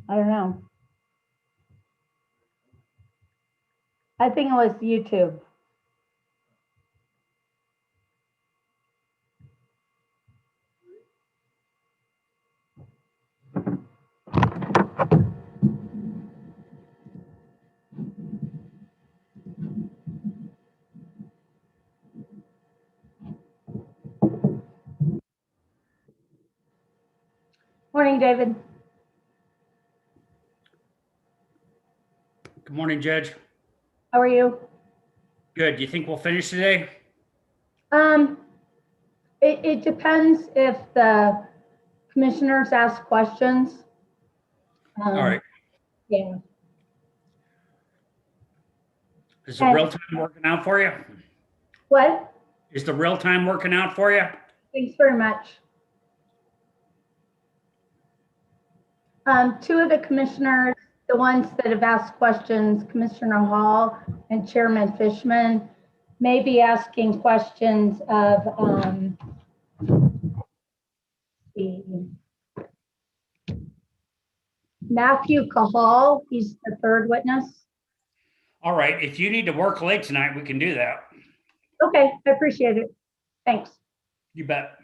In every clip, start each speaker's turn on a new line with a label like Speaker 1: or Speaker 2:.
Speaker 1: I don't know. I think it was YouTube. Morning, David.
Speaker 2: Good morning, Judge.
Speaker 1: How are you?
Speaker 2: Good. Do you think we'll finish today?
Speaker 1: It depends if the commissioners ask questions.
Speaker 2: All right.
Speaker 1: Yeah.
Speaker 2: Is the real time working out for you?
Speaker 1: What?
Speaker 2: Is the real time working out for you?
Speaker 1: Thanks very much. Two of the commissioners, the ones that have asked questions, Commissioner Hall and Chairman Fishman, may be asking questions of Matthew Cahal. He's the third witness.
Speaker 2: All right. If you need to work late tonight, we can do that.
Speaker 1: Okay, I appreciate it. Thanks.
Speaker 2: You bet.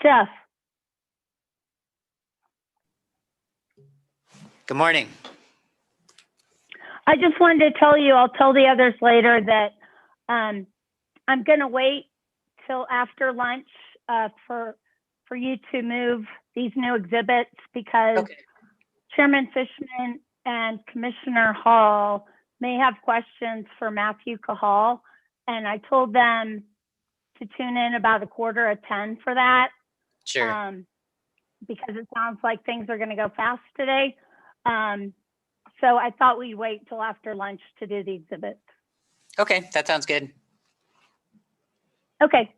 Speaker 3: Jeff,
Speaker 4: Good morning.
Speaker 3: I just wanted to tell you, I'll tell the others later that I'm going to wait till after lunch for you to move these new exhibits because
Speaker 4: Okay.
Speaker 3: Chairman Fishman and Commissioner Hall may have questions for Matthew Cahal. And I told them to tune in about 9:45 for that.
Speaker 4: Sure.
Speaker 3: Because it sounds like things are going to go fast today. So I thought we'd wait till after lunch to do the exhibit.
Speaker 4: Okay, that sounds good.
Speaker 3: Okay.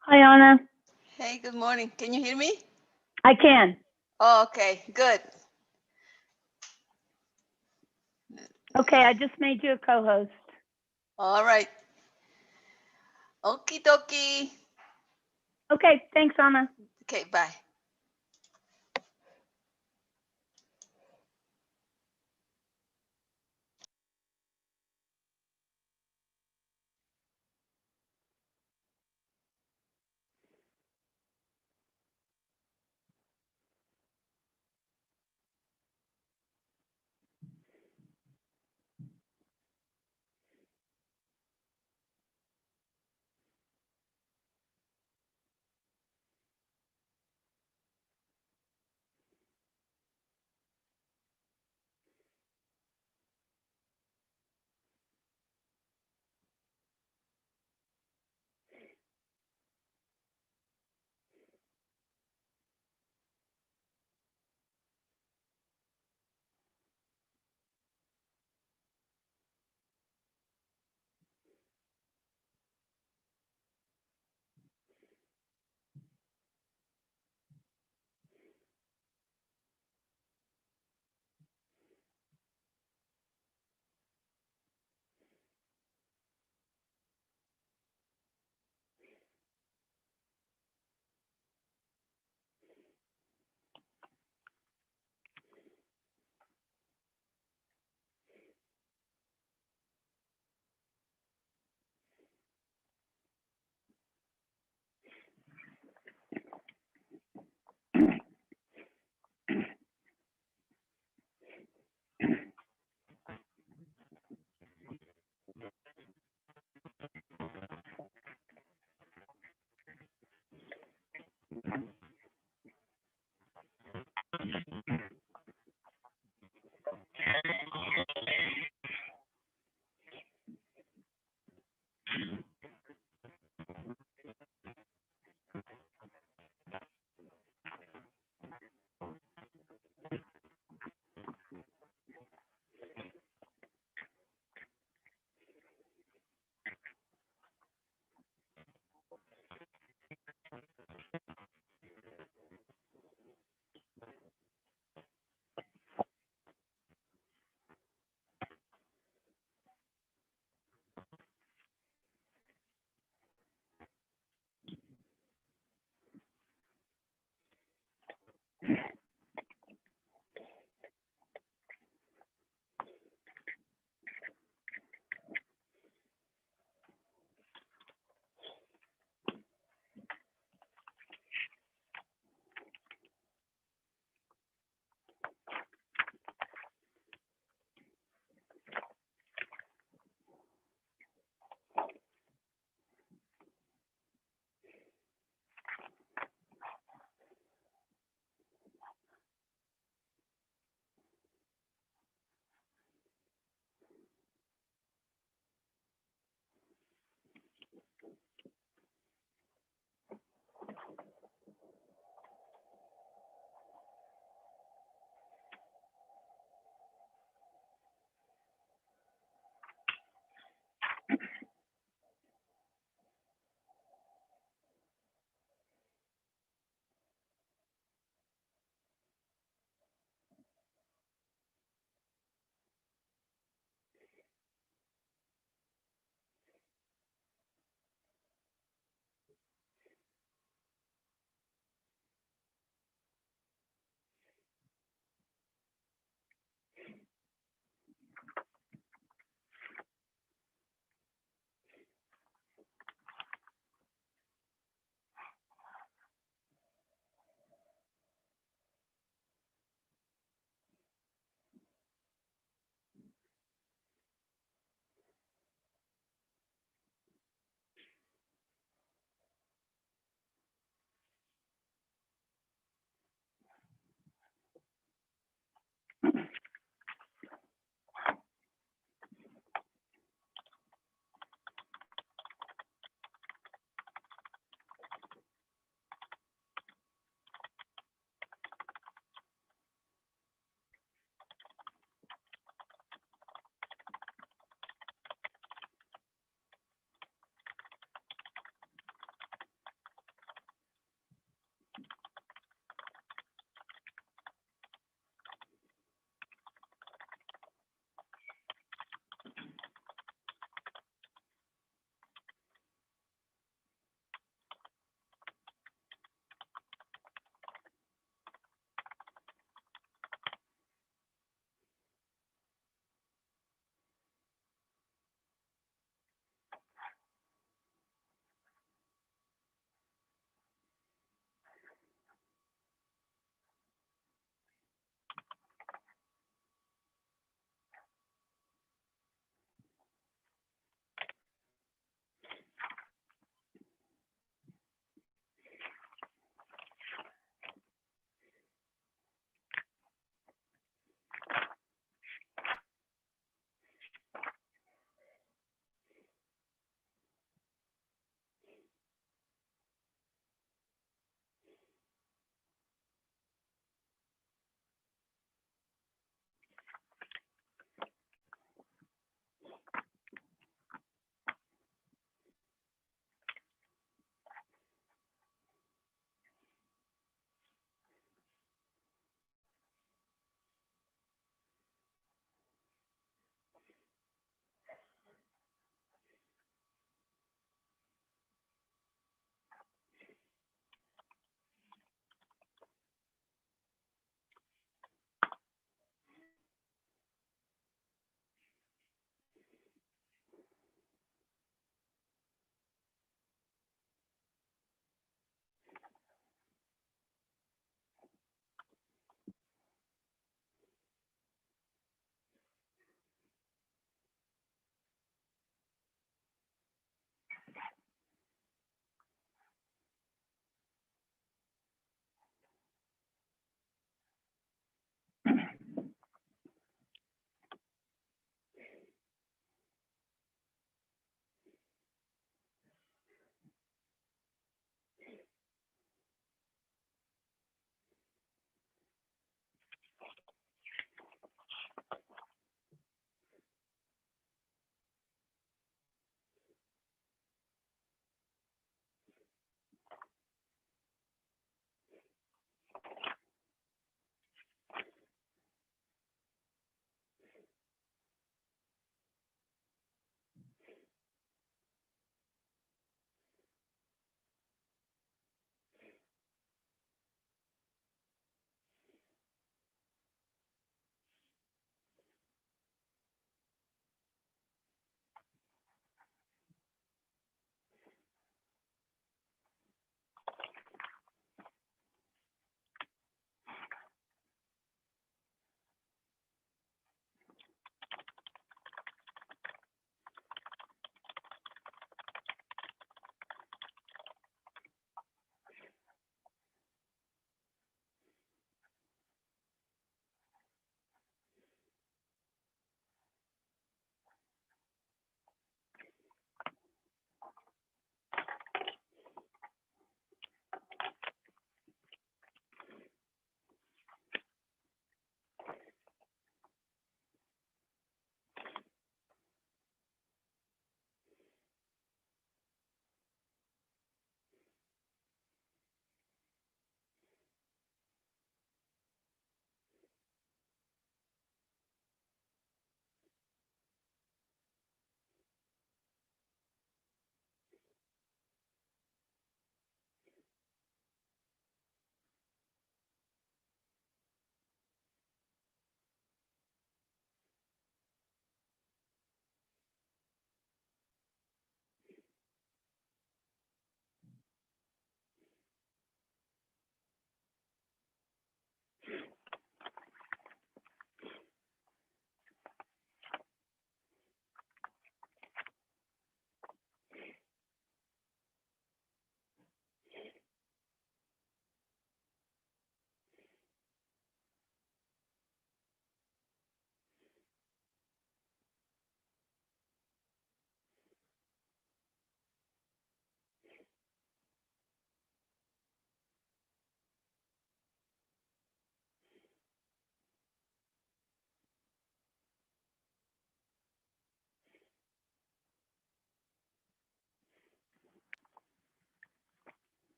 Speaker 3: Hi, Anna.
Speaker 5: Hey, good morning. Can you hear me?
Speaker 3: I can.
Speaker 5: Oh, okay, good.
Speaker 3: Okay, I just made you a co-host.
Speaker 5: All right. Okie dokie.
Speaker 3: Okay, thanks, Anna.
Speaker 5: Okay, bye.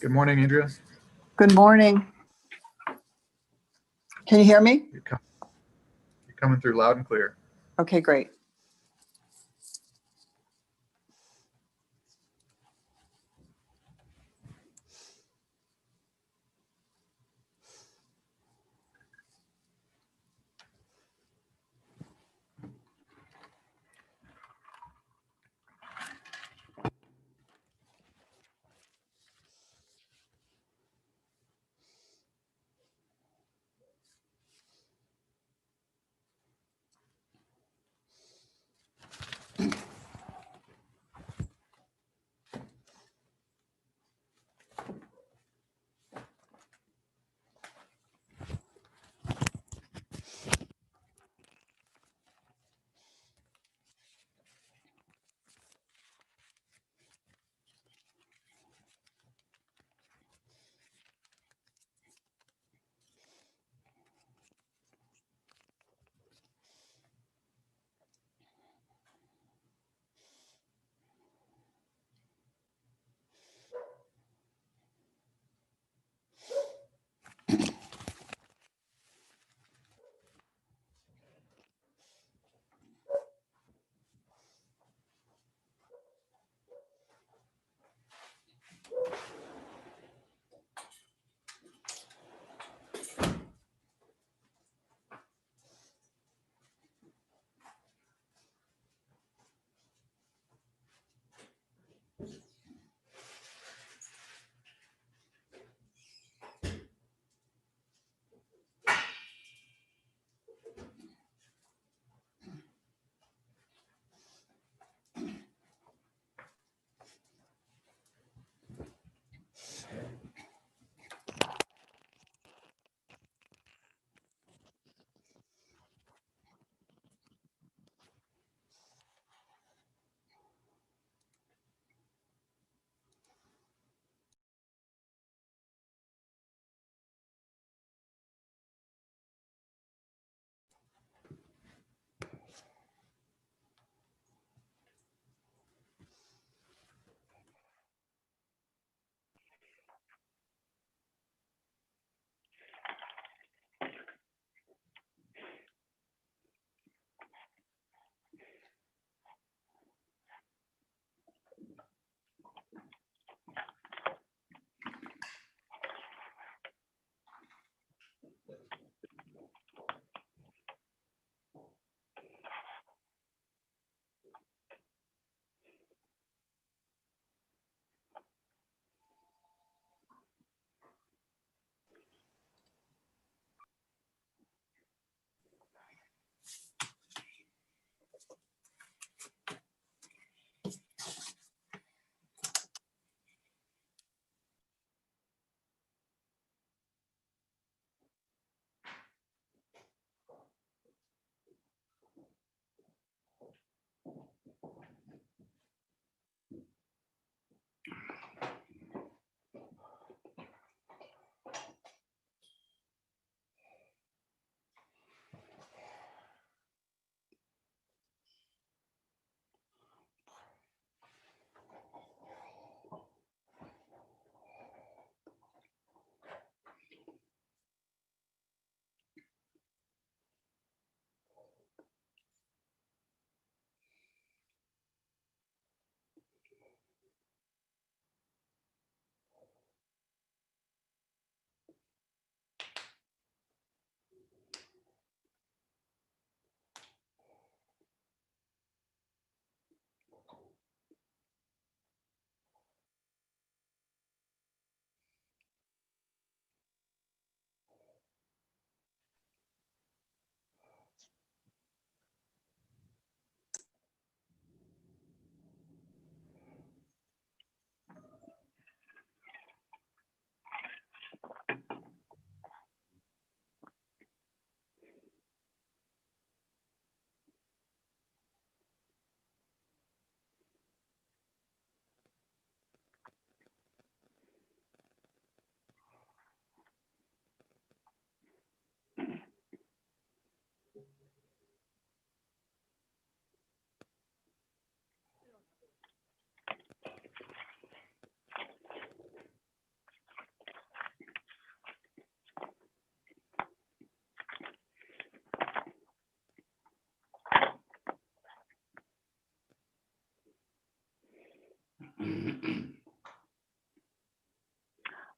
Speaker 6: Good morning, Andrea.
Speaker 7: Good morning. Can you hear me?
Speaker 6: You're coming through loud and clear.
Speaker 7: Okay, great.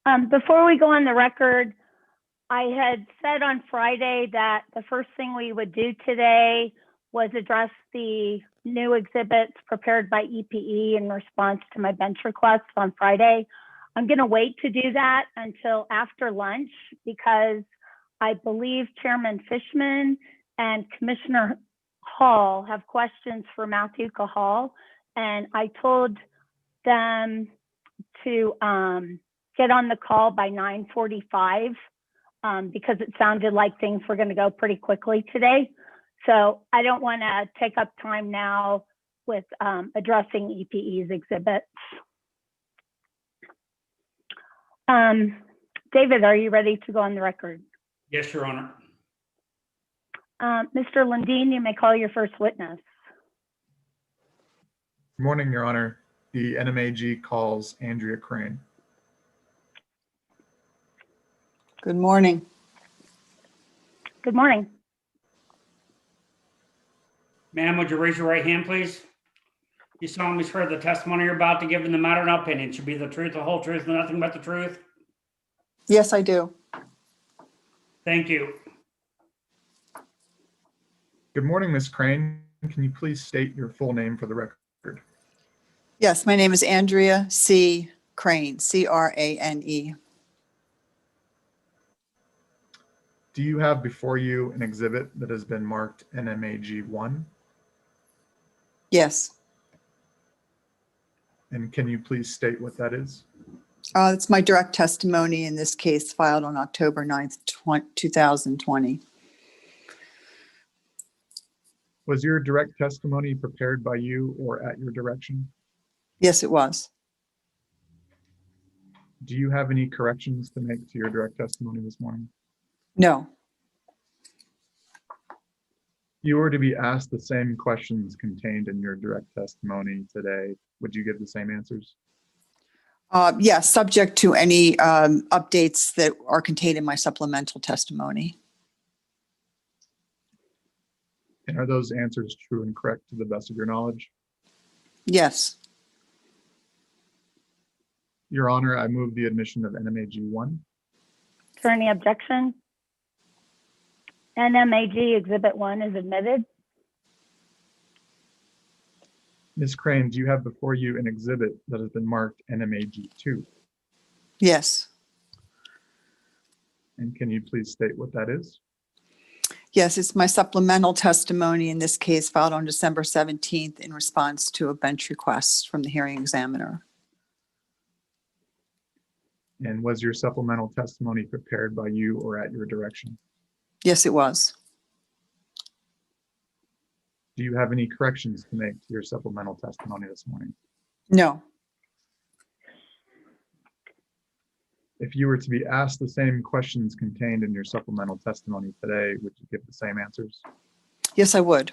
Speaker 3: Before we go on the record, I had said on Friday that the first thing we would do today was address the new exhibits prepared by EPE in response to my bench request on Friday. I'm going to wait to do that until after lunch because I believe Chairman Fishman and Commissioner Hall have questions for Matthew Cahal, and I told them to get on the call by 9:45 because it sounded like things were going to go pretty quickly today. So I don't want to take up time now with addressing EPE's exhibits. David, are you ready to go on the record?
Speaker 2: Yes, Your Honor.
Speaker 3: Mr. Lundin, you may call your first witness.
Speaker 6: Good morning, Your Honor. The NMAG calls Andrea Crane.
Speaker 7: Good morning.
Speaker 3: Good morning.
Speaker 2: Ma'am, would you raise your right hand, please? You solemnly swear the testimony you're about to give in the matter and opinion should be the truth, the whole truth, and nothing but the truth?
Speaker 7: Yes, I do.
Speaker 2: Thank you.
Speaker 6: Good morning, Ms. Crane. Can you please state your full name for the record?
Speaker 7: Yes, my name is Andrea C. Crane, C-R-A-N-E.
Speaker 6: Do you have before you an exhibit that has been marked NMAG 1?
Speaker 7: Yes,
Speaker 6: And can you please state what that is?
Speaker 7: it's my direct testimony in this case filed on October 9th, 2020.
Speaker 6: Was your direct testimony prepared by you or at your direction?
Speaker 7: Yes, it was.
Speaker 6: Do you have any corrections to make to your direct testimony this morning?
Speaker 7: No,
Speaker 6: If you were to be asked the same questions contained in your direct testimony today, would you give the same answers?
Speaker 7: yes, subject to any updates that are contained in my supplemental testimony.
Speaker 6: And are those answers true and correct to the best of your knowledge?
Speaker 7: Yes,
Speaker 6: Your Honor, I move the admission of NMAG 1.
Speaker 3: Is there any objection? NMAG Exhibit 1 is admitted.
Speaker 6: Ms. Crane, do you have before you an exhibit that has been marked NMAG 2?
Speaker 7: yes,
Speaker 6: And can you please state what that is?
Speaker 7: yes, it's my supplemental testimony in this case filed on December 17th in response to a bench request from the hearing examiner.
Speaker 6: And was your supplemental testimony prepared by you or at your direction?
Speaker 7: Yes, it was.
Speaker 6: Do you have any corrections to make to your supplemental testimony this morning?
Speaker 7: No,
Speaker 6: If you were to be asked the same questions contained in your supplemental testimony today, would you give the same answers?
Speaker 7: yes, I would.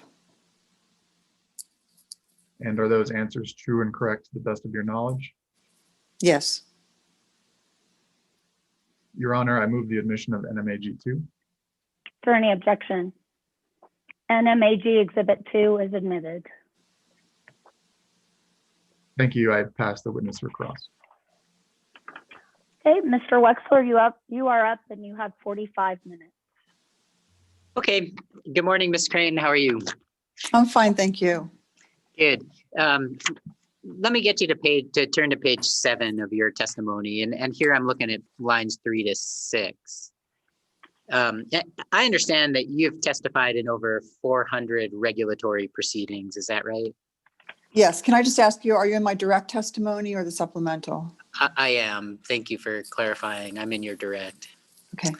Speaker 6: And are those answers true and correct to the best of your knowledge?
Speaker 7: Yes,
Speaker 6: Your Honor, I move the admission of NMAG 2.
Speaker 3: Is there any objection? NMAG Exhibit 2 is admitted.
Speaker 6: Thank you. I pass the witness for cross.
Speaker 3: Okay, Mr. Wexler, you are up and you have 45 minutes.
Speaker 4: Okay. Good morning, Ms. Crane. How are you?
Speaker 7: I'm fine, thank you.
Speaker 4: Good. Let me get you to turn to page 7 of your testimony. And here I'm looking at lines 3 to 6. I understand that you've testified in over 400 regulatory proceedings. Is that right?
Speaker 7: Yes, can I just ask you, are you in my direct testimony or the supplemental?
Speaker 4: I am. Thank you for clarifying. I'm in your direct.
Speaker 7: Okay,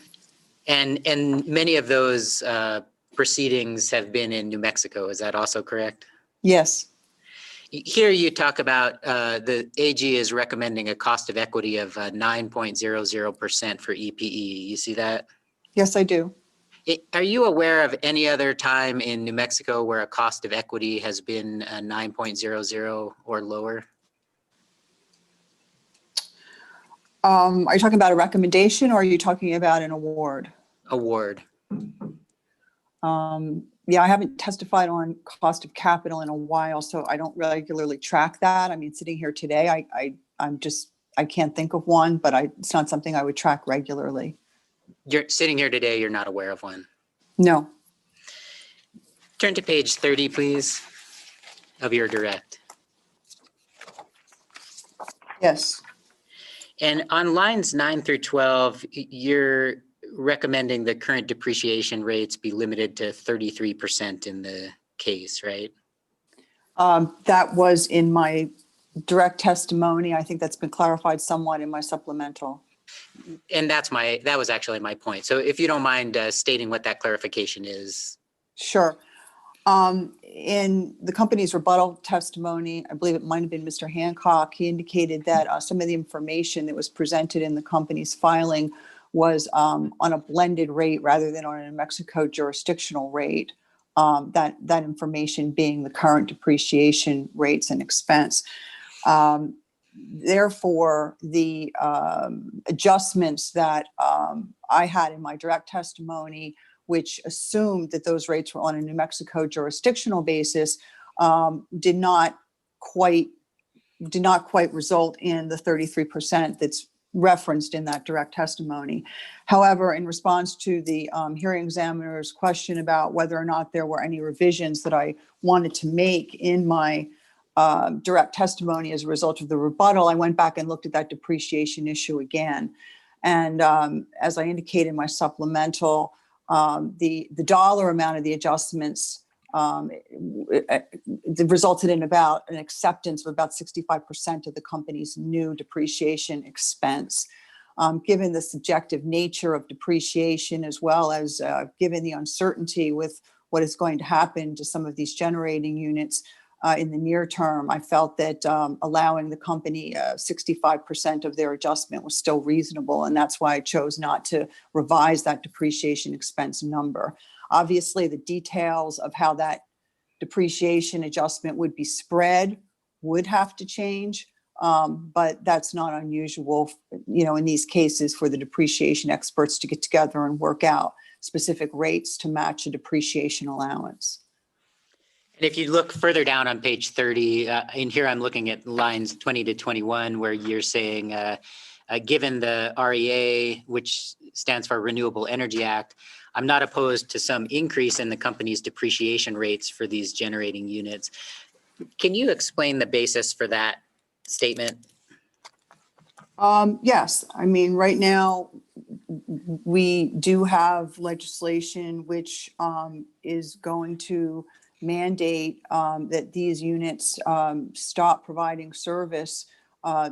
Speaker 4: And many of those proceedings have been in New Mexico. Is that also correct?
Speaker 7: yes,
Speaker 4: Here you talk about the AG is recommending a cost of equity of 9.00% for EPE. You see that?
Speaker 7: yes, I do.
Speaker 4: Are you aware of any other time in New Mexico where a cost of equity has been 9.00 or lower?
Speaker 7: Are you talking about a recommendation or are you talking about an award?
Speaker 4: Award.
Speaker 7: Yeah, I haven't testified on cost of capital in a while, so I don't regularly track that. I mean, sitting here today, I can't think of one, but it's not something I would track regularly.
Speaker 4: You're sitting here today, you're not aware of one.
Speaker 7: No.
Speaker 4: Turn to page 30, please, of your direct.
Speaker 7: Yes.
Speaker 4: And on lines 9 through 12, you're recommending the current depreciation rates be limited to 33% in the case, right?
Speaker 7: That was in my direct testimony. I think that's been clarified somewhat in my supplemental.
Speaker 4: And that was actually my point. So if you don't mind stating what that clarification is.
Speaker 7: Sure. In the company's rebuttal testimony, I believe it might have been Mr. Hancock, he indicated that some of the information that was presented in the company's filing was on a blended rate rather than on a New Mexico jurisdictional rate. That information being the current depreciation rates and expense. Therefore, the adjustments that I had in my direct testimony, which assumed that those rates were on a New Mexico jurisdictional basis, did not quite result in the 33% that's referenced in that direct testimony. However, in response to the hearing examiner's question about whether or not there were any revisions that I wanted to make in my direct testimony as a result of the rebuttal, I went back and looked at that depreciation issue again. And as I indicated in my supplemental, the dollar amount of the adjustments resulted in about an acceptance of about 65% of the company's new depreciation expense. Given the subjective nature of depreciation, as well as given the uncertainty with what is going to happen to some of these generating units in the near term, I felt that allowing the company 65% of their adjustment was still reasonable. And that's why I chose not to revise that depreciation expense number. Obviously, the details of how that depreciation adjustment would be spread would have to change, but that's not unusual, in these cases for the depreciation experts to get together and work out specific rates to match a depreciation allowance.
Speaker 4: And if you look further down on page 30, in here I'm looking at lines 20 to 21, where you're saying, given the REA, which stands for Renewable Energy Act, I'm not opposed to some increase in the company's depreciation rates for these generating units. Can you explain the basis for that statement?
Speaker 7: Yes. I mean, right now, we do have legislation which is going to mandate that these units stop providing service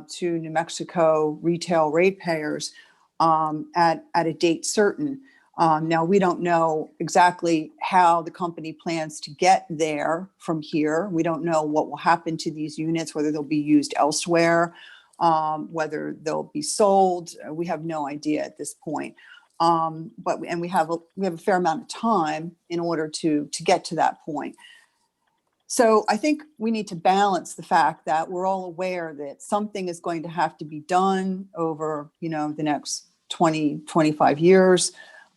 Speaker 7: to New Mexico retail ratepayers at a date certain. Now, we don't know exactly how the company plans to get there from here. We don't know what will happen to these units, whether they'll be used elsewhere, whether they'll be sold. We have no idea at this point. But we have a fair amount of time in order to get to that point. So I think we need to balance the fact that we're all aware that something is going to have to be done over, the next 20, 25 years.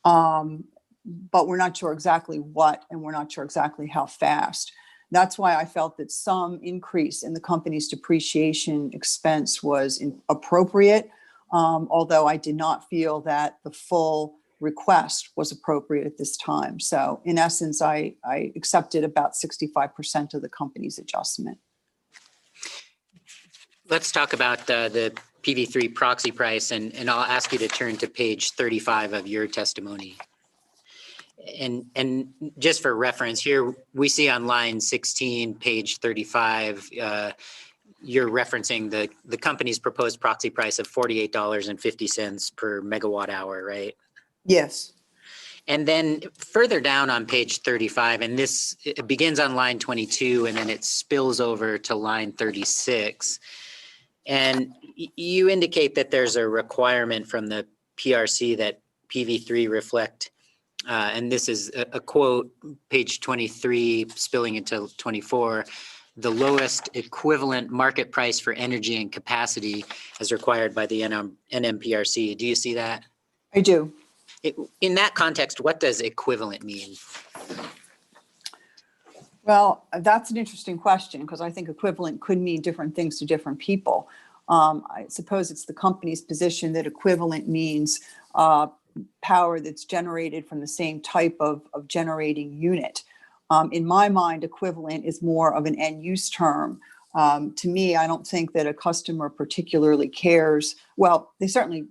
Speaker 7: But we're not sure exactly what, and we're not sure exactly how fast. That's why I felt that some increase in the company's depreciation expense was appropriate, although I did not feel that the full request was appropriate at this time. So in essence, I accepted about 65% of the company's adjustment.
Speaker 4: Let's talk about the PV3 proxy price, and I'll ask you to turn to page 35 of your testimony. And just for reference here, we see on line 16, page 35, you're referencing the company's proposed proxy price of $48.50 per megawatt hour, right?
Speaker 7: Yes.
Speaker 4: And then further down on page 35, and it begins on line 22, and then it spills over to line 36. And you indicate that there's a requirement from the PRC that PV3 reflect, and this is a quote, page 23, spilling into 24, the lowest equivalent market price for energy and capacity as required by the NMPRC. Do you see that?
Speaker 7: I do.
Speaker 4: In that context, what does equivalent mean?
Speaker 7: Well, that's an interesting question because I think equivalent could mean different things to different people. I suppose it's the company's position that equivalent means power that's generated from the same type of generating unit. In my mind, equivalent is more of an end use term. To me, I don't think that a customer particularly cares. Well, they certainly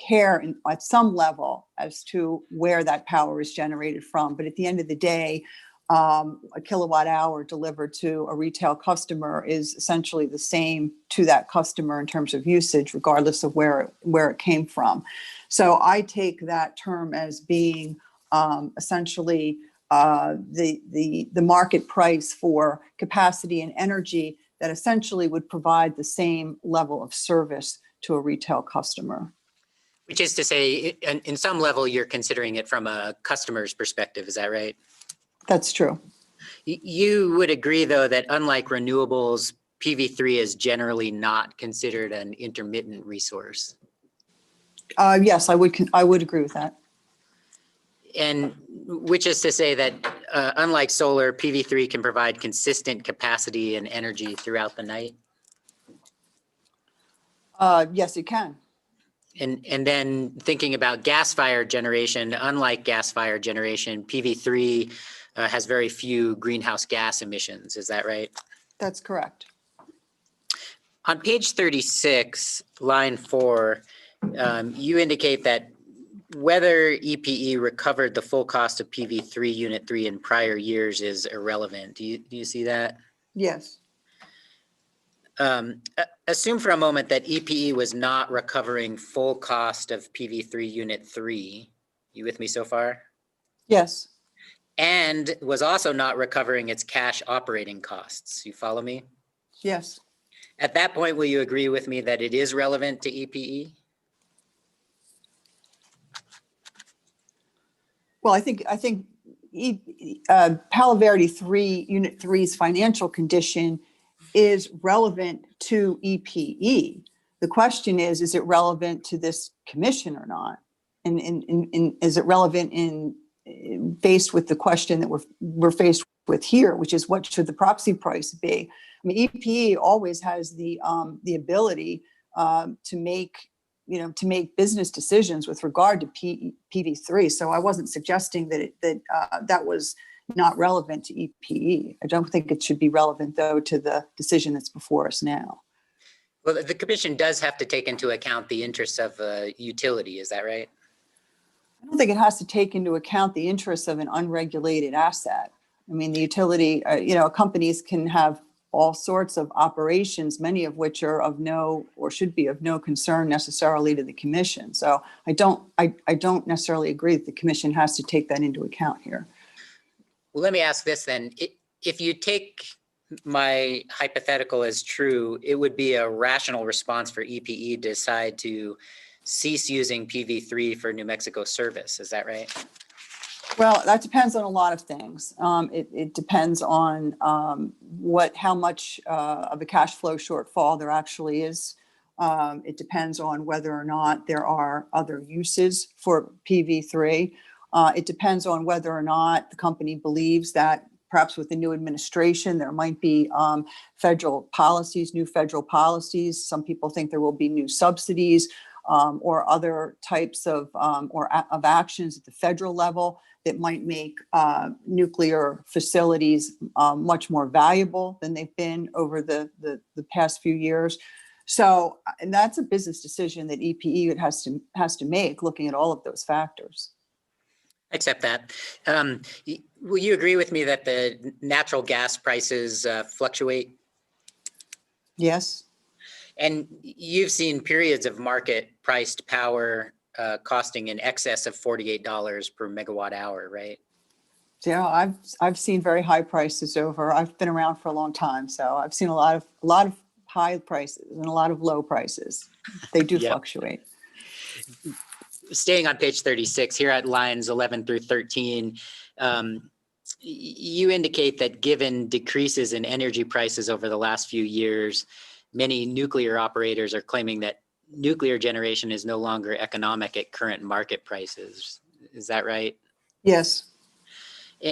Speaker 7: care at some level as to where that power is generated from. But at the end of the day, a kilowatt hour delivered to a retail customer is essentially the same to that customer in terms of usage, regardless of where it came from. So I take that term as being essentially the market price for capacity and energy that essentially would provide the same level of service to a retail customer.
Speaker 4: Which is to say, in some level, you're considering it from a customer's perspective. Is that right?
Speaker 7: That's true.
Speaker 4: You would agree, though, that unlike renewables, PV3 is generally not considered an intermittent resource.
Speaker 7: Yes, I would agree with that.
Speaker 4: And which is to say that unlike solar, PV3 can provide consistent capacity and energy throughout the night.
Speaker 7: Yes, it can.
Speaker 4: And then thinking about gas-fired generation, unlike gas-fired generation, PV3 has very few greenhouse gas emissions. Is that right?
Speaker 7: That's correct.
Speaker 4: On page 36, line 4, you indicate that whether EPE recovered the full cost of PV3 Unit 3 in prior years is irrelevant. Do you see that?
Speaker 7: Yes.
Speaker 4: Assume for a moment that EPE was not recovering full cost of PV3 Unit 3. You with me so far?
Speaker 7: Yes.
Speaker 4: And was also not recovering its cash operating costs. You follow me?
Speaker 7: Yes.
Speaker 4: At that point, will you agree with me that it is relevant to EPE?
Speaker 7: Well, I think Palo Verde 3 Unit 3's financial condition is relevant to EPE. The question is it relevant to this commission or not? And is it relevant in faced with the question that we're faced with here, which is what should the proxy price be? I mean, EPE always has the ability to make business decisions with regard to PV3. So I wasn't suggesting that that was not relevant to EPE. I don't think it should be relevant, though, to the decision that's before us now.
Speaker 4: Well, the commission does have to take into account the interests of a utility. Is that right?
Speaker 7: I don't think it has to take into account the interests of an unregulated asset. I mean, the utility, companies can have all sorts of operations, many of which are of no or should be of no concern necessarily to the commission. So I don't necessarily agree that the commission has to take that into account here.
Speaker 4: Well, let me ask this then. If you take my hypothetical as true, it would be a rational response for EPE to decide to cease using PV3 for New Mexico service. Is that right?
Speaker 7: Well, that depends on a lot of things. It depends on how much of a cash flow shortfall there actually is. It depends on whether or not there are other uses for PV3. It depends on whether or not the company believes that perhaps with the new administration, there might be new federal policies. Some people think there will be new subsidies or other types of actions at the federal level that might make nuclear facilities much more valuable than they've been over the past few years. So, and that's a business decision that EPE has to make, looking at all of those factors.
Speaker 4: Accept that. Will you agree with me that the natural gas prices fluctuate?
Speaker 7: Yes.
Speaker 4: And you've seen periods of market priced power costing in excess of $48 per megawatt hour, right?
Speaker 7: Yeah, I've seen very high prices I've been around for a long time, so I've seen a lot of high prices and a lot of low prices. They do fluctuate.
Speaker 4: Staying on page 36, here at lines 11 through 13, you indicate that given decreases in energy prices over the last few years, many nuclear operators are claiming that nuclear generation is no longer economic at current market prices. Is that right?
Speaker 7: Yes.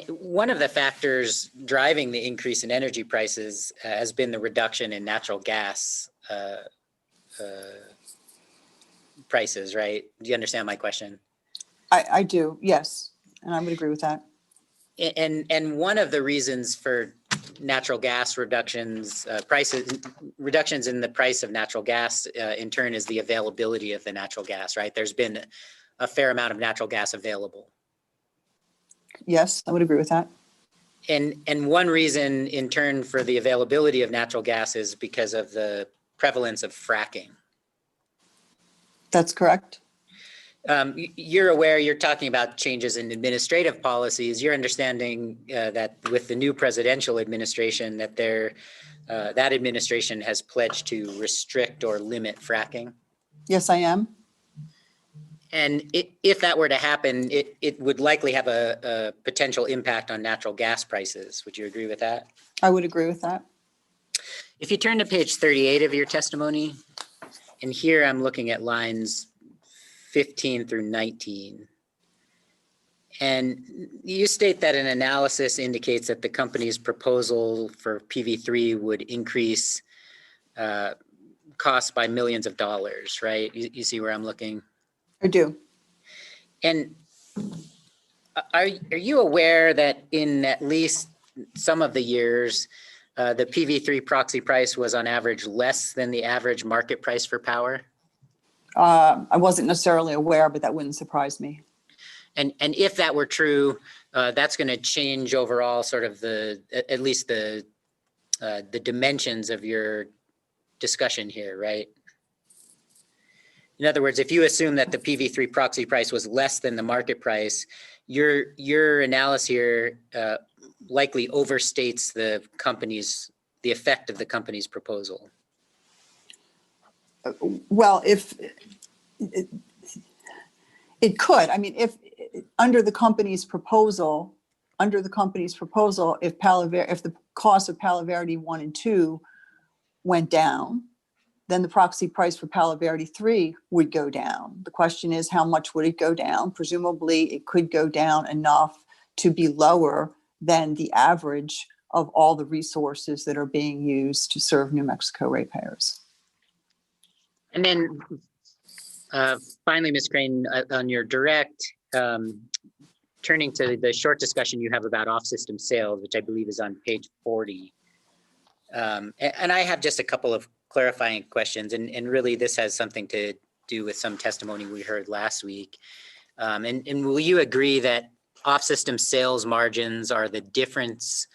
Speaker 4: One of the factors driving the increase in energy prices has been the reduction in natural gas prices, right? Do you understand my question?
Speaker 7: I do, yes, and I would agree with that.
Speaker 4: And one of the reasons for natural gas reductions, reductions in the price of natural gas in turn is the availability of the natural gas, right? There's been a fair amount of natural gas available.
Speaker 7: Yes, I would agree with that.
Speaker 4: And one reason in turn for the availability of natural gas is because of the prevalence of fracking.
Speaker 7: That's correct.
Speaker 4: You're aware, you're talking about changes in administrative policies. You're understanding that with the new presidential administration that that administration has pledged to restrict or limit fracking.
Speaker 7: Yes, I am.
Speaker 4: And if that were to happen, it would likely have a potential impact on natural gas prices. Would you agree with that?
Speaker 7: I would agree with that.
Speaker 4: If you turn to page 38 of your testimony, and here I'm looking at lines 15 through 19. And you state that an analysis indicates that the company's proposal for PV3 would increase costs by millions of dollars, right? You see where I'm looking?
Speaker 7: I do.
Speaker 4: And are you aware that in at least some of the years, the PV3 proxy price was on average less than the average market price for power?
Speaker 7: I wasn't necessarily aware, but that wouldn't surprise me.
Speaker 4: And if that were true, that's going to change overall sort of at least the dimensions of your discussion here, right? In other words, if you assume that the PV3 proxy price was less than the market price, your analysis here likely overstates the effect of the company's proposal.
Speaker 7: Well, if it could, I mean, if under the company's proposal, if the cost of Palo Verde 1 and 2 went down, then the proxy price for Palo Verde 3 would go down. The question is, how much would it go down? Presumably, it could go down enough to be lower than the average of all the resources that are being used to serve New Mexico ratepayers.
Speaker 4: And then finally, Ms. Crane, on your direct, turning to the short discussion you have about off-system sales, which I believe is on page 40. And I have just a couple of clarifying questions, and really this has something to do with some testimony we heard last week. And will you agree that off-system sales margins are the difference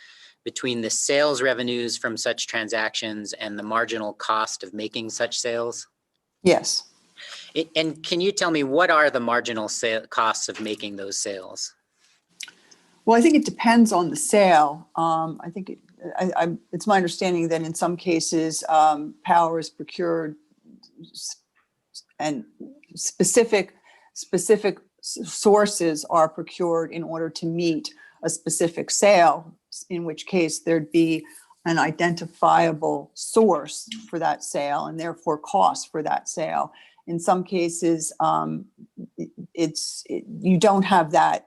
Speaker 4: between the sales revenues from such transactions and the marginal cost of making such sales?
Speaker 7: Yes.
Speaker 4: And can you tell me what are the marginal costs of making those sales?
Speaker 7: Well, I think it depends on the sale. I think it's my understanding that in some cases, power is procured and specific sources are procured in order to meet a specific sale, in which case there'd be an identifiable source for that sale and therefore cost for that sale. In some cases, you don't have that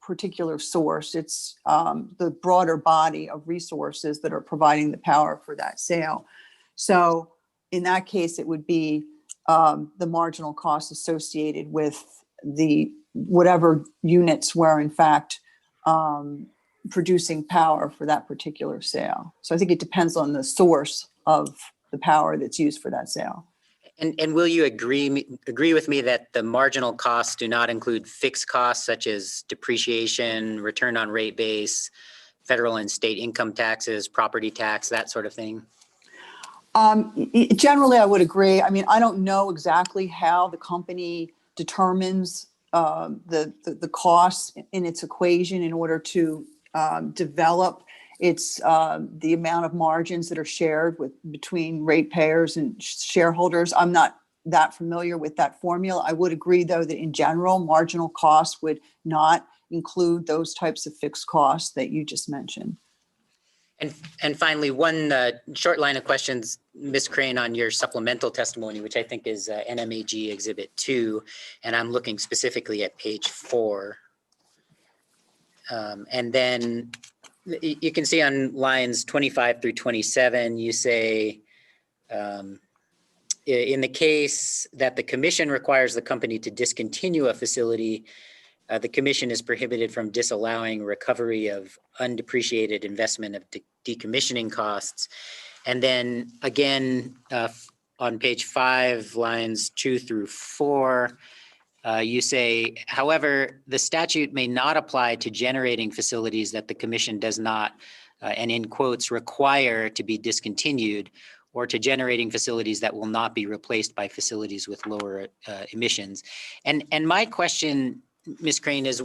Speaker 7: particular source. It's the broader body of resources that are providing the power for that sale. So in that case, it would be the marginal cost associated with whatever units were in fact producing power for that particular sale. So I think it depends on the source of the power that's used for that sale.
Speaker 4: And will you agree with me that the marginal costs do not include fixed costs such as depreciation, return on rate base, federal and state income taxes, property tax, that sort of thing?
Speaker 7: Generally, I would agree. I mean, I don't know exactly how the company determines the costs in its equation in order to develop the amount of margins that are shared between ratepayers and shareholders. I'm not that familiar with that formula. I would agree, though, that in general, marginal costs would not include those types of fixed costs that you just mentioned.
Speaker 4: And finally, one short line of questions, Ms. Crane, on your supplemental testimony, which I think is NMAG Exhibit 2, and I'm looking specifically at page 4. And then you can see on lines 25 through 27, you say, in the case that the commission requires the company to discontinue a facility, the commission is prohibited from disallowing recovery of undepreciated investment of decommissioning costs. And then again, on page 5, lines 2 through 4, you say, however, the statute may not apply to generating facilities that the commission does not, and in quotes, require to be discontinued, or to generating facilities that will not be replaced by facilities with lower emissions. And my question, Ms. Crane, is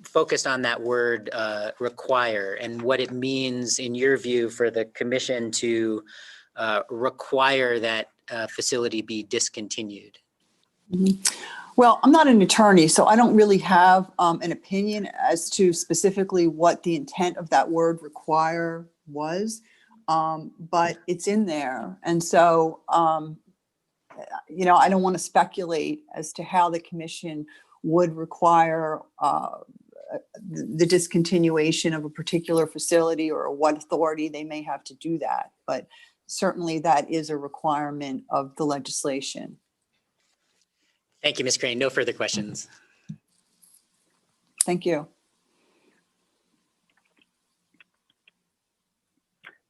Speaker 4: focused on that word require, and what it means in your view for the commission to require that facility be discontinued.
Speaker 7: Well, I'm not an attorney, so I don't really have an opinion as to specifically what the intent of that word require was, but it's in there. And so, you know, I don't want to speculate as to how the commission would require the discontinuation of a particular facility or what authority they may have to do that. But certainly that is a requirement of the legislation.
Speaker 4: Thank you, Ms. Crane. No further questions.
Speaker 7: Thank you.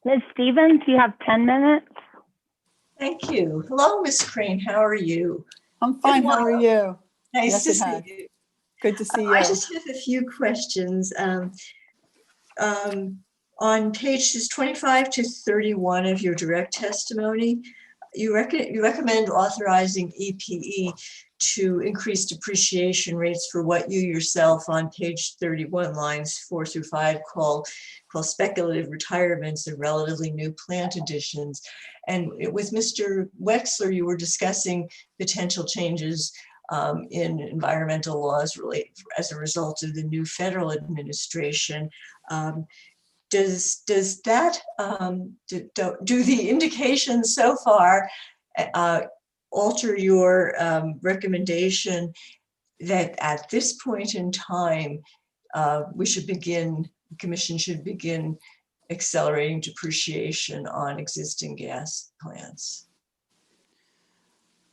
Speaker 3: Ms. Stevens, you have 10 minutes.
Speaker 8: Thank you. Hello, Ms. Crane. How are you?
Speaker 7: I'm fine. How are you?
Speaker 8: Nice
Speaker 7: Yes,
Speaker 8: to
Speaker 7: it
Speaker 8: see
Speaker 7: has.
Speaker 8: you.
Speaker 7: Good to see you.
Speaker 8: I just have a few questions. On pages 25 to 31 of your direct testimony, you recommend authorizing EPE to increase depreciation rates for what you yourself on page 31, lines 4 through 5 call speculative retirements and relatively new plant additions. And with Mr. Wexler, you were discussing potential changes in environmental laws as a result of the new federal administration. Does that, do the indications so far alter your recommendation that at this point in time, the commission should begin accelerating depreciation on existing gas plants?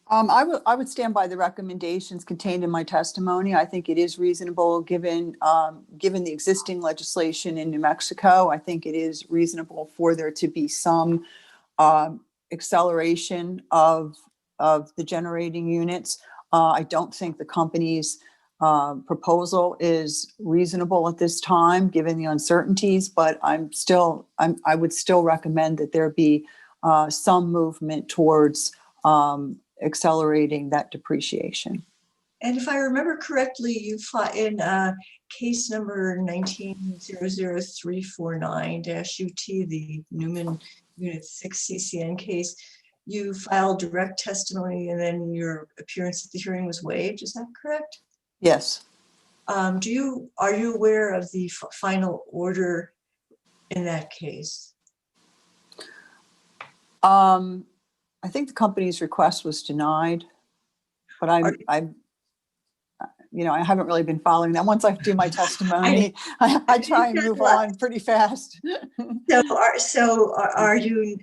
Speaker 7: I would stand by the recommendations contained in my testimony. I think it is reasonable given the existing legislation in New Mexico. I think it is reasonable for there to be some acceleration of the generating units. I don't think the company's proposal is reasonable at this time, given the uncertainties, but I would still recommend that there be some movement towards accelerating that depreciation.
Speaker 8: And if I remember correctly, you fought in case number 19-000349-UT, the Newman Unit 6 CCN case, you filed direct testimony and then your appearance at the hearing was waived. Is that correct?
Speaker 7: Yes.
Speaker 8: Are you aware of the final order in that case?
Speaker 7: I think the company's request was denied, but I haven't really been following that. Once I do my testimony, I try and move on pretty fast.
Speaker 8: So are you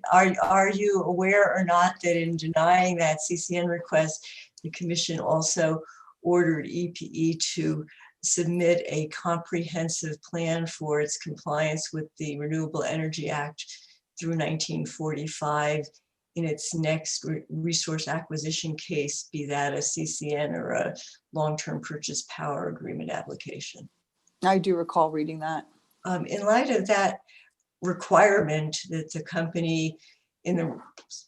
Speaker 8: aware or not that in denying that CCN request, the commission also ordered EPE to submit a comprehensive plan for its compliance with the Renewable Energy Act through 1945 in its next resource acquisition case, be that a CCN or a long-term purchase power agreement application?
Speaker 7: I do recall reading that.
Speaker 8: In light of that requirement that the company in the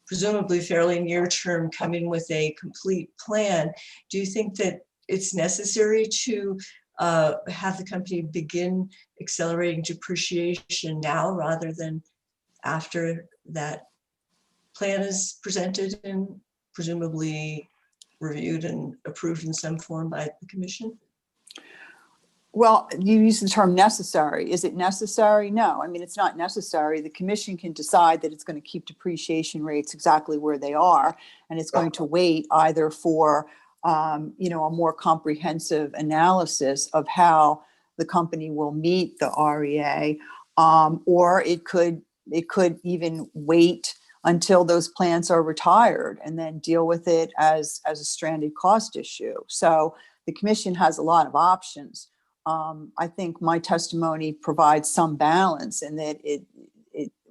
Speaker 8: presumably fairly near term come in with a complete plan, do you think that it's necessary to have the company begin accelerating depreciation now rather than after that plan is presented and presumably reviewed and approved in some form by the commission?
Speaker 7: Well, you use the term necessary. Is it necessary? No, I mean, it's not necessary. The commission can decide that it's going to keep depreciation rates exactly where they are, and it's going to wait either for a more comprehensive analysis of how the company will meet the REA, or it could even wait until those plants are retired and then deal with it as a stranded cost issue. So the commission has a lot of options. I think my testimony provides some balance in that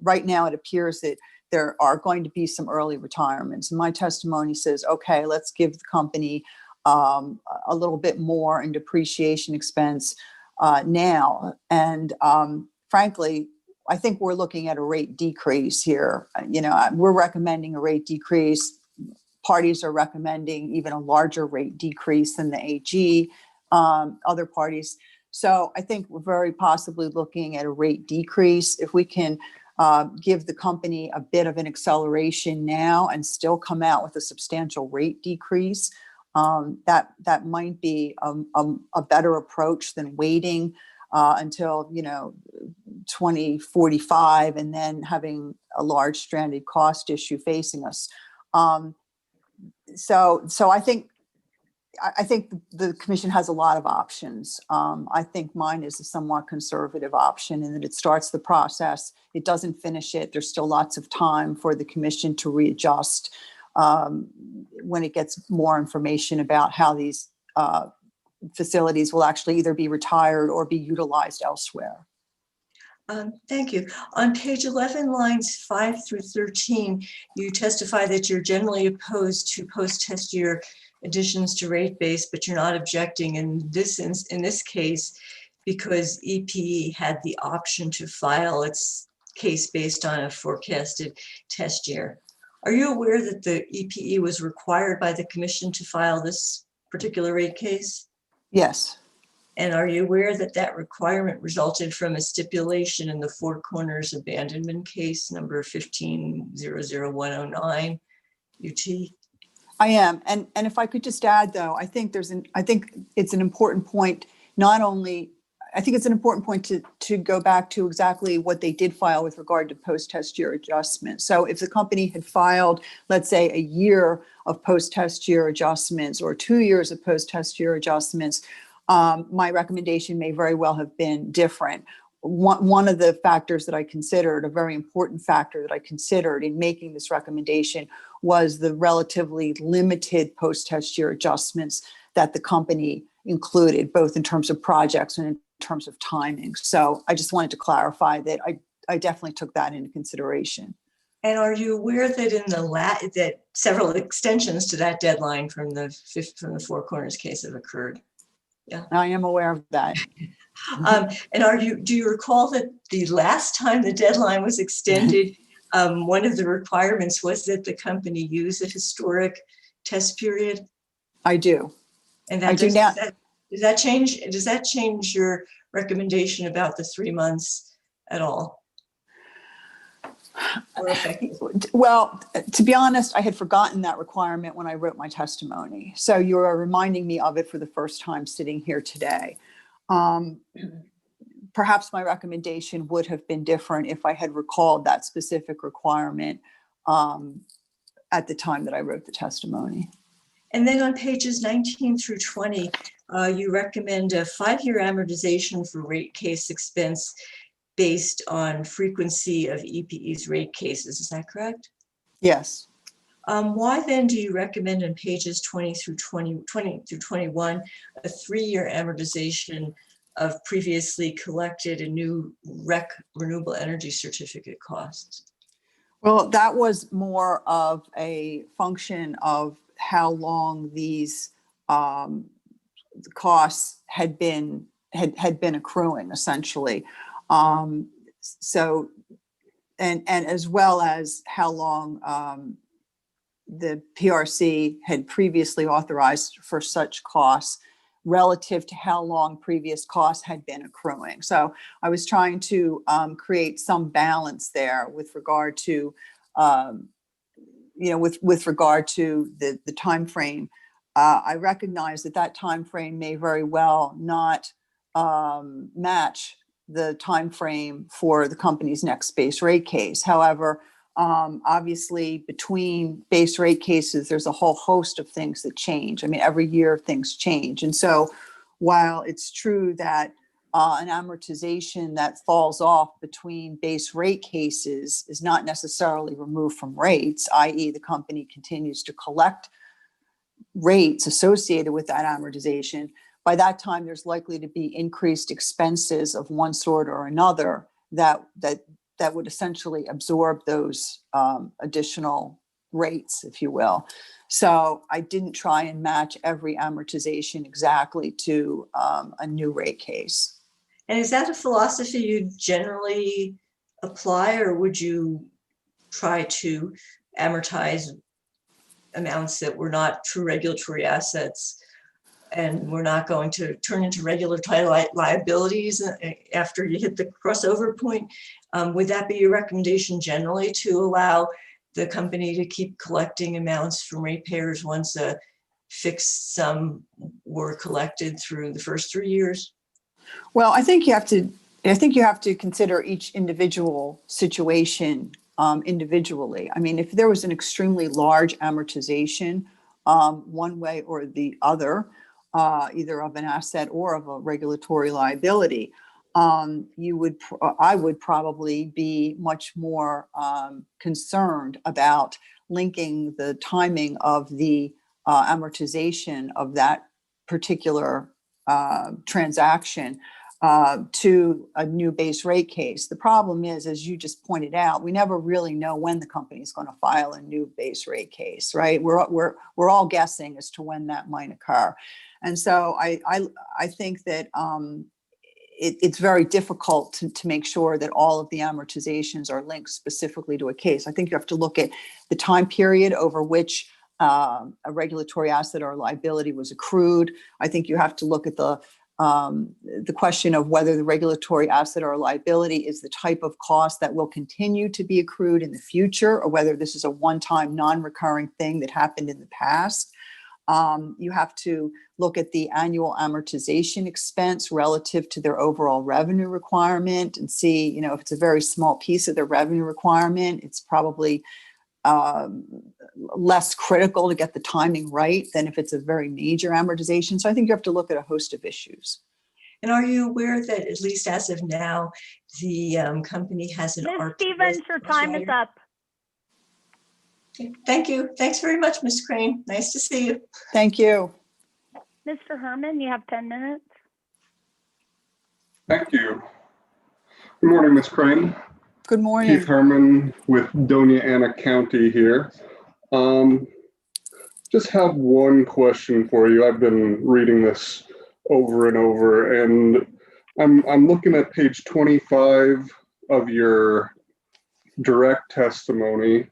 Speaker 7: right now it appears that there are going to be some early retirements. And my testimony says, okay, let's give the company a little bit more in depreciation expense now. And frankly, I think we're looking at a rate decrease here. We're recommending a rate decrease. Parties are recommending even a larger rate decrease than the AG, other parties. So I think we're very possibly looking at a rate decrease. If we can give the company a bit of an acceleration now and still come out with a substantial rate decrease, that might be a better approach than waiting until 2045 and then having a large stranded cost issue facing us. So I think the commission has a lot of options. I think mine is a somewhat conservative option in that it starts the process. It doesn't finish it. There's still lots of time for the commission to readjust when it gets more information about how these facilities will actually either be retired or be utilized elsewhere.
Speaker 8: Thank you. On page 11, lines 5 through 13, you testify that you're generally opposed to post-test year additions to rate base, but you're not objecting in this case because EPE had the option to file its case based on a forecasted test year. Are you aware that the EPE was required by the commission to file this particular rate case?
Speaker 7: Yes.
Speaker 8: And are you aware that that requirement resulted from a stipulation in the Four Corners abandonment case number 1500109 UT?
Speaker 7: I am. And if I could just add, though, I think it's an important point, to go back to exactly what they did file with regard to post-test year adjustments. So if the company had filed, let's say, a year of post-test year adjustments or 2 years of post-test year adjustments, my recommendation may very well have been different. One of the factors that I considered, a very important factor that I considered in making this recommendation, was the relatively limited post-test year adjustments that the company included, both in terms of projects and in terms of timing. So I just wanted to clarify that I definitely took that into consideration.
Speaker 8: And are you aware that that several extensions to that deadline from the Four Corners case have occurred? Yeah,
Speaker 7: I am aware of that.
Speaker 8: And do you recall that the last time the deadline was extended, one of the requirements was that the company use a historic test period?
Speaker 7: I do.
Speaker 8: And
Speaker 7: do now.
Speaker 8: Does that change your recommendation about the 3 months at all?
Speaker 7: Well, to be honest, I had forgotten that requirement when I wrote my testimony. So you are reminding me of it for the first time sitting here today. Perhaps my recommendation would have been different if I had recalled that specific requirement at the time that I wrote the testimony.
Speaker 8: And then on pages 19 through 20, you recommend a 5-year amortization for rate case expense based on frequency of EPE's rate cases. Is that correct?
Speaker 7: Yes.
Speaker 8: Why then do you recommend in pages 20 through 21 a 3-year amortization of previously collected and new renewable energy certificate costs?
Speaker 7: Well, that was more of a function of how long these costs had been accruing, essentially. So, and as well as how long the PRC had previously authorized for such costs relative to how long previous costs had been accruing. So I was trying to create some balance there with regard to, with regard to the time frame. I recognize that time frame may very well not match the time frame for the company's next base rate case. However, obviously between base rate cases, there's a whole host of things that change. I mean, every year things change. And so while it's true that an amortization that falls off between base rate cases is not necessarily removed from rates, i.e. the company continues to collect rates associated with that amortization. By that time, there's likely to be increased expenses of one sort or another that would essentially absorb those additional rates, if you will. So I didn't try and match every amortization exactly to a new rate case.
Speaker 8: And is that a philosophy you generally apply, or would you try to amortize amounts that were not true regulatory assets and were not going to turn into regulatory liabilities after you hit the crossover point? Would that be your recommendation generally, to allow the company to keep collecting amounts from ratepayers once a fixed sum were collected through the first 3 years?
Speaker 7: Well, I think you have to consider each individual situation individually. I mean, if there was an extremely large amortization one way or the other, either of an asset or of a regulatory liability, I would probably be much more concerned about linking the timing of the amortization of that particular transaction to a new base rate case. The problem is, as you just pointed out, we never really know when the company is going to file a new base rate case, right? We're all guessing as to when that might occur. And so I think that it's very difficult to make sure that all of the amortizations are linked specifically to a case. I think you have to look at the time period over which a regulatory asset or liability was accrued. I think you have to look at the question of whether the regulatory asset or liability is the type of cost that will continue to be accrued in the future, or whether this is a one-time non-recurring thing that happened in the past. You have to look at the annual amortization expense relative to their overall revenue requirement and see, if it's a very small piece of their revenue requirement, it's probably less critical to get the timing right than if it's a very major amortization. So I think you have to look at a host of issues.
Speaker 8: And are you aware that, at least as of now, the company has an
Speaker 3: Ms. Stevens, your time is up.
Speaker 8: Okay, thank you. Thanks very much, Ms. Crane. Nice to see you.
Speaker 7: Thank you.
Speaker 3: Mr. Herman, you have 10 minutes.
Speaker 9: Thank you. Good morning, Ms. Crane.
Speaker 7: Good morning.
Speaker 9: Keith Herman with Doña Ana County here. Just have one question for you. I've been reading this over and over, and I'm looking at page 25 of your direct testimony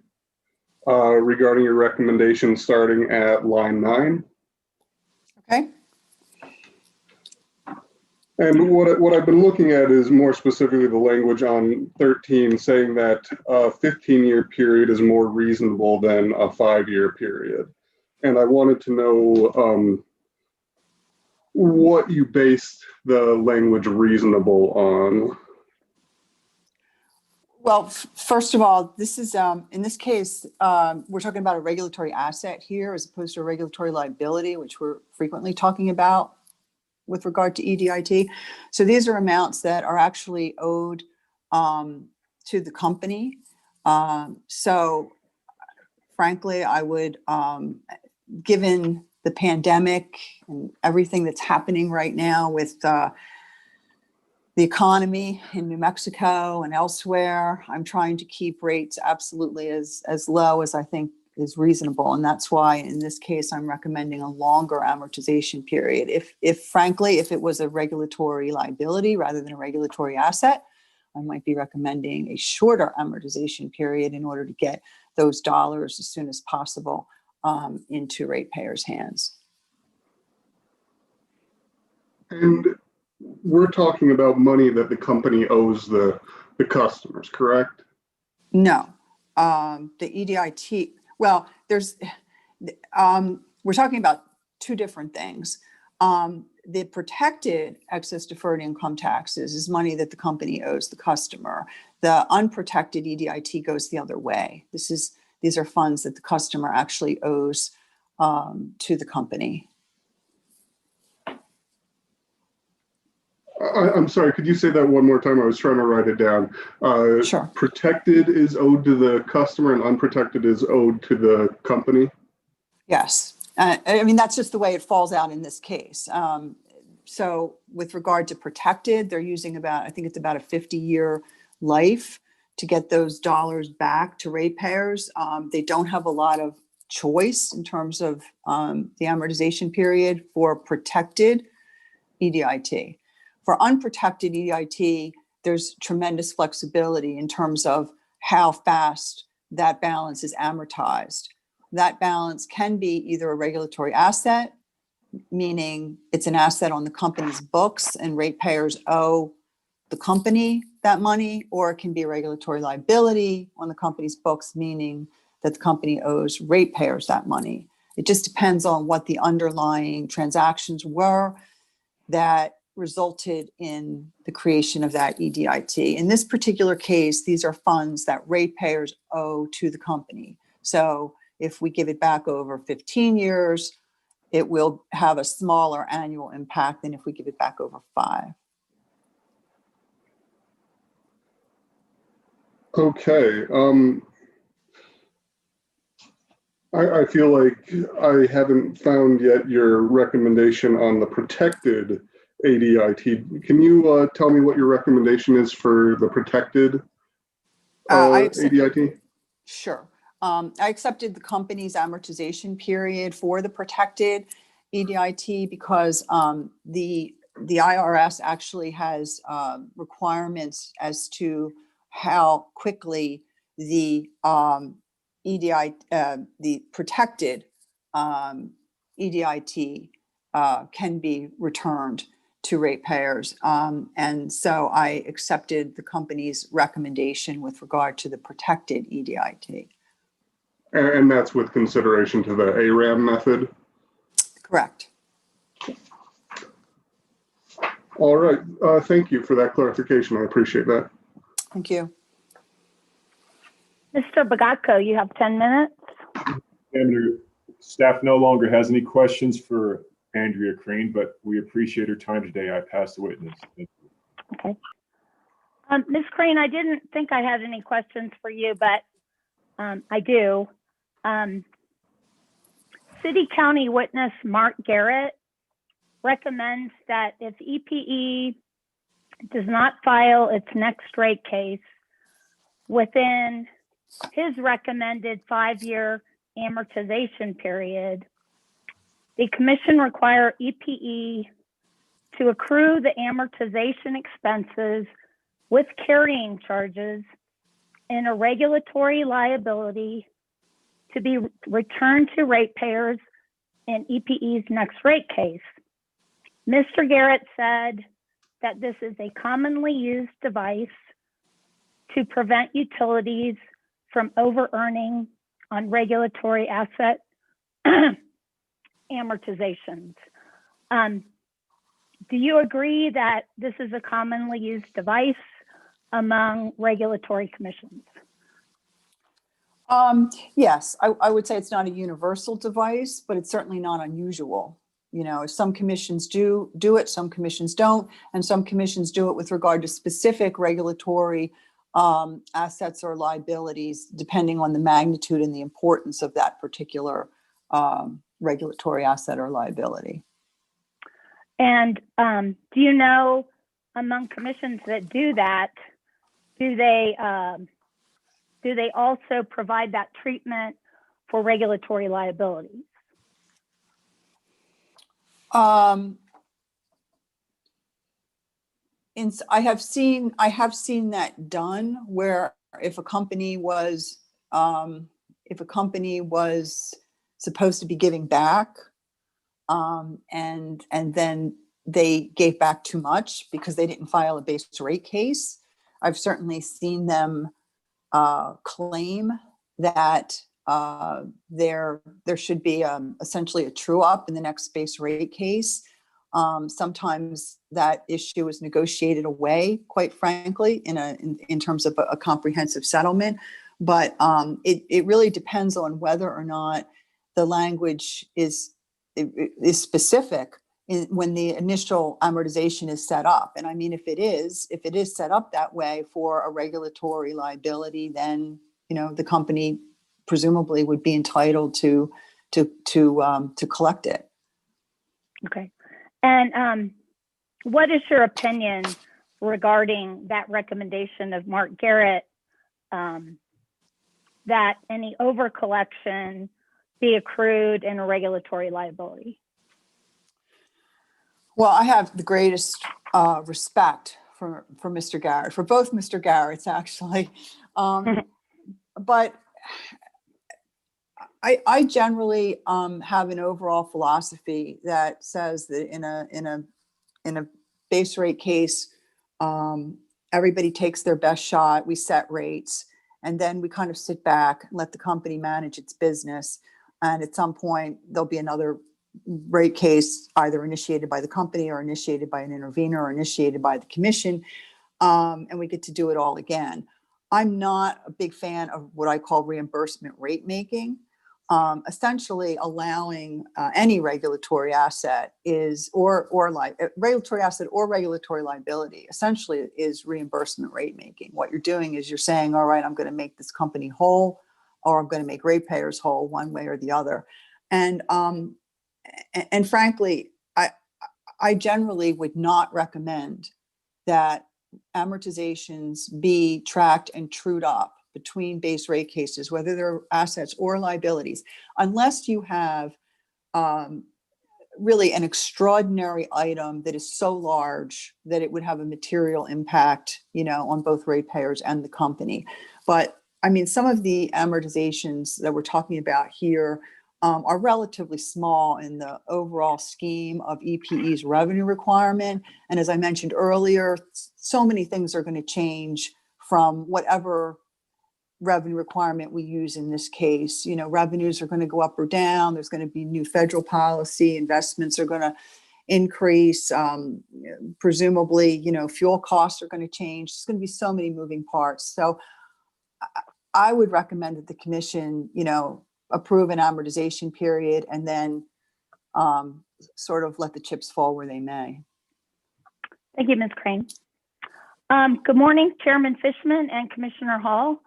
Speaker 9: regarding your recommendation starting at line 9.
Speaker 7: Okay.
Speaker 9: And what I've been looking at is more specifically the language on 13 saying that a 15-year period is more reasonable than a 5-year period. And I wanted to know what you based the language reasonable on.
Speaker 7: Well, first of all, this is, in this case, we're talking about a regulatory asset here as opposed to a regulatory liability, which we're frequently talking about with regard to EDIT. So these are amounts that are actually owed to the company. So frankly, I would, given the pandemic and everything that's happening right now with the economy in New Mexico and elsewhere, I'm trying to keep rates absolutely as low as I think is reasonable. And that's why in this case, I'm recommending a longer amortization period. If frankly, if it was a regulatory liability rather than a regulatory asset, I might be recommending a shorter amortization period in order to get those dollars as soon as possible into ratepayers' hands.
Speaker 9: And we're talking about money that the company owes the customers, correct?
Speaker 7: No, the EDIT, well, we're talking about two different things. The protected excess deferred income taxes is money that the company owes the customer. The unprotected EDIT goes the other way. These are funds that the customer actually owes to the company.
Speaker 9: I'm sorry, could you say that one more time? I was trying to write it down.
Speaker 7: Sure.
Speaker 9: Protected is owed to the customer and unprotected is owed to the company?
Speaker 7: Yes. I mean, that's just the way it falls out in this case. So with regard to protected, they're using about, I think it's about a 50-year life to get those dollars back to ratepayers. They don't have a lot of choice in terms of the amortization period for protected EDIT. For unprotected EDIT, there's tremendous flexibility in terms of how fast that balance is amortized. That balance can be either a regulatory asset, meaning it's an asset on the company's books and ratepayers owe the company that money, or it can be a regulatory liability on the company's books, meaning that the company owes ratepayers that money. It just depends on what the underlying transactions were that resulted in the creation of that EDIT. In this particular case, these are funds that ratepayers owe to the company. So if we give it back over 15 years, it will have a smaller annual impact than if we give it back over 5.
Speaker 9: Okay. I feel like I haven't found yet your recommendation on the protected ADIT. Can you tell me what your recommendation is for the protected ADIT?
Speaker 7: Sure. I accepted the company's amortization period for the protected EDIT because the IRS actually has requirements as to how quickly the the protected EDIT can be returned to ratepayers. And so I accepted the company's recommendation with regard to the protected EDIT.
Speaker 9: And that's with consideration to the ARAM method?
Speaker 7: Correct.
Speaker 9: All right. Thank you for that clarification. I appreciate that.
Speaker 7: Thank you.
Speaker 3: Mr. Bagatko, you have 10 minutes.
Speaker 10: Andrew, staff no longer has any questions for Andrea Crane, but we appreciate her time today. I pass the witness. Thank you.
Speaker 3: Okay. Ms. Crane, I didn't think I had any questions for you, but I do. City County witness Mark Garrett recommends that if EPE does not file its next rate case within his recommended 5-year amortization period, the commission require EPE to accrue the amortization expenses with carrying charges in a regulatory liability to be returned to ratepayers in EPE's next rate case. Mr. Garrett said that this is a commonly used device to prevent utilities from over-earning on regulatory asset amortizations. Do you agree that this is a commonly used device among regulatory commissions?
Speaker 7: Yes, I would say it's not a universal device, but it's certainly not unusual. You know, some commissions do it, some commissions don't, and some commissions do it with regard to specific regulatory assets or liabilities, depending on the magnitude and the importance of that particular regulatory asset or liability.
Speaker 3: And do you know, among commissions that do that, do they also provide that treatment for regulatory liabilities?
Speaker 7: I have seen that done where if a company was supposed to be giving back, and then they gave back too much because they didn't file a base rate case, I've certainly seen them claim that there should be essentially a true up in the next base rate case. Sometimes that issue is negotiated away, quite frankly, in terms of a comprehensive settlement. But it really depends on whether or not the language is specific when the initial amortization is set up. And I mean, if it is set up that way for a regulatory liability, then, you know, the company presumably would be entitled to collect it.
Speaker 3: Okay. And what is your opinion regarding that recommendation of Mark Garrett, that any over collection be accrued in a regulatory liability?
Speaker 7: Well, I have the greatest respect for Mr. Garrett, for both Mr. Garretts, actually. But I generally have an overall philosophy that says that in a base rate case, everybody takes their best shot. We set rates, and then we kind of sit back and let the company manage its business. And at some point, there'll be another rate case, either initiated by the company or initiated by an intervener or initiated by the commission, and we get to do it all again. I'm not a big fan of what I call reimbursement rate making. Essentially allowing any regulatory asset regulatory asset or regulatory liability essentially is reimbursement rate making. What you're doing is you're saying, all right, I'm going to make this company whole, or I'm going to make ratepayers whole, one way or the other. And frankly, I generally would not recommend that amortizations be tracked and trued up between base rate cases, whether they're assets or liabilities, unless you have really an extraordinary item that is so large that it would have a material impact, you know, on both ratepayers and the company. But I mean, some of the amortizations that we're talking about here are relatively small in the overall scheme of EPE's revenue requirement. And as I mentioned earlier, so many things are going to change from whatever revenue requirement we use in this case. You know, revenues are going to go up or down. There's going to be new federal policy. Investments are going to increase. Presumably, you know, fuel costs are going to change. There's going to be so many moving parts. So I would recommend that the commission, you know, approve an amortization period and then sort of let the chips fall where they may.
Speaker 3: Thank you, Ms. Crane. Good morning, Chairman Fishman and Commissioner Hall.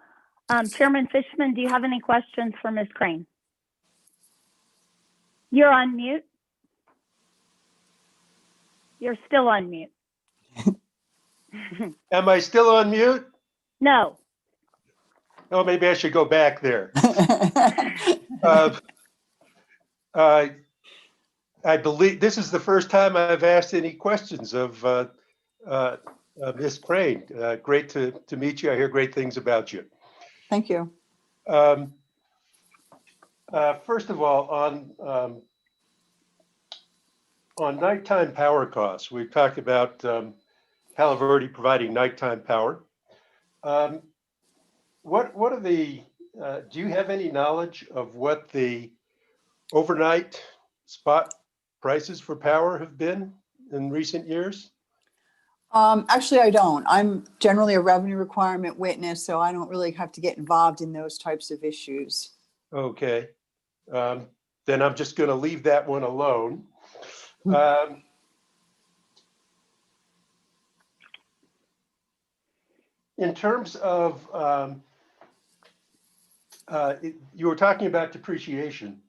Speaker 3: Chairman Fishman, do you have any questions for Ms. Crane? You're on mute. You're still on mute.
Speaker 11: Am I still on mute?
Speaker 3: No.
Speaker 11: Oh, maybe I should go back there. I believe this is the first time I've asked any questions of Ms. Crane. Great to meet you. I hear great things about you.
Speaker 7: Thank you.
Speaker 11: First of all, on nighttime power costs, we've talked about Palo Verde providing nighttime power. What are the, do you have any knowledge of what the overnight spot prices for power have been in recent years?
Speaker 7: Actually, I don't. I'm generally a revenue requirement witness, so I don't really have to get involved in those types of issues.
Speaker 11: Okay. Then I'm just going to leave that one alone. In terms of, you were talking about depreciation,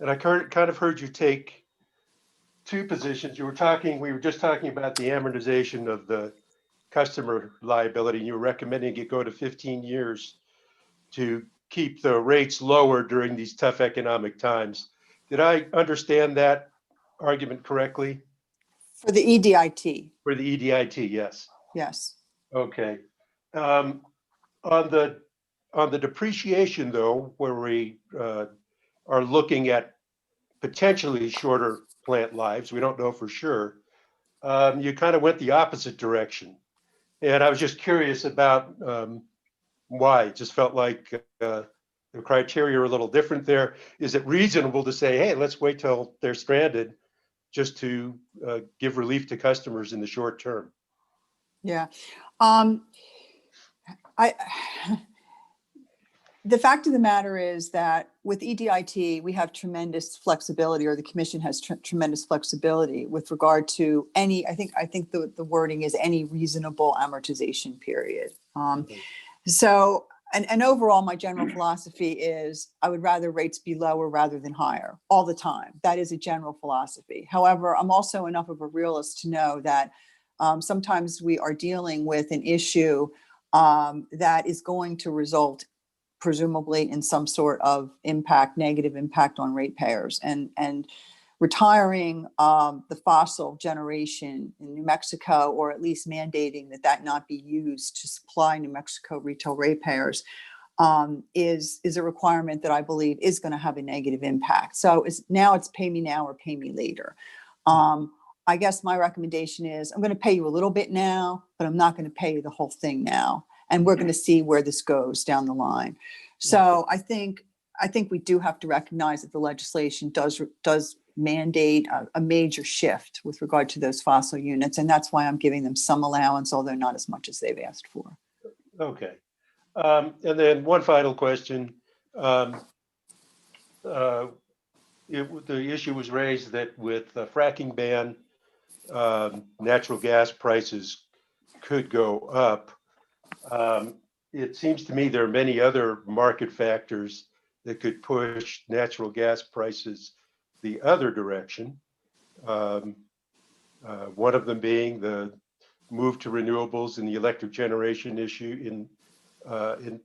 Speaker 11: and I kind of heard you take two positions. We were just talking about the amortization of the customer liability, and you were recommending it go to 15 years to keep the rates lower during these tough economic times. Did I understand that argument correctly?
Speaker 7: For the EDIT.
Speaker 11: For the EDIT, yes.
Speaker 7: Yes.
Speaker 11: Okay. On the depreciation, though, where we are looking at potentially shorter plant lives, we don't know for sure, you kind of went the opposite direction. And I was just curious about why. It just felt like the criteria are a little different there. Is it reasonable to say, hey, let's wait till they're stranded just to give relief to customers in the short term?
Speaker 7: The fact of the matter is that with EDIT, we have tremendous flexibility, or the commission has tremendous flexibility with regard to any, I think the wording is any reasonable amortization period. So, and overall, my general philosophy is I would rather rates be lower rather than higher all the time. That is a general philosophy. However, I'm also enough of a realist to know that sometimes we are dealing with an issue that is going to result presumably in some sort of impact, negative impact on ratepayers, and retiring the fossil generation in New Mexico, or at least mandating that not be used to supply New Mexico retail ratepayers, is a requirement that I believe is going to have a negative impact. So now it's pay me now or pay me later. I guess my recommendation is I'm going to pay you a little bit now, but I'm not going to pay you the whole thing now. And we're going to see where this goes down the line. So I think we do have to recognize that the legislation does mandate a major shift with regard to those fossil units. And that's why I'm giving them some allowance, although not as much as they've asked for.
Speaker 11: Okay. And then one final question. The issue was raised that with the fracking ban, natural gas prices could go up. It seems to me there are many other market factors that could push natural gas prices the other direction. One of them being the move to renewables and the electric generation issue in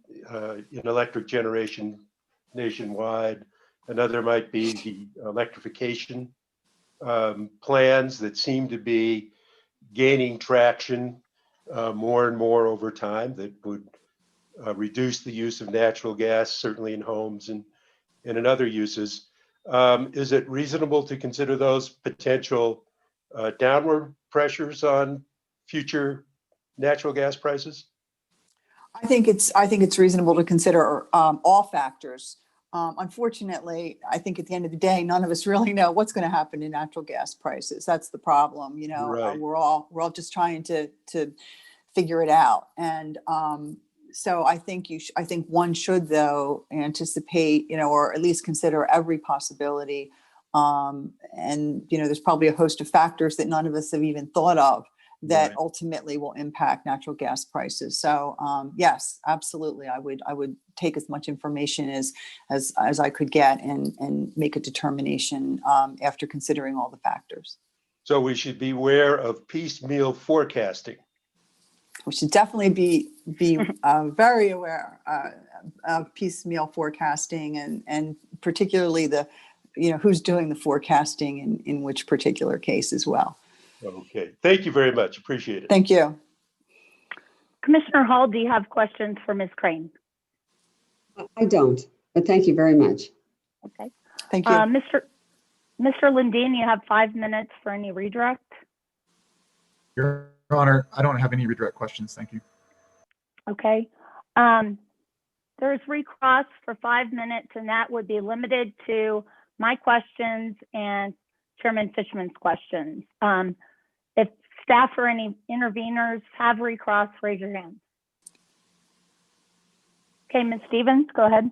Speaker 11: electric generation nationwide. Another might be the electrification plans that seem to be gaining traction more and more over time, that would reduce the use of natural gas, certainly in homes and in other uses. Is it reasonable to consider those potential downward pressures on future natural gas prices?
Speaker 7: I think it's reasonable to consider all factors. Unfortunately, I think at the end of the day, none of us really know what's going to happen to natural gas prices. That's the problem. You know,
Speaker 11: Right.
Speaker 7: we're all just trying to figure it out. And so I think one should, though, anticipate, or at least consider every possibility. And there's probably a host of factors that none of us have even thought of that
Speaker 11: Right.
Speaker 7: ultimately will impact natural gas prices. So yes, absolutely, I would take as much information as I could get and make a determination after considering all the factors.
Speaker 11: So we should beware of piecemeal forecasting.
Speaker 7: We should definitely be very aware of piecemeal forecasting and particularly the who's doing the forecasting in which particular case as well.
Speaker 11: Okay, thank you very much. Appreciate it.
Speaker 7: Thank you.
Speaker 3: Commissioner Hall, do you have questions for Ms. Crane?
Speaker 12: I don't, but thank you very much.
Speaker 3: Okay.
Speaker 7: Thank you.
Speaker 3: Mr. Lundin, you have 5 minutes for any redirect.
Speaker 6: Your Honor, I don't have any redirect questions. Thank you.
Speaker 3: Okay. There's recross for 5 minutes, and that would be limited to my questions and Chairman Fishman's questions. If staff or any interveners have recross, raise your hand. Okay, Ms. Stevens, go ahead.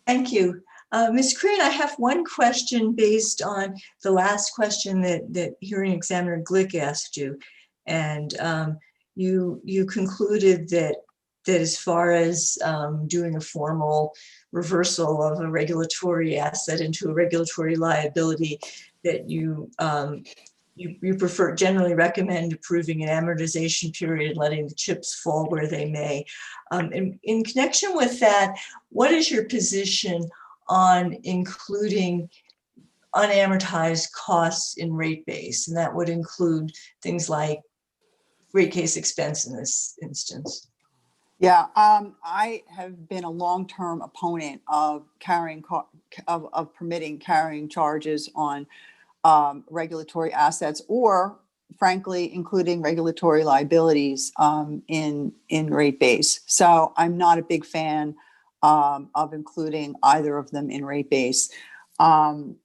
Speaker 8: Thank you. Ms. Crane, I have one question based on the last question that Hearing Examiner Glick asked you. And you concluded that as far as doing a formal reversal of a regulatory asset into a regulatory liability, that you prefer, generally recommend approving an amortization period, letting the chips fall where they may. In connection with that, what is your position on including unamortized costs in rate base? And that would include things like rate case expense in this instance.
Speaker 7: Yeah, I have been a long-term opponent of permitting carrying charges on regulatory assets, or frankly, including regulatory liabilities in rate base. So I'm not a big fan of including either of them in rate base. In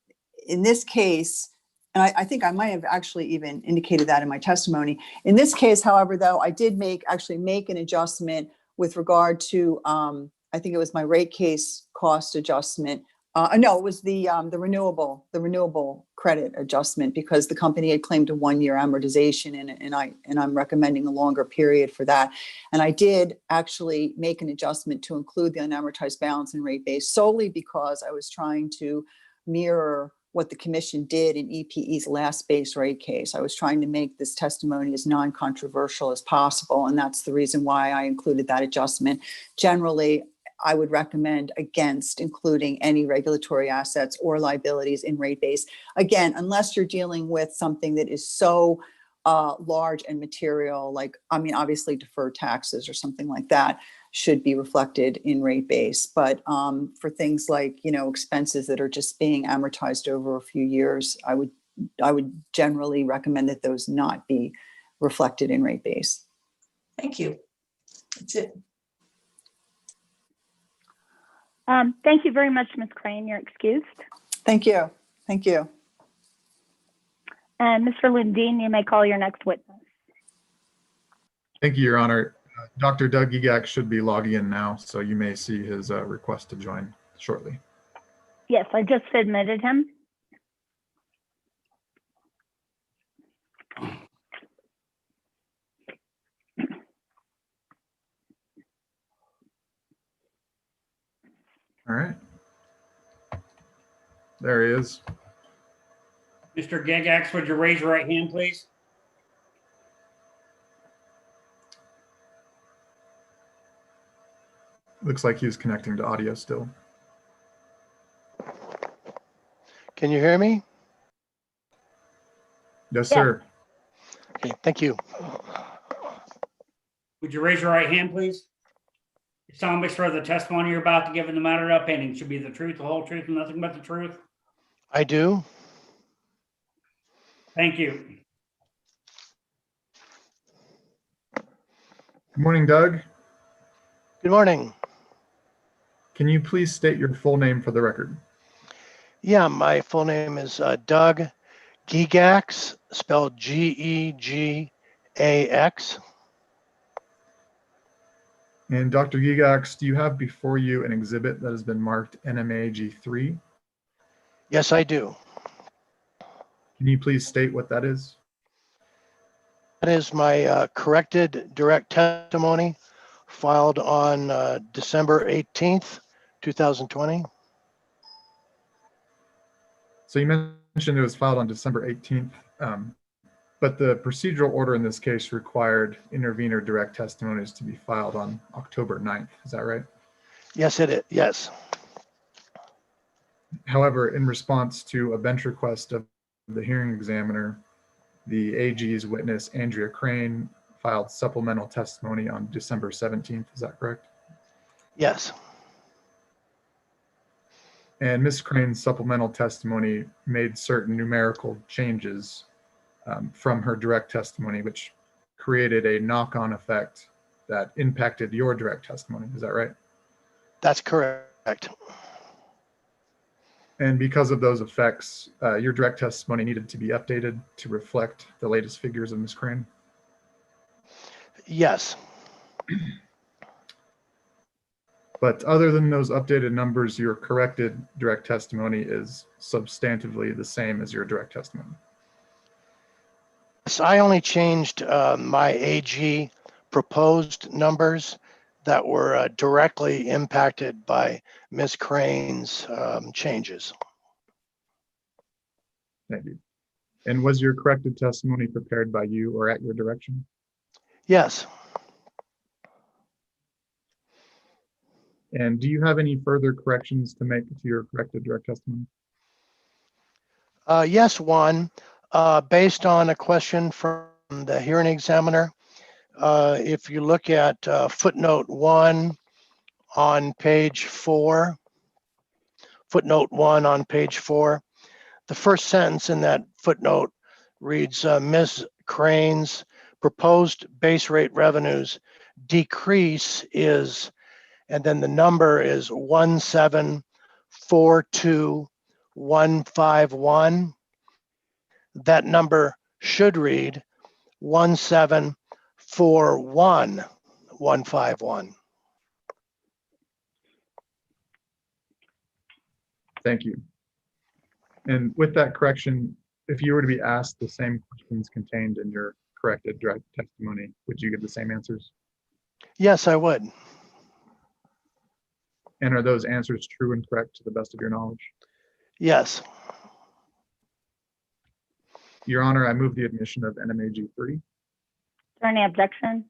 Speaker 7: this case, and I think I might have actually even indicated that in my testimony. In this case, however, though, I did actually make an adjustment with regard to I think it was my rate case cost adjustment. No, it was the renewable credit adjustment, because the company had claimed a 1-year amortization, and I'm recommending a longer period for that. And I did actually make an adjustment to include the unamortized balance in rate base, solely because I was trying to mirror what the commission did in EPE's last base rate case. I was trying to make this testimony as non-controversial as possible, and that's the reason why I included that adjustment. Generally, I would recommend against including any regulatory assets or liabilities in rate base. Again, unless you're dealing with something that is so large and material, like, I mean, obviously deferred taxes or something like that should be reflected in rate base. But for things like, expenses that are just being amortized over a few years, I would generally recommend that those not be reflected in rate base.
Speaker 8: Thank you. That's it.
Speaker 3: Thank you very much, Ms. Crane. You're excused.
Speaker 7: Thank you. Thank you.
Speaker 3: And Mr. Lundin, you may call your next witness.
Speaker 6: Thank you, Your Honor. Dr. Doug Egak should be logging in now, so you may see his request to join shortly.
Speaker 3: Yes, I just admitted him.
Speaker 6: All right. There he is.
Speaker 2: Mr. Gygax, would you raise your right hand, please?
Speaker 6: Looks like he's connecting to audio still.
Speaker 13: Can you hear me?
Speaker 6: Yes, sir.
Speaker 13: Okay, thank you.
Speaker 2: Would you raise your right hand, please? You solemnly swear the testimony you're about to give in the matter of opinion should be the truth, the whole truth, and nothing but the truth?
Speaker 13: I do.
Speaker 2: Thank you.
Speaker 6: Good morning, Doug.
Speaker 13: Good morning.
Speaker 6: Can you please state your full name for the record?
Speaker 13: Yeah, my full name is Doug Gygax, spelled Gegax.
Speaker 6: And Dr. Gygax, do you have before you an exhibit that has been marked NMAG3?
Speaker 13: Yes, I do.
Speaker 6: Can you please state what that is?
Speaker 13: That is my corrected direct testimony filed on December 18th, 2020.
Speaker 6: So you mentioned it was filed on December 18th, but the procedural order in this case required intervenor direct testimonies to be filed on October 9th. Is that right?
Speaker 13: Yes, it is. Yes.
Speaker 6: However, in response to a bench request of the hearing examiner, the AG's witness, Andrea Crane, filed supplemental testimony on December 17th. Is that correct?
Speaker 13: Yes.
Speaker 6: And Ms. Crane's supplemental testimony made certain numerical changes from her direct testimony, which created a knock-on effect that impacted your direct testimony. Is that right?
Speaker 13: That's correct.
Speaker 6: And because of those effects, your direct testimony needed to be updated to reflect the latest figures of Ms. Crane?
Speaker 13: Yes.
Speaker 6: But other than those updated numbers, your corrected direct testimony is substantively the same as your direct testimony.
Speaker 13: So I only changed my AG proposed numbers that were directly impacted by Ms. Crane's changes.
Speaker 6: Thank you. And was your corrected testimony prepared by you or at your direction?
Speaker 13: Yes.
Speaker 6: And do you have any further corrections to make to your corrected direct testimony?
Speaker 13: Yes, one. Based on a question from the hearing examiner, if you look at footnote 1 on page 4, the first sentence in that footnote reads, Ms. Crane's proposed base rate revenues decrease is, and then the number is 1742151. That number should read 1741151.
Speaker 6: Thank you. And with that correction, if you were to be asked the same questions contained in your corrected direct testimony, would you give the same answers?
Speaker 13: Yes, I would.
Speaker 6: And are those answers true and correct to the best of your knowledge?
Speaker 13: Yes.
Speaker 6: Your Honor, I move the admission of NMAG 3.
Speaker 3: Is there any objection?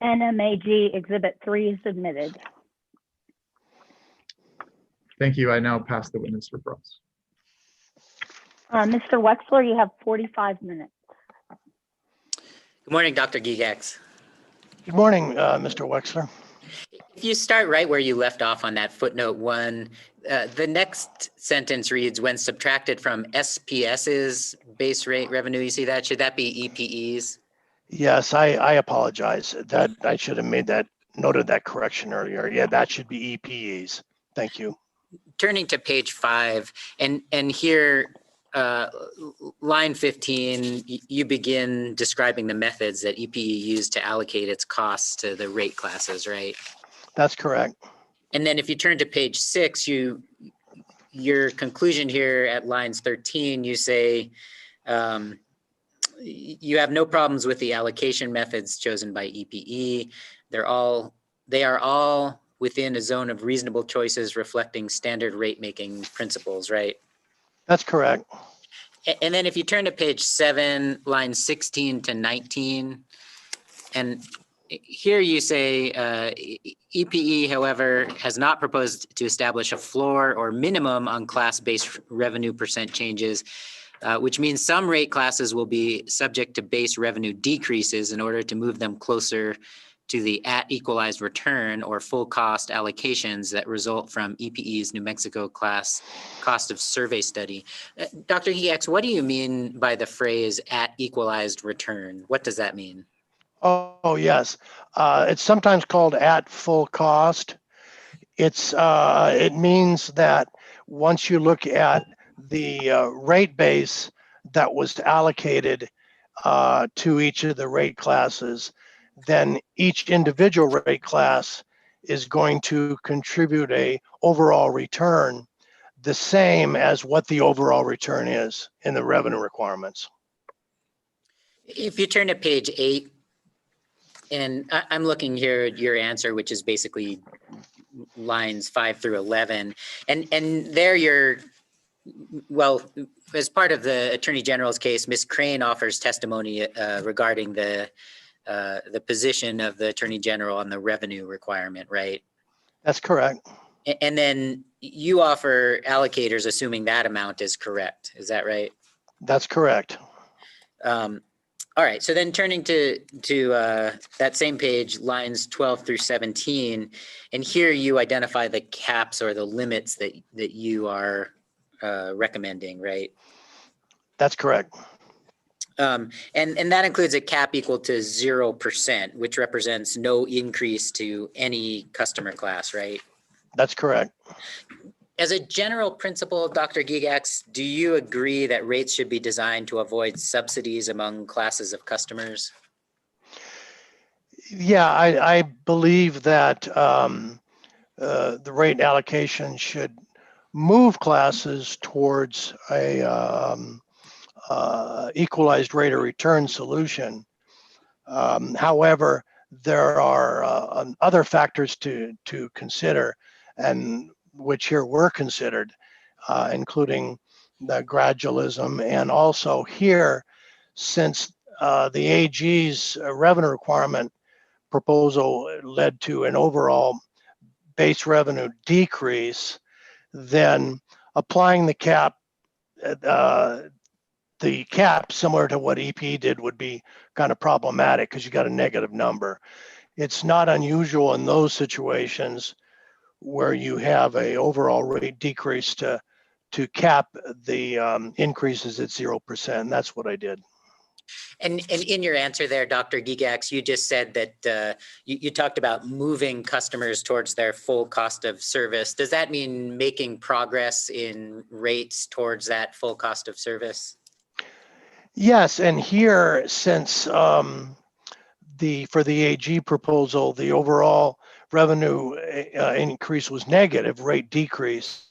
Speaker 3: NMAG Exhibit 3 is admitted.
Speaker 6: Thank you. I now pass the witness referrals.
Speaker 3: Mr. Wexler, you have 45 minutes.
Speaker 4: Good morning, Dr. Gigax.
Speaker 13: Good morning, Mr. Wexler.
Speaker 4: If you start right where you left off on that footnote 1, the next sentence reads, when subtracted from SPS's base rate revenue, you see that? Should that be EPE's?
Speaker 13: Yes, I apologize. That I should have noted that correction earlier. Yeah, that should be EPE's. Thank you.
Speaker 4: Turning to page 5, and here, line 15, you begin describing the methods that EPE used to allocate its costs to the rate classes, right?
Speaker 13: That's correct.
Speaker 4: And then if you turn to page 6, your conclusion here at lines 13, you say you have no problems with the allocation methods chosen by EPE. They are all within a zone of reasonable choices reflecting standard rate making principles, right?
Speaker 13: That's correct.
Speaker 4: And then if you turn to page 7, lines 16 to 19, and here you say EPE, however, has not proposed to establish a floor or minimum on class-based revenue percent changes, which means some rate classes will be subject to base revenue decreases in order to move them closer to the at equalized return or full cost allocations that result from EPE's New Mexico class cost of survey study. Dr. Gigax, what do you mean by the phrase at equalized return? What does that mean?
Speaker 13: Oh, yes. It's sometimes called at full cost. It means that once you look at the rate base that was allocated to each of the rate classes, then each individual rate class is going to contribute a overall return the same as what the overall return is in the revenue requirements.
Speaker 4: If you turn to page 8, and I'm looking here at your answer, which is basically lines 5 through 11, and there well, as part of the Attorney General's case, Ms. Crane offers testimony regarding the position of the Attorney General on the revenue requirement, right?
Speaker 13: That's correct.
Speaker 4: And then you offer allocators assuming that amount is correct. Is that right?
Speaker 13: That's correct.
Speaker 4: All right, so then turning to that same page, lines 12 through 17, and here you identify the caps or the limits that you are recommending, right?
Speaker 13: That's correct.
Speaker 4: And that includes a cap equal to 0%, which represents no increase to any customer class, right?
Speaker 13: That's correct.
Speaker 4: As a general principle, Dr. Gigax, do you agree that rates should be designed to avoid subsidies among classes of customers?
Speaker 13: Yeah, I believe that the rate allocation should move classes towards a equalized rate of return solution. However, there are other factors to consider, and which here were considered, including the gradualism, and also here, since the AG's revenue requirement proposal led to an overall base revenue decrease, then applying the cap similar to what EPE did would be kind of problematic because you got a negative number. It's not unusual in those situations where you have a overall rate decrease to cap the increases at 0%. That's what I did.
Speaker 4: And in your answer there, Dr. Gigax, you just said that you talked about moving customers towards their full cost of service. Does that mean making progress in rates towards that full cost of service?
Speaker 13: Yes, and here, since for the AG proposal, the overall revenue increase was negative, rate decrease.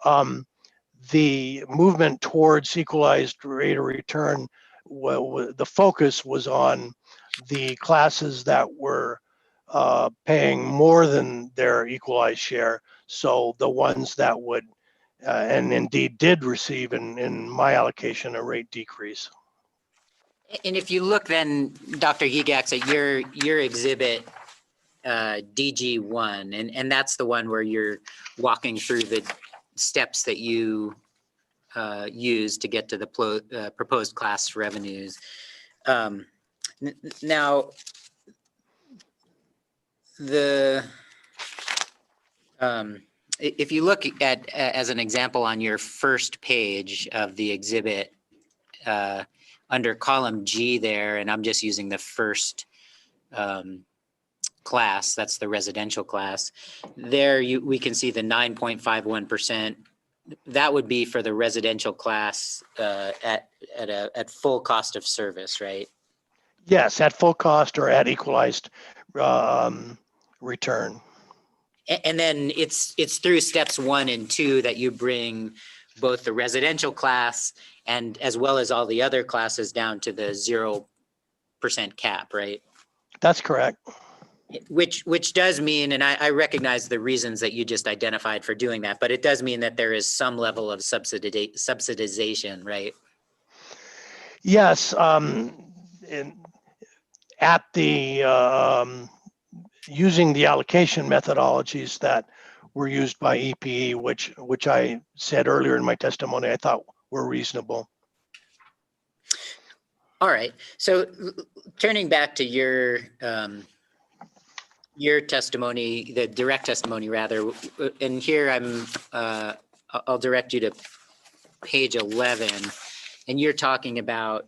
Speaker 13: the movement towards equalized rate of return, the focus was on the classes that were paying more than their equalized share. So the ones that would, and indeed did receive in my allocation, a rate decrease.
Speaker 4: And if you look then, Dr. Gigax, at your exhibit, DG1, and that's the one where you're walking through the steps that you use to get to the proposed class revenues. Now, if you look at, as an example, on your first page of the exhibit, under column G there, and I'm just using the first class, that's the residential class. There we can see the 9.51%. That would be for the residential class at full cost of service, right?
Speaker 13: Yes, at full cost or at equalized return.
Speaker 4: And then it's through steps 1 and 2 that you bring both the residential class and as well as all the other classes down to the 0% cap, right?
Speaker 13: That's correct.
Speaker 4: Which does mean, and I recognize the reasons that you just identified for doing that, but it does mean that there is some level of subsidization, right?
Speaker 13: Yes, at the using the allocation methodologies that were used by EPE, which I said earlier in my testimony, I thought were reasonable.
Speaker 4: All right. So turning back to your testimony, the direct testimony rather, and here I'll direct you to page 11, and you're talking about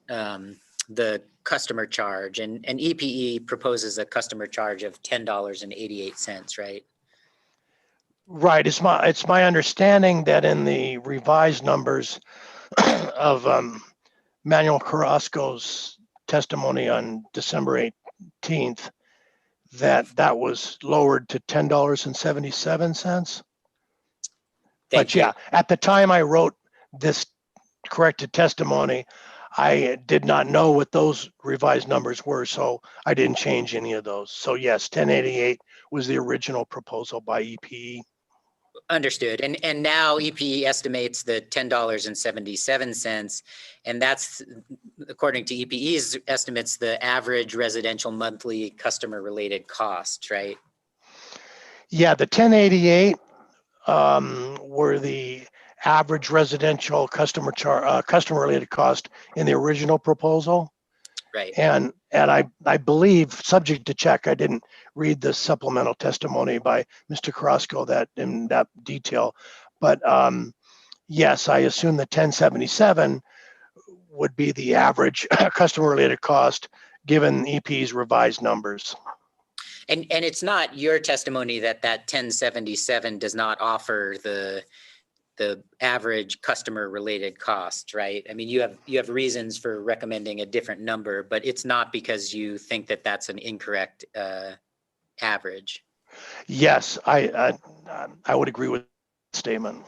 Speaker 4: the customer charge, and EPE proposes a customer charge of $10.88, right?
Speaker 13: Right. It's my understanding that in the revised numbers of Manuel Carrasco's testimony on December 18th, that was lowered to $10.77. But yeah, at the time I wrote this corrected testimony, I did not know what those revised numbers were, so I didn't change any of those. So yes, 1088 was the original proposal by EPE.
Speaker 4: Understood. And now EPE estimates the $10.77, and that's, according to EPE's estimates, the average residential monthly customer related cost, right?
Speaker 13: Yeah, the 1088 were the average residential customer related cost in the original proposal.
Speaker 4: Right.
Speaker 13: And I believe, subject to check, I didn't read the supplemental testimony by Mr. Carrasco in that detail, but yes, I assume the 1077 would be the average customer related cost given EP's revised numbers.
Speaker 4: And it's not your testimony that 1077 does not offer the average customer related cost, right? I mean, you have reasons for recommending a different number, but it's not because you think that that's an incorrect average.
Speaker 13: Yes, I would agree with that statement.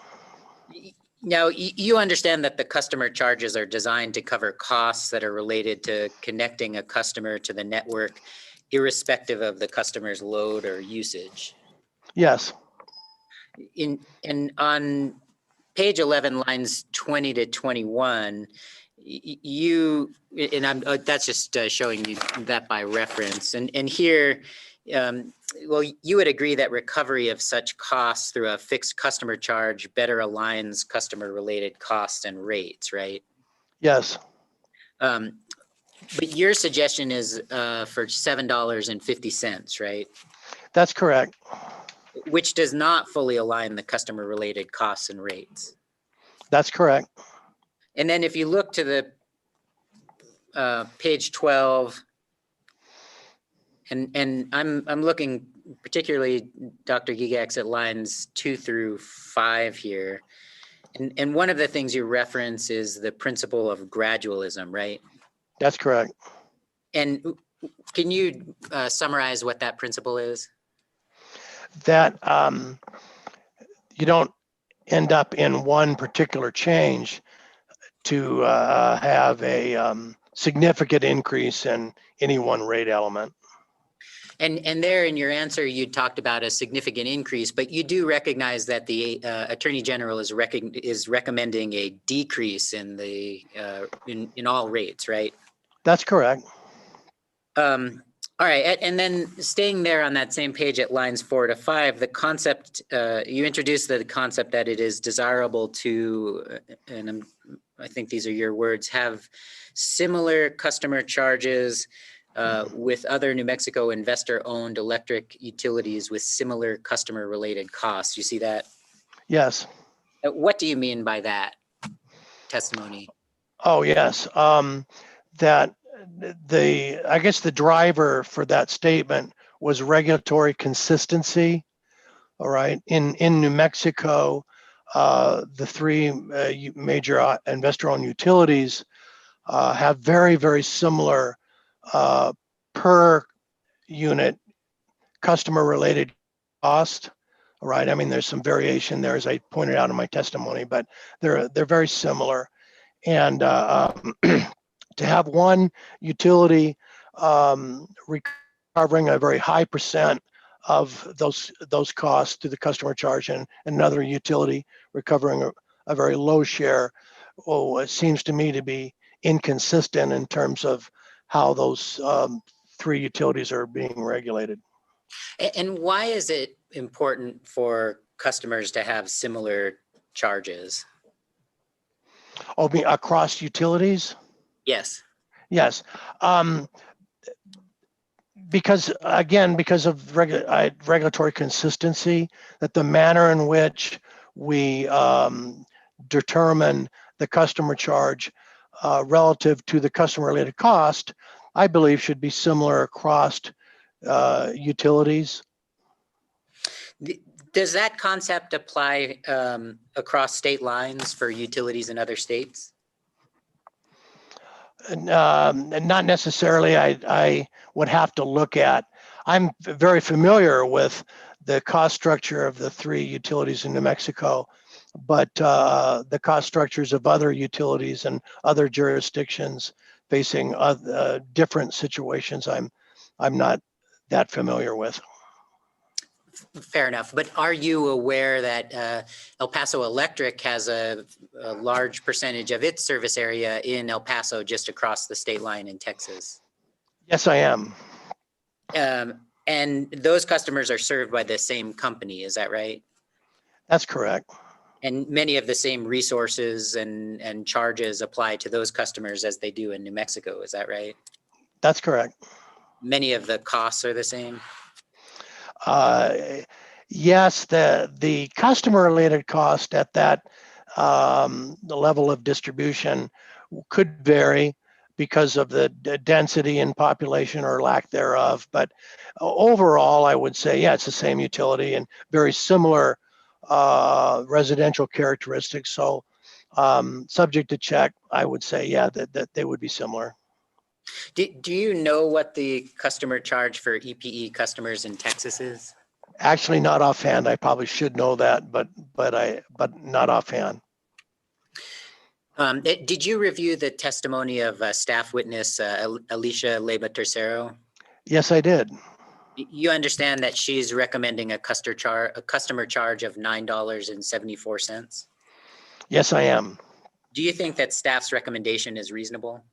Speaker 4: Now, you understand that the customer charges are designed to cover costs that are related to connecting a customer to the network, irrespective of the customer's load or usage.
Speaker 13: Yes.
Speaker 4: And on page 11, lines 20 to 21, that's just showing you that by reference. And here, well, you would agree that recovery of such costs through a fixed customer charge better aligns customer related costs and rates, right?
Speaker 13: Yes.
Speaker 4: But your suggestion is for $7.50, right?
Speaker 13: That's correct.
Speaker 4: Which does not fully align the customer related costs and rates.
Speaker 13: That's correct.
Speaker 4: And then if you look to the page 12, and I'm looking particularly, Dr. Gigax, at lines 2 through 5 here. And one of the things you reference is the principle of gradualism, right?
Speaker 13: That's correct.
Speaker 4: And can you summarize what that principle is?
Speaker 13: That you don't end up in one particular change to have a significant increase in any one rate element.
Speaker 4: And there in your answer, you talked about a significant increase, but you do recognize that the Attorney General is recommending a decrease in the in all rates, right?
Speaker 13: That's correct.
Speaker 4: All right, and then staying there on that same page at lines 4 to 5, the concept, you introduced the concept that it is desirable to, and I think these are your words, have similar customer charges with other New Mexico investor-owned electric utilities with similar customer-related costs. You see that?
Speaker 13: Yes.
Speaker 4: What do you mean by that testimony?
Speaker 13: Oh, yes. That I guess the driver for that statement was regulatory consistency. All right. In New Mexico, the three major investor-owned utilities have very, very similar per unit customer-related cost. All right. I mean, there's some variation there, as I pointed out in my testimony, but they're very similar. And to have one utility recovering a very high percent of those costs to the customer charge, and another utility recovering a very low share, it seems to me to be inconsistent in terms of how those three utilities are being regulated.
Speaker 4: And why is it important for customers to have similar charges?
Speaker 13: Oh, across utilities?
Speaker 4: Yes.
Speaker 13: Yes. Because of regulatory consistency, that the manner in which we determine the customer charge relative to the customer related cost, I believe should be similar across utilities.
Speaker 4: Does that concept apply across state lines for utilities in other states?
Speaker 13: Not necessarily. I would have to look at. I'm very familiar with the cost structure of the three utilities in New Mexico, but the cost structures of other utilities and other jurisdictions facing different situations, I'm not that familiar with.
Speaker 4: Fair enough. But are you aware that El Paso Electric has a large percentage of its service area in El Paso, just across the state line in Texas?
Speaker 13: Yes, I am.
Speaker 4: And those customers are served by the same company, is that right?
Speaker 13: That's correct.
Speaker 4: And many of the same resources and charges apply to those customers as they do in New Mexico, is that right?
Speaker 13: That's correct.
Speaker 4: Many of the costs are the same?
Speaker 13: Yes, the customer related cost at that the level of distribution could vary because of the density in population or lack thereof. But overall, I would say, yeah, it's the same utility and very similar residential characteristics. So subject to check, I would say, yeah, that they would be similar.
Speaker 4: Do you know what the customer charge for EPE customers in Texas is?
Speaker 13: Actually, not offhand. I probably should know that, but not offhand.
Speaker 4: Did you review the testimony of staff witness Alicia Leyva Tercero?
Speaker 13: Yes, I did.
Speaker 4: You understand that she's recommending a customer charge of $9.74?
Speaker 13: Yes, I am.
Speaker 4: Do you think that staff's recommendation is reasonable?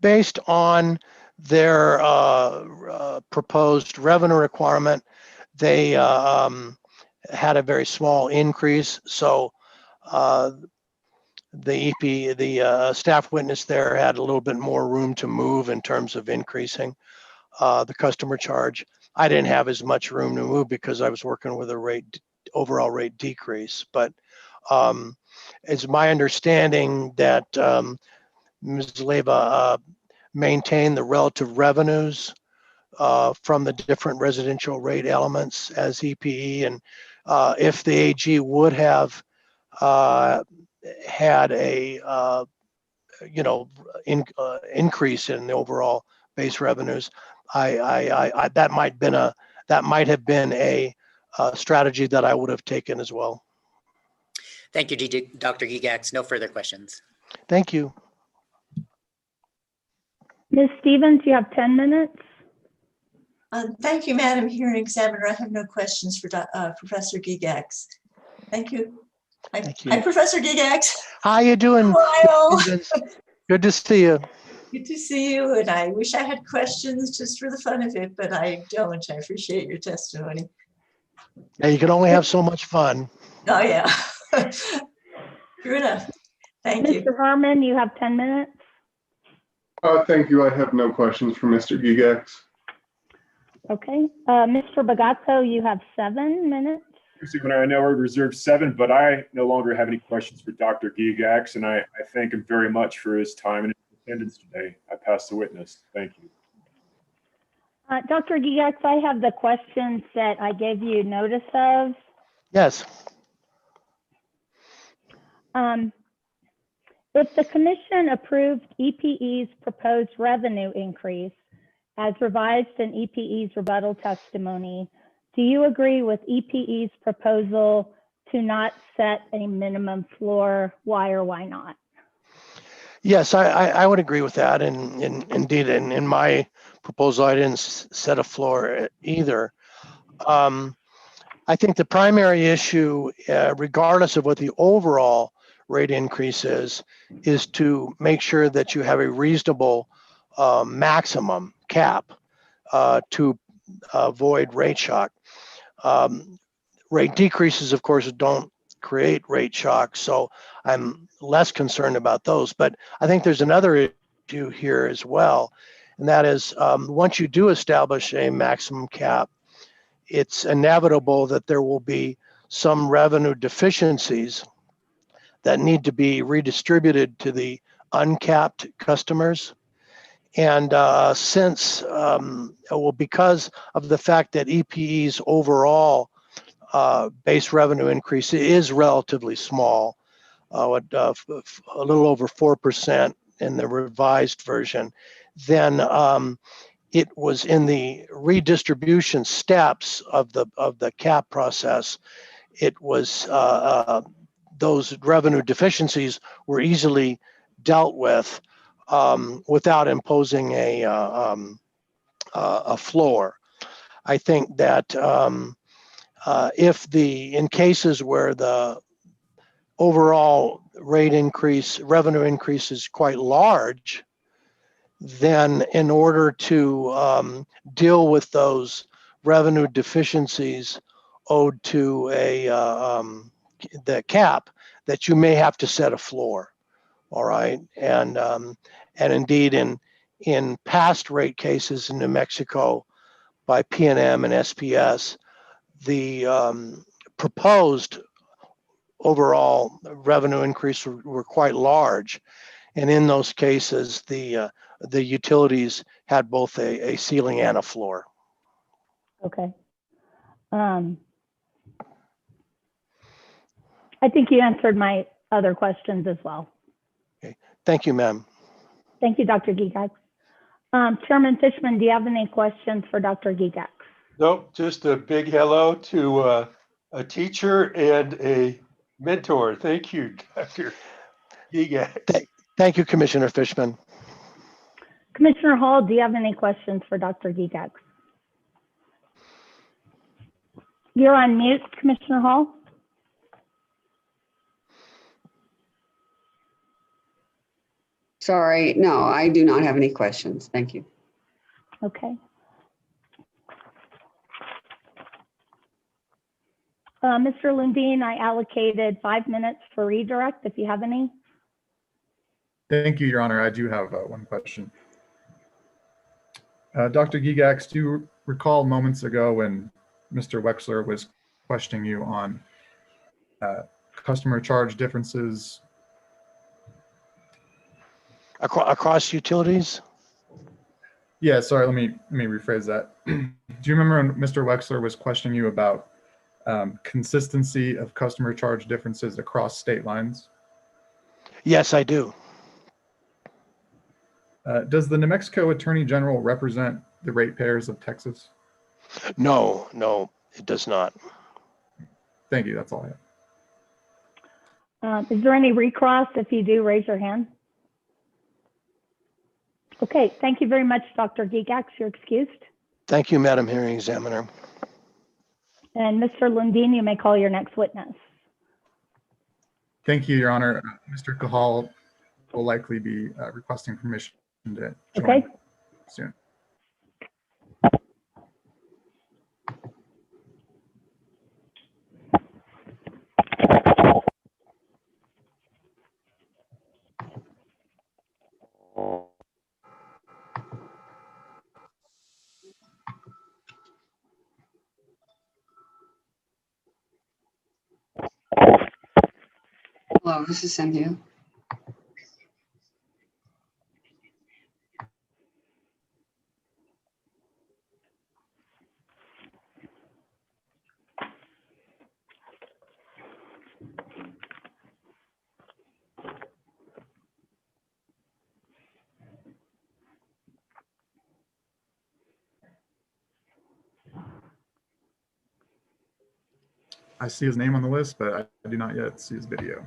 Speaker 13: Based on their proposed revenue requirement, they had a very small increase. So the EP, the staff witness there had a little bit more room to move in terms of increasing the customer charge. I didn't have as much room to move because I was working with a overall rate decrease. But it's my understanding that Ms. Leyva maintained the relative revenues from the different residential rate elements as EPE, and if the AG would have had a increase in the overall base revenues, that might have been a strategy that I would have taken as well.
Speaker 4: Thank you, Dr. Gigax. No further questions.
Speaker 13: Thank you.
Speaker 3: Ms. Stevens, you have 10 minutes.
Speaker 8: Thank you, Madam Hearing Examiner. I have no questions for Professor Gigax. Thank you.
Speaker 13: Thank you.
Speaker 8: Hi, Professor Gigax.
Speaker 13: How you doing?
Speaker 8: Hello.
Speaker 13: Good to see you.
Speaker 8: Good to see you. And I wish I had questions just for the fun of it, but I don't. I appreciate your testimony.
Speaker 13: Yeah, you can only have so much fun.
Speaker 8: Oh, yeah. True enough. Thank you.
Speaker 3: Mr. Harmon, you have 10 minutes.
Speaker 9: Thank you. I have no questions for Mr. Gigax.
Speaker 3: Okay. Mr. Bagato, you have 7 minutes.
Speaker 10: I know we reserved 7, but I no longer have any questions for Dr. Gigax, and I thank him very much for his time and his attendance today. I pass the witness. Thank you.
Speaker 3: Dr. Gigax, I have the questions that I gave you notice of.
Speaker 13: Yes.
Speaker 3: If the commission approved EPE's proposed revenue increase as revised in EPE's rebuttal testimony, do you agree with EPE's proposal to not set a minimum floor? Why or why not?
Speaker 13: Yes, I would agree with that. And indeed, in my proposal, I didn't set a floor either. I think the primary issue, regardless of what the overall rate increase is to make sure that you have a reasonable maximum cap to avoid rate shock. Rate decreases, of course, don't create rate shock, so I'm less concerned about those. But I think there's another issue here as well, and that is once you do establish a maximum cap, it's inevitable that there will be some revenue deficiencies that need to be redistributed to the uncapped customers. And because of the fact that EPE's overall base revenue increase is relatively small, a little over 4% in the revised version, then it was in the redistribution steps of the cap process. It was those revenue deficiencies were easily dealt with without imposing a floor. I think that in cases where the overall revenue increase is quite large, then in order to deal with those revenue deficiencies owed to the cap, that you may have to set a floor. All right, and indeed in past rate cases in New Mexico by PNM and SPS, the proposed overall revenue increase were quite large, and in those cases the utilities had both a ceiling and a floor.
Speaker 3: Okay. I think you answered my other questions as well.
Speaker 13: Okay. Thank you, ma'am.
Speaker 3: Thank you, Dr. Gigax. Chairman Fishman, do you have any questions for Dr. Gigax?
Speaker 11: Nope, just a big hello to a teacher and a mentor. Thank you, Dr. Gigax.
Speaker 13: Thank you, Commissioner Fishman.
Speaker 3: Commissioner Hall, do you have any questions for Dr. Gigax? You're on mute, Commissioner Hall.
Speaker 12: Sorry, no, I do not have any questions. Thank you.
Speaker 3: Okay. Mr. Lundin, I allocated 5 minutes for redirect if you have any.
Speaker 6: Thank you, Your Honor. I do have one question. Dr. Gigax, do you recall moments ago when Mr. Wexler was questioning you on customer charge differences?
Speaker 13: Across utilities?
Speaker 6: Yeah, sorry, let me rephrase that. Do you remember when Mr. Wexler was questioning you about consistency of customer charge differences across state lines?
Speaker 13: Yes, I do.
Speaker 6: Does the New Mexico Attorney General represent the ratepayers of Texas?
Speaker 13: No, it does not.
Speaker 6: Thank you, that's all I have.
Speaker 3: Is there any recross? If you do, raise your hand. Okay, thank you very much, Dr. Gigax. You're excused.
Speaker 13: Thank you, Madam Hearing Examiner.
Speaker 3: And Mr. Lundin, you may call your next witness.
Speaker 6: Thank you, Your Honor. Mr. Cahal will likely be requesting permission to join
Speaker 3: Okay.
Speaker 6: soon.
Speaker 12: Hello, this is Cynthia.
Speaker 6: I see his name on the list, but I do not yet see his video.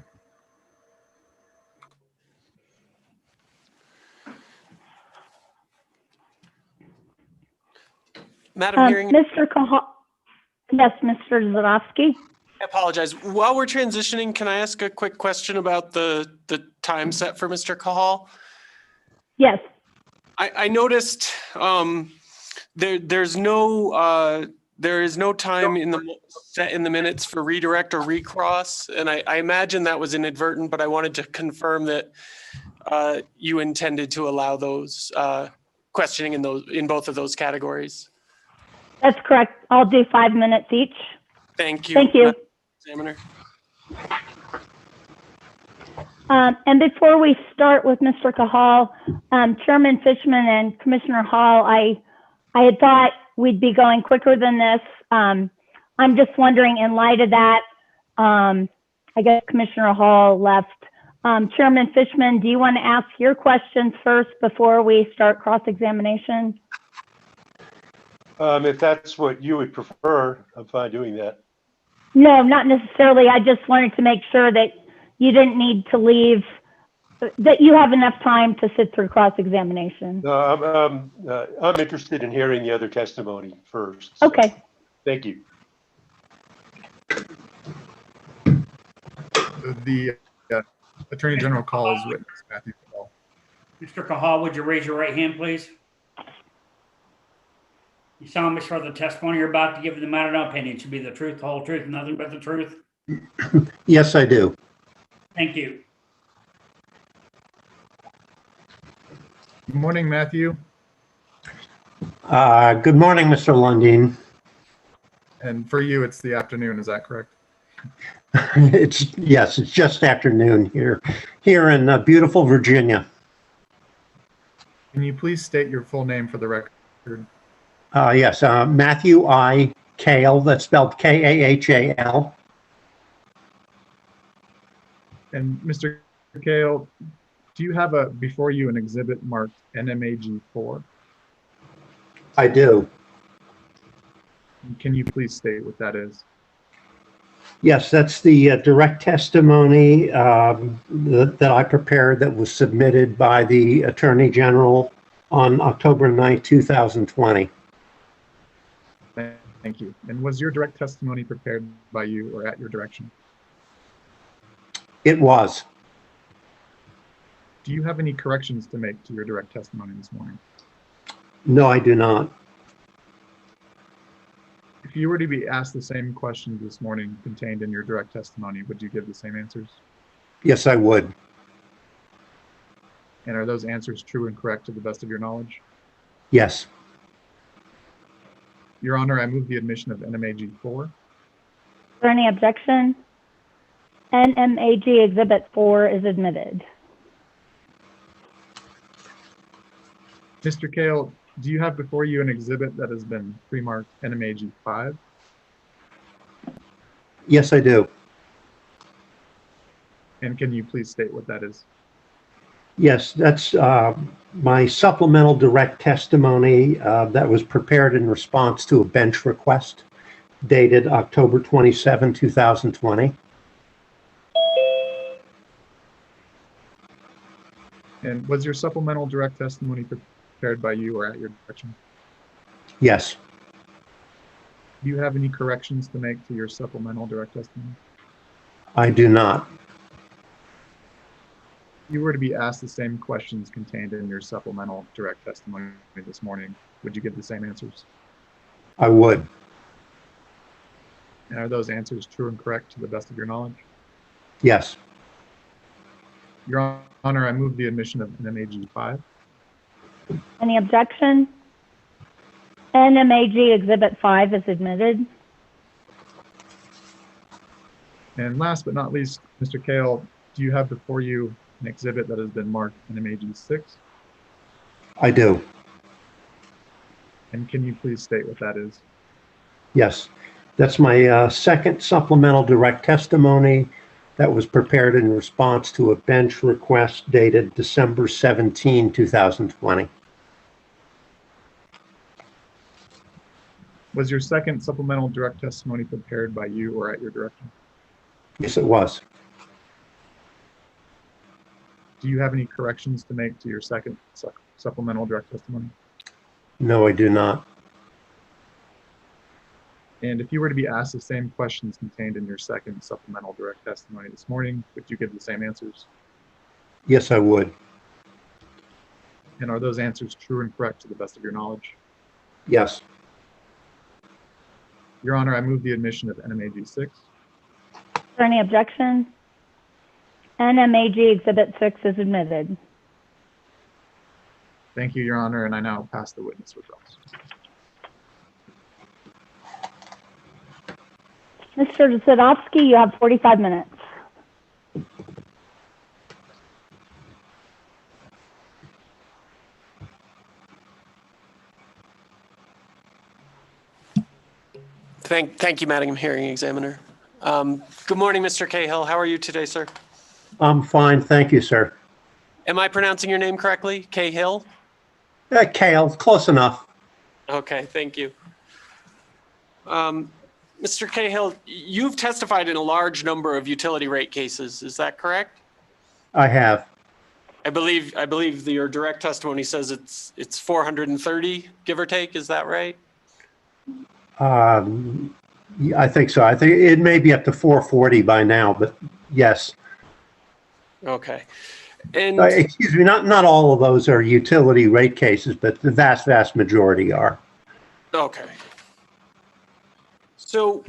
Speaker 14: Madam Hearing,
Speaker 3: Mr. Cahal, yes, Mr. Zadowski.
Speaker 14: I apologize. While we're transitioning, can I ask a quick question about the time set for Mr. Cahal?
Speaker 3: Yes.
Speaker 14: I noticed there is no time set in the minutes for redirect or recross, and I imagine that was inadvertent, but I wanted to confirm that you intended to allow those questioning in both of those categories.
Speaker 3: That's correct. I'll do 5 minutes each.
Speaker 14: Thank you.
Speaker 3: Thank you.
Speaker 14: Madam Examiner.
Speaker 3: And before we start with Mr. Cahal, Chairman Fishman and Commissioner Hall, I had thought we'd be going quicker than this. I'm just wondering, in light of that, I guess Commissioner Hall left. Chairman Fishman, do you want to ask your questions first before we start cross-examination?
Speaker 11: If that's what you would prefer, I'm fine doing that.
Speaker 3: No, not necessarily. I just wanted to make sure that you didn't need to leave, that you have enough time to sit through cross-examination.
Speaker 11: No, I'm interested in hearing the other testimony first. So
Speaker 3: Okay.
Speaker 11: thank you.
Speaker 6: The Attorney General calls witness Matthew Cahal.
Speaker 2: Mr. Cahal, would you raise your right hand, please? You solemnly swear the testimony you're about to give in the matter of opinion should be the truth, the whole truth, and nothing but the truth?
Speaker 15: Yes, I do.
Speaker 2: Thank you.
Speaker 6: Good morning, Matthew.
Speaker 15: Good morning, Mr. Lundin.
Speaker 6: And for you, it's the afternoon, is that correct?
Speaker 15: Yes, it's just afternoon here in beautiful Virginia.
Speaker 6: Can you please state your full name for the record?
Speaker 15: Yes, Matthew I. Cale, that's spelled K-A-H-A-L.
Speaker 6: And Mr. Cale, do you have before you an exhibit marked NMAG4?
Speaker 15: I do.
Speaker 6: Can you please state what that is?
Speaker 15: Yes, that's the direct testimony that I prepared that was submitted by the Attorney General on October 9, 2020.
Speaker 6: Thank you. And was your direct testimony prepared by you or at your direction?
Speaker 15: It was.
Speaker 6: Do you have any corrections to make to your direct testimony this morning?
Speaker 15: No, I do not.
Speaker 6: If you were to be asked the same questions this morning contained in your direct testimony, would you give the same answers?
Speaker 15: Yes, I would.
Speaker 6: And are those answers true and correct to the best of your knowledge?
Speaker 15: Yes.
Speaker 6: Your Honor, I move the admission of NMAG4.
Speaker 3: Is there any objection? NMAG Exhibit 4 is admitted.
Speaker 6: Mr. Cale, do you have before you an exhibit that has been pre-marked NMAG5?
Speaker 15: Yes, I do.
Speaker 6: And can you please state what that is?
Speaker 15: Yes, that's my supplemental direct testimony that was prepared in response to a bench request dated October 27, 2020.
Speaker 6: And was your supplemental direct testimony prepared by you or at your direction?
Speaker 15: Yes,
Speaker 6: Do you have any corrections to make to your supplemental direct testimony?
Speaker 15: I do not.
Speaker 6: If you were to be asked the same questions contained in your supplemental direct testimony this morning, would you give the same answers?
Speaker 15: I would.
Speaker 6: And are those answers true and correct to the best of your knowledge?
Speaker 15: Yes.
Speaker 6: Your Honor, I move the admission of NMAG 5.
Speaker 3: Any objection? NMAG Exhibit 5 is admitted.
Speaker 6: And last but not least, Mr. Kale, do you have before you an exhibit that has been marked NMAG 6?
Speaker 15: I do.
Speaker 6: And can you please state what that is?
Speaker 15: Yes. That's my second supplemental direct testimony that was prepared in response to a bench request dated December 17, 2020.
Speaker 6: Was your second supplemental direct testimony prepared by you or at your direction?
Speaker 15: Yes, it was.
Speaker 6: Do you have any corrections to make to your second supplemental direct testimony?
Speaker 15: No, I do not.
Speaker 6: And if you were to be asked the same questions contained in your second supplemental direct testimony this morning, would you give the same answers?
Speaker 15: Yes, I would.
Speaker 6: And are those answers true and correct to the best of your knowledge?
Speaker 15: Yes.
Speaker 6: Your Honor, I move the admission of NMAG 6.
Speaker 3: Is there any objection? NMAG Exhibit 6 is admitted.
Speaker 6: Thank you, Your Honor, and I now pass the witness withdrawals.
Speaker 3: Mr. Zadowski, you have 45 minutes.
Speaker 14: Thank you, Madam Hearing Examiner. Good morning, Mr. Cahill. How are you today, sir?
Speaker 15: I'm fine. Thank you, sir.
Speaker 14: Am I pronouncing your name correctly? Cahill?
Speaker 15: Kale, close enough.
Speaker 14: Okay, thank you. Mr. Cahill, you've testified in a large number of utility rate cases. Is that correct?
Speaker 15: I have.
Speaker 14: I believe your direct testimony says it's 430, give or take. Is that right?
Speaker 15: Yeah, I think so. I think it may be up to 440 by now, but yes.
Speaker 14: Okay. And
Speaker 15: excuse me, not all of those are utility rate cases, but the vast majority are.
Speaker 14: Okay. So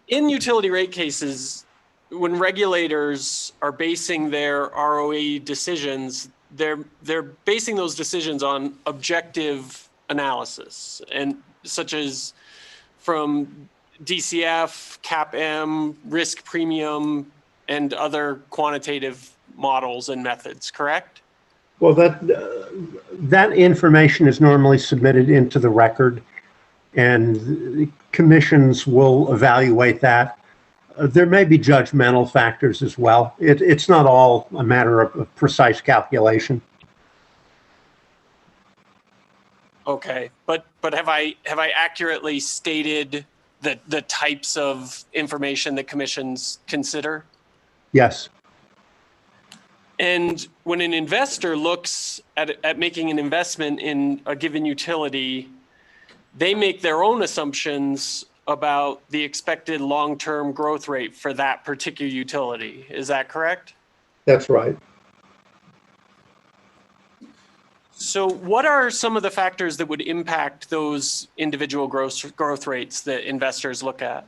Speaker 14: in utility rate cases, when regulators are basing their ROE decisions, they're basing those decisions on objective analysis, and such as from DCF, CAPM, risk premium, and other quantitative models and methods, correct?
Speaker 15: Well, that information is normally submitted into the record, and commissions will evaluate that. There may be judgmental factors as well. It's not all a matter of precise calculation.
Speaker 14: Okay, but have I accurately stated the types of information that commissions consider?
Speaker 15: Yes.
Speaker 14: And when an investor looks at making an investment in a given utility, they make their own assumptions about the expected long-term growth rate for that particular utility. Is that correct?
Speaker 15: That's right.
Speaker 14: So what are some of the factors that would impact those individual growth rates that investors look at?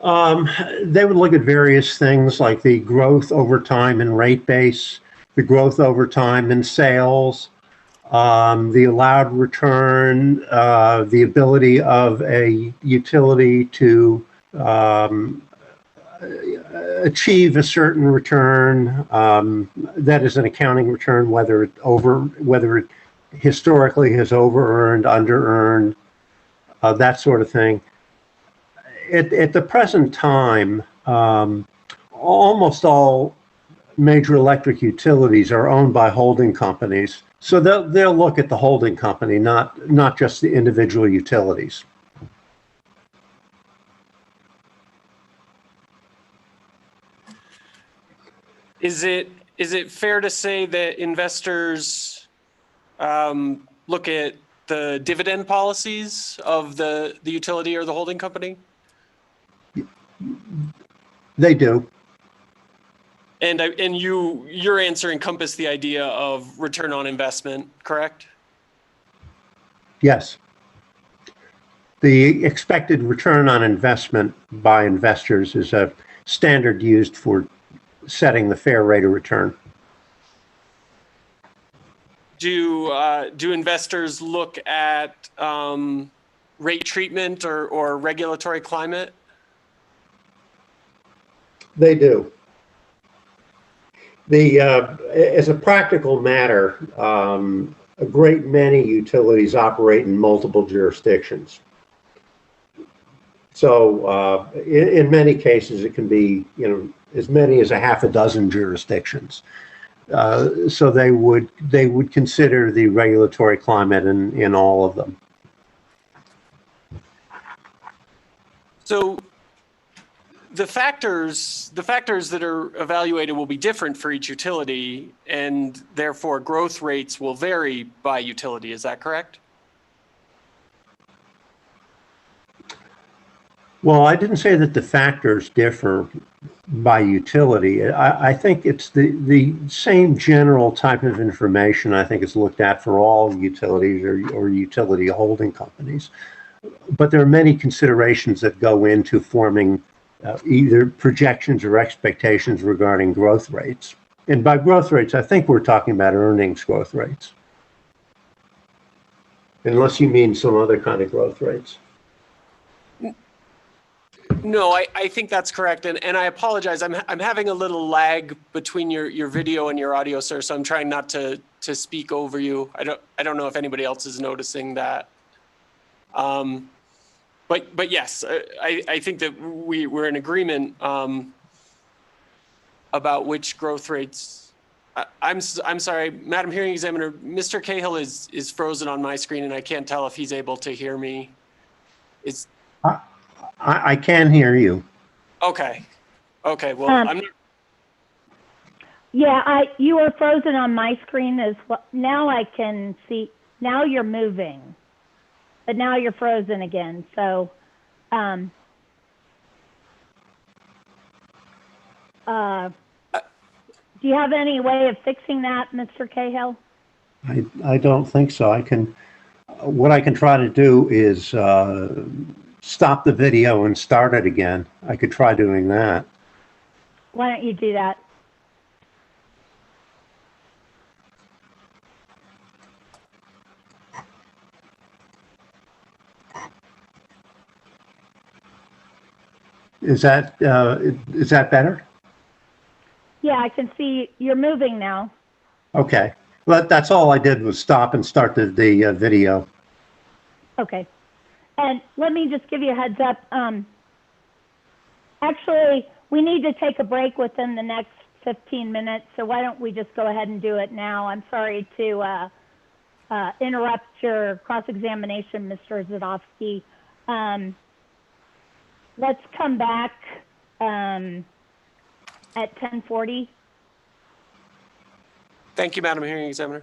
Speaker 15: They would look at various things like the growth over time in rate base, the growth over time in sales, the allowed return, the ability of a utility to achieve a certain return, that is an accounting return, whether it historically has over-earned, under-earned, that sort of thing. At the present time, almost all major electric utilities are owned by holding companies. So they'll look at the holding company, not just the individual utilities.
Speaker 14: Is it fair to say that investors look at the dividend policies of the utility or the holding company?
Speaker 15: They do.
Speaker 14: And your answer encompassed the idea of return on investment, correct?
Speaker 15: Yes. The expected return on investment by investors is a standard used for setting the fair rate of return.
Speaker 14: Do investors look at rate treatment or regulatory climate?
Speaker 15: They do. As a practical matter, a great many utilities operate in multiple jurisdictions. So in many cases, it can be, as many as a half a dozen jurisdictions. So they would consider the regulatory climate in all of them.
Speaker 14: So the factors that are evaluated will be different for each utility, and therefore growth rates will vary by utility. Is that correct?
Speaker 15: Well, I didn't say that the factors differ by utility. I think it's the same general type of information I think is looked at for all utilities or utility holding companies. But there are many considerations that go into forming either projections or expectations regarding growth rates. And by growth rates, I think we're talking about earnings growth rates. Unless you mean some other kind of growth rates.
Speaker 14: No, I think that's correct, and I apologize. I'm having a little lag between your video and your audio, sir. So I'm trying not to speak over you. I don't know if anybody else is noticing that. But yes, I think that we're in agreement about which growth rates. I'm sorry, Madam Hearing Examiner. Mr. Cahill is frozen on my screen, and I can't tell if he's able to hear me.
Speaker 15: I can hear you.
Speaker 14: Okay. Okay. Well, I'm not.
Speaker 3: Yeah, you are frozen on my screen as well. Now I can see. Now you're moving, but now you're frozen again. So, do you have any way of fixing that, Mr. Cahill?
Speaker 15: I don't think so. What I can try to do is stop the video and start it again. I could try doing that.
Speaker 3: Why don't you do that?
Speaker 15: Is that better?
Speaker 3: Yeah, I can see you're moving now.
Speaker 15: Okay. Well, that's all I did was stop and start the video.
Speaker 3: Okay. And let me just give you a heads up. Actually, we need to take a break within the next 15 minutes. So why don't we just go ahead and do it now? I'm sorry to interrupt your cross-examination, Mr. Zadowski. Let's come back at 10:40.
Speaker 14: Thank you, Madam Hearing Examiner.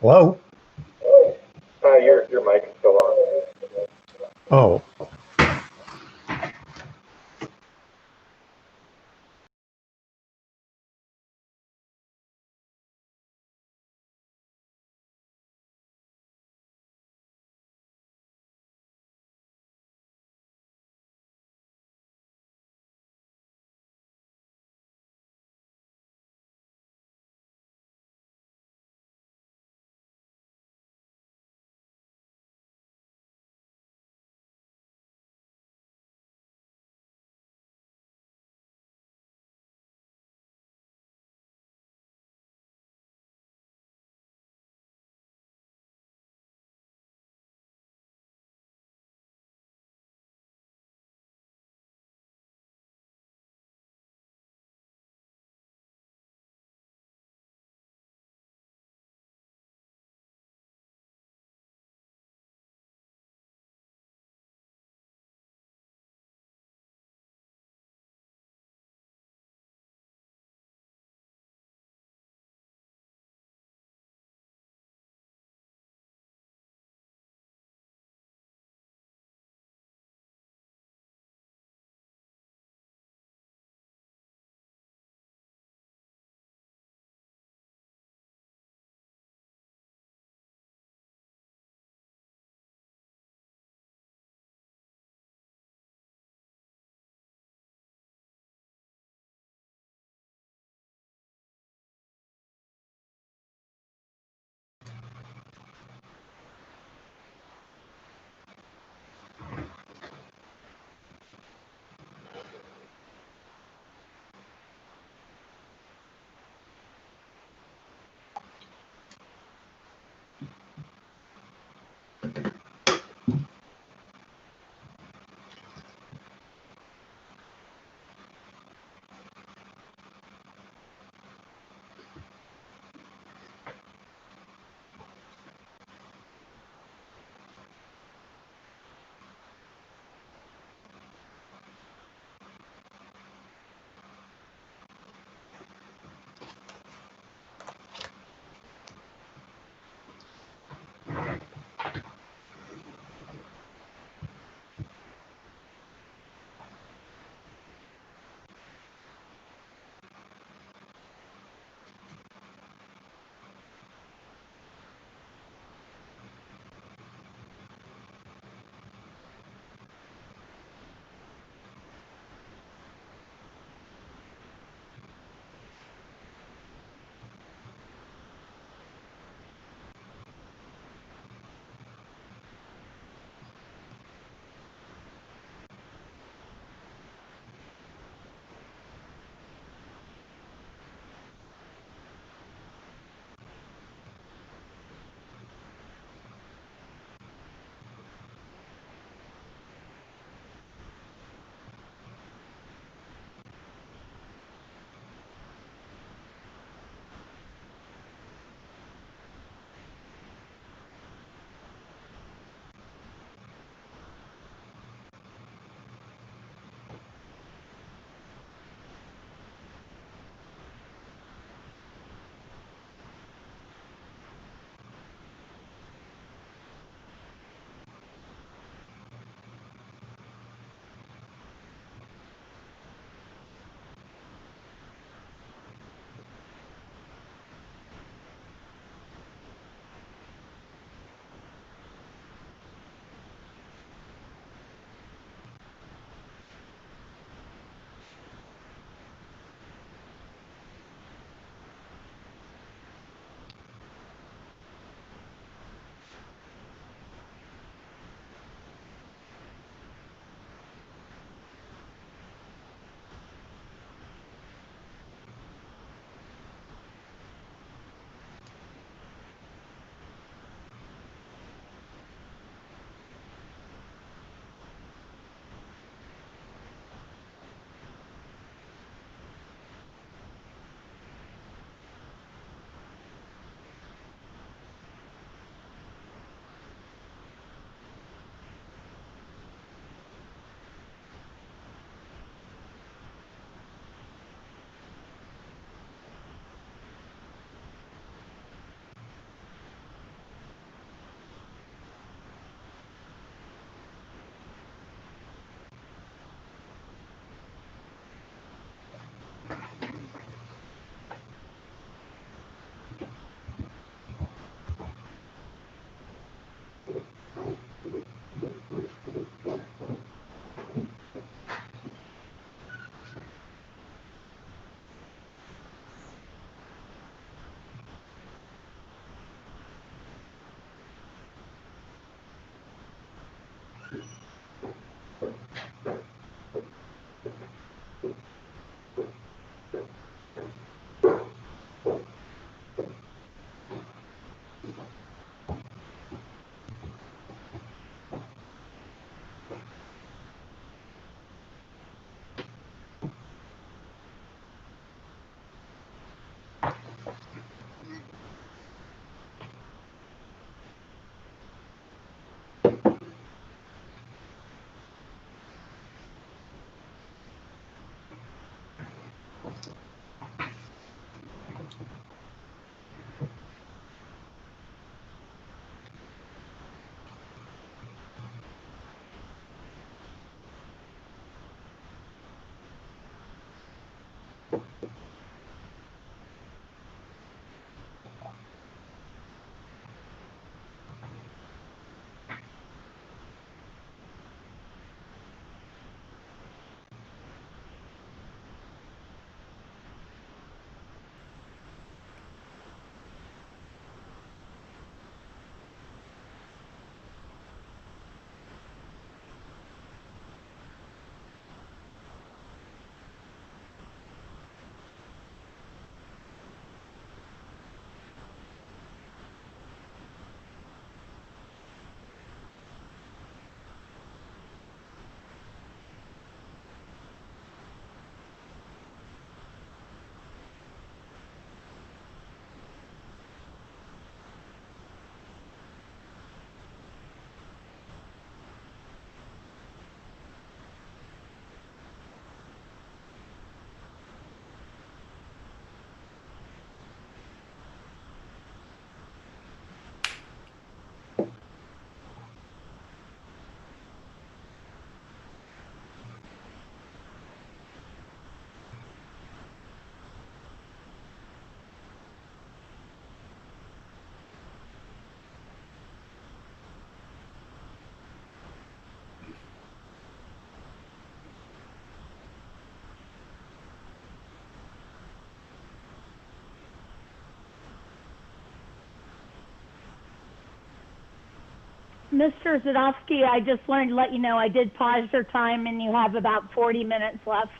Speaker 15: Hello?
Speaker 16: Your mic is still on.
Speaker 15: Oh,
Speaker 3: Mr. Zadowski, I just wanted to let you know I did pause your time and you have about 40 minutes left.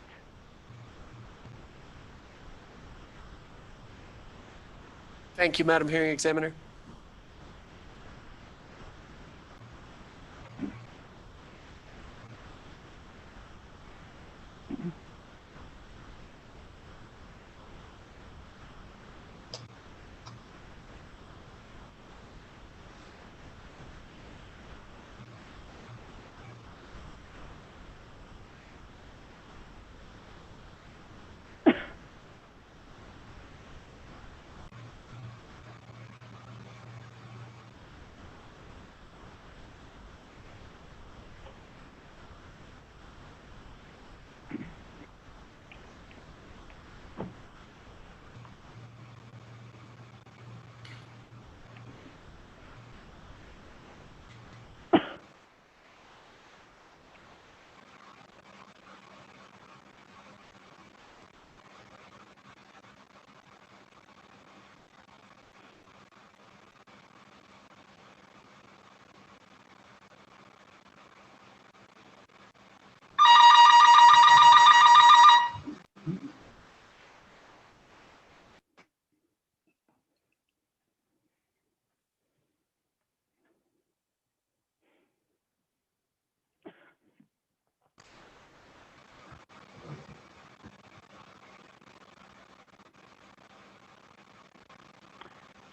Speaker 14: Thank you, Madam Hearing Examiner.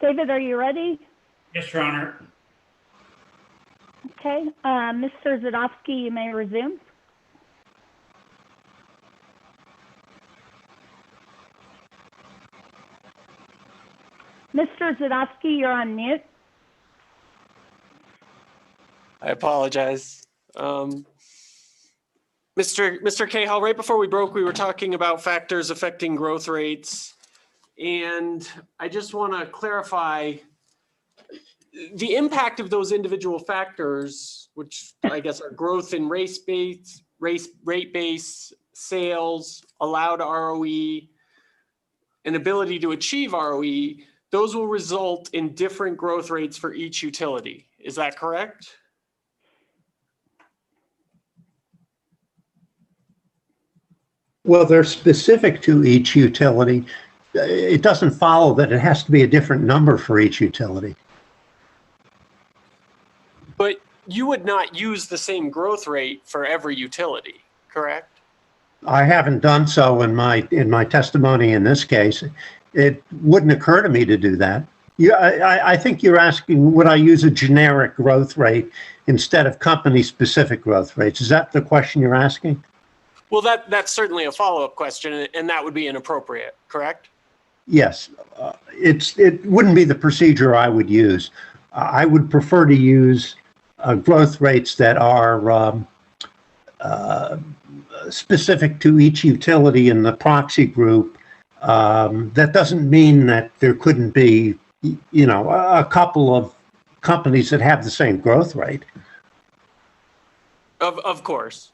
Speaker 3: David, are you ready?
Speaker 2: Yes, Your Honor.
Speaker 3: Okay, Mr. Zadowski, you may resume. Mr. Zadowski, you're on mute.
Speaker 14: I apologize. Mr. Cahill, right before we broke, we were talking about factors affecting growth rates. And I just want to clarify the impact of those individual factors, which I guess are growth in rate base, sales, allowed ROE, and ability to achieve ROE. Those will result in different growth rates for each utility. Is that correct?
Speaker 15: Well, they're specific to each utility. It doesn't follow that it has to be a different number for each utility.
Speaker 14: But you would not use the same growth rate for every utility, correct?
Speaker 15: I haven't done so in my testimony in this case. It wouldn't occur to me to do that. I think you're asking, would I use a generic growth rate instead of company-specific growth rates? Is that the question you're asking?
Speaker 14: Well, that's certainly a follow-up question, and that would be inappropriate, correct?
Speaker 15: Yes, it wouldn't be the procedure I would use. I would prefer to use growth rates that are specific to each utility in the proxy group. That doesn't mean that there couldn't be, you know, a couple of companies that have the same growth rate.
Speaker 14: Of course.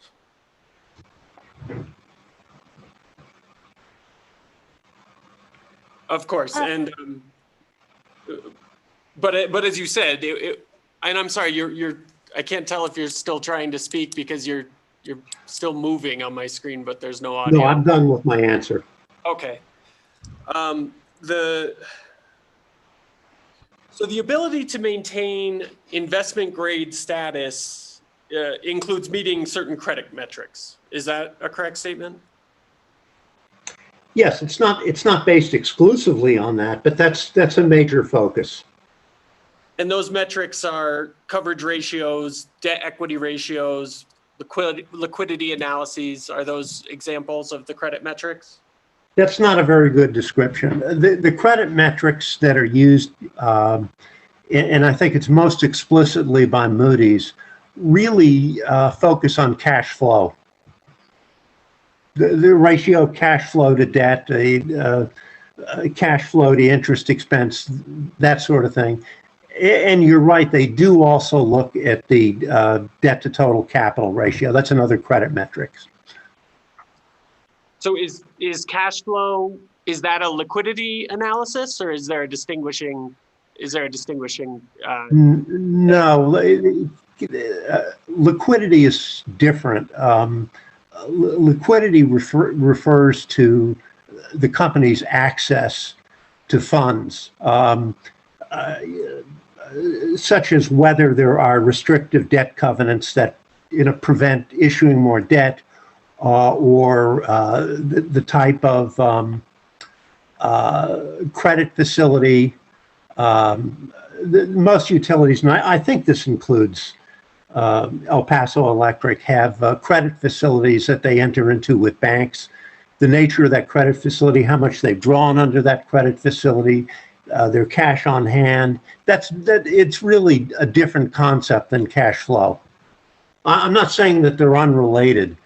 Speaker 14: Of course, and but as you said, and I'm sorry, you're I can't tell if you're still trying to speak because you're still moving on my screen, but there's no audio.
Speaker 15: No, I'm done with my answer.
Speaker 14: Okay. So the ability to maintain investment grade status includes meeting certain credit metrics. Is that a correct statement?
Speaker 15: Yes, it's not based exclusively on that, but that's a major focus.
Speaker 14: And those metrics are coverage ratios, debt equity ratios, liquidity analyses. Are those examples of the credit metrics?
Speaker 15: That's not a very good description. The credit metrics that are used, and I think it's most explicitly by Moody's, really focus on cash flow. The ratio of cash flow to debt, cash flow to interest expense, that sort of thing. And you're right, they do also look at the debt to total capital ratio. That's another credit metric.
Speaker 14: So is cash flow, is that a liquidity analysis, or is there a distinguishing, is there a distinguishing?
Speaker 15: No, liquidity is different. Liquidity refers to the company's access to funds, such as whether there are restrictive debt covenants that prevent issuing more debt, or the type of credit facility. Most utilities, and I think this includes El Paso Electric, have credit facilities that they enter into with banks. The nature of that credit facility, how much they've drawn under that credit facility, their cash on hand. It's really a different concept than cash flow. I'm not saying that they're unrelated,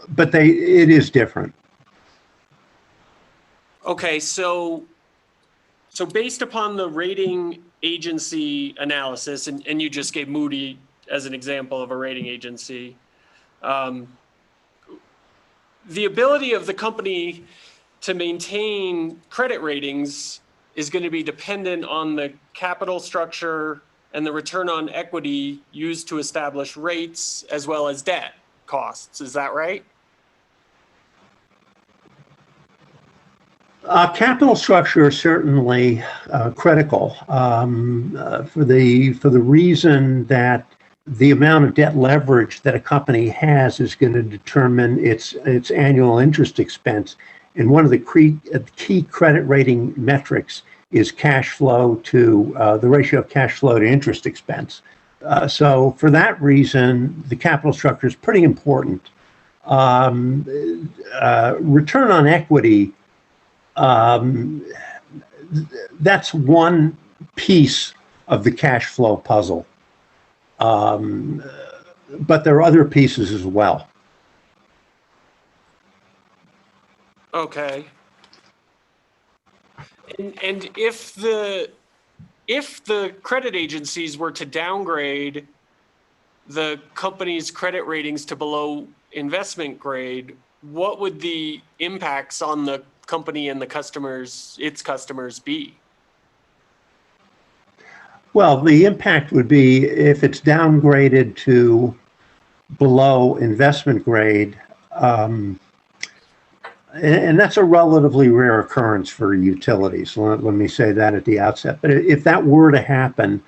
Speaker 15: but it is different.
Speaker 14: Okay, so based upon the rating agency analysis, and you just gave Moody as an example of a rating agency, the ability of the company to maintain credit ratings is going to be dependent on the capital structure and the return on equity used to establish rates as well as debt costs. Is that right?
Speaker 15: Capital structure is certainly critical for the reason that the amount of debt leverage that a company has is going to determine its annual interest expense. And one of the key credit rating metrics is cash flow to the ratio of cash flow to interest expense. So for that reason, the capital structure is pretty important. Return on equity, that's one piece of the cash flow puzzle. But there are other pieces as well.
Speaker 14: Okay. And if the credit agencies were to downgrade the company's credit ratings to below investment grade, what would the impacts on the company and its customers be?
Speaker 15: Well, the impact would be if it's downgraded to below investment grade, and that's a relatively rare occurrence for utilities. Let me say that at the outset. But if that were to happen,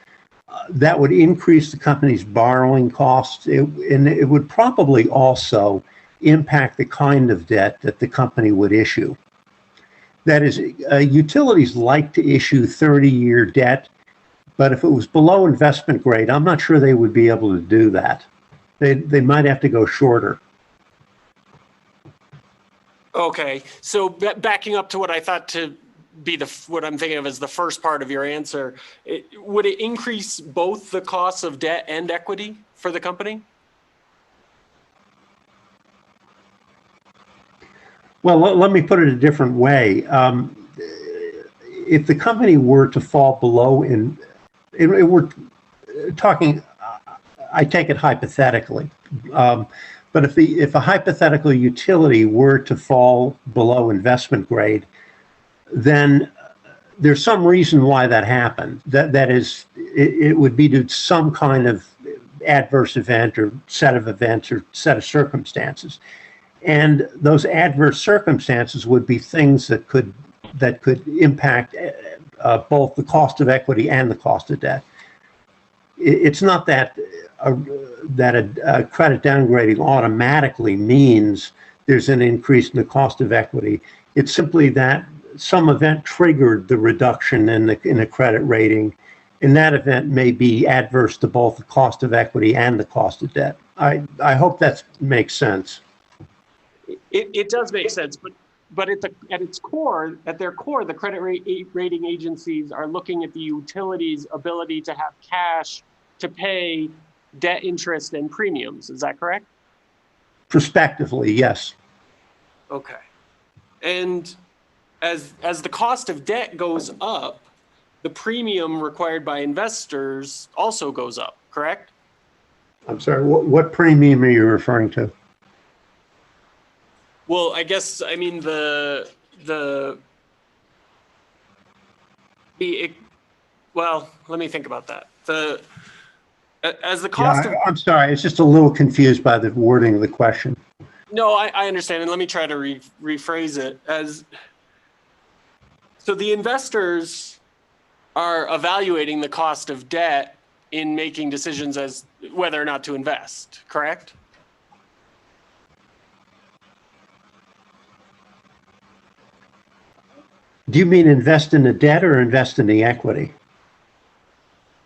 Speaker 15: that would increase the company's borrowing costs, and it would probably also impact the kind of debt that the company would issue. That is, utilities like to issue 30-year debt, but if it was below investment grade, I'm not sure they would be able to do that. They might have to go shorter.
Speaker 14: Okay, so backing up to what I thought to be what I'm thinking of as the first part of your answer, would it increase both the costs of debt and equity for the company?
Speaker 15: Well, let me put it a different way. If the company were to fall below we're talking, I take it hypothetically, but if a hypothetical utility were to fall below investment grade, then there's some reason why that happened. That is, it would be due to some kind of adverse event or set of events or set of circumstances. And those adverse circumstances would be things that could impact both the cost of equity and the cost of debt. It's not that a credit downgrading automatically means there's an increase in the cost of equity. It's simply that some event triggered the reduction in a credit rating, and that event may be adverse to both the cost of equity and the cost of debt. I hope that makes sense.
Speaker 14: It does make sense, but at their core, the credit rating agencies are looking at the utility's ability to have cash to pay debt interest and premiums. Is that correct?
Speaker 15: Prospectively, yes.
Speaker 14: Okay. And as the cost of debt goes up, the premium required by investors also goes up, correct?
Speaker 15: I'm sorry, what premium are you referring to?
Speaker 14: Well, I guess, I mean, the well, let me think about that. As the cost of,
Speaker 15: I'm sorry, it's just a little confused by the wording of the question.
Speaker 14: no, I understand. And let me try to rephrase it as, so the investors are evaluating the cost of debt in making decisions as whether or not to invest, correct?
Speaker 15: Do you mean invest in the debt or invest in the equity?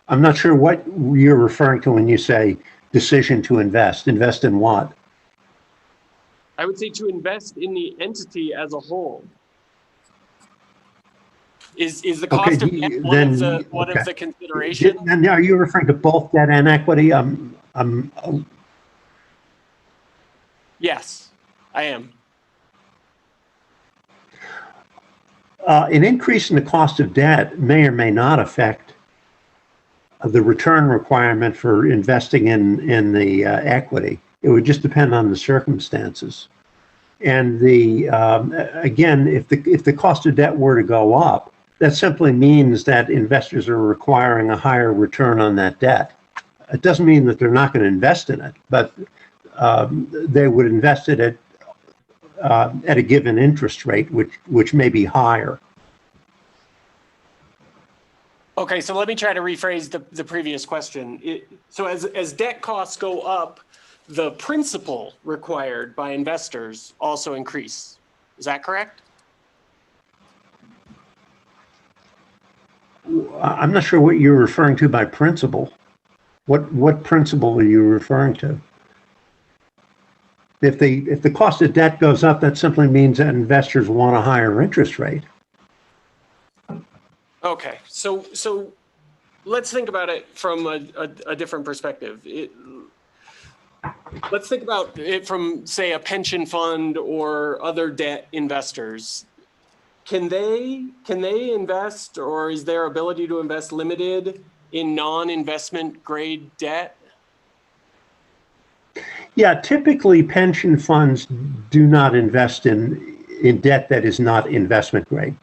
Speaker 15: I'm not sure what you're referring to when you say decision to invest. Invest in what?
Speaker 14: I would say to invest in the entity as a whole. Is the cost of debt one of the considerations?
Speaker 15: Then are you referring to both debt and equity?
Speaker 14: Yes, I am.
Speaker 15: An increase in the cost of debt may or may not affect the return requirement for investing in the equity. It would just depend on the circumstances. And again, if the cost of debt were to go up, that simply means that investors are requiring a higher return on that debt. It doesn't mean that they're not going to invest in it, but they would invest it at a given interest rate, which may be higher.
Speaker 14: Okay, so let me try to rephrase the previous question. So as debt costs go up, the principal required by investors also increase. Is that correct?
Speaker 15: I'm not sure what you're referring to by principal. What principal are you referring to? If the cost of debt goes up, that simply means that investors want a higher interest rate.
Speaker 14: Okay, so let's think about it from a different perspective. Let's think about it from, say, a pension fund or other debt investors. Can they invest, or is their ability to invest limited in non-investment grade debt?
Speaker 15: Yeah, typically pension funds do not invest in debt that is not investment grade.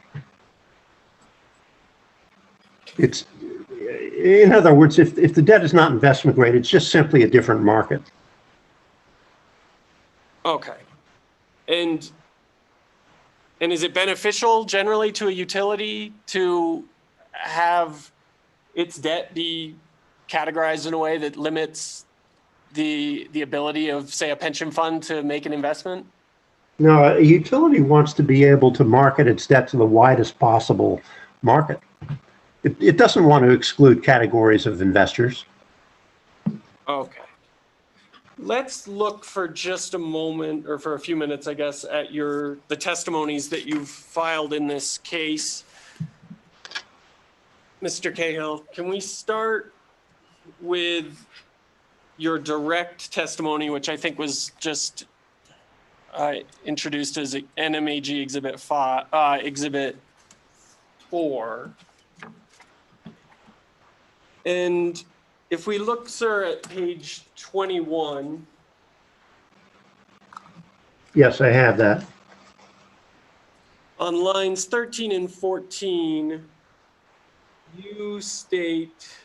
Speaker 15: It's, in other words, if the debt is not investment grade, it's just simply a different market.
Speaker 14: Okay. And is it beneficial generally to a utility to have its debt be categorized in a way that limits the ability of, say, a pension fund to make an investment?
Speaker 15: No, a utility wants to be able to market its debt to the widest possible market. It doesn't want to exclude categories of investors.
Speaker 14: Okay. Let's look for just a moment, or for a few minutes, I guess, at the testimonies that you've filed in this case. Mr. Cahill, can we start with your direct testimony, which I think was just introduced as NMAG Exhibit 4. And if we look, sir, at page 21.
Speaker 15: Yes, I have that.
Speaker 14: On lines 13 and 14, you state,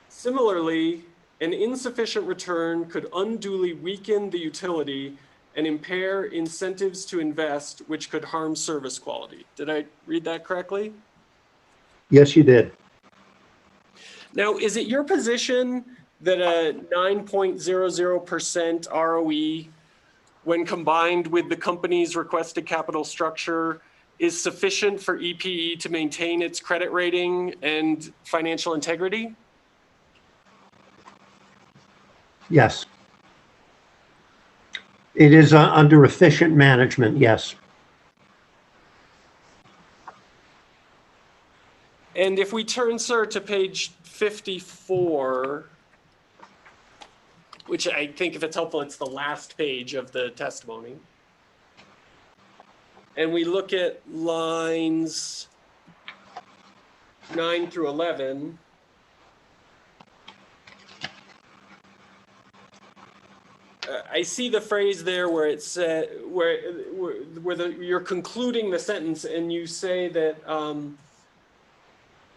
Speaker 14: similarly, an insufficient return could unduly weaken the utility and impair incentives to invest, which could harm service quality. Did I read that correctly?
Speaker 15: Yes, you did.
Speaker 14: Now, is it your position that a 9.00% ROE, when combined with the company's requested capital structure, is sufficient for EPE to maintain its credit rating and financial integrity?
Speaker 15: Yes. It is under efficient management, yes.
Speaker 14: And if we turn, sir, to page 54, which I think if it's helpful, it's the last page of the testimony. And we look at lines 9 through 11. I see the phrase there where it said, you're concluding the sentence and you say that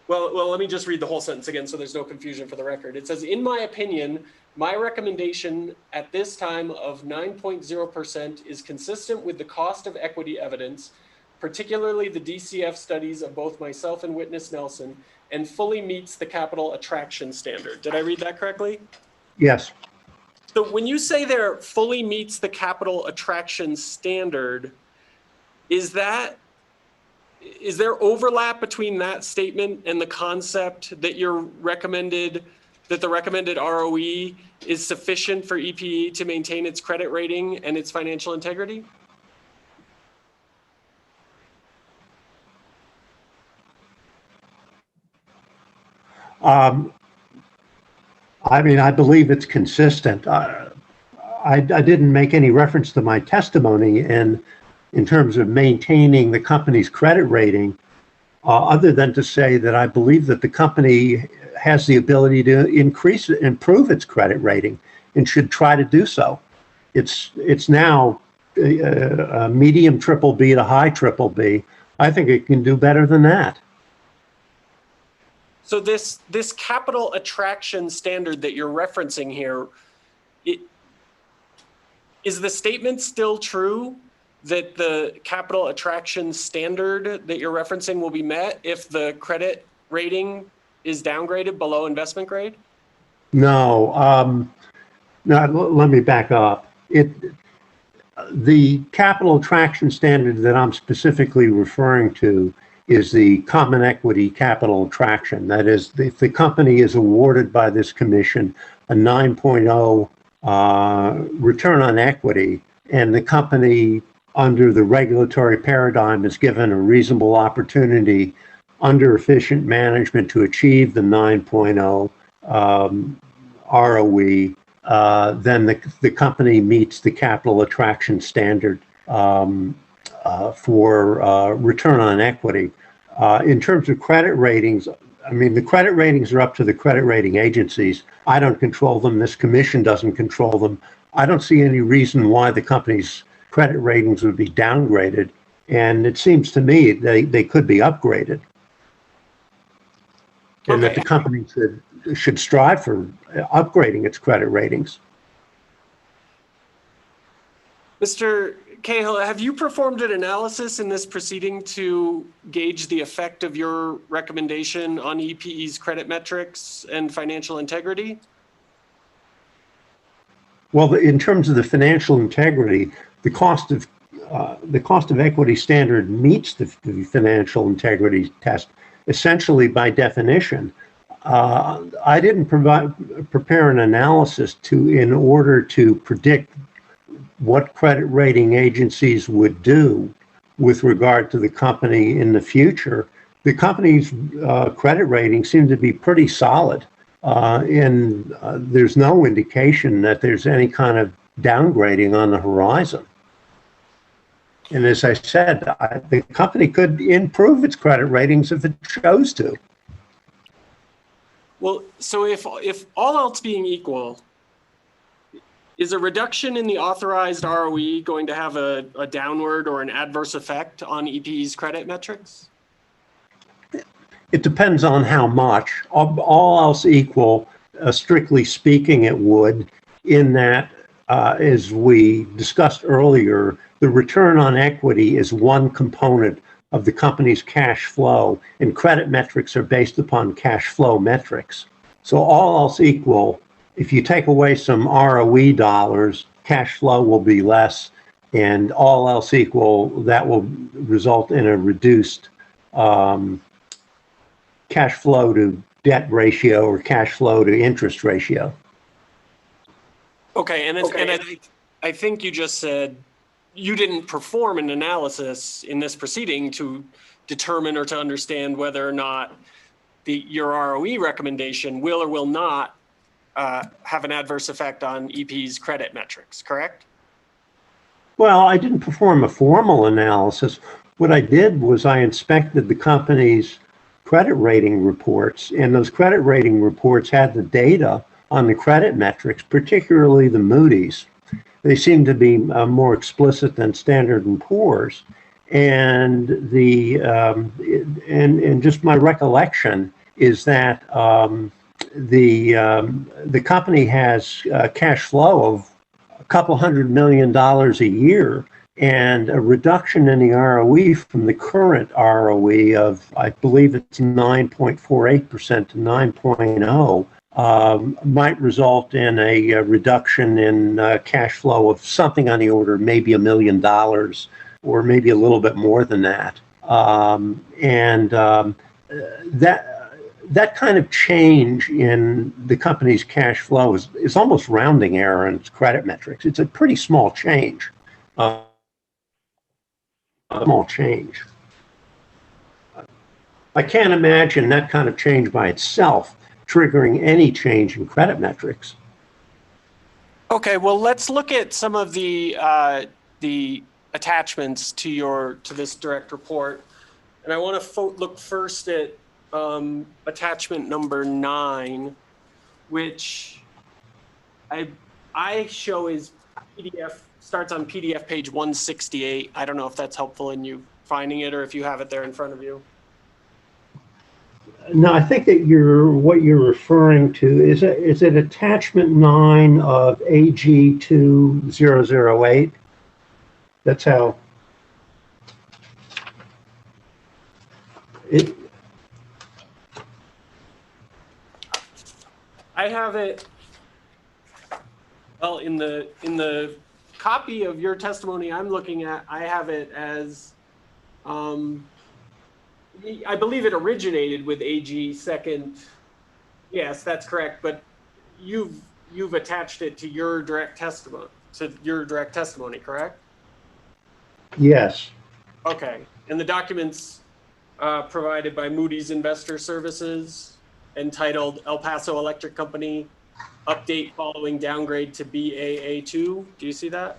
Speaker 14: Well, let me just read the whole sentence again so there's no confusion for the record. It says, in my opinion, my recommendation at this time of 9.0% is consistent with the cost of equity evidence, particularly the DCF studies of both myself and witness Nelson, and fully meets the capital attraction standard. Did I read that correctly?
Speaker 15: Yes.
Speaker 14: So when you say there fully meets the capital attraction standard, is there overlap between that statement and the concept that the recommended ROE is sufficient for EPE to maintain its credit rating and its financial integrity?
Speaker 15: I mean, I believe it's consistent. I didn't make any reference to my testimony in terms of maintaining the company's credit rating, other than to say that I believe that the company has the ability to improve its credit rating and should try to do so. It's now a medium triple B to high triple B. I think it can do better than that.
Speaker 14: So this capital attraction standard that you're referencing here, is the statement still true that the capital attraction standard that you're referencing will be met if the credit rating is downgraded below investment grade?
Speaker 15: No, let me back up. The capital attraction standard that I'm specifically referring to is the common equity capital attraction. That is, if the company is awarded by this commission a 9.0 return on equity, and the company under the regulatory paradigm is given a reasonable opportunity under efficient management to achieve the 9.0 ROE, then the company meets the capital attraction standard for return on equity. In terms of credit ratings, I mean, the credit ratings are up to the credit rating agencies. I don't control them. This commission doesn't control them. I don't see any reason why the company's credit ratings would be downgraded. And it seems to me they could be upgraded. And that the company should strive for upgrading its credit ratings.
Speaker 14: Mr. Cahill, have you performed an analysis in this proceeding to gauge the effect of your recommendation on EPE's credit metrics and financial integrity? Well,
Speaker 15: in terms of the financial integrity, the cost of equity standard meets the financial integrity test essentially by definition. I didn't prepare an analysis in order to predict what credit rating agencies would do with regard to the company in the future. The company's credit ratings seem to be pretty solid, and there's no indication that there's any kind of downgrading on the horizon. And as I said, the company could improve its credit ratings if it chose to.
Speaker 14: Well, so if all else being equal, is a reduction in the authorized ROE going to have a downward or an adverse effect on EPE's credit metrics?
Speaker 15: It depends on how much. All else equal, strictly speaking, it would, in that, as we discussed earlier, the return on equity is one component of the company's cash flow, and credit metrics are based upon cash flow metrics. So all else equal, if you take away some ROE dollars, cash flow will be less, and all else equal, that will result in a reduced cash flow to debt ratio or cash flow to interest ratio.
Speaker 14: Okay, and I think you just said you didn't perform an analysis in this proceeding to determine or to understand whether or not your ROE recommendation will or will not have an adverse effect on EPE's credit metrics, correct?
Speaker 15: Well, I didn't perform a formal analysis. What I did was I inspected the company's credit rating reports, and those credit rating reports had the data on the credit metrics, particularly the Moody's. They seem to be more explicit than Standard & Poor's. And and just my recollection is that the company has cash flow of a couple $100 million a year, and a reduction in the ROE from the current ROE of, I believe it's 9.48% to 9.0, might result in a reduction in cash flow of something on the order of maybe $1 million, or maybe a little bit more than that. That kind of change in the company's cash flow is almost rounding error in its credit metrics. It's a pretty small change. Small change. I can't imagine that kind of change by itself triggering any change in credit metrics.
Speaker 14: Okay, well, let's look at some of the attachments to this direct report, and I want to look first at attachment number 9, which I show is PDF, starts on PDF page 168. I don't know if that's helpful in you finding it, or if you have it there in front of you.
Speaker 15: No, I think that what you're referring to is it attachment 9 of AG 2008. That's how it.
Speaker 14: I have it. Well, in the copy of your testimony I'm looking at, I have it as, I believe it originated with AG second. Yes, that's correct. But you've attached it to your direct testimony, correct?
Speaker 15: Yes.
Speaker 14: Okay. And the documents provided by Moody's Investor Services, entitled El Paso Electric Company update following downgrade to Baa2. Do you see that?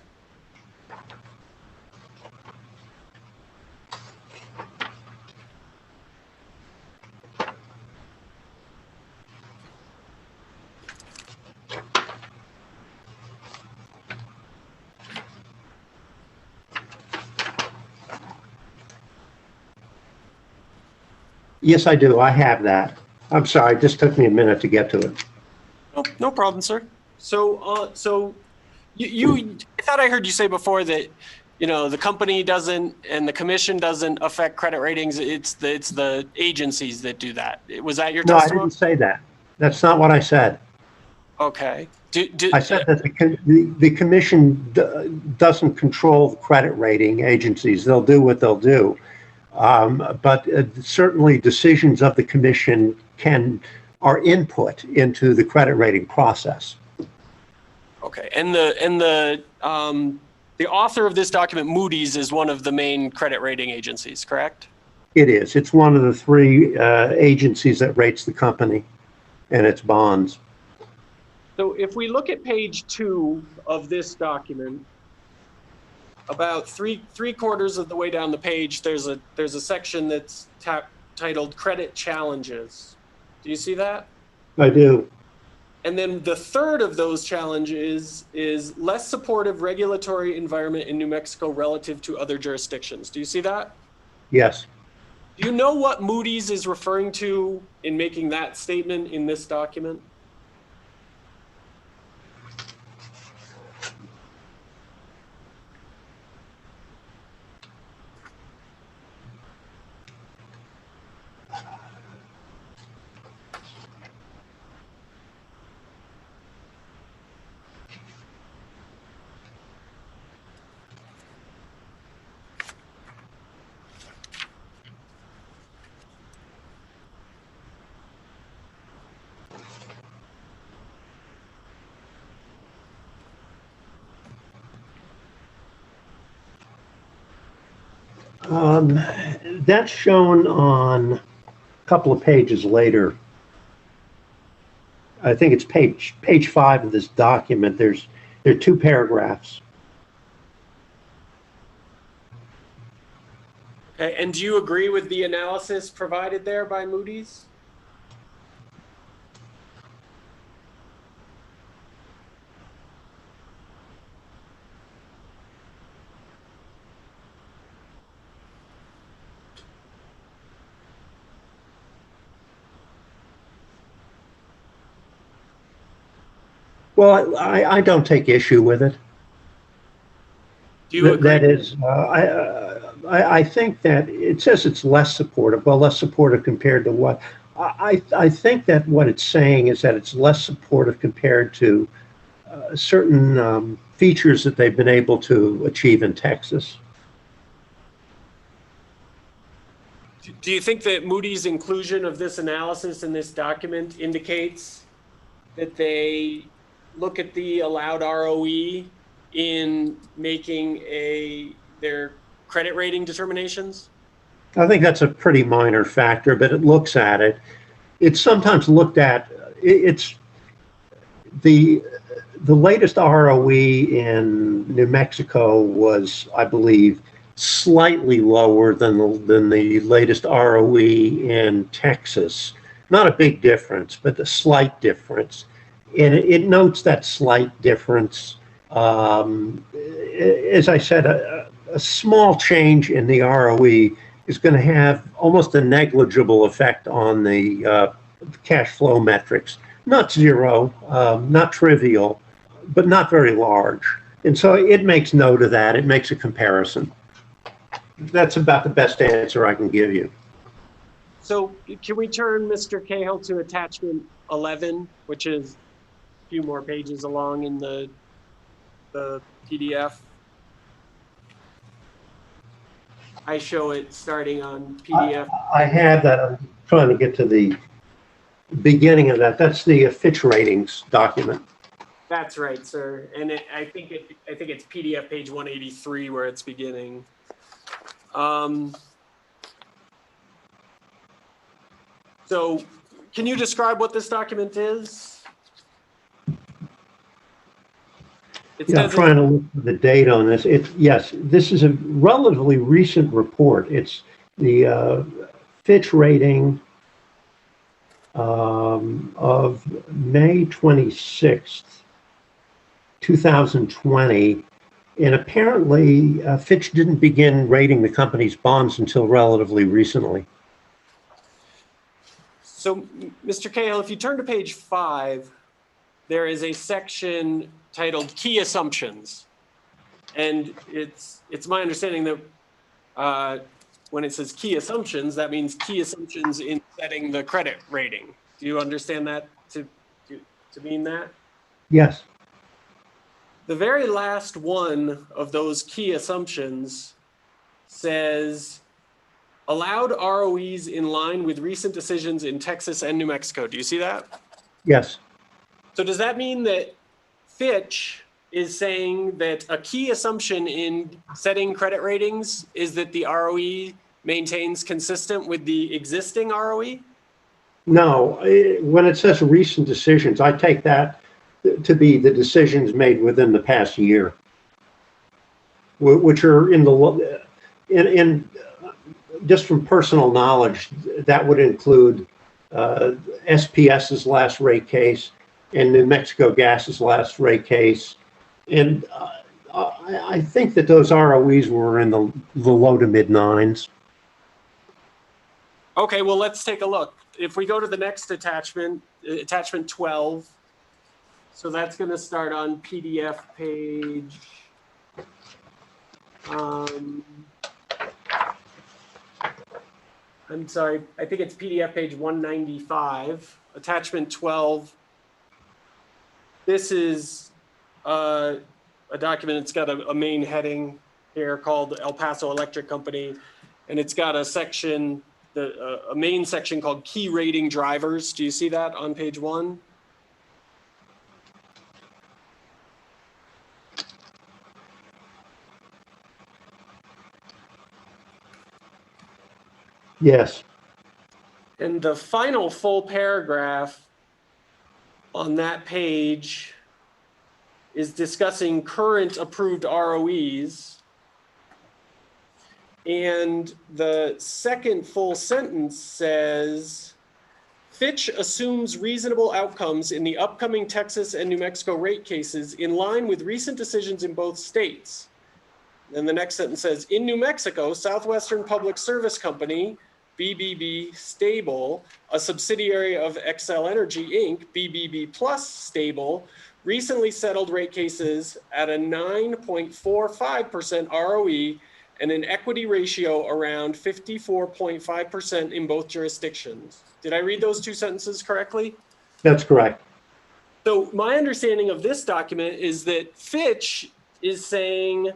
Speaker 15: Yes, I do. I have that. I'm sorry. It just took me a minute to get to it.
Speaker 14: No problem, sir. So, you I thought I heard you say before that, the company doesn't and the commission doesn't affect credit ratings. It's the agencies that do that. Was that your testimony?
Speaker 15: No, I didn't say that. That's not what I said.
Speaker 14: Okay.
Speaker 15: I said that the commission doesn't control the credit rating agencies. They'll do what they'll do. But certainly decisions of the commission are input into the credit rating process.
Speaker 14: Okay. And the author of this document, Moody's, is one of the main credit rating agencies, correct?
Speaker 15: It is. It's one of the 3 agencies that rates the company and its bonds.
Speaker 14: So if we look at page 2 of this document, about three quarters of the way down the page, there's a section that's titled Credit Challenges. Do you see that?
Speaker 15: I do.
Speaker 14: And then the third of those challenges is less supportive regulatory environment in New Mexico relative to other jurisdictions. Do you see that?
Speaker 15: Yes.
Speaker 14: Do you know what Moody's is referring to in making that statement in this document?
Speaker 15: That's shown on a couple of pages later. I think it's page 5 of this document. There are 2 paragraphs.
Speaker 14: Okay, and do you agree with the analysis provided there by Moody's?
Speaker 15: Well, I don't take issue with it.
Speaker 14: Do you agree?
Speaker 15: That is, I think that it says it's less supportive. Well, less supportive compared to what? I think that what it's saying is that it's less supportive compared to certain features that they've been able to achieve in Texas.
Speaker 14: Do you think that Moody's inclusion of this analysis in this document indicates that they look at the allowed ROE in making their credit rating determinations?
Speaker 15: I think that's a pretty minor factor, but it looks at it. It's sometimes looked at. It's the latest ROE in New Mexico was, I believe, slightly lower than the latest ROE in Texas. Not a big difference, but a slight difference. And it notes that slight difference. As I said, a small change in the ROE is going to have almost a negligible effect on the cash flow metrics. Not zero, not trivial, but not very large. And so it makes note of that. It makes a comparison. That's about the best answer I can give you.
Speaker 14: So can we turn, Mr. Cahill, to attachment 11, which is a few more pages along in the PDF? I show it starting on PDF.
Speaker 15: I have that. I'm trying to get to the beginning of that. That's the Fitch ratings document.
Speaker 14: That's right, sir. And I think it's PDF page 183 where it's beginning. So can you describe what this document is?
Speaker 15: Yeah, I'm trying to look for the date on this. Yes, this is a relatively recent report. It's the Fitch rating of May 26th, 2020. And apparently, Fitch didn't begin rating the company's bonds until relatively recently.
Speaker 14: So, Mr. Cahill, if you turn to page 5, there is a section titled Key Assumptions. And it's my understanding that when it says key assumptions, that means key assumptions in setting the credit rating. Do you understand that to mean that?
Speaker 15: Yes.
Speaker 14: The very last one of those key assumptions says allowed ROEs in line with recent decisions in Texas and New Mexico. Do you see that?
Speaker 15: Yes.
Speaker 14: So does that mean that Fitch is saying that a key assumption in setting credit ratings is that the ROE maintains consistent with the existing ROE?
Speaker 15: No, when it says recent decisions, I take that to be the decisions made within the past year, which are in just from personal knowledge, that would include SPS's last rate case and New Mexico Gas's last rate case. And I think that those ROEs were in the low to mid 9s.
Speaker 14: Okay, well, let's take a look. If we go to the next attachment, attachment 12, so that's going to start on PDF page. I'm sorry, I think it's PDF page 195, attachment 12. This is a document. It's got a main heading here called El Paso Electric Company, and it's got a section, a main section called Key Rating Drivers. Do you see that on page 1?
Speaker 15: Yes.
Speaker 14: And the final full paragraph on that page is discussing current approved ROEs. And the second full sentence says, Fitch assumes reasonable outcomes in the upcoming Texas and New Mexico rate cases in line with recent decisions in both states. Then the next sentence says, in New Mexico, Southwestern Public Service Company, BBB Stable, a subsidiary of Xcel Energy Inc., BBB Plus Stable, recently settled rate cases at a 9.45% ROE and an equity ratio around 54.5% in both jurisdictions. Did I read those two sentences correctly?
Speaker 15: That's correct.
Speaker 14: So my understanding of this document is that Fitch is saying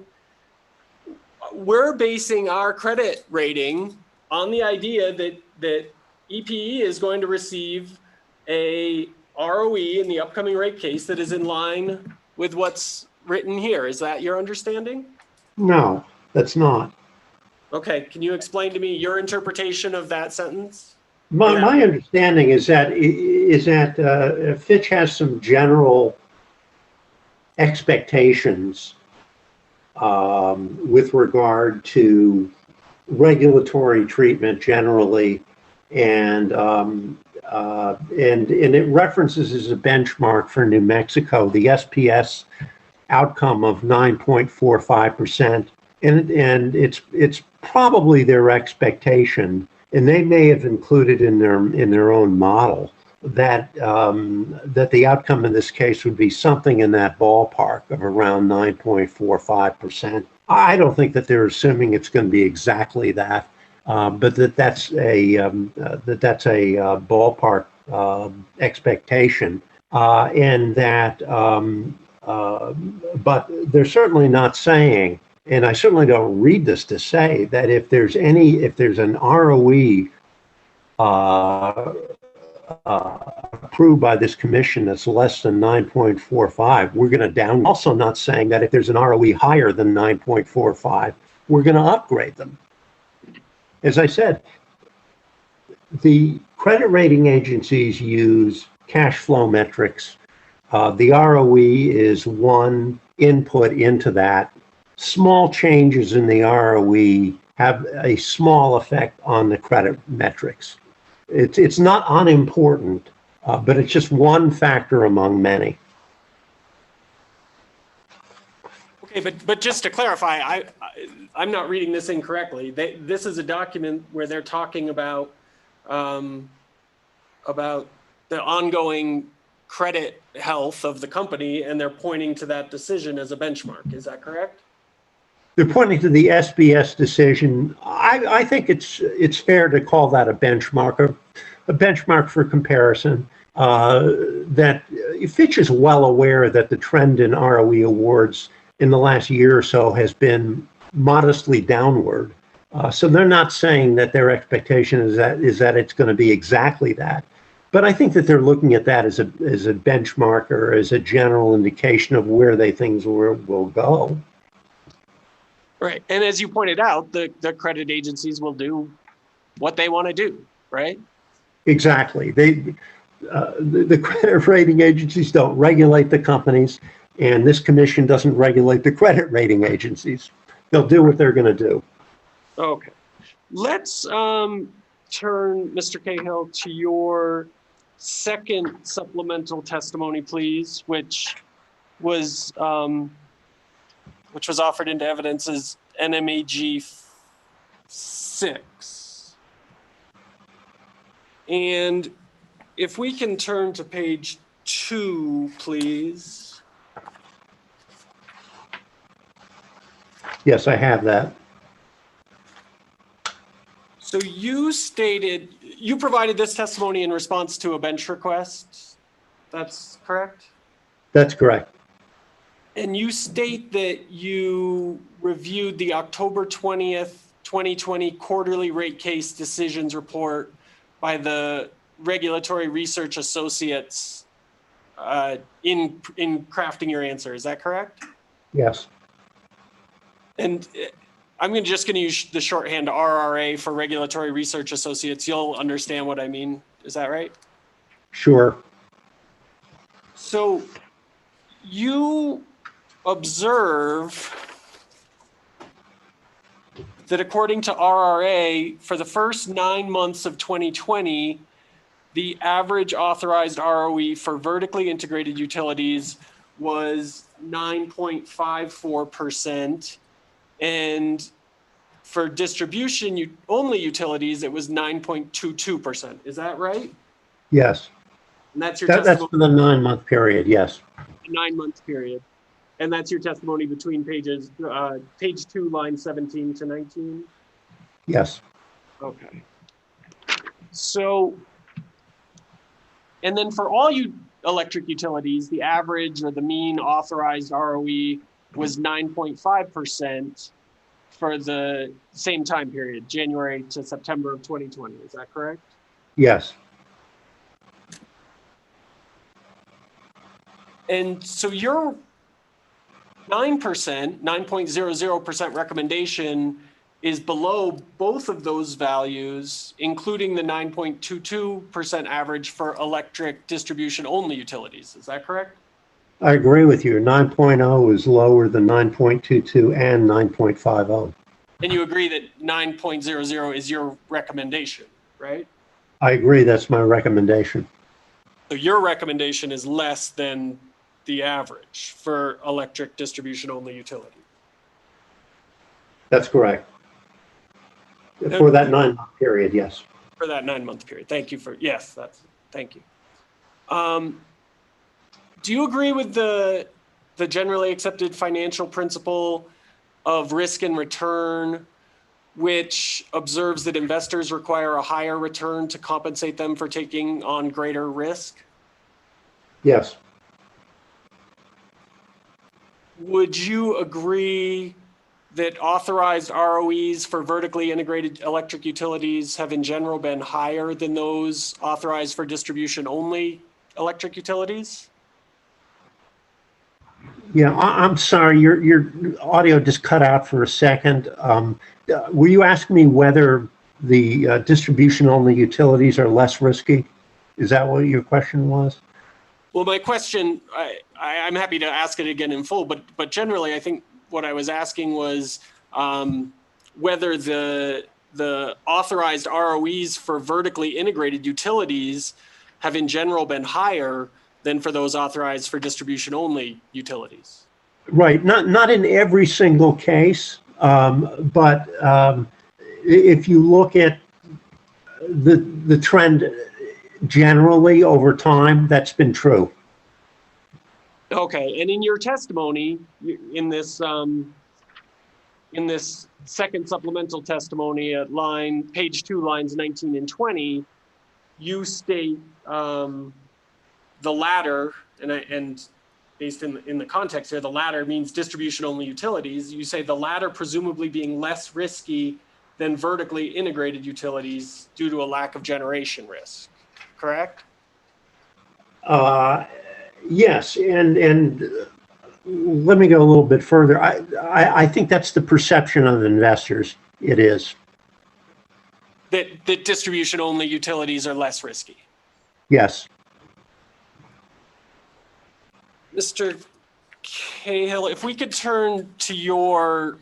Speaker 14: we're basing our credit rating on the idea that EPE is going to receive a ROE in the upcoming rate case that is in line with what's written here. Is that your understanding?
Speaker 15: No, that's not.
Speaker 14: Okay, can you explain to me your interpretation of that sentence?
Speaker 15: My understanding is that Fitch has some general expectations with regard to regulatory treatment generally, and it references as a benchmark for New Mexico the SPS outcome of 9.45%, and it's probably their expectation, and they may have included in their own model that that the outcome in this case would be something in that ballpark of around 9.45%. I don't think that they're assuming it's going to be exactly that, but that's a ballpark expectation, and that. But they're certainly not saying, and I certainly don't read this to say that if there's an ROE approved by this commission that's less than 9.45, we're going to down. Also not saying that if there's an ROE higher than 9.45, we're going to upgrade them. As I said, the credit rating agencies use cash flow metrics. The ROE is one input into that. Small changes in the ROE have a small effect on the credit metrics. It's not unimportant, but it's just one factor among many.
Speaker 14: Okay, but just to clarify, I'm not reading this incorrectly. This is a document where they're talking about the ongoing credit health of the company, and they're pointing to that decision as a benchmark. Is that correct?
Speaker 15: They're pointing to the SBS decision. I think it's fair to call that a benchmark for comparison. That Fitch is well aware that the trend in ROE awards in the last year or so has been modestly downward. So they're not saying that their expectation is that it's going to be exactly that. But I think that they're looking at that as a benchmark or as a general indication of where they things will go.
Speaker 14: Right, and as you pointed out, the credit agencies will do what they want to do, right?
Speaker 15: Exactly. The credit rating agencies don't regulate the companies, and this commission doesn't regulate the credit rating agencies. They'll do what they're going to do.
Speaker 14: Okay, let's turn, Mr. Cahill, to your second supplemental testimony, please, which was offered into evidence as NMAG 6. And if we can turn to page 2, please.
Speaker 15: Yes, I have that.
Speaker 14: So you provided this testimony in response to a bench request. That's correct?
Speaker 15: That's correct.
Speaker 14: And you state that you reviewed the October 20th, 2020 quarterly rate case decisions report by the Regulatory Research Associates in crafting your answer. Is that correct?
Speaker 15: Yes.
Speaker 14: And I'm just going to use the shorthand RRA for Regulatory Research Associates. You'll understand what I mean. Is that right?
Speaker 15: Sure.
Speaker 14: So you observe that according to RRA, for the first 9 months of 2020, the average authorized ROE for vertically integrated utilities was 9.54%. And for distribution only utilities, it was 9.22%. Is that right?
Speaker 15: Yes.
Speaker 14: And that's your
Speaker 15: That's
Speaker 14: testimony.
Speaker 15: for the 9-month period, yes.
Speaker 14: a 9-month period. And that's your testimony between page 2, line 17 to 19?
Speaker 15: Yes.
Speaker 14: Okay. So, and then for all you electric utilities, the average or the mean authorized ROE was 9.5% for the same time period, January to September of 2020. Is that correct?
Speaker 15: Yes.
Speaker 14: And so your 9.00% recommendation is below both of those values, including the 9.22% average for electric distribution only utilities. Is that correct?
Speaker 15: I agree with you. 9.0 is lower than 9.22 and 9.50.
Speaker 14: And you agree that 9.00 is your recommendation, right?
Speaker 15: I agree. That's my recommendation.
Speaker 14: So your recommendation is less than the average for electric distribution only utility.
Speaker 15: That's correct. For that 9-month period, yes.
Speaker 14: For that 9-month period. Thank you for, yes, thank you. Do you agree with the generally accepted financial principle of risk and return, which observes that investors require a higher return to compensate them for taking on greater risk?
Speaker 15: Yes.
Speaker 14: Would you agree that authorized ROEs for vertically integrated electric utilities have in general been higher than those authorized for distribution only electric utilities?
Speaker 15: Yeah, I'm sorry, your audio just cut out for a second. Were you asking me whether the distribution-only utilities are less risky? Is that what your question was?
Speaker 14: Well, my question, I'm happy to ask it again in full, but generally, I think what I was asking was whether the authorized ROEs for vertically integrated utilities have in general been higher than for those authorized for distribution only utilities.
Speaker 15: Right, not in every single case, but if you look at the trend generally over time, that's been true.
Speaker 14: Okay, and in your testimony, in this second supplemental testimony at page 2, lines 19 and 20, you state the latter, and based in the context here, the latter means distribution only utilities. You say the latter presumably being less risky than vertically integrated utilities due to a lack of generation risk, correct?
Speaker 15: Yes, and let me go a little bit further. I think that's the perception of investors. It is.
Speaker 14: That distribution only utilities are less risky.
Speaker 15: Yes.
Speaker 14: Mr. Cahill, if we could turn to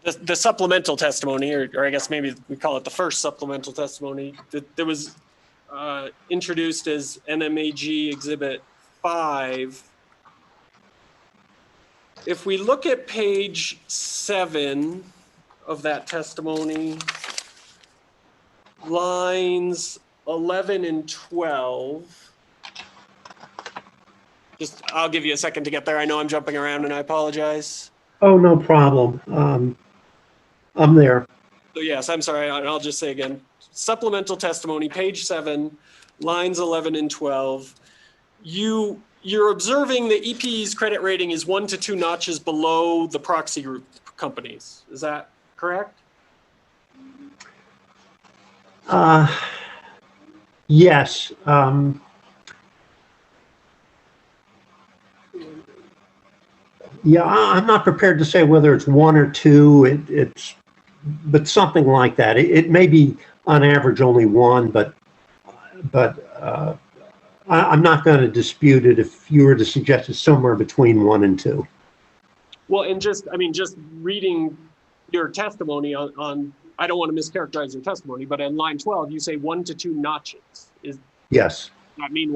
Speaker 14: the supplemental testimony, or I guess maybe we call it the first supplemental testimony that was introduced as NMAG Exhibit 5. If we look at page 7 of that testimony, lines 11 and 12. I'll give you a second to get there. I know I'm jumping around and I apologize.
Speaker 15: Oh, no problem. I'm there.
Speaker 14: So yes, I'm sorry. I'll just say again, supplemental testimony, page 7, lines 11 and 12. You're observing the EPE's credit rating is 1 to 2 notches below the proxy group companies. Is that correct?
Speaker 15: Yes. Yeah, I'm not prepared to say whether it's 1 or 2. But something like that. It may be on average only 1, but I'm not going to dispute it if you were to suggest it's somewhere between 1 and 2.
Speaker 14: Well, and just reading your testimony on I don't want to mischaracterize your testimony, but on line 12, you say 1 to 2 notches.
Speaker 15: Yes.
Speaker 14: Does that mean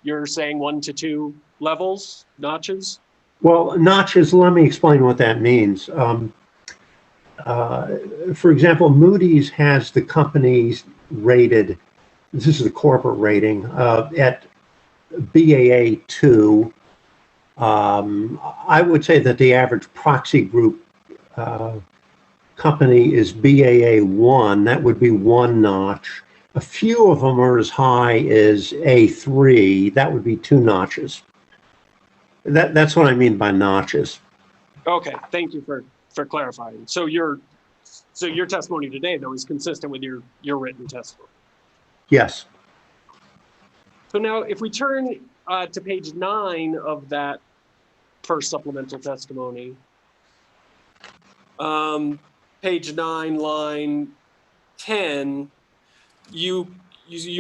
Speaker 14: you're saying 1 to 2 levels, notches?
Speaker 15: Well, notches, let me explain what that means. For example, Moody's has the companies rated, this is the corporate rating, at BAA 2. I would say that the average proxy group company is BAA 1. That would be 1 notch. A few of them are as high as A3. That would be 2 notches. That's what I mean by notches.
Speaker 14: Okay, thank you for clarifying. So your testimony today, though, is consistent with your written testimony.
Speaker 15: Yes.
Speaker 14: So now if we turn to page 9 of that first supplemental testimony, page 9, line 10, you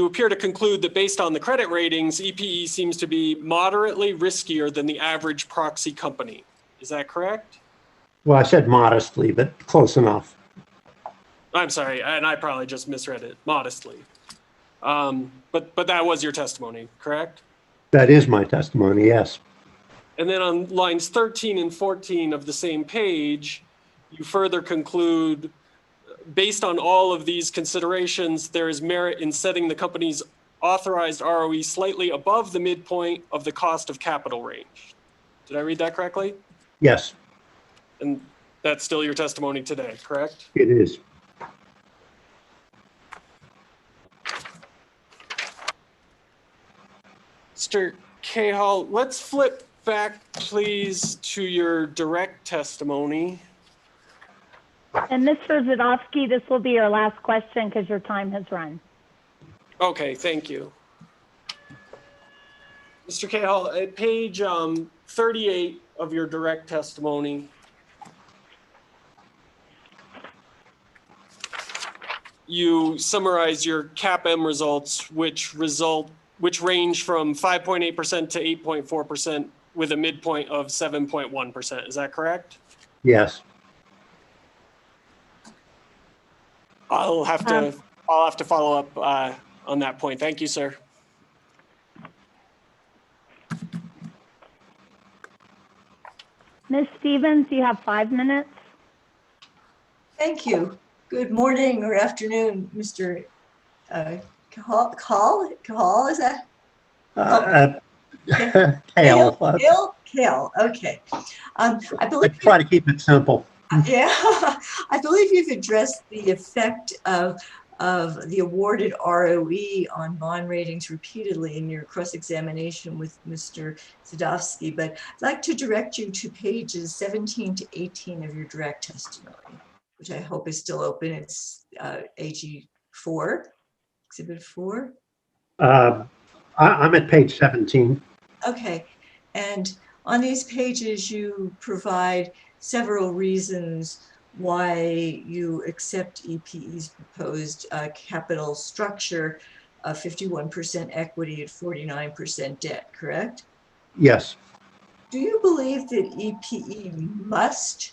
Speaker 14: appear to conclude that based on the credit ratings, EPE seems to be moderately riskier than the average proxy company. Is that correct?
Speaker 15: Well, I said modestly, but close enough.
Speaker 14: I'm sorry, and I probably just misread it, modestly. But that was your testimony, correct?
Speaker 15: That is my testimony, yes.
Speaker 14: And then on lines 13 and 14 of the same page, you further conclude, based on all of these considerations, there is merit in setting the company's authorized ROE slightly above the midpoint of the cost of capital range. Did I read that correctly?
Speaker 15: Yes,
Speaker 14: And that's still your testimony today, correct?
Speaker 15: it is.
Speaker 14: Mr. Cahall, let's flip back, please, to your direct testimony.
Speaker 3: And Mr. Zadowski, this will be your last question because your time has run.
Speaker 14: Okay, thank you. Mr. Cahall, at page 38 of your direct testimony, you summarize your CAPM results, which range from 5.8% to 8.4% with a midpoint of 7.1%. Is that correct?
Speaker 15: Yes.
Speaker 14: I'll have to follow up on that point. Thank you, sir.
Speaker 3: Ms. Stevens, you have 5 minutes.
Speaker 8: Thank you. Good morning or afternoon, Mr. Cahall, is that? Cale, okay. I believe
Speaker 15: try to keep it simple.
Speaker 8: Yeah, I believe you've addressed the effect of the awarded ROE on bond ratings repeatedly in your cross-examination with Mr. Zadowski, but I'd like to direct you to pages 17 to 18 of your direct testimony, which I hope is still open. It's AG4, Exhibit 4.
Speaker 15: I'm at page 17.
Speaker 8: Okay, and on these pages, you provide several reasons why you accept EPE's proposed capital structure of 51% equity and 49% debt, correct?
Speaker 15: Yes.
Speaker 8: Do you believe that EPE must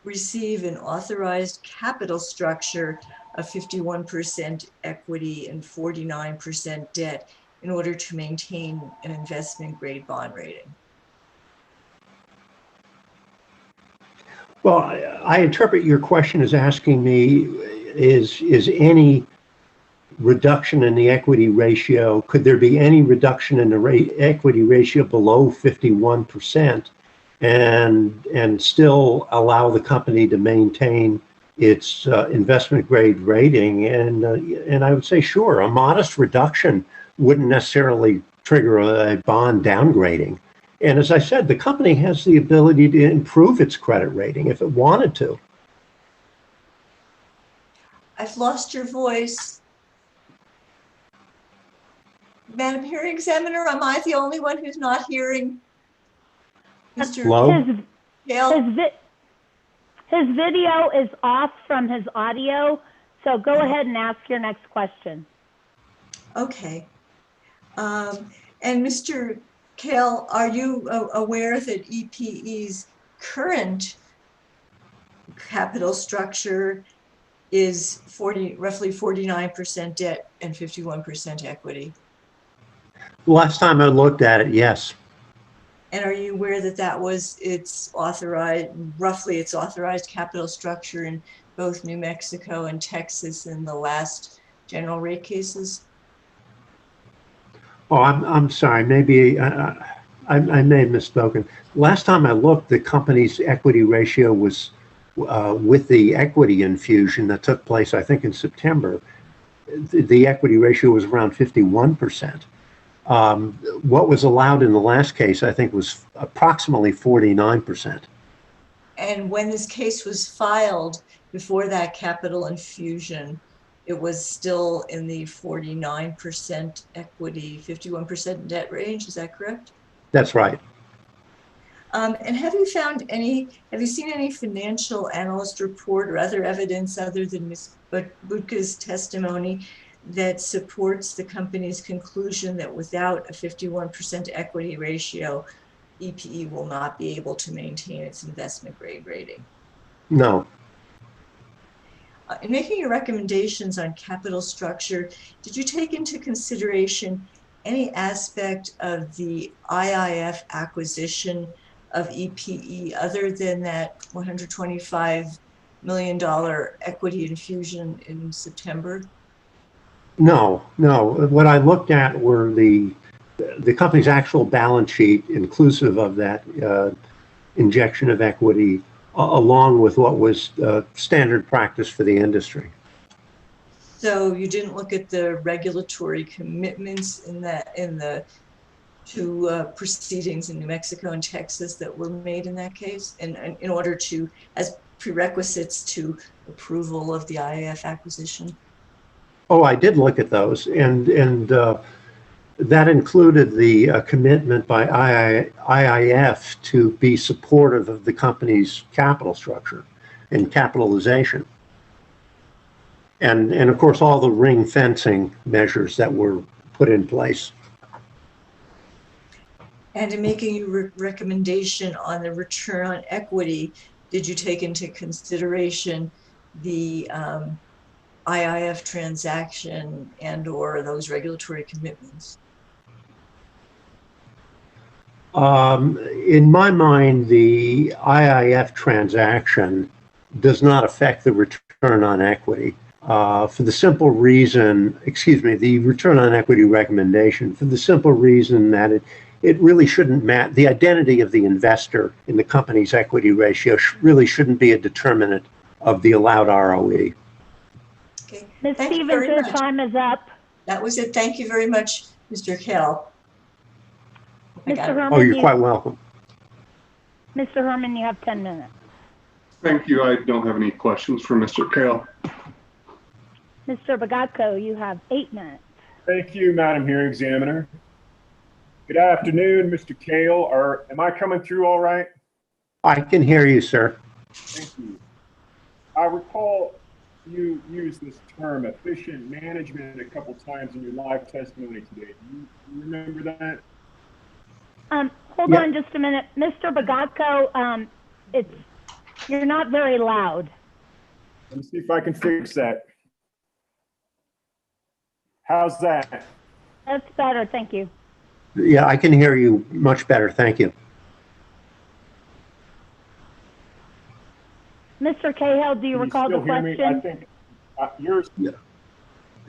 Speaker 8: receive an authorized capital structure of 51% equity and 49% debt in order to maintain an investment grade bond rating?
Speaker 15: Well, I interpret your question as asking me, is any reduction in the equity ratio, could there be any reduction in the equity ratio below 51% and still allow the company to maintain its investment grade rating? And I would say, sure, a modest reduction wouldn't necessarily trigger a bond downgrading. And as I said, the company has the ability to improve its credit rating if it wanted to.
Speaker 8: I've lost your voice. Madam Hearing Examiner, am I the only one who's not hearing Mr.
Speaker 15: Hello?
Speaker 3: His video is off from his audio, so go ahead and ask your next question.
Speaker 8: Okay. And Mr. Kale, are you aware that EPE's current capital structure is roughly 49% debt and 51% equity?
Speaker 15: Last time I looked at it, yes.
Speaker 8: And are you aware that that was its authorized capital structure in both New Mexico and Texas in the last general rate cases?
Speaker 15: Oh, I'm sorry. Maybe I may have misspoken. Last time I looked, the company's equity ratio was with the equity infusion that took place, I think, in September. The equity ratio was around 51%. What was allowed in the last case, I think, was approximately 49%.
Speaker 8: And when this case was filed before that capital infusion, it was still in the 49% equity, 51% debt range. Is that correct?
Speaker 15: That's right.
Speaker 8: And have you seen any financial analyst report or other evidence other than Ms. Butka's testimony that supports the company's conclusion that without a 51% equity ratio, EPE will not be able to maintain its investment grade rating?
Speaker 15: No.
Speaker 8: In making your recommendations on capital structure, did you take into consideration any aspect of the IIF acquisition of EPE other than that $125 million equity infusion in September?
Speaker 15: No. What I looked at were the company's actual balance sheet, inclusive of that injection of equity, along with what was standard practice for the industry.
Speaker 8: So you didn't look at the regulatory commitments in the two proceedings in New Mexico and Texas that were made in that case, and in order to, as prerequisites to approval of the IIF acquisition?
Speaker 15: Oh, I did look at those, and that included the commitment by IIF to be supportive of the company's capital structure and capitalization. And of course, all the ring fencing measures that were put in place.
Speaker 8: And in making your recommendation on the return on equity, did you take into consideration the IIF transaction and/or those regulatory commitments?
Speaker 15: In my mind, the IIF transaction does not affect the return on equity for the simple reason, the return on equity recommendation, for the simple reason that it really shouldn't matter. The identity of the investor in the company's equity ratio really shouldn't be a determinant of the allowed ROE.
Speaker 8: Okay.
Speaker 3: Ms. Stevens, your time is up.
Speaker 8: That was it. Thank you very much, Mr. Kell.
Speaker 3: Mr. Herman,
Speaker 15: Oh, you're quite welcome.
Speaker 3: Mr. Herman, you have 10 minutes.
Speaker 9: Thank you. I don't have any questions for Mr. Kale.
Speaker 3: Mr. Bagatko, you have 8 minutes.
Speaker 10: Thank you, Madam Hearing Examiner. Good afternoon, Mr. Kale. Am I coming through all right?
Speaker 15: I can hear you, sir.
Speaker 10: Thank you. I recall you used this term efficient management a couple times in your live testimony today. Do you remember that?
Speaker 3: Hold on just a minute. Mr. Bagatko, you're not very loud.
Speaker 10: Let me see if I can fix that. How's that?
Speaker 3: That's better, thank you.
Speaker 15: Yeah, I can hear you much better. Thank you.
Speaker 3: Mr. Cahill, do you recall the question?
Speaker 10: I think yours.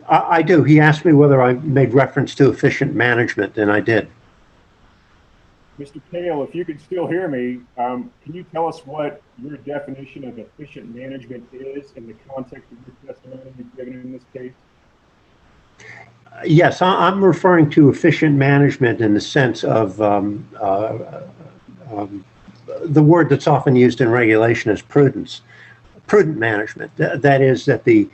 Speaker 15: I do. He asked me whether I made reference to efficient management, and I did.
Speaker 10: Mr. Cahill, if you can still hear me, can you tell us what your definition of efficient management is in the context of your testimony you've given in this case?
Speaker 15: Yes, I'm referring to efficient management in the sense of the word that's often used in regulation is prudence. Prudent management. That is that the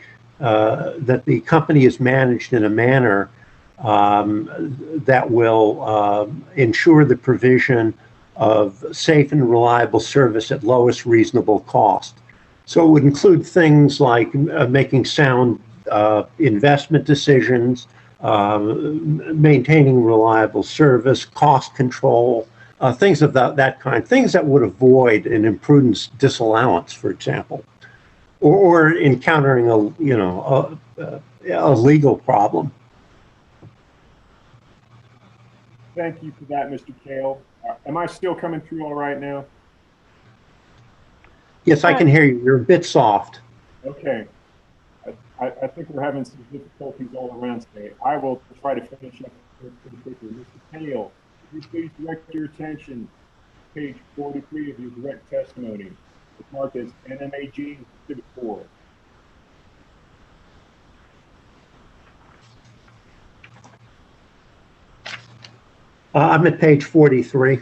Speaker 15: company is managed in a manner that will ensure the provision of safe and reliable service at lowest reasonable cost. So it would include things like making sound investment decisions, maintaining reliable service, cost control, things of that kind, things that would avoid an imprudence disallowance, for example, or encountering a legal problem.
Speaker 10: Thank you for that, Mr. Kale. Am I still coming through all right now?
Speaker 15: Yes, I can hear you. You're a bit soft.
Speaker 10: Okay. I think we're having some difficulties all around today. I will try to finish up Mr. Hale, would you please direct your attention to page 43 of your direct testimony. It's marked as NMAG Exhibit 4.
Speaker 15: I'm at page 43.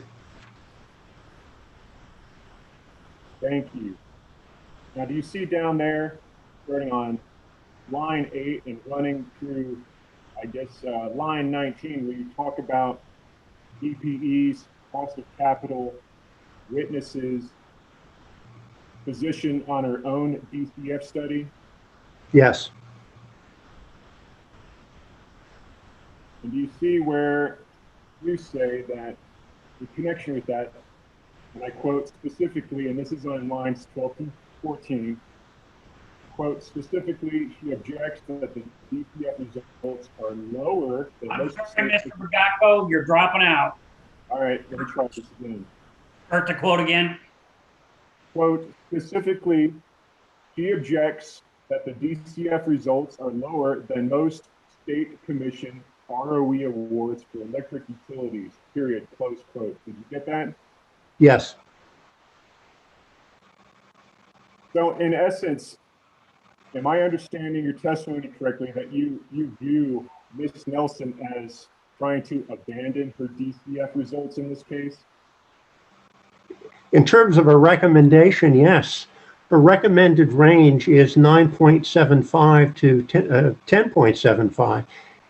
Speaker 10: Thank you. Now, do you see down there, starting on line 8 and running through, I guess, line 19, where you talk about EPEs, cost of capital, witnesses, position on her own DCF study?
Speaker 15: Yes.
Speaker 10: And do you see where you say that in connection with that, and I quote specifically, and this is on lines 12 to 14, quote, specifically, she objects that the DCF results are lower than
Speaker 2: I'm
Speaker 10: most
Speaker 2: sorry,
Speaker 10: states.
Speaker 2: Mr. Bogacco, you're dropping out.
Speaker 10: All right, let me try this again.
Speaker 2: Start the quote again.
Speaker 10: Quote, specifically, she objects that the DCF results are lower than most state commission ROE awards for electric utilities, period, close quote. Did you get that?
Speaker 15: Yes.
Speaker 10: So in essence, am I understanding your testimony correctly that you view Ms. Nelson as trying to abandon her DCF results in this case?
Speaker 15: In terms of a recommendation, yes. Her recommended range is 9.75 to 10.75.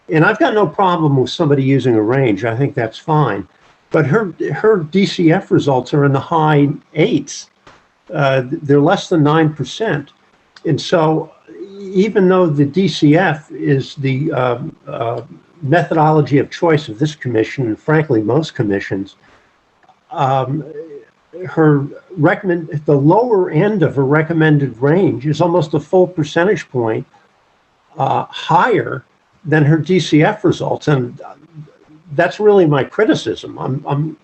Speaker 15: And I've got no problem with somebody using a range. I think that's fine. But her DCF results are in the high 8s. They're less than 9%. And so even though the DCF is the methodology of choice of this commission, and frankly, most commissions, the lower end of her recommended range is almost a full percentage point higher than her DCF results. And that's really my criticism. I'm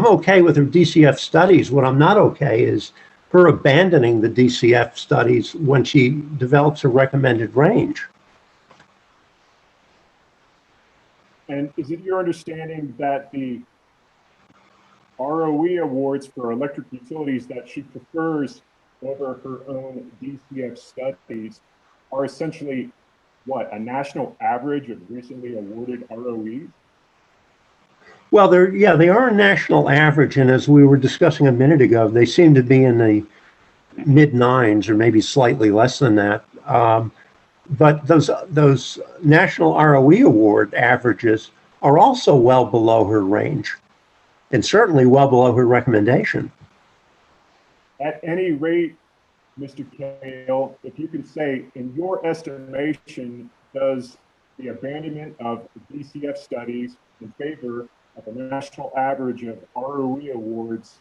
Speaker 15: okay with her DCF studies. What I'm not okay is her abandoning the DCF studies when she develops a recommended range.
Speaker 10: And is it your understanding that the ROE awards for electric utilities that she prefers over her own DCF studies are essentially what, a national average of recently awarded ROEs?
Speaker 15: Well, they are a national average, and as we were discussing a minute ago, they seem to be in the mid-9s or maybe slightly less than that. But those national ROE award averages are also well below her range, and certainly well below her recommendation.
Speaker 10: At any rate, Mr. Kale, if you can say, in your estimation, does the abandonment of DCF studies in favor of a national average of ROE awards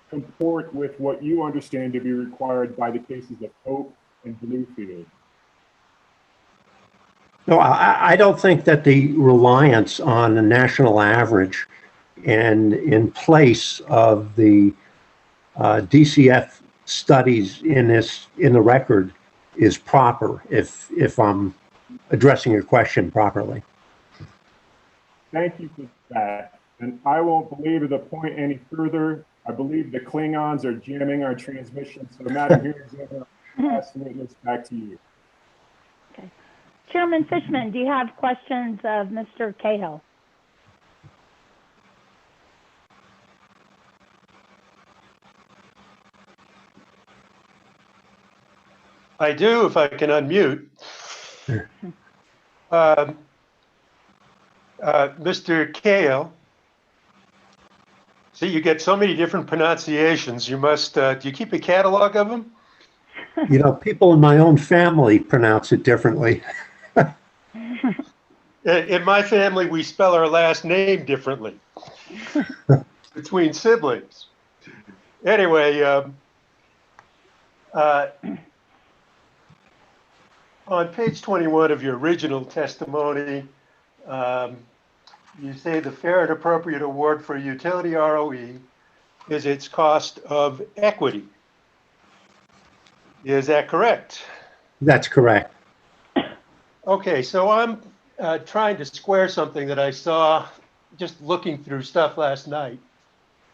Speaker 10: comport with what you understand to be required by the cases of Hope and Bluefield?
Speaker 15: No, I don't think that the reliance on a national average and in place of the DCF studies in the record is proper, if I'm addressing your question properly.
Speaker 10: Thank you for that. And I won't belabor the point any further. I believe the Klingons are jamming our transmission. So Madam Hearing Examiner, I'll pass the witness back to you.
Speaker 3: Okay. Chairman Fishman, do you have questions of Mr. Cahill?
Speaker 11: I do, if I can unmute. Mr. Kale, see, you get so many different pronunciations. You must, do you keep a catalog of them?
Speaker 15: You know, people in my own family pronounce it differently.
Speaker 11: In my family, we spell our last name differently between siblings. Anyway, on page 21 of your original testimony, you say the fair and appropriate award for utility ROE is its cost of equity. Is that correct?
Speaker 15: That's correct.
Speaker 11: Okay, so I'm trying to square something that I saw just looking through stuff last night.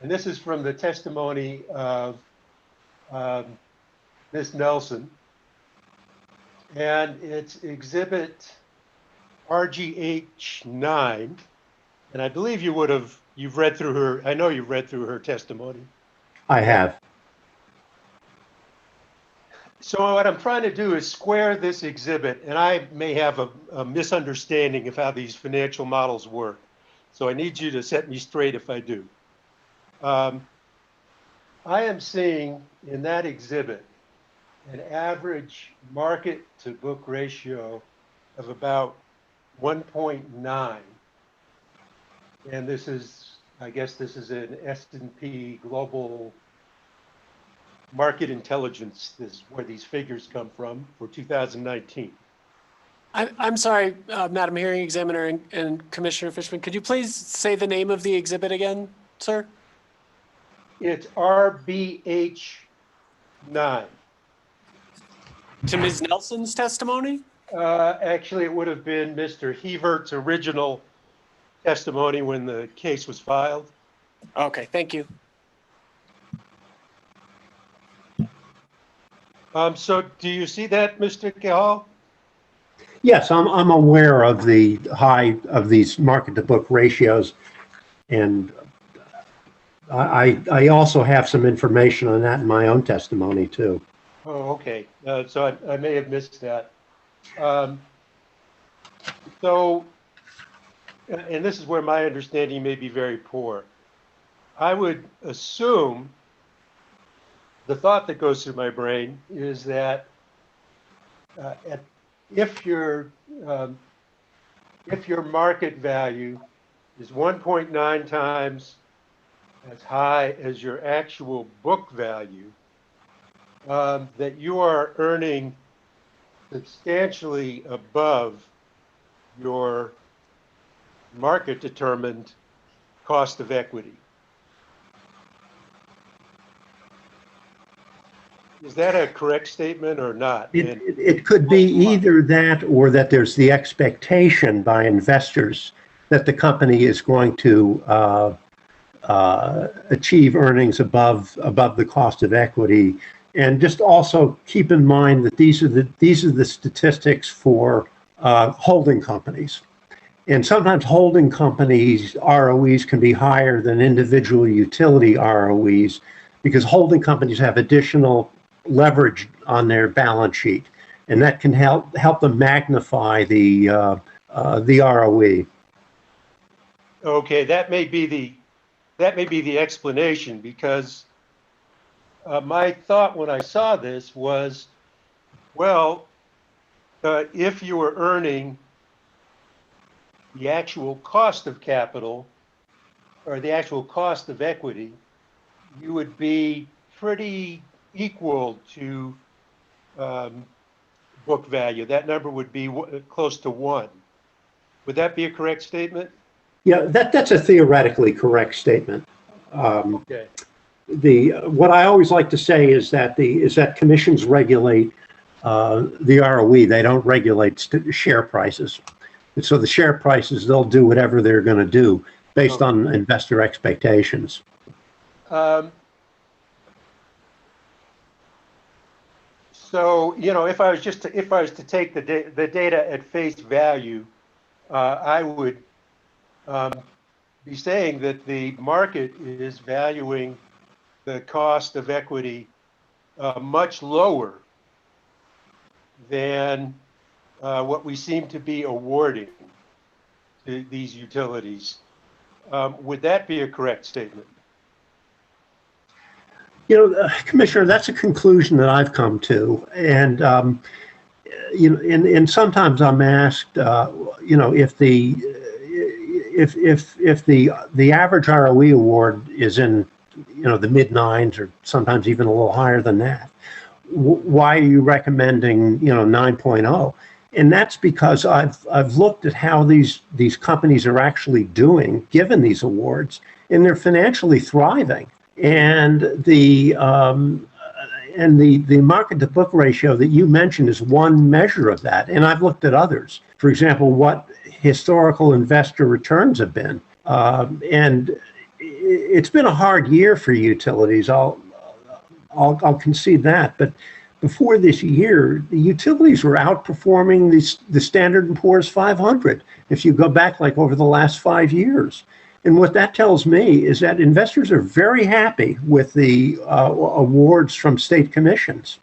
Speaker 11: And this is from the testimony of Ms. Nelson. And it's exhibit RGH9. And I believe you've read through her, I know you've read through her testimony.
Speaker 15: I have.
Speaker 11: So what I'm trying to do is square this exhibit, and I may have a misunderstanding of how these financial models work. So I need you to set me straight if I do. I am seeing in that exhibit an average market to book ratio of about 1.9. And this is, I guess this is an S&P Global Market Intelligence. This is where these figures come from for 2019.
Speaker 14: I'm sorry, Madam Hearing Examiner and Commissioner Fishman, could you please say the name of the exhibit again, sir?
Speaker 11: It's RBH9.
Speaker 14: To Ms. Nelson's testimony?
Speaker 11: Actually, it would have been Mr. Hevert's original testimony when the case was filed.
Speaker 14: Okay, thank you.
Speaker 11: So do you see that, Mr. Cahal?
Speaker 15: Yes, I'm aware of the high of these market to book ratios, and I also have some information on that in my own testimony too.
Speaker 11: Oh, okay. So I may have missed that. So, and this is where my understanding may be very poor. I would assume the thought that goes through my brain is that if your market value is 1.9 times as high as your actual book value, that you are earning substantially above your market determined cost of equity. Is that a correct statement or not?
Speaker 15: It could be either that or that there's the expectation by investors that the company is going to achieve earnings above the cost of equity. And just also keep in mind that these are the statistics for holding companies. And sometimes holding companies' ROEs can be higher than individual utility ROEs because holding companies have additional leverage on their balance sheet, and that can help them magnify the ROE.
Speaker 11: Okay, that may be the explanation, because my thought when I saw this was, well, if you were earning the actual cost of capital or the actual cost of equity, you would be pretty equal to book value. That number would be close to 1. Would that be a correct statement?
Speaker 15: Yeah, that's a theoretically correct statement.
Speaker 11: Okay.
Speaker 15: What I always like to say is that commissions regulate the ROE. They don't regulate share prices. And so the share prices, they'll do whatever they're going to do based on investor expectations.
Speaker 11: So, you know, if I was to take the data at face value, I would be saying that the market is valuing the cost of equity much lower than what we seem to be awarding to these utilities. Would that be a correct statement?
Speaker 15: You know, Commissioner, that's a conclusion that I've come to, and you know, and sometimes I'm asked, you know, if the average ROE award is in, you know, the mid-9s or sometimes even a little higher than that, why are you recommending, you know, 9.0? And that's because I've looked at how these companies are actually doing given these awards, and they're financially thriving. And and the market to book ratio that you mentioned is one measure of that. And I've looked at others. For example, what historical investor returns have been. And it's been a hard year for utilities. I'll concede that. But before this year, the utilities were outperforming the Standard & Poor's 500 if you go back like over the last 5 years. And what that tells me is that investors are very happy with the awards from state commissions.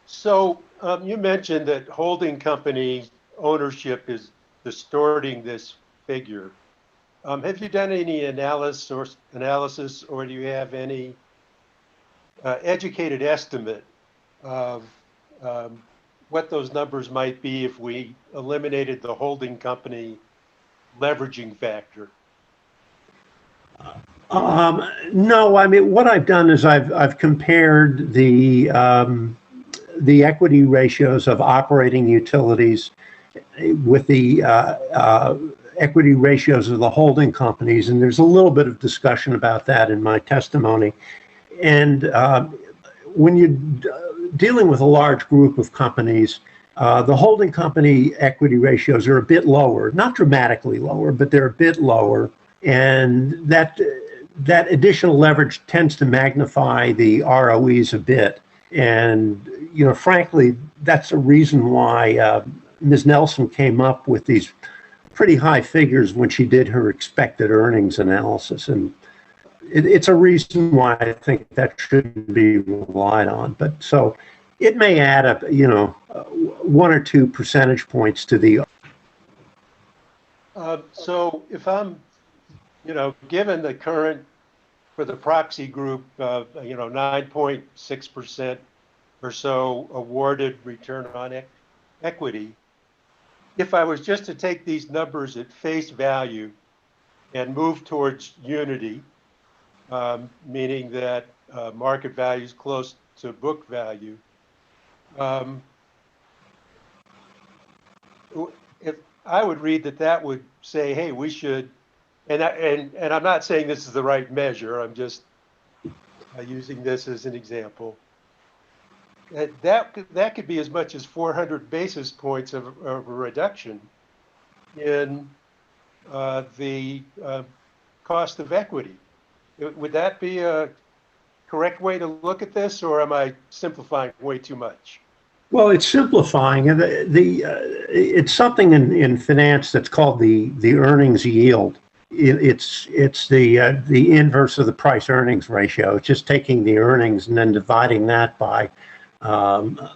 Speaker 11: So you mentioned that holding company ownership is distorting this figure. Have you done any analysis, or do you have any educated estimate of what those numbers might be if we eliminated the holding company leveraging factor?
Speaker 15: No, I mean, what I've done is I've compared the equity ratios of operating utilities with the equity ratios of the holding companies, and there's a little bit of discussion about that in my testimony. And when you're dealing with a large group of companies, the holding company equity ratios are a bit lower, not dramatically lower, but they're a bit lower. And that additional leverage tends to magnify the ROEs a bit. And, you know, frankly, that's a reason why Ms. Nelson came up with these pretty high figures when she did her expected earnings analysis. And it's a reason why I think that shouldn't be relied on. But so it may add up, you know, 1 or 2 percentage points to the.
Speaker 11: So if I'm, you know, given the current for the proxy group, you know, 9.6% or so awarded return on equity, if I was just to take these numbers at face value and move towards unity, meaning that market value is close to book value, if I would read that would say, hey, we should, and I'm not saying this is the right measure, I'm just using this as an example. That could be as much as 400 basis points of a reduction in the cost of equity. Would that be a correct way to look at this, or am I simplifying way too much?
Speaker 15: Well, it's simplifying. It's something in finance that's called the earnings yield. It's the inverse of the price earnings ratio. It's just taking the earnings and then dividing that by the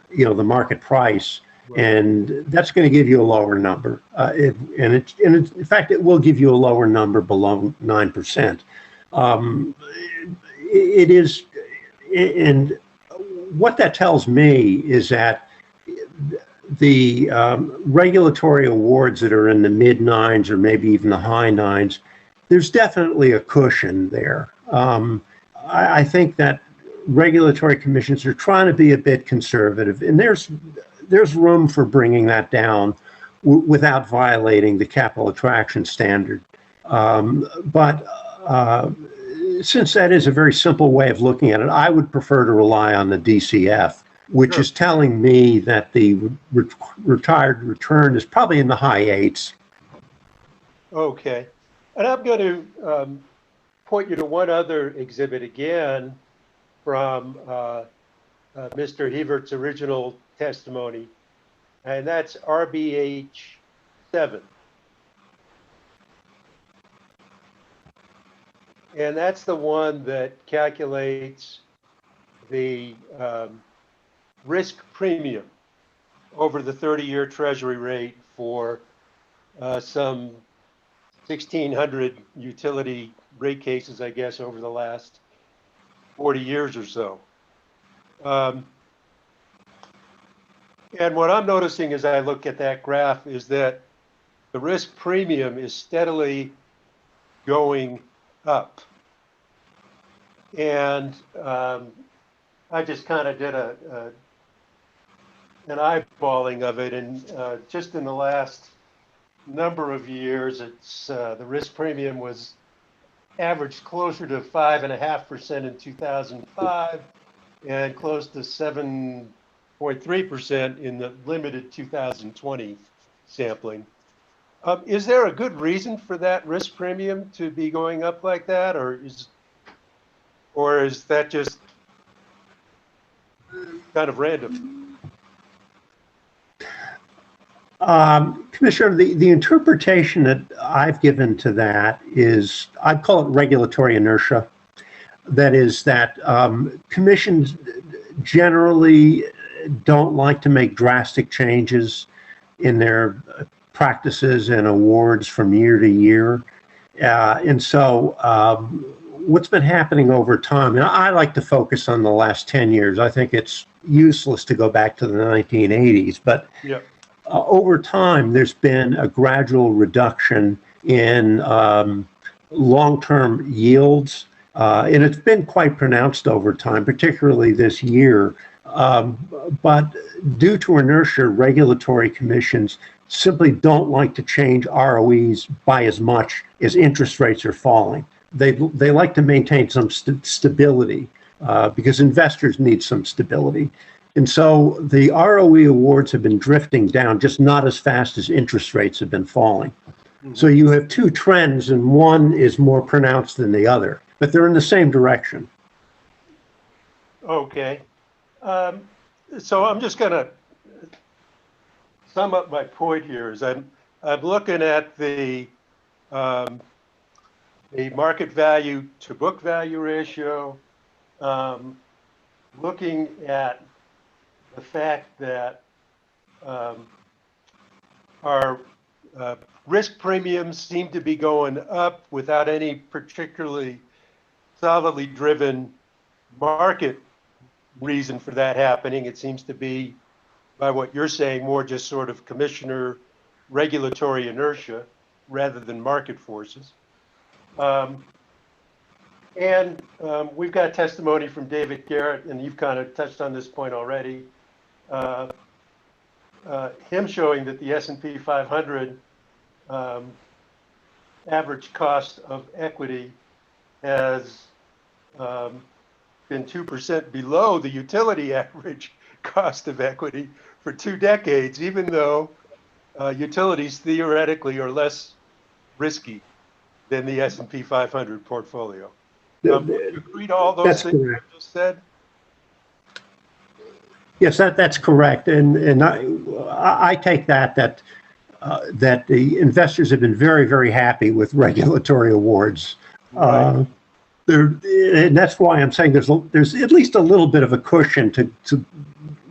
Speaker 15: the market price, and that's going to give you a lower number. In fact, it will give you a lower number below 9%. It is, and what that tells me is that the regulatory awards that are in the mid 9s or maybe even the high 9s, there's definitely a cushion there. I think that regulatory commissions are trying to be a bit conservative, and there's room for bringing that down without violating the capital attraction standard. But since that is a very simple way of looking at it, I would prefer to rely on the DCF, which is telling me that the retired return is probably in the high 8s.
Speaker 11: Okay. And I'm going to point you to one other exhibit again from Mr. Hevert's original testimony, and that's RBH 7. And that's the one that calculates the risk premium over the 30-year Treasury rate for some 1,600 utility rate cases, I guess, over the last 40 years or so. And what I'm noticing as I look at that graph is that the risk premium is steadily going up. And I just kind of did an eyeballing of it, and just in the last number of years, it's the risk premium was averaged closer to 5.5% in 2005 and close to 7.3% in the limited 2020 sampling. Is there a good reason for that risk premium to be going up like that, or is that just kind of random?
Speaker 15: Commissioner, the interpretation that I've given to that is, I'd call it regulatory inertia. That is that commissions generally don't like to make drastic changes in their practices and awards from year to year. And so what's been happening over time, and I like to focus on the last 10 years. I think it's useless to go back to the 1980s, but
Speaker 11: yeah.
Speaker 15: Over time, there's been a gradual reduction in long-term yields, and it's been quite pronounced over time, particularly this year. But due to inertia, regulatory commissions simply don't like to change ROEs by as much as interest rates are falling. They like to maintain some stability because investors need some stability. And so the ROE awards have been drifting down, just not as fast as interest rates have been falling. Mm-hmm. So you have two trends, and one is more pronounced than the other, but they're in the same direction.
Speaker 11: Okay. So I'm just going to sum up my point here. Is I'm looking at the market value to book value ratio, looking at the fact that our risk premiums seem to be going up without any particularly solidly driven market reason for that happening. It seems to be, by what you're saying, more just sort of commissioner regulatory inertia rather than market forces. We've got testimony from David Garrett, and you've kind of touched on this point already. Him showing that the S&P 500 average cost of equity has been 2% below the utility average cost of equity for 2 decades, even though utilities theoretically are less risky than the S&P 500 portfolio. Would you agree to all those things I just said?
Speaker 15: Yes, that's correct, and I take that the investors have been very, very happy with regulatory awards.
Speaker 11: Right.
Speaker 15: And that's why I'm saying there's at least a little bit of a cushion to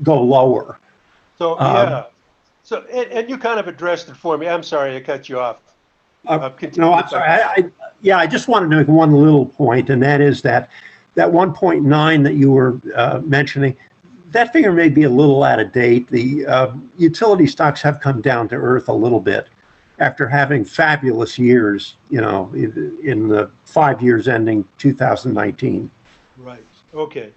Speaker 15: go lower.
Speaker 11: So yeah, so and you kind of addressed it for me. I'm sorry I cut you off.
Speaker 15: No, I'm sorry. I just wanted to make one little point, and that is that 1.9 that you were mentioning, that figure may be a little out of date. The utility stocks have come down to earth a little bit after having fabulous years, in the 5 years ending 2019.
Speaker 11: Right. Okay.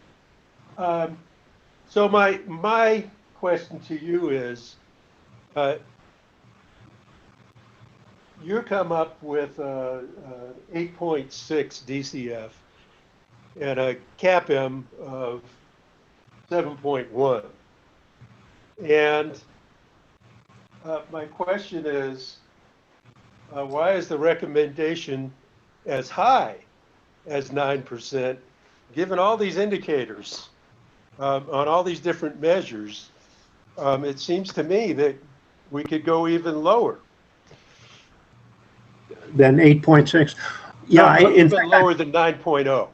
Speaker 11: So my question to you is, you come up with 8.6 DCF and a CAPM of 7.1. And my question is, why is the recommendation as high as 9%, given all these indicators on all these different measures? It seems to me that we could go even lower.
Speaker 15: Than 8.6? Yeah,
Speaker 11: even lower than 9.0.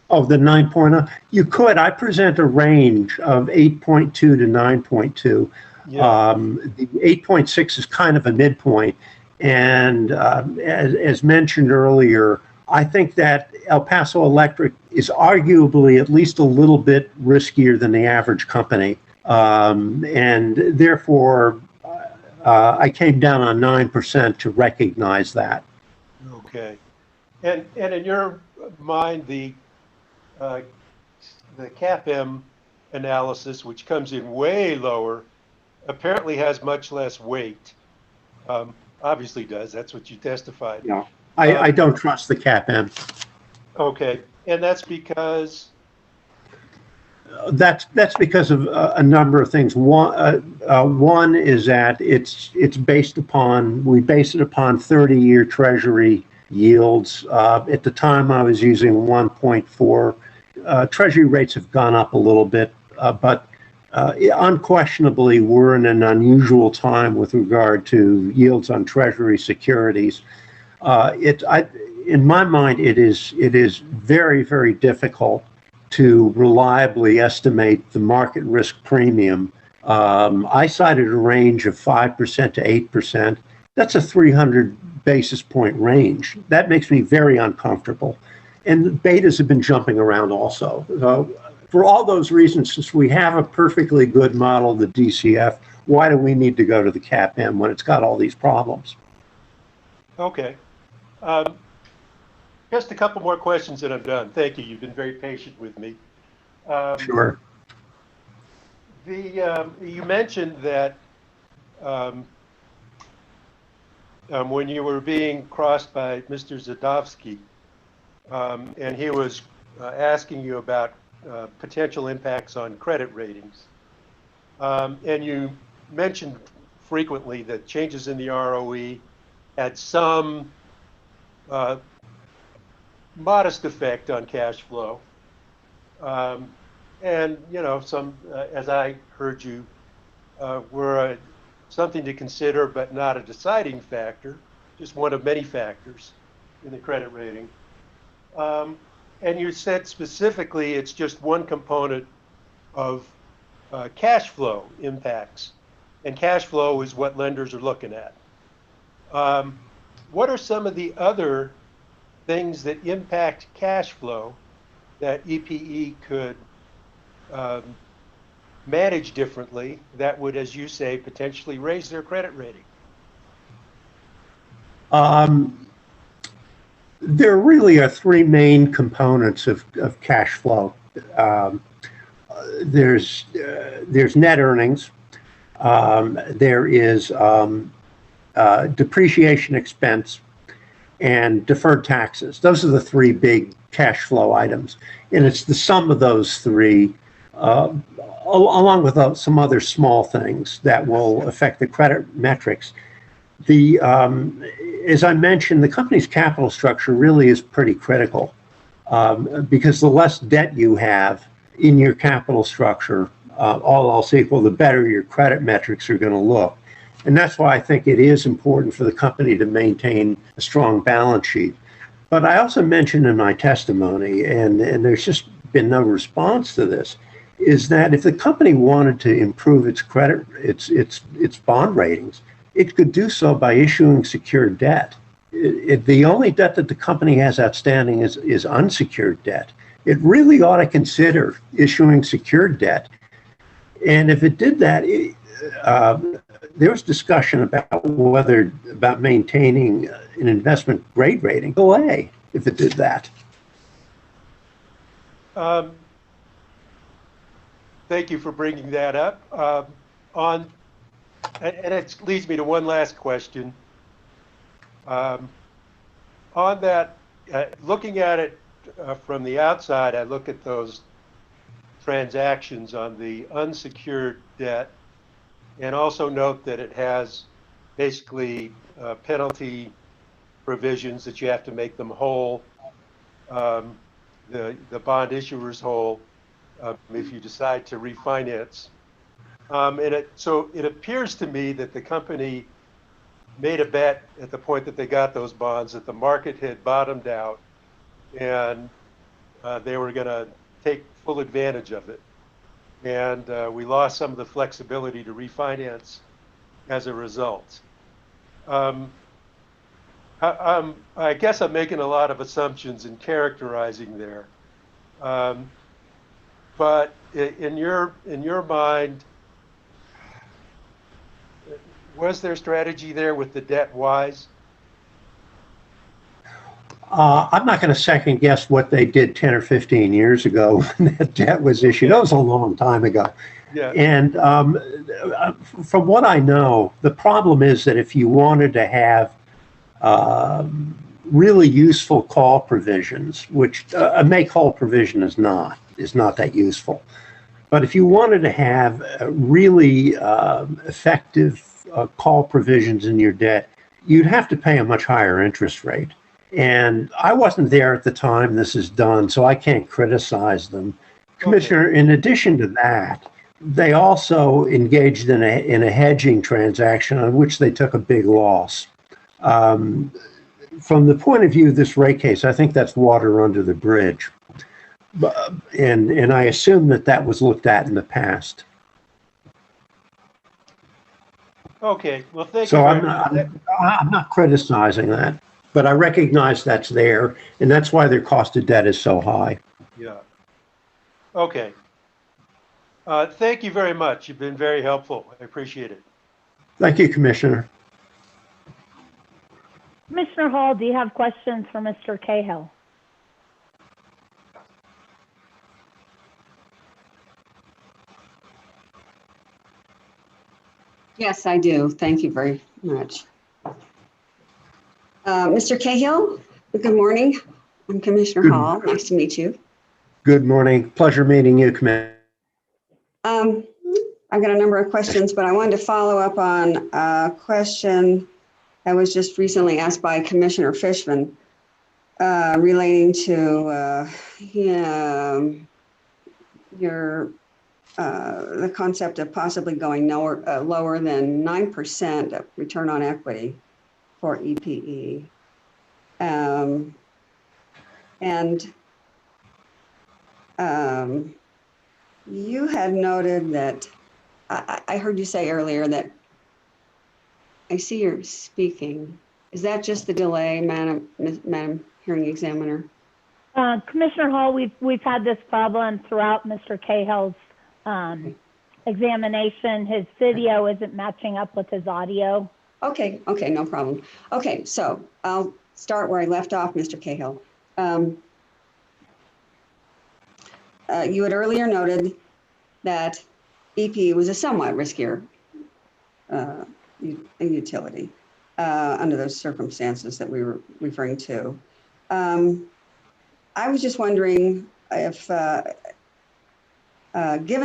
Speaker 15: Oh, the 9.0. You could. I present a range of 8.2 to 9.2.
Speaker 11: Yeah.
Speaker 15: The 8.6 is kind of a midpoint. And as mentioned earlier, I think that El Paso Electric is arguably at least a little bit riskier than the average company. And therefore, I came down on 9% to recognize that.
Speaker 11: Okay. And in your mind, the CAPM analysis, which comes in way lower, apparently has much less weight. Obviously does. That's what you testified.
Speaker 15: Yeah. I don't trust the CAPM.
Speaker 11: Okay, and that's because,
Speaker 15: That's because of a number of things. One is that it's based upon, we base it upon 30-year Treasury yields. At the time I was using 1.4. Treasury rates have gone up a little bit, but unquestionably we're in an unusual time with regard to yields on Treasury securities. In my mind, it is very, very difficult to reliably estimate the market risk premium. I cited a range of 5% to 8%. That's a 300 basis point range. That makes me very uncomfortable. And betas have been jumping around also. For all those reasons, since we have a perfectly good model, the DCF, why do we need to go to the CAPM when it's got all these problems?
Speaker 11: okay. Just a couple more questions and I'm done. Thank you. You've been very patient with me.
Speaker 15: Sure.
Speaker 11: You mentioned that when you were being crossed by Mr. Zadovsky, and he was asking you about potential impacts on credit ratings, and you mentioned frequently that changes in the ROE had some modest effect on cash flow. And, you know, some, as I heard you, were something to consider, but not a deciding factor, just one of many factors in the credit rating. And you said specifically it's just one component of cash flow impacts, and cash flow is what lenders are looking at. What are some of the other things that impact cash flow that EPE could manage differently that would, as you say, potentially raise their credit rating?
Speaker 15: There really are three main components of cash flow. There's net earnings. There is depreciation expense and deferred taxes. Those are the three big cash flow items. And it's the sum of those three, along with some other small things that will affect the credit metrics. As I mentioned, the company's capital structure really is pretty critical because the less debt you have in your capital structure, all else equal, the better your credit metrics are going to look. And that's why I think it is important for the company to maintain a strong balance sheet. But I also mentioned in my testimony, and there's just been no response to this, is that if the company wanted to improve its credit, its bond ratings, it could do so by issuing secured debt. The only debt that the company has outstanding is unsecured debt. It really ought to consider issuing secured debt. And if it did that, there was discussion about maintaining an investment grade rating. Go away if it did that.
Speaker 11: Thank you for bringing that up. And it leads me to one last question. On that, looking at it from the outside, I look at those transactions on the unsecured debt and also note that it has basically penalty provisions that you have to make them whole, the bond issuers whole, if you decide to refinance. So it appears to me that the company made a bet at the point that they got those bonds that the market had bottomed out and they were going to take full advantage of it. And we lost some of the flexibility to refinance as a result. I guess I'm making a lot of assumptions in characterizing there. But in your mind, was there strategy there with the debt wise?
Speaker 15: I'm not going to second guess what they did 10 or 15 years ago when that debt was issued. That was a long time ago.
Speaker 11: Yeah.
Speaker 15: And from what I know, the problem is that if you wanted to have really useful call provisions, which a make whole provision is not that useful. But if you wanted to have really effective call provisions in your debt, you'd have to pay a much higher interest rate. And I wasn't there at the time this is done, so I can't criticize them. Commissioner, in addition to that, they also engaged in a hedging transaction on which they took a big loss. From the point of view of this rate case, I think that's water under the bridge. And I assume that was looked at in the past.
Speaker 11: Okay, well, thank you
Speaker 15: So
Speaker 11: very much.
Speaker 15: I'm not criticizing that, but I recognize that's there, and that's why their cost of debt is so high.
Speaker 11: Yeah. Okay. Thank you very much. You've been very helpful. I appreciate it.
Speaker 15: Thank you, Commissioner.
Speaker 3: Commissioner Hall, do you have questions for Mr. Cahill?
Speaker 12: Yes, I do. Thank you very much. Mr. Cahill, good morning. I'm Commissioner Hall. Nice to meet you.
Speaker 15: Good morning. Pleasure meeting you, Commissioner.
Speaker 12: I've got a number of questions, but I wanted to follow up on a question that was just recently asked by Commissioner Fishman relating to the concept of possibly going lower than 9% of return on equity for EPE. You had noted that, I heard you say earlier that, I see you're speaking. Is that just the delay, Madam Hearing Examiner?
Speaker 3: Commissioner Hall, we've had this problem throughout Mr. Cahill's examination. His video isn't matching up with his audio.
Speaker 12: Okay, no problem. Okay, so I'll start where I left off, Mr. Cahill. You had earlier noted that EPE was a somewhat riskier utility under those circumstances that we were referring to. I was just wondering if, given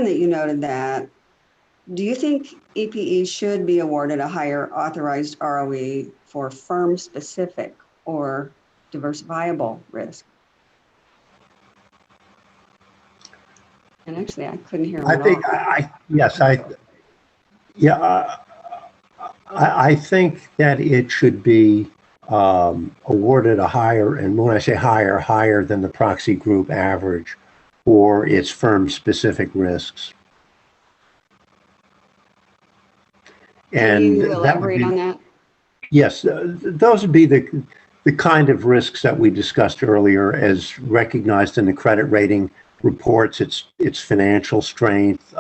Speaker 12: that you noted that, do you think EPE should be awarded a higher authorized ROE for firm-specific or diversifiable risk? And actually, I couldn't hear him at all.
Speaker 15: I think that it should be awarded a higher, and when I say higher than the proxy group average for its firm-specific risks.
Speaker 12: Can you elaborate on that?
Speaker 15: Yes, those would be the kind of risks that we discussed earlier as recognized in the credit rating reports. Its financial strength,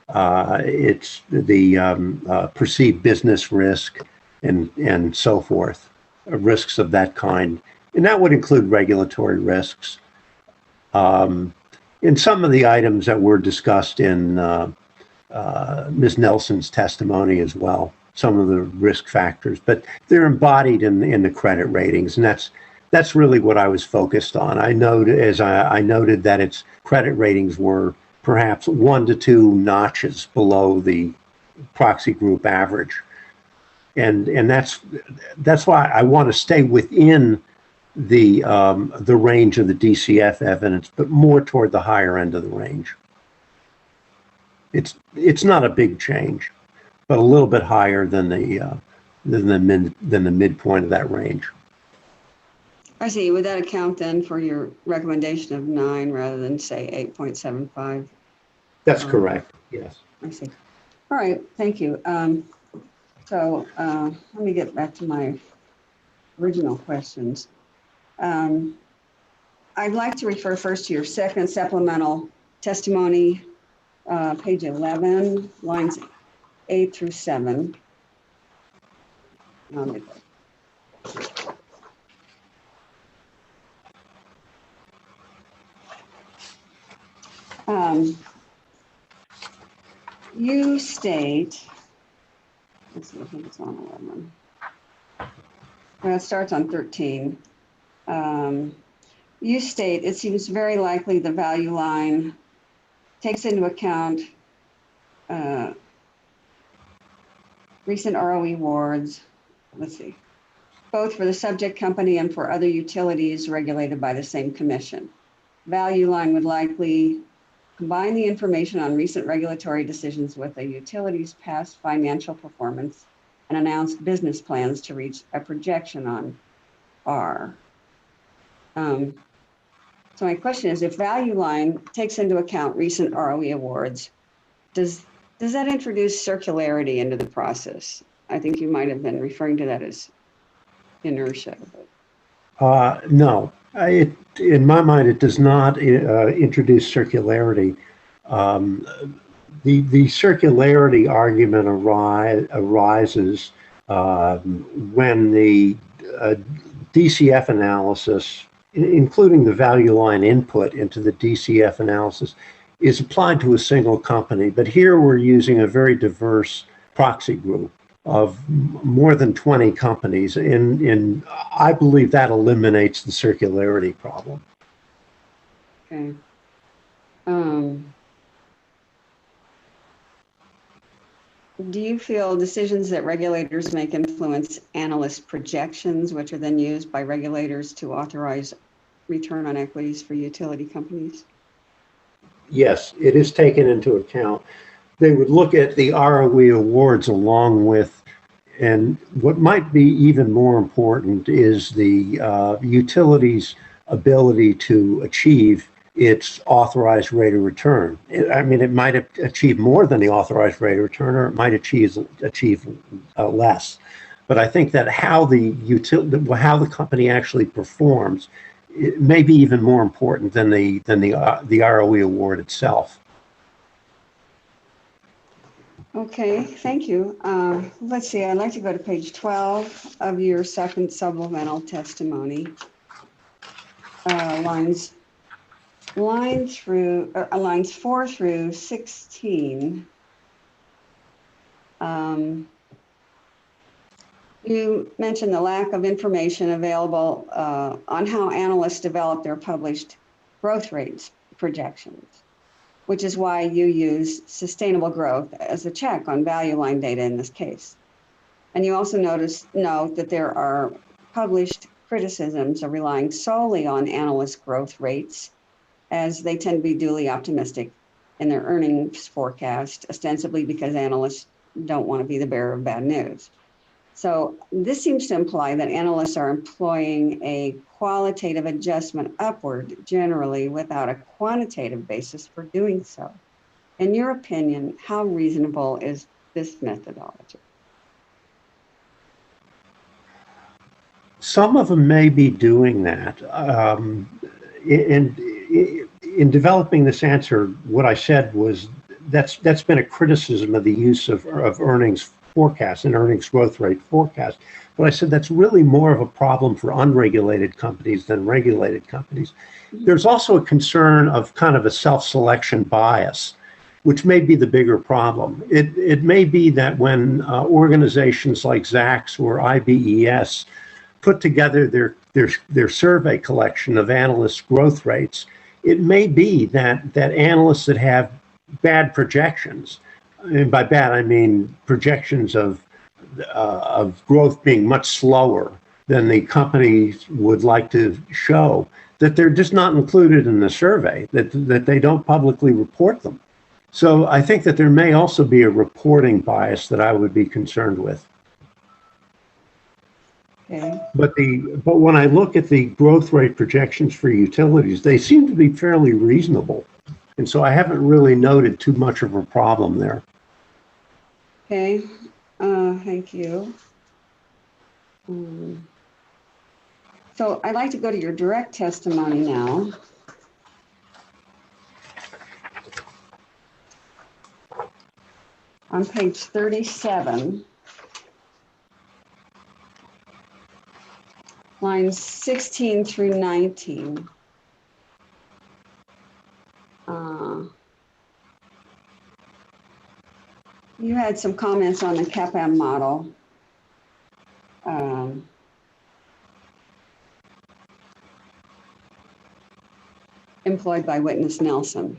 Speaker 15: it's the perceived business risk, and so forth, risks of that kind. And that would include regulatory risks. In some of the items that were discussed in Ms. Nelson's testimony as well, some of the risk factors, but they're embodied in the credit ratings, and that's really what I was focused on. I noted that its credit ratings were perhaps 1 to 2 notches below the proxy group average, and that's why I want to stay within the range of the DCF evidence, but more toward the higher end of the range. It's not a big change, but a little bit higher than the midpoint of that range.
Speaker 12: I see. Would that account then for your recommendation of 9 rather than say 8.75?
Speaker 15: That's correct. Yes.
Speaker 12: I see. All right. Thank you. So let me get back to my original questions. I'd like to refer first to your second supplemental testimony, page 11, lines 8 through 7. You state, let's see, I think it's on 11. Well, it starts on 13. You state, it seems very likely the value line takes into account recent ROE awards, let's see, both for the subject company and for other utilities regulated by the same commission. Value line would likely combine the information on recent regulatory decisions with a utility's past financial performance and announced business plans to reach a projection on R. So my question is, if value line takes into account recent ROE awards, does that introduce circularity into the process? I think you might have been referring to that as inertia.
Speaker 15: No, in my mind, it does not introduce circularity. The circularity argument arises when the DCF analysis, including the value line input into the DCF analysis, is applied to a single company. But here we're using a very diverse proxy group of more than 20 companies. And I believe that eliminates the circularity problem.
Speaker 12: Okay. Do you feel decisions that regulators make influence analyst projections, which are then used by regulators to authorize return on equities for utility companies?
Speaker 15: Yes, it is taken into account. They would look at the ROE awards along with, and what might be even more important is the utility's ability to achieve its authorized rate of return. I mean, it might achieve more than the authorized rate of return, or it might achieve less. But I think that how the company actually performs, it may be even more important than the ROE award itself.
Speaker 12: Okay, thank you. Let's see, I'd like to go to page 12 of your second supplemental testimony. Lines 4 through 16. You mentioned the lack of information available on how analysts develop their published growth rates projections, which is why you use sustainable growth as a check on value line data in this case. And you also note that there are published criticisms of relying solely on analyst growth rates, as they tend to be duly optimistic in their earnings forecast, ostensibly because analysts don't want to be the bearer of bad news. So this seems to imply that analysts are employing a qualitative adjustment upward generally without a quantitative basis for doing so. In your opinion, how reasonable is this methodology?
Speaker 15: Some of them may be doing that. In developing this answer, what I said was that's been a criticism of the use of earnings forecast and earnings growth rate forecast. But I said that's really more of a problem for unregulated companies than regulated companies. There's also a concern of kind of a self-selection bias, which may be the bigger problem. It may be that when organizations like Zacks or IBES put together their survey collection of analysts' growth rates, it may be that analysts that have bad projections, and by bad I mean projections of growth being much slower than the companies would like to show, that they're just not included in the survey, that they don't publicly report them. So I think that there may also be a reporting bias that I would be concerned with.
Speaker 12: Okay.
Speaker 15: But when I look at the growth rate projections for utilities, they seem to be fairly reasonable. And so I haven't really noted too much of a problem there.
Speaker 12: Okay, thank you. So I'd like to go to your direct testimony now. On page 37. Lines 16 through 19. You had some comments on the CAPM model. employed by witness Nelson.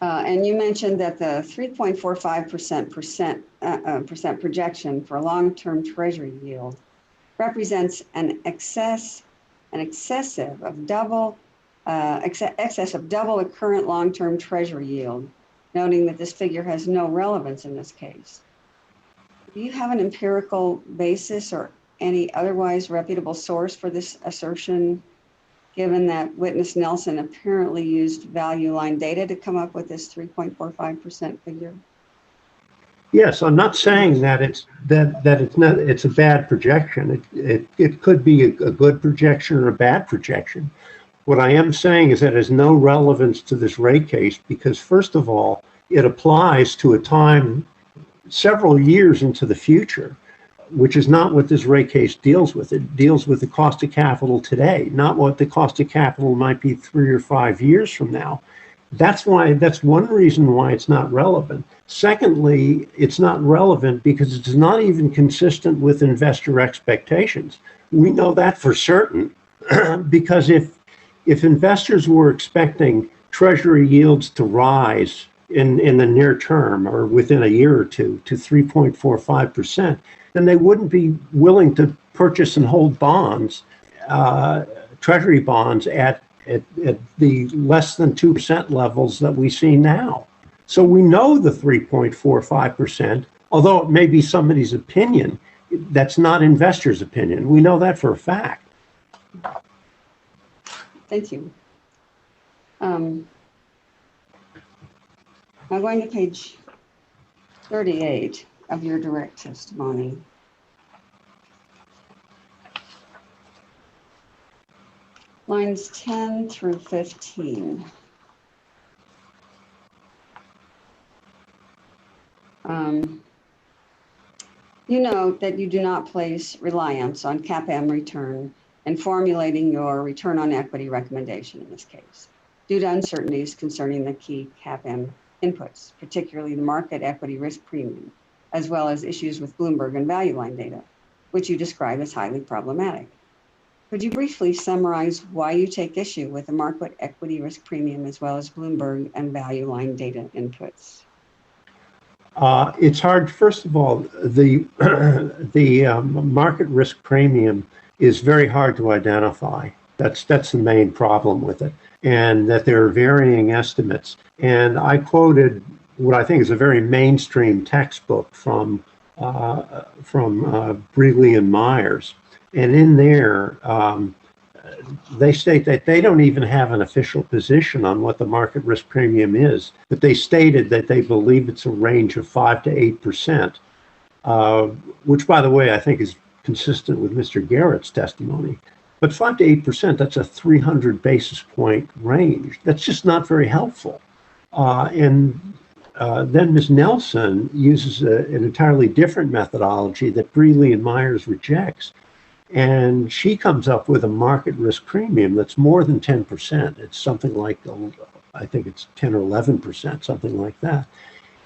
Speaker 12: And you mentioned that the 3.45% projection for long-term treasury yield represents an excess of double the current long-term treasury yield, noting that this figure has no relevance in this case. Do you have an empirical basis or any otherwise reputable source for this assertion, given that witness Nelson apparently used value line data to come up with this 3.45% figure?
Speaker 15: Yes, I'm not saying that it's a bad projection. It could be a good projection or a bad projection. What I am saying is that it has no relevance to this rate case because, first of all, it applies to a time several years into the future, which is not what this rate case deals with. It deals with the cost of capital today, not what the cost of capital might be 3 or 5 years from now. That's one reason why it's not relevant. Secondly, it's not relevant because it's not even consistent with investor expectations. We know that for certain because if investors were expecting treasury yields to rise in the near term or within a year or two to 3.45%, then they wouldn't be willing to purchase and hold bonds, treasury bonds at the less than 2% levels that we see now. So we know the 3.45%, although it may be somebody's opinion, that's not investors' opinion. We know that for a fact.
Speaker 12: Thank you. Now going to page 38 of your direct testimony. Lines 10 through 15. You note that you do not place reliance on CAPM return in formulating your return on equity recommendation in this case, due to uncertainties concerning the key CAPM inputs, particularly the market equity risk premium, as well as issues with Bloomberg and value line data, which you describe as highly problematic. Could you briefly summarize why you take issue with the market equity risk premium as well as Bloomberg and value line data inputs?
Speaker 15: It's hard. First of all, the market risk premium is very hard to identify. That's the main problem with it, and that there are varying estimates. And I quoted what I think is a very mainstream textbook from Brealey and Myers, and in there they state that they don't even have an official position on what the market risk premium is, but they stated that they believe it's a range of 5 to 8%, which, by the way, I think is consistent with Mr. Garrett's testimony. But 5 to 8%, that's a 300 basis point range. That's just not very helpful. And then Ms. Nelson uses an entirely different methodology that Brealey and Myers rejects. And she comes up with a market risk premium that's more than 10%. It's something like, I think it's 10 or 11%, something like that.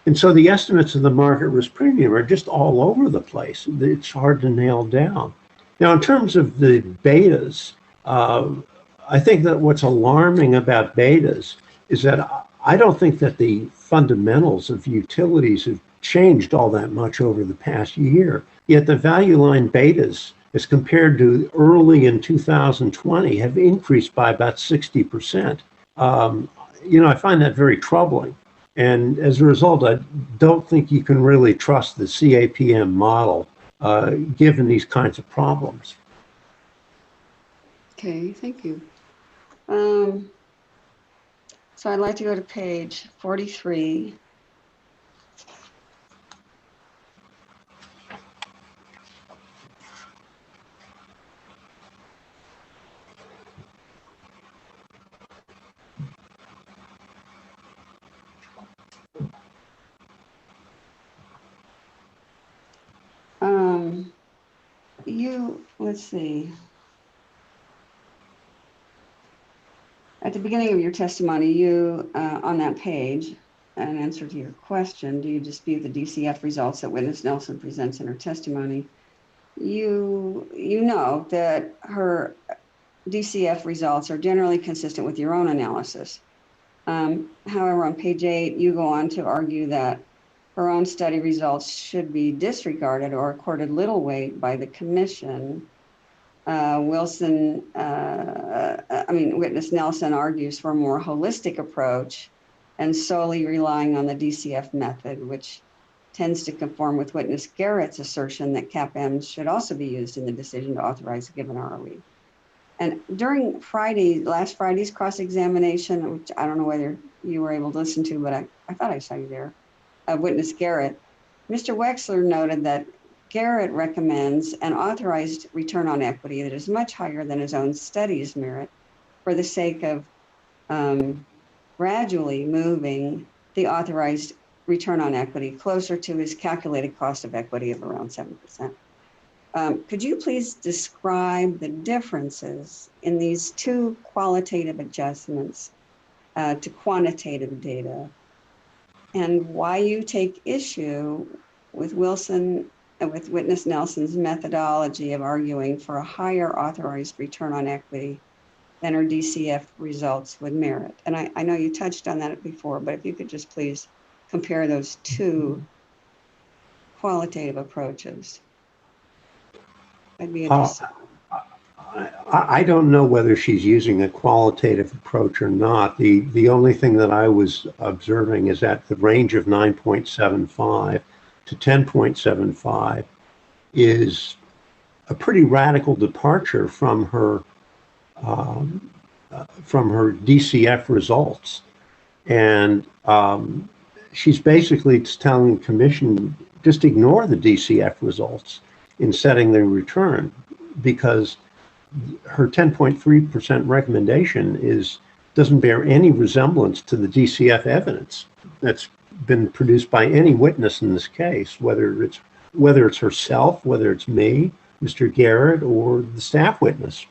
Speaker 15: And so the estimates of the market risk premium are just all over the place. It's hard to nail down. Now, in terms of the betas, I think that what's alarming about betas is that I don't think that the fundamentals of utilities have changed all that much over the past year. Yet the value line betas, as compared to early in 2020, have increased by about 60%. I find that very troubling. And as a result, I don't think you can really trust the CAPM model given these kinds of problems.
Speaker 12: Okay, thank you. So I'd like to go to page 43. Let's see. At the beginning of your testimony, you, on that page, in answer to your question, do you dispute the DCF results that witness Nelson presents in her testimony? You know that her DCF results are generally consistent with your own analysis. However, on page 8, you go on to argue that her own study results should be disregarded or accorded little weight by the commission. Witness Nelson argues for a more holistic approach and solely relying on the DCF method, which tends to conform with witness Garrett's assertion that CAPM should also be used in the decision to authorize a given ROE. And during last Friday's cross-examination, which I don't know whether you were able to listen to, but I thought I saw you there, witness Garrett, Mr. Wexler noted that Garrett recommends an authorized return on equity that is much higher than his own study's merit for the sake of gradually moving the authorized return on equity closer to his calculated cost of equity of around 7%. Could you please describe the differences in these two qualitative adjustments to quantitative data and why you take issue with witness Nelson's methodology of arguing for a higher authorized return on equity than her DCF results would merit? And I know you touched on that before, but if you could just please compare those two qualitative approaches. I'd be interested.
Speaker 15: I don't know whether she's using a qualitative approach or not. The only thing that I was observing is that the range of 9.75 to 10.75 is a pretty radical departure from her DCF results. And she's basically telling the commission, just ignore the DCF results in setting the return, because her 10.3% recommendation doesn't bear any resemblance to the DCF evidence that's been produced by any witness in this case, whether it's herself, whether it's me, Mr. Garrett, or the staff witness.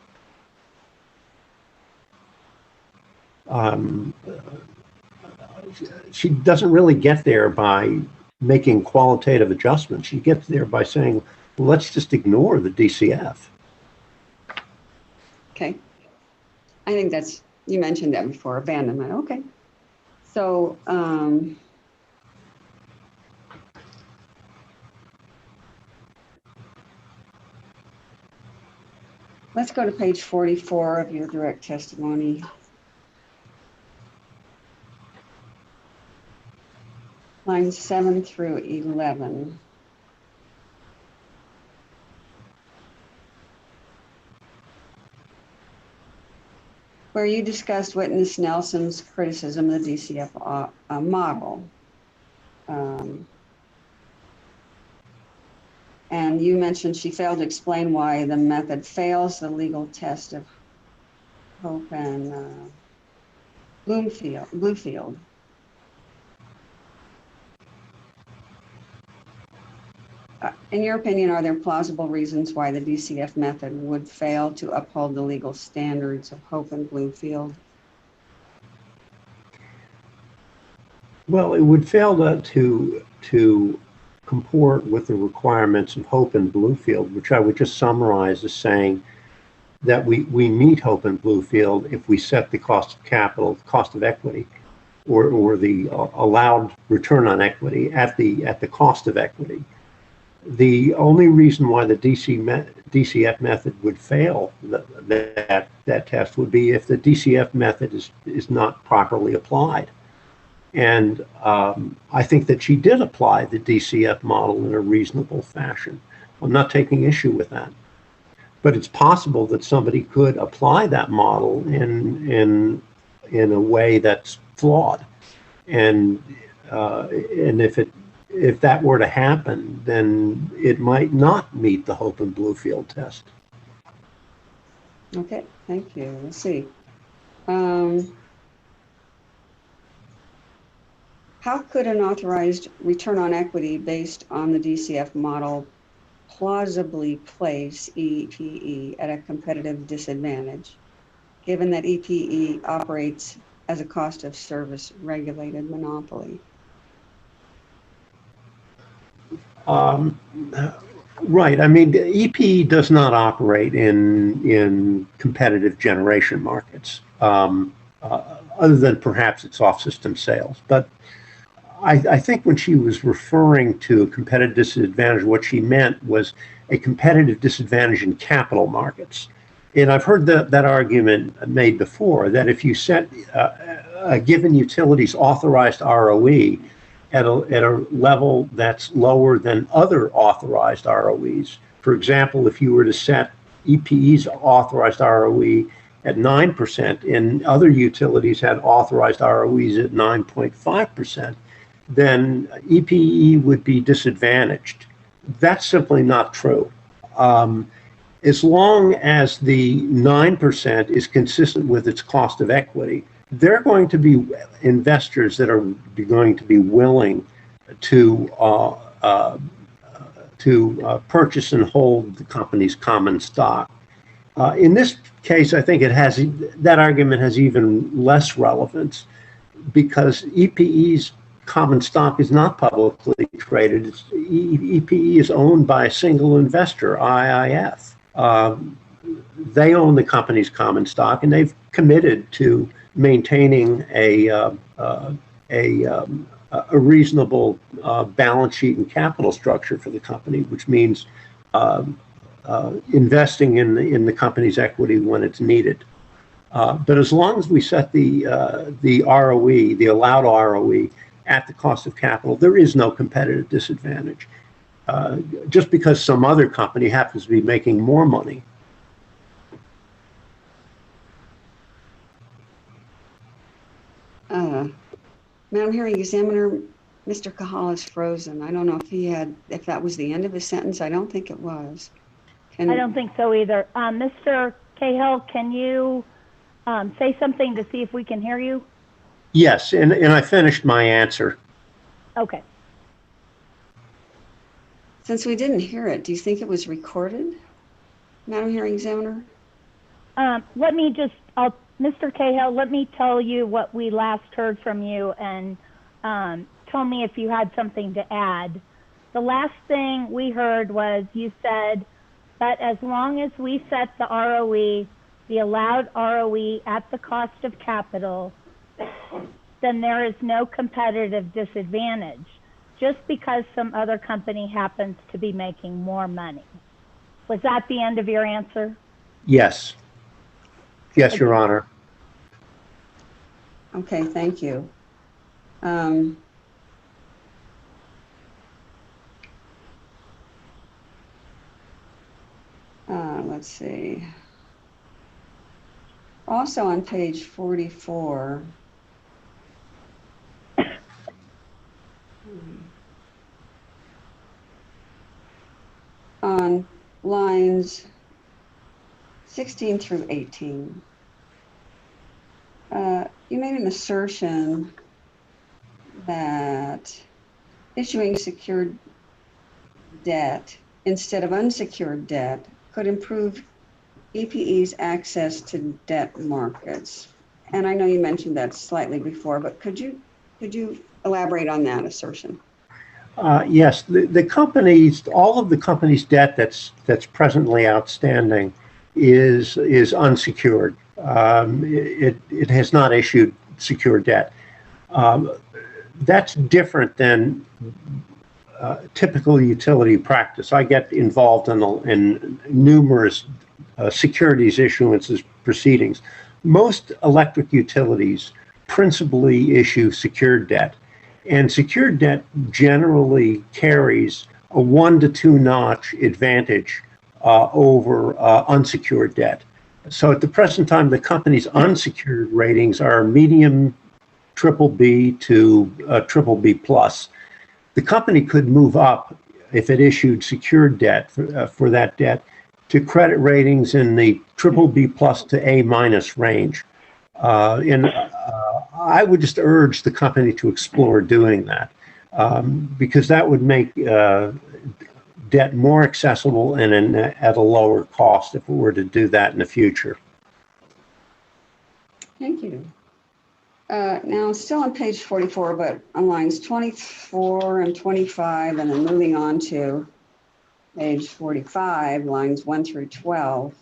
Speaker 15: She doesn't really get there by making qualitative adjustments. She gets there by saying, well, let's just ignore the DCF.
Speaker 12: Okay. I think you mentioned that before, abandonment. Okay. So, let's go to page 44 of your direct testimony. Lines 7 through 11. Where you discussed witness Nelson's criticism of the DCF model. And you mentioned she failed to explain why the method fails the legal test of Hope and Bluefield. In your opinion, are there plausible reasons why the DCF method would fail to uphold the legal standards of Hope and Bluefield?
Speaker 15: Well, it would fail to comport with the requirements of Hope and Bluefield, which I would just summarize as saying that we meet Hope and Bluefield if we set the cost of capital, cost of equity, or the allowed return on equity at the cost of equity. The only reason why the DCF method would fail that test would be if the DCF method is not properly applied. And I think that she did apply the DCF model in a reasonable fashion. I'm not taking issue with that. But it's possible that somebody could apply that model in a way that's flawed. And if that were to happen, then it might not meet the Hope and Bluefield test.
Speaker 12: Okay, thank you. Let's see. How could an authorized return on equity based on the DCF model plausibly place EPE at a competitive disadvantage, given that EPE operates as a cost of service regulated monopoly?
Speaker 15: Right. I mean, the EPE does not operate in competitive generation markets, other than perhaps its off-system sales. But I think when she was referring to a competitive disadvantage, what she meant was a competitive disadvantage in capital markets. And I've heard that argument made before, that if you set a given utility's authorized ROE at a level that's lower than other authorized ROEs. For example, if you were to set EPE's authorized ROE at 9% and other utilities had authorized ROEs at 9.5%, then EPE would be disadvantaged. That's simply not true. As long as the 9% is consistent with its cost of equity, there are going to be investors that are going to be willing to purchase and hold the company's common stock. In this case, I think that argument has even less relevance because EPE's common stock is not publicly traded. EPE is owned by a single investor, IIF. They own the company's common stock, and they've committed to maintaining a reasonable balance sheet and capital structure for the company, which means investing in the company's equity when it's needed. But as long as we set the ROE, the allowed ROE, at the cost of capital, there is no competitive disadvantage. Just because some other company happens to be making more money.
Speaker 12: Madam Hearing Examiner, Mr. Cahal is frozen. I don't know if that was the end of his sentence. I don't think it was.
Speaker 3: I don't think so either. Mr. Cahill, can you say something to see if we can hear you?
Speaker 15: Yes, and I finished my answer.
Speaker 3: Okay.
Speaker 12: Since we didn't hear it, do you think it was recorded, Madam Hearing Examiner?
Speaker 3: Mr. Cahill, let me tell you what we last heard from you and tell me if you had something to add. The last thing we heard was you said that as long as we set the ROE, the allowed ROE at the cost of capital, then there is no competitive disadvantage just because some other company happens to be making more money. Was that the end of your answer?
Speaker 15: Yes. Yes, Your Honor.
Speaker 12: Okay, thank you. Let's see. Also on page 44, on lines 16 through 18, you made an assertion that issuing secured debt instead of unsecured debt could improve EPE's access to debt markets. And I know you mentioned that slightly before, but could you elaborate on that assertion?
Speaker 15: Yes, all of the company's debt that's presently outstanding is unsecured. It has not issued secured debt. That's different than typical utility practice. I get involved in numerous securities issuances proceedings. Most electric utilities principally issue secured debt, and secured debt generally carries a 1 to 2 notch advantage over unsecured debt. So at the present time, the company's unsecured ratings are medium BBB to BBB plus. The company could move up if it issued secured debt for that debt to credit ratings in the BBB plus to A minus range. I would just urge the company to explore doing that because that would make debt more accessible and at a lower cost if we were to do that in the future.
Speaker 12: Thank you. Now, still on page 44, but on lines 24 and 25, and then moving on to page 45, lines 1 through 12.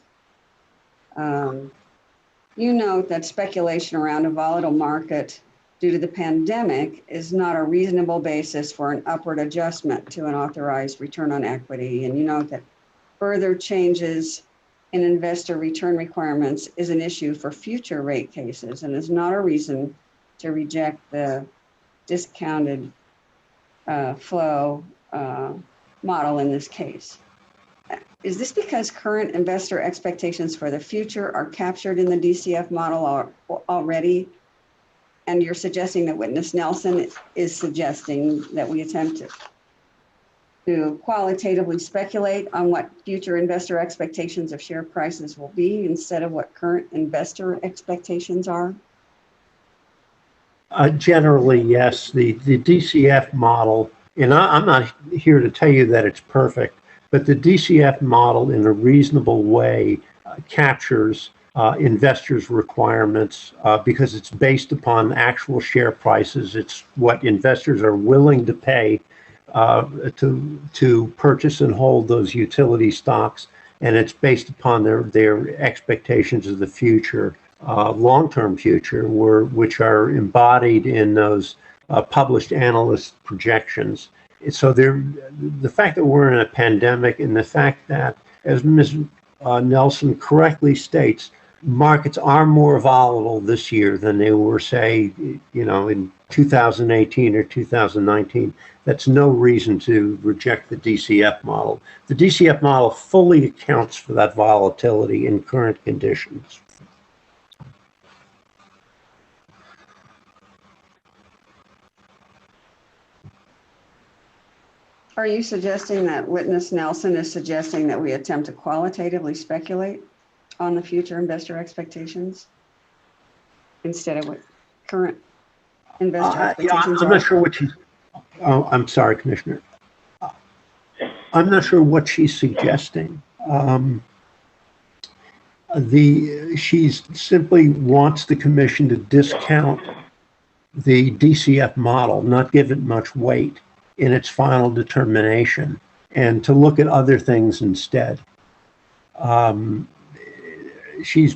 Speaker 12: You note that speculation around a volatile market due to the pandemic is not a reasonable basis for an upward adjustment to an authorized return on equity. And you note that further changes in investor return requirements is an issue for future rate cases and is not a reason to reject the discounted flow model in this case. Is this because current investor expectations for the future are captured in the DCF model already? And you're suggesting that Witness Nelson is suggesting that we attempt to qualitatively speculate on what future investor expectations of share prices will be instead of what current investor expectations are?
Speaker 15: Generally, yes. The DCF model, and I'm not here to tell you that it's perfect, but the DCF model in a reasonable way captures investors' requirements because it's based upon actual share prices. It's what investors are willing to pay to purchase and hold those utility stocks, and it's based upon their expectations of the future, long-term future, which are embodied in those published analyst projections. So the fact that we're in a pandemic and the fact that, as Ms. Nelson correctly states, markets are more volatile this year than they were, say, in 2018 or 2019. That's no reason to reject the DCF model. The DCF model fully accounts for that volatility in current conditions.
Speaker 12: Are you suggesting that Witness Nelson is suggesting that we attempt to qualitatively speculate on the future investor expectations instead of what current investor expectations
Speaker 15: I'm
Speaker 12: are?
Speaker 15: not sure what she's, I'm sorry, Commissioner. I'm not sure what she's suggesting. She simply wants the commission to discount the DCF model, not give it much weight in its final determination, and to look at other things instead. She's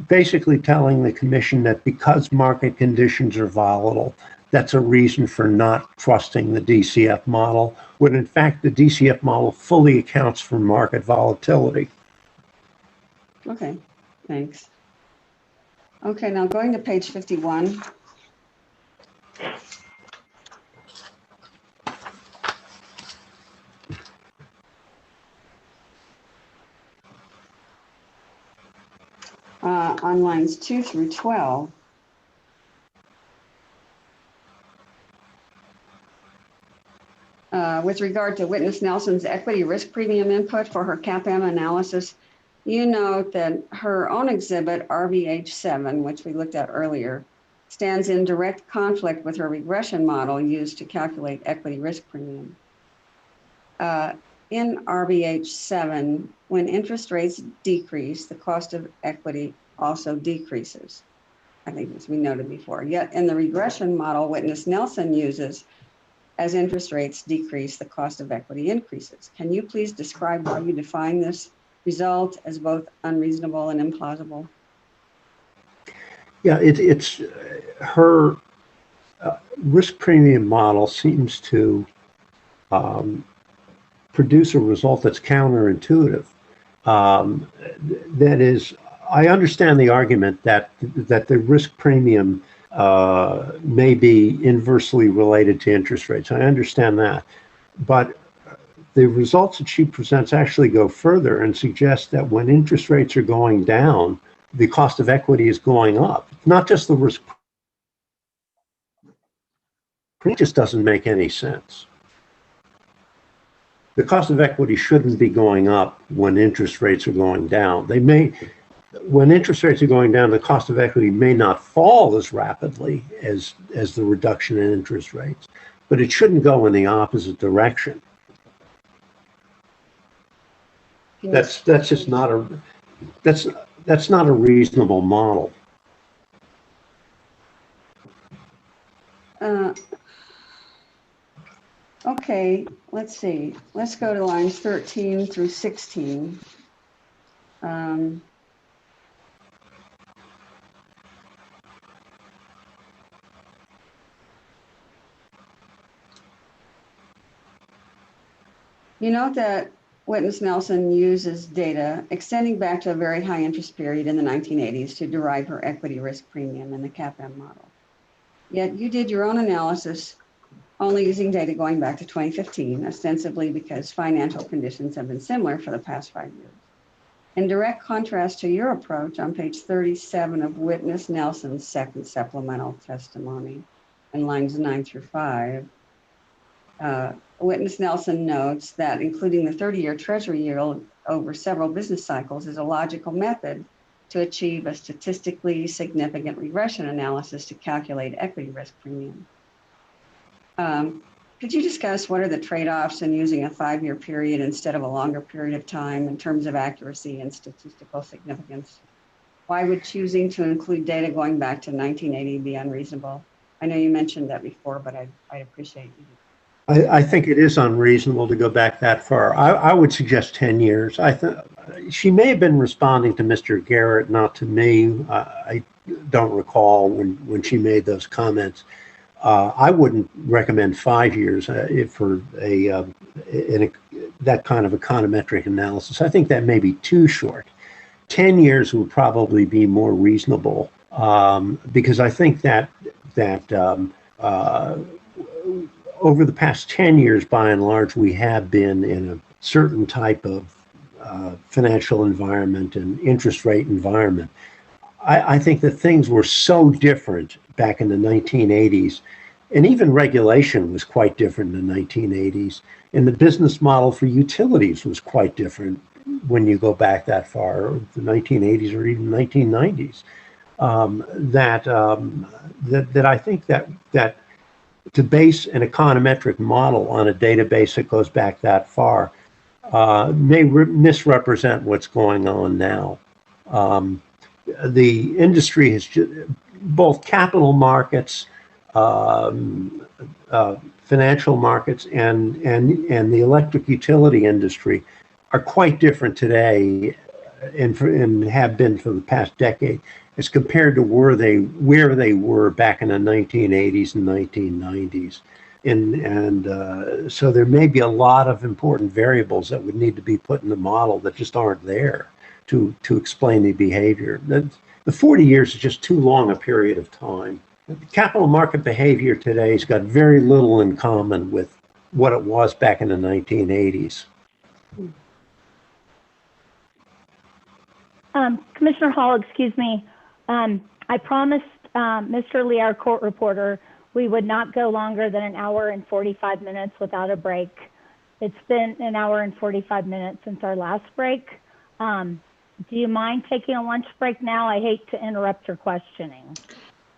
Speaker 15: basically telling the commission that because market conditions are volatile, that's a reason for not trusting the DCF model, when in fact the DCF model fully accounts for market volatility.
Speaker 12: Okay, thanks. Okay, now going to page 51. On lines 2 through 12, with regard to Witness Nelson's equity risk premium input for her CAPM analysis, you note that her own exhibit, RBH7, which we looked at earlier, stands in direct conflict with her regression model used to calculate equity risk premium. In RBH7, when interest rates decrease, the cost of equity also decreases. I think as we noted before. Yet in the regression model Witness Nelson uses, as interest rates decrease, the cost of equity increases. Can you please describe how you define this result as both unreasonable and implausible?
Speaker 15: Yeah, it's her risk premium model seems to produce a result that's counterintuitive. That is, I understand the argument that the risk premium may be inversely related to interest rates. I understand that, but the results that she presents actually go further and suggest that when interest rates are going down, the cost of equity is going up. Not just the risk. It just doesn't make any sense. The cost of equity shouldn't be going up when interest rates are going down. They may, when interest rates are going down, the cost of equity may not fall as rapidly as the reduction in interest rates, but it shouldn't go in the opposite direction. That's just not a that's not a reasonable model.
Speaker 12: Okay, let's see. Let's go to lines 13 through 16. You note that Witness Nelson uses data extending back to a very high interest period in the 1980s to derive her equity risk premium in the CAPM model. Yet you did your own analysis only using data going back to 2015, ostensibly because financial conditions have been similar for the past 5 years. In direct contrast to your approach on page 37 of Witness Nelson's second supplemental testimony in lines 9 through 5, Witness Nelson notes that including the 30-year treasury yield over several business cycles is a logical method to achieve a statistically significant regression analysis to calculate equity risk premium. Could you discuss what are the trade-offs in using a 5-year period instead of a longer period of time in terms of accuracy and statistical significance? Why would choosing to include data going back to 1980 be unreasonable? I know you mentioned that before, but I'd appreciate you.
Speaker 15: I think it is unreasonable to go back that far. I would suggest 10 years. I think she may have been responding to Mr. Garrett, not to me. I don't recall when she made those comments. I wouldn't recommend 5 years for that kind of econometric analysis. I think that may be too short. 10 years would probably be more reasonable because I think that over the past 10 years, by and large, we have been in a certain type of financial environment and interest rate environment. I think that things were so different back in the 1980s, and even regulation was quite different in the 1980s, and the business model for utilities was quite different when you go back that far, the 1980s or even 1990s. That I think that to base an econometric model on a database that goes back that far may misrepresent what's going on now. The industry has both capital markets, financial markets, and the electric utility industry are quite different today and have been for the past decade as compared to where they were back in the 1980s and 1990s. And so there may be a lot of important variables that would need to be put in the model that just aren't there to explain the behavior. The 40 years is just too long a period of time. Capital market behavior today has got very little in common with what it was back in the 1980s.
Speaker 3: Commissioner Hall, excuse me. I promised Mr. Lee, our court reporter, we would not go longer than 1 hour and 45 minutes without a break. It's been 1 hour and 45 minutes since our last break. Do you mind taking a lunch break now? I hate to interrupt your questioning.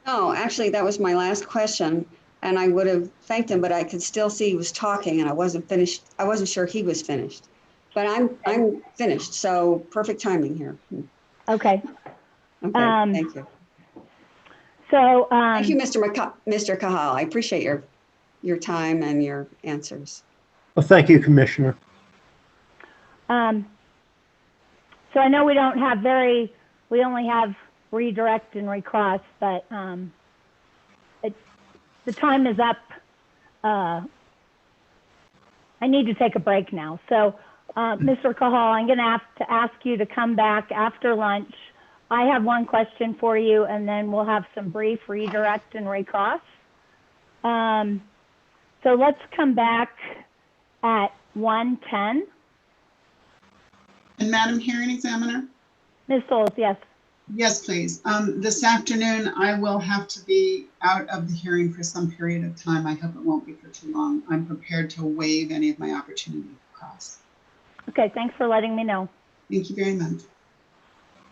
Speaker 12: No, actually, that was my last question, and I would have thanked him, but I could still see he was talking, and I wasn't finished. I wasn't sure he was finished, but I'm finished. So perfect timing here.
Speaker 3: Okay.
Speaker 12: Okay. Thank you.
Speaker 3: So
Speaker 12: thank you, Mr. Kahal. I appreciate your time and your answers.
Speaker 15: Well, thank you, Commissioner.
Speaker 3: So I know we don't have we only have redirect and recross, but the time is up. I need to take a break now. So Mr. Kahal, I'm going to have to ask you to come back after lunch. I have one question for you, and then we'll have some brief redirect and recross. So let's come back at 1:10.
Speaker 17: And Madam Hearing Examiner?
Speaker 3: Ms. Souls, yes.
Speaker 17: Yes, please. This afternoon, I will have to be out of the hearing for some period of time. I hope it won't be for too long. I'm prepared to waive any of my opportunity to cross.
Speaker 3: Okay, thanks for letting me know.
Speaker 17: Thank you very much.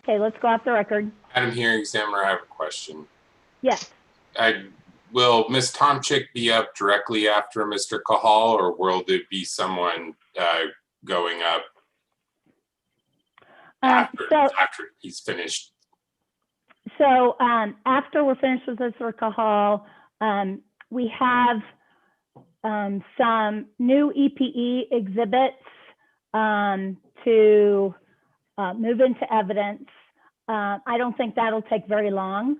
Speaker 3: Okay, let's go off the record.
Speaker 18: Madam Hearing Examiner, I have a question.
Speaker 3: Yes.
Speaker 18: Will Ms. Tomczyk be up directly after Mr. Kahal, or will there be someone going up after he's finished? So
Speaker 3: after we're finished with Mr. Kahal, we have some new EPE exhibits to move into evidence. I don't think that'll take very long.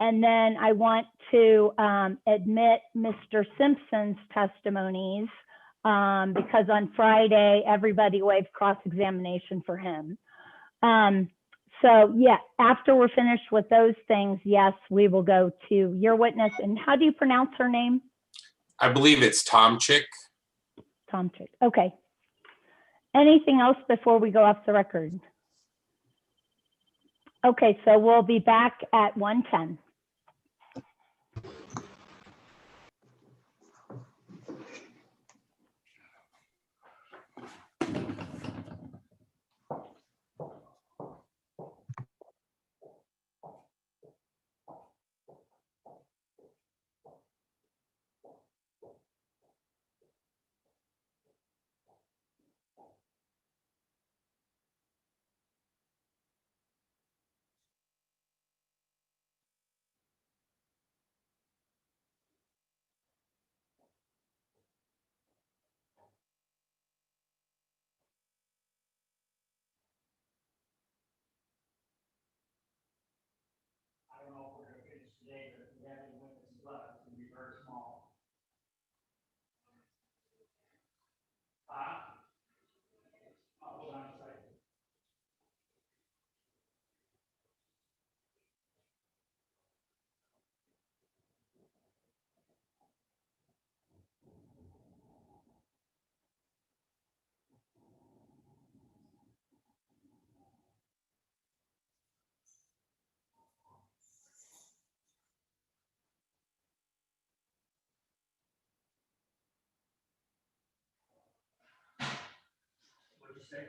Speaker 3: And then I want to admit Mr. Simpson's testimonies because on Friday, everybody waived cross-examination for him. So yeah, after we're finished with those things, yes, we will go to your witness. And how do you pronounce her name?
Speaker 18: I believe it's Tomczyk.
Speaker 3: Tomczyk. Okay. Anything else before we go off the record? Okay, so we'll be back at 1:10.
Speaker 2: I don't know if we're gonna finish today, but if we have any witnesses left, it's gonna be very small. Hold on a second. What'd you say?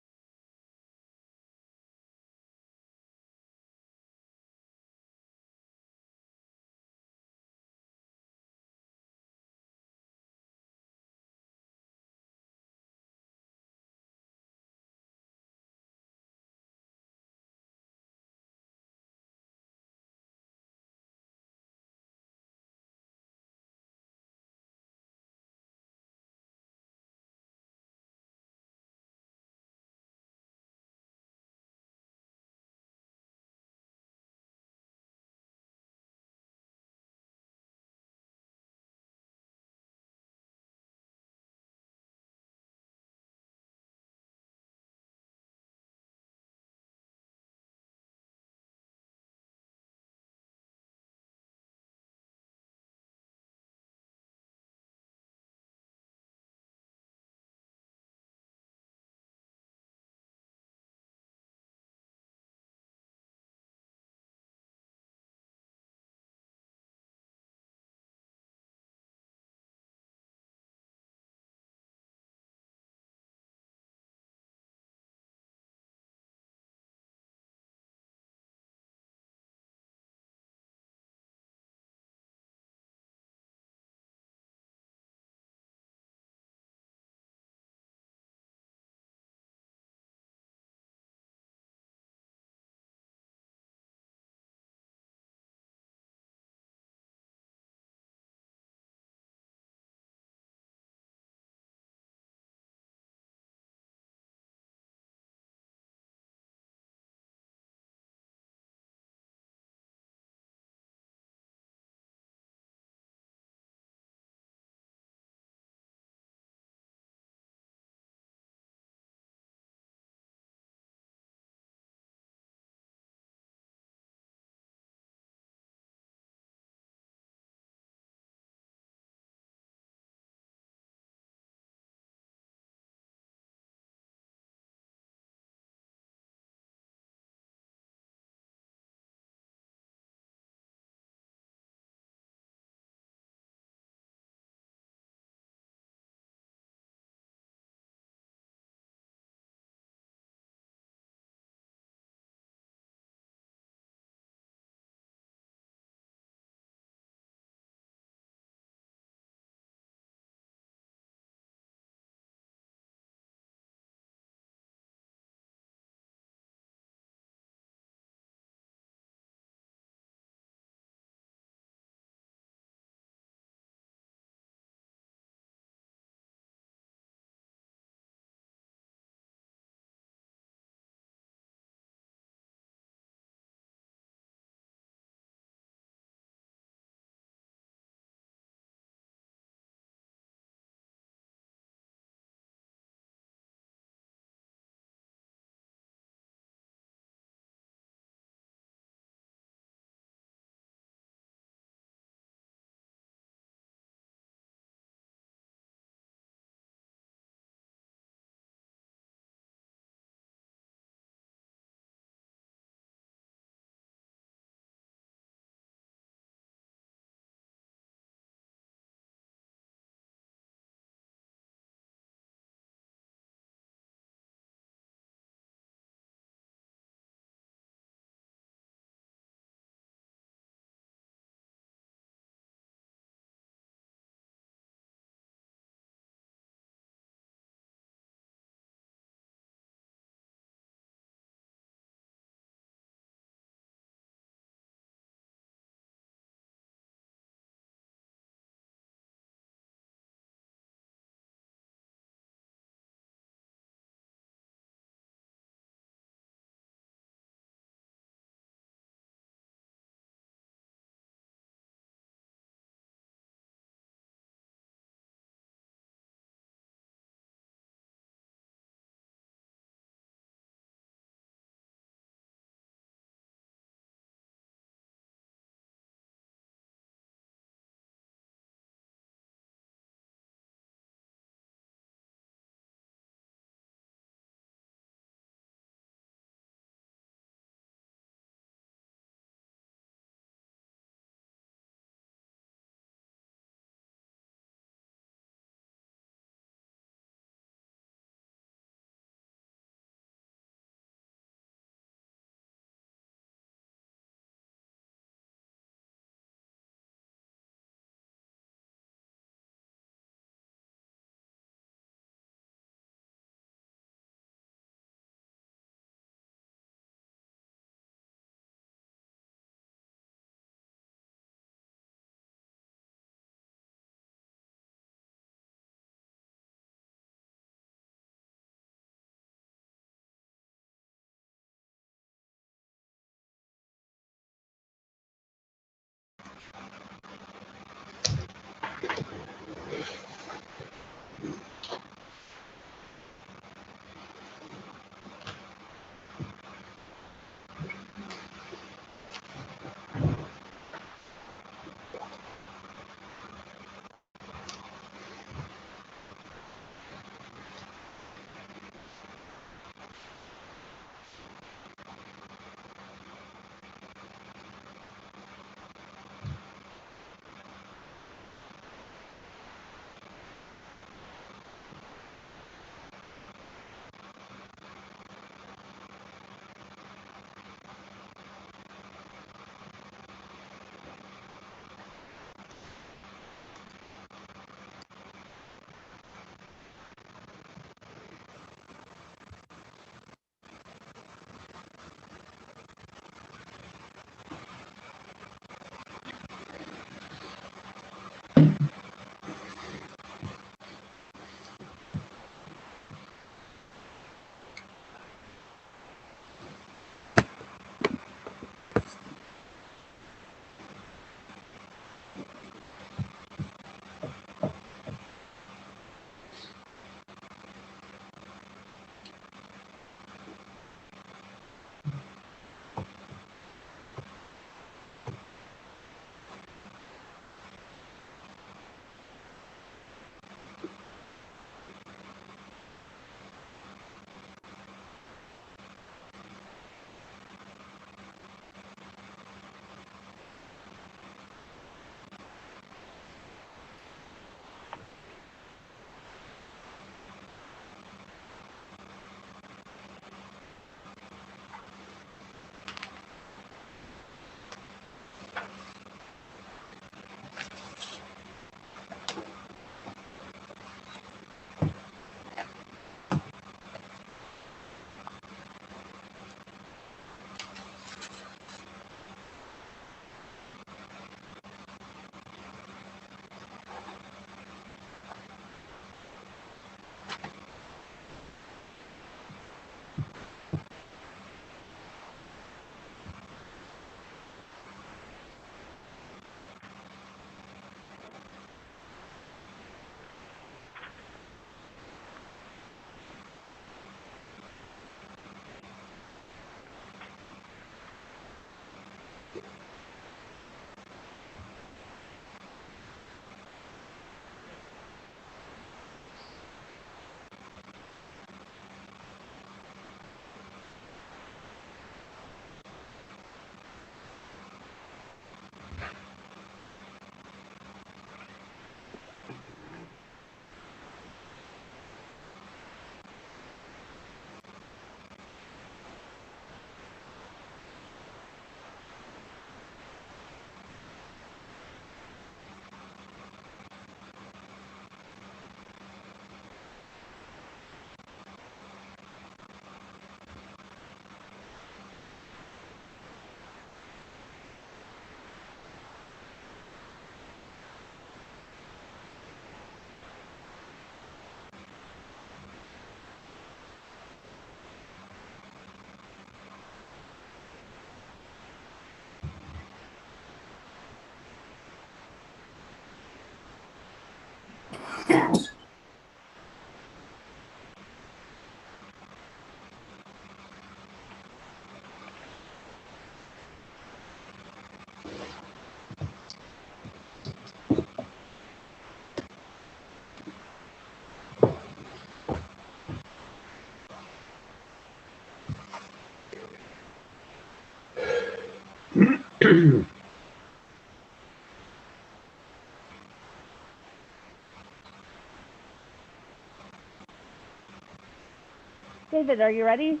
Speaker 3: David, are you ready?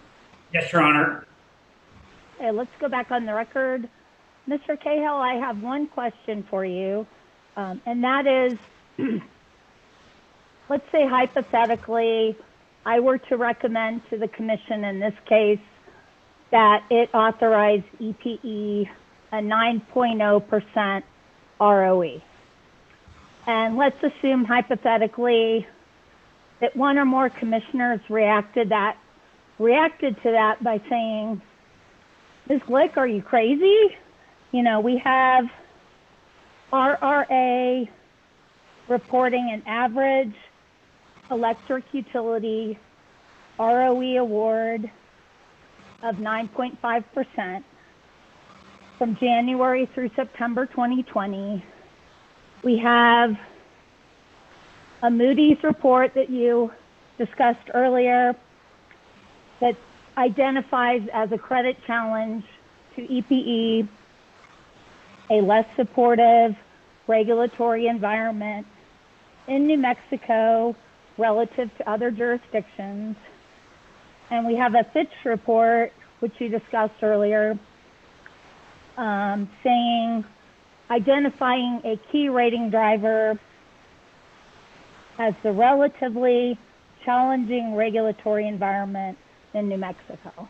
Speaker 2: Yes, Your Honor.
Speaker 3: Okay, let's go back on the record. Mr. Cahill, I have one question for you, and that is, let's say hypothetically, I were to recommend to the commission in this case that it authorize EPE a 9.0% ROE. And let's assume hypothetically that one or more commissioners reacted to that by saying, Ms. Glick, are you crazy? You know, we have RRA reporting an average electric utility ROE award of 9.5% from January through September 2020. We have a Moody's report that you discussed earlier that identifies as a credit challenge to EPE a less supportive regulatory environment in New Mexico relative to other jurisdictions. And we have a Fitch report, which you discussed earlier, identifying a key rating driver as the relatively challenging regulatory environment in New Mexico.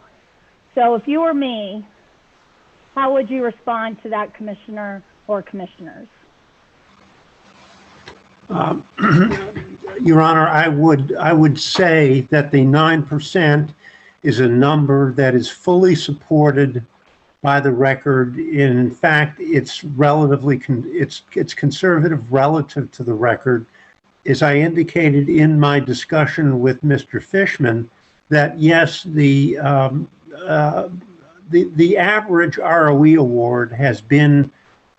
Speaker 3: So if you were me, how would you respond to that, Commissioner or Commissioners?
Speaker 15: Your Honor, I would say that the 9% is a number that is fully supported by the record. In fact, it's relatively it's conservative relative to the record. As I indicated in my discussion with Mr. Fishman, that yes, the average ROE award has been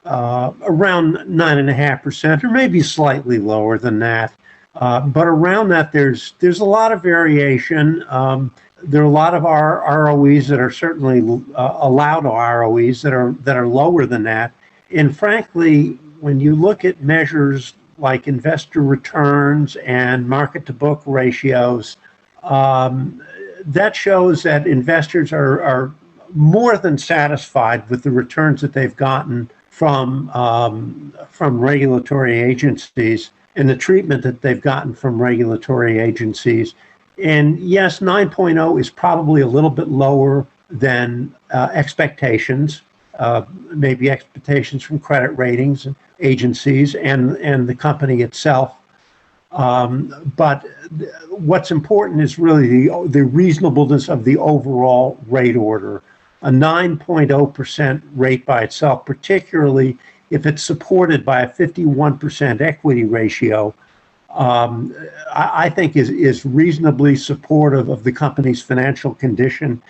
Speaker 15: around 9.5%, or maybe slightly lower than that. But around that, there's a lot of variation. There are a lot of ROEs that are certainly allowed ROEs that are lower than that. And frankly, when you look at measures like investor returns and market to book ratios, that shows that investors are more than satisfied with the returns that they've gotten from regulatory agencies and the treatment that they've gotten from regulatory agencies. And yes, 9.0 is probably a little bit lower than expectations, maybe expectations from credit ratings agencies and the company itself. But what's important is really the reasonableness of the overall rate order. A 9.0% rate by itself, particularly if it's supported by a 51% equity ratio, I think is reasonably supportive of the company's financial condition.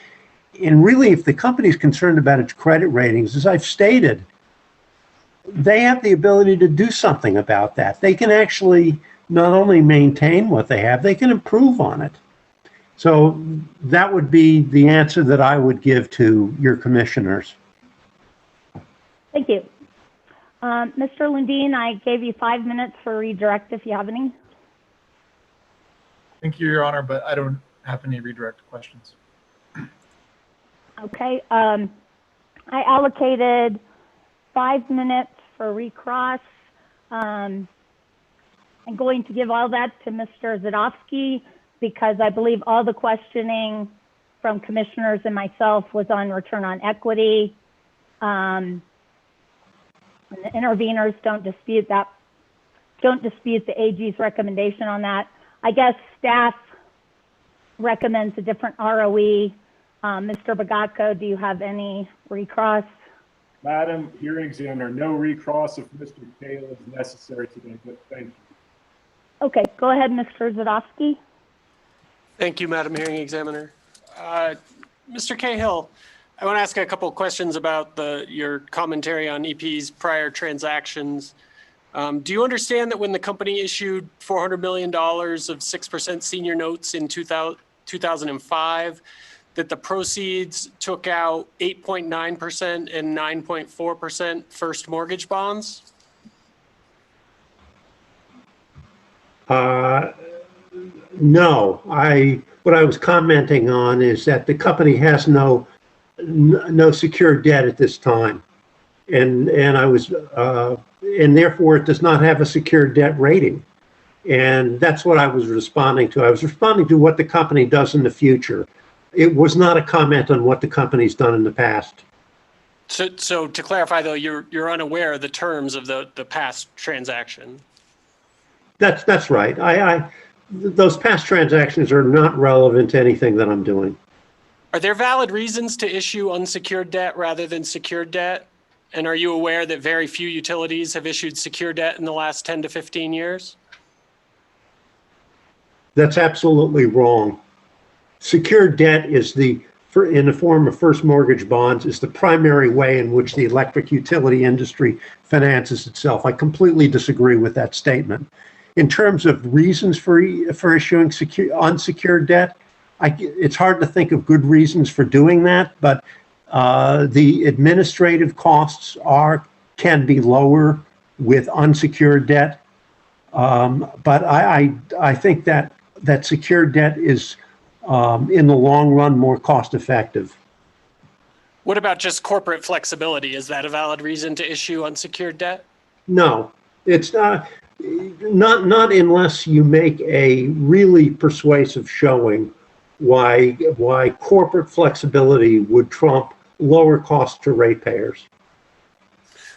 Speaker 15: And really, if the company's concerned about its credit ratings, as I've stated, they have the ability to do something about that. They can actually not only maintain what they have, they can improve on it. So that would be the answer that I would give to your commissioners.
Speaker 3: Thank you. Mr. Lundin, I gave you 5 minutes for redirect if you have any.
Speaker 6: Thank you, Your Honor, but I don't have any redirect questions.
Speaker 3: Okay. I allocated 5 minutes for recross. I'm going to give all that to Mr. Zadowski because I believe all the questioning from commissioners and myself was on return on equity. And the interveners don't dispute that, don't dispute the AG's recommendation on that. I guess staff recommends a different ROE. Mr. Bagaco, do you have any recross?
Speaker 10: Madam Hearing Examiner, no recross if Mr. Cahill is necessary today, but thank you.
Speaker 3: Okay, go ahead, Mr. Zadowski.
Speaker 14: Thank you, Madam Hearing Examiner. Mr. Cahill, I want to ask a couple of questions about your commentary on EPE's prior transactions. Do you understand that when the company issued $400 million of 6% senior notes in 2005, that the proceeds took out 8.9% and 9.4% first mortgage bonds?
Speaker 15: No, what I was commenting on is that the company has no secured debt at this time, and therefore it does not have a secured debt rating, and that's what I was responding to. I was responding to what the company does in the future. It was not a comment on what the company's done in the past.
Speaker 14: So to clarify, though, you're unaware of the terms of the past transaction.
Speaker 15: That's right. Those past transactions are not relevant to anything that I'm doing.
Speaker 14: Are there valid reasons to issue unsecured debt rather than secured debt? And are you aware that very few utilities have issued secure debt in the last 10 to 15 years?
Speaker 15: That's absolutely wrong. Secured debt is in the form of first mortgage bonds, is the primary way in which the electric utility industry finances itself. I completely disagree with that statement. In terms of reasons for issuing unsecured debt, it's hard to think of good reasons for doing that, but the administrative costs can be lower with unsecured debt. But I think that secured debt is in the long run more cost effective.
Speaker 14: What about just corporate flexibility? Is that a valid reason to issue unsecured debt?
Speaker 15: No, it's not unless you make a really persuasive showing why corporate flexibility would trump lower cost to ratepayers.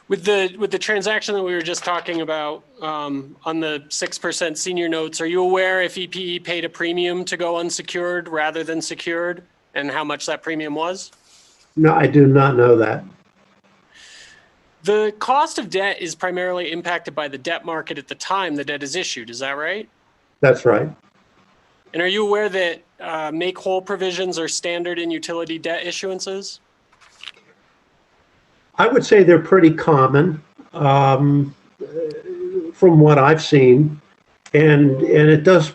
Speaker 14: With the transaction that we were just talking about on the 6% senior notes, are you aware if EPE paid a premium to go unsecured rather than secured, and how much that premium was?
Speaker 15: No, I do not know that.
Speaker 14: The cost of debt is primarily impacted by the debt market at the time the debt is issued. Is that right?
Speaker 15: That's right.
Speaker 14: And are you aware that make-whole provisions are standard in utility debt issuances?
Speaker 15: I would say they're pretty common from what I've seen, and it does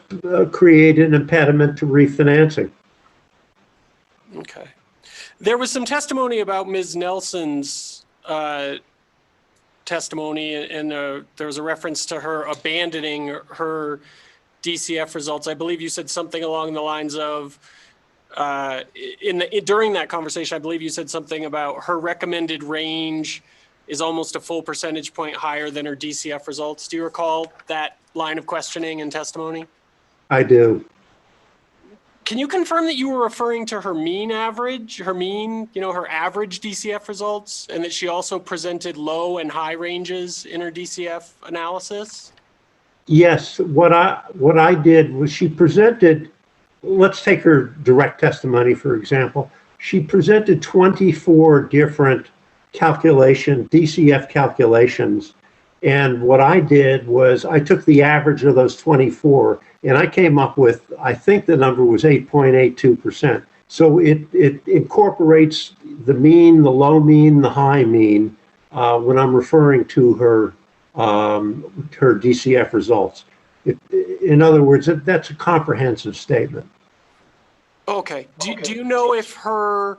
Speaker 15: create an impediment to refinancing.
Speaker 14: Okay. There was some testimony about Ms. Nelson's testimony, and there was a reference to her abandoning her DCF results. I believe you said something along the lines of, during that conversation, I believe you said something about her recommended range is almost a full percentage point higher than her DCF results. Do you recall that line of questioning and testimony?
Speaker 15: I do.
Speaker 14: Can you confirm that you were referring to her mean average, her average DCF results, and that she also presented low and high ranges in her DCF analysis?
Speaker 15: Yes, what I did was she presented, let's take her direct testimony, for example. She presented 24 different DCF calculations. And what I did was I took the average of those 24 and I came up with, I think the number was 8.82%. So it incorporates the mean, the low mean, the high mean when I'm referring to her DCF results. In other words, that's a comprehensive statement.
Speaker 14: Okay. Do you know if her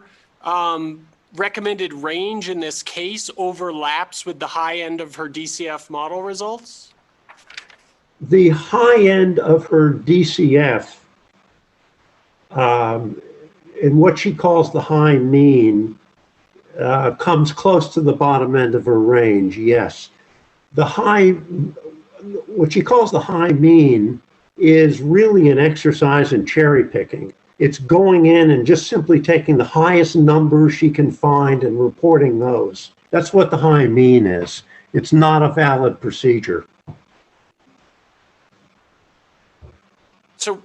Speaker 14: recommended range in this case overlaps with the high end of her DCF model results?
Speaker 15: The high end of her DCF, and what she calls the high mean, comes close to the bottom end of her range, yes. What she calls the high mean is really an exercise in cherry picking. It's going in and just simply taking the highest numbers she can find and reporting those. That's what the high mean is. It's not a valid procedure.
Speaker 14: So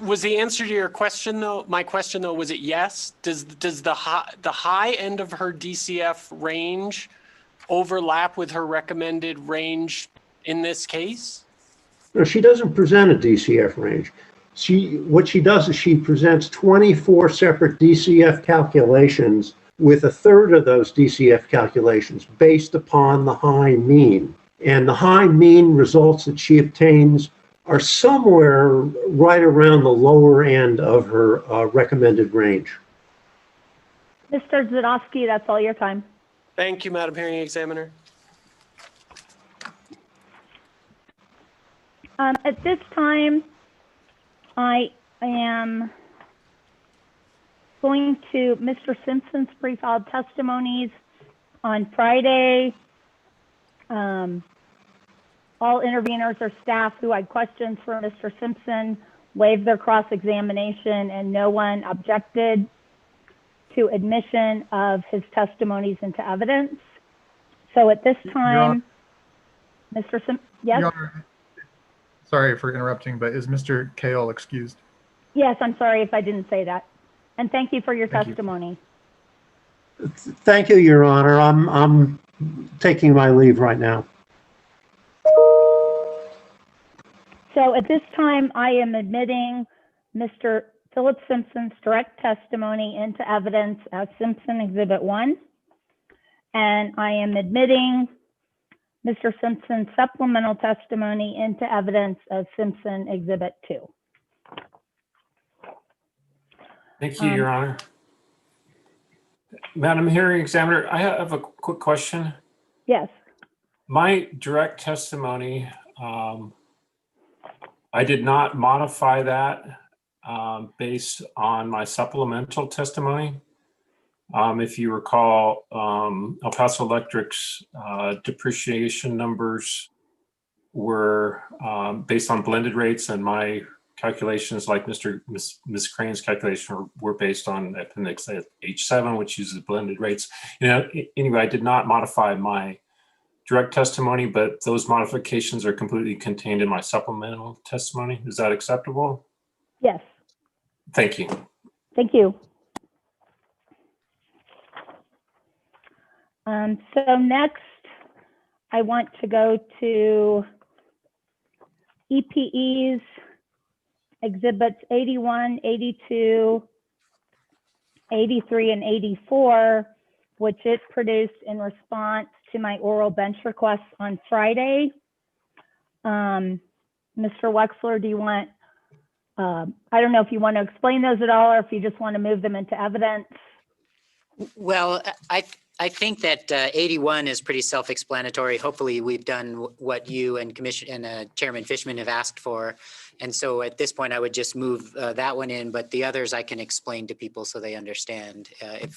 Speaker 14: was the answer to your question though, my question though, was it yes? Does the high end of her DCF range overlap with her recommended range in this case?
Speaker 15: No, she doesn't present a DCF range. What she does is she presents 24 separate DCF calculations with a third of those DCF calculations based upon the high mean. And the high mean results that she obtains are somewhere right around the lower end of her recommended range.
Speaker 3: Mr. Zadowski, that's all your time.
Speaker 14: Thank you, Madam Hearing Examiner.
Speaker 3: At this time, I am going to Mr. Simpson's pre-filed testimonies on Friday. All interveners or staff who had questions for Mr. Simpson waived their cross-examination and no one objected to admission of his testimonies into evidence. So at this time, Mr. Simpson, yes?
Speaker 6: Sorry for interrupting, but is Mr. Kale excused?
Speaker 3: Yes, I'm sorry if I didn't say that. And thank you for your
Speaker 6: Thank you.
Speaker 3: testimony.
Speaker 15: Thank you, Your Honor. I'm taking my leave right now.
Speaker 3: So at this time, I am admitting Mr. Philip Simpson's direct testimony into evidence as Simpson Exhibit 1. And I am admitting Mr. Simpson's supplemental testimony into evidence as Simpson Exhibit 2.
Speaker 19: Thank you, Your Honor. Madam Hearing Examiner, I have a quick question.
Speaker 3: Yes.
Speaker 19: My direct testimony, I did not modify that based on my supplemental testimony. If you recall, El Paso Electric's depreciation numbers were based on blended rates, and my calculations, like Ms. Crane's calculation, were based on Appendix H7, which uses blended rates. Anyway, I did not modify my direct testimony, but those modifications are completely contained in my supplemental testimony. Is that acceptable?
Speaker 3: Yes.
Speaker 19: Thank you.
Speaker 3: Thank you. So next, I want to go to EPE's Exhibits 81, 82, 83, and 84, which it produced in response to my oral bench request on Friday. Mr. Wexler, do you want, I don't know if you want to explain those at all, or if you just want to move them into evidence.
Speaker 4: Well, I think that 81 is pretty self-explanatory. Hopefully, we've done what you and Chairman Fishman have asked for. And so at this point, I would just move that one in, but the others I can explain to people so they understand,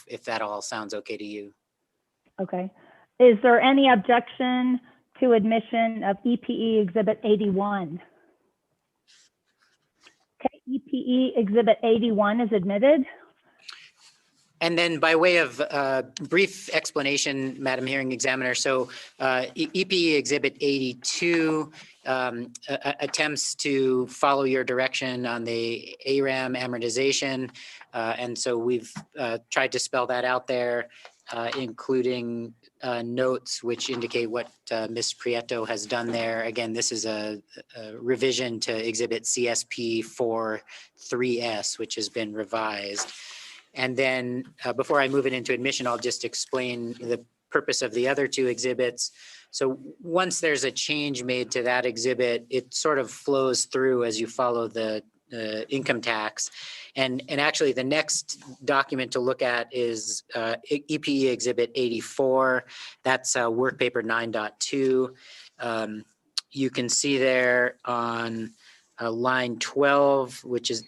Speaker 4: if that all sounds okay to you.
Speaker 3: Okay. Is there any objection to admission of EPE Exhibit 81? Okay, EPE Exhibit 81 is admitted.
Speaker 4: And then by way of brief explanation, Madam Hearing Examiner, so EPE Exhibit 82 attempts to follow your direction on the ARAM amortization. And so we've tried to spell that out there, including notes which indicate what Ms. Prieto has done there. Again, this is a revision to Exhibit CSP 43S, which has been revised. And then before I move it into admission, I'll just explain the purpose of the other two exhibits. So once there's a change made to that exhibit, it sort of flows through as you follow the income tax. And actually the next document to look at is EPE Exhibit 84. That's work paper 9.2. You can see there on line 12, which is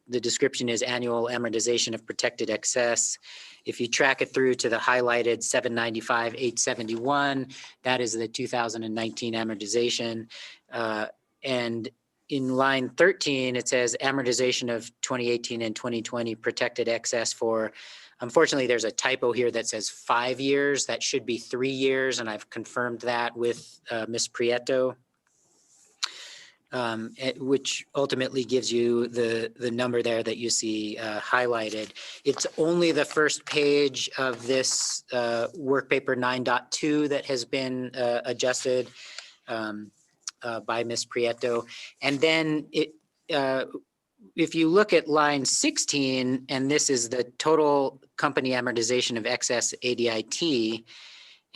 Speaker 4: the description is annual amortization of protected excess. If you track it through to the highlighted 795,871, that is the 2019 amortization. And in line 13, it says amortization of 2018 and 2020 protected excess for, unfortunately, there's a typo here that says 5 years. That should be 3 years, and I've confirmed that with Ms. Prieto. Which ultimately gives you the number there that you see highlighted. It's only the first page of this work paper 9.2 that has been adjusted by Ms. Prieto. And then if you look at line 16, and this is the total company amortization of excess ADIT,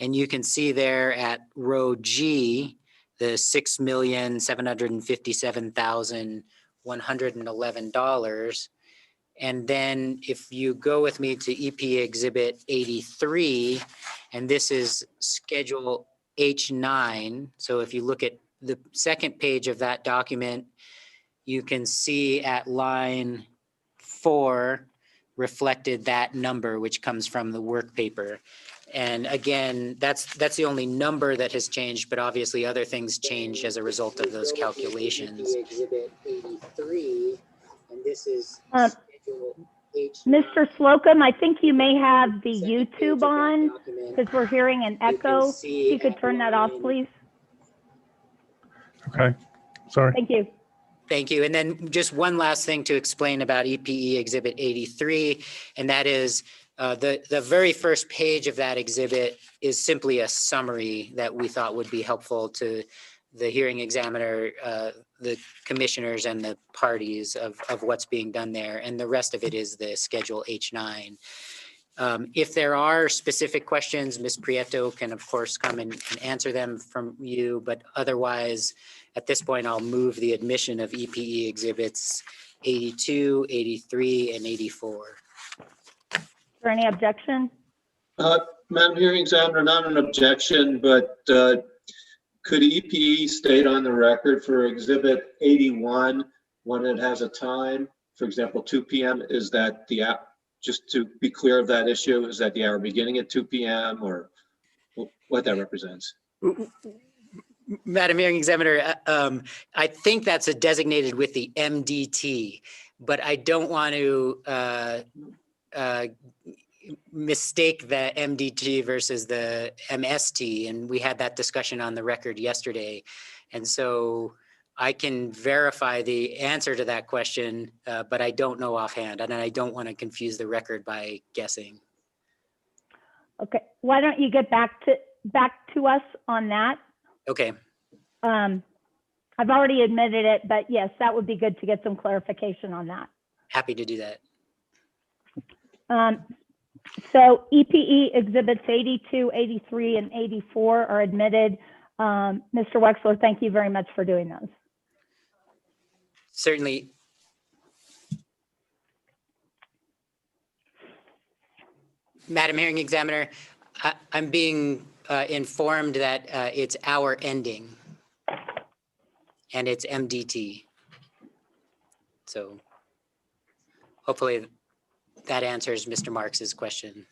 Speaker 4: and you can see there at row G, the $6,757,111. And then if you go with me to EPE Exhibit 83, and this is Schedule H9. So if you look at the second page of that document, you can see at line 4 reflected that number, which comes from the work paper. And again, that's the only number that has changed, but obviously other things changed as a result of those calculations. Exhibit 83, and this is
Speaker 3: Mr. Slocum, I think you may have the YouTube on because we're hearing an echo. If you could turn that off, please.
Speaker 6: Okay, sorry.
Speaker 3: Thank you.
Speaker 4: Thank you. And then just one last thing to explain about EPE Exhibit 83, and that is The very first page of that exhibit is simply a summary that we thought would be helpful to the hearing examiner, the commissioners and the parties of what's being done there. And the rest of it is the Schedule H9. If there are specific questions, Ms. Prieto can of course come and answer them from you, but otherwise at this point, I'll move the admission of EPE exhibits 82, 83, and 84.
Speaker 3: Is there any objection?
Speaker 20: Madam Hearing Examiner, not an objection, but could EPE state on the record for Exhibit 81 when it has a time, for example, 2 p.m., is that the app, just to be clear of that issue, is that the hour beginning at 2 p.m. or what that represents?
Speaker 4: Madam Hearing Examiner, I think that's designated with the MDT, but I don't want to mistake the MDT versus the MST, and we had that discussion on the record yesterday. And so I can verify the answer to that question, but I don't know offhand, and I don't want to confuse the record by guessing.
Speaker 3: Okay, why don't you get back to us on that?
Speaker 4: Okay.
Speaker 3: I've already admitted it, but yes, that would be good to get some clarification on that.
Speaker 4: Happy to do that.
Speaker 3: So EPE exhibits 82, 83, and 84 are admitted. Mr. Wexler, thank you very much for doing those.
Speaker 4: Certainly. Madam Hearing Examiner, I'm being informed that it's hour ending and it's MDT. So hopefully that answers Mr. Marks's question.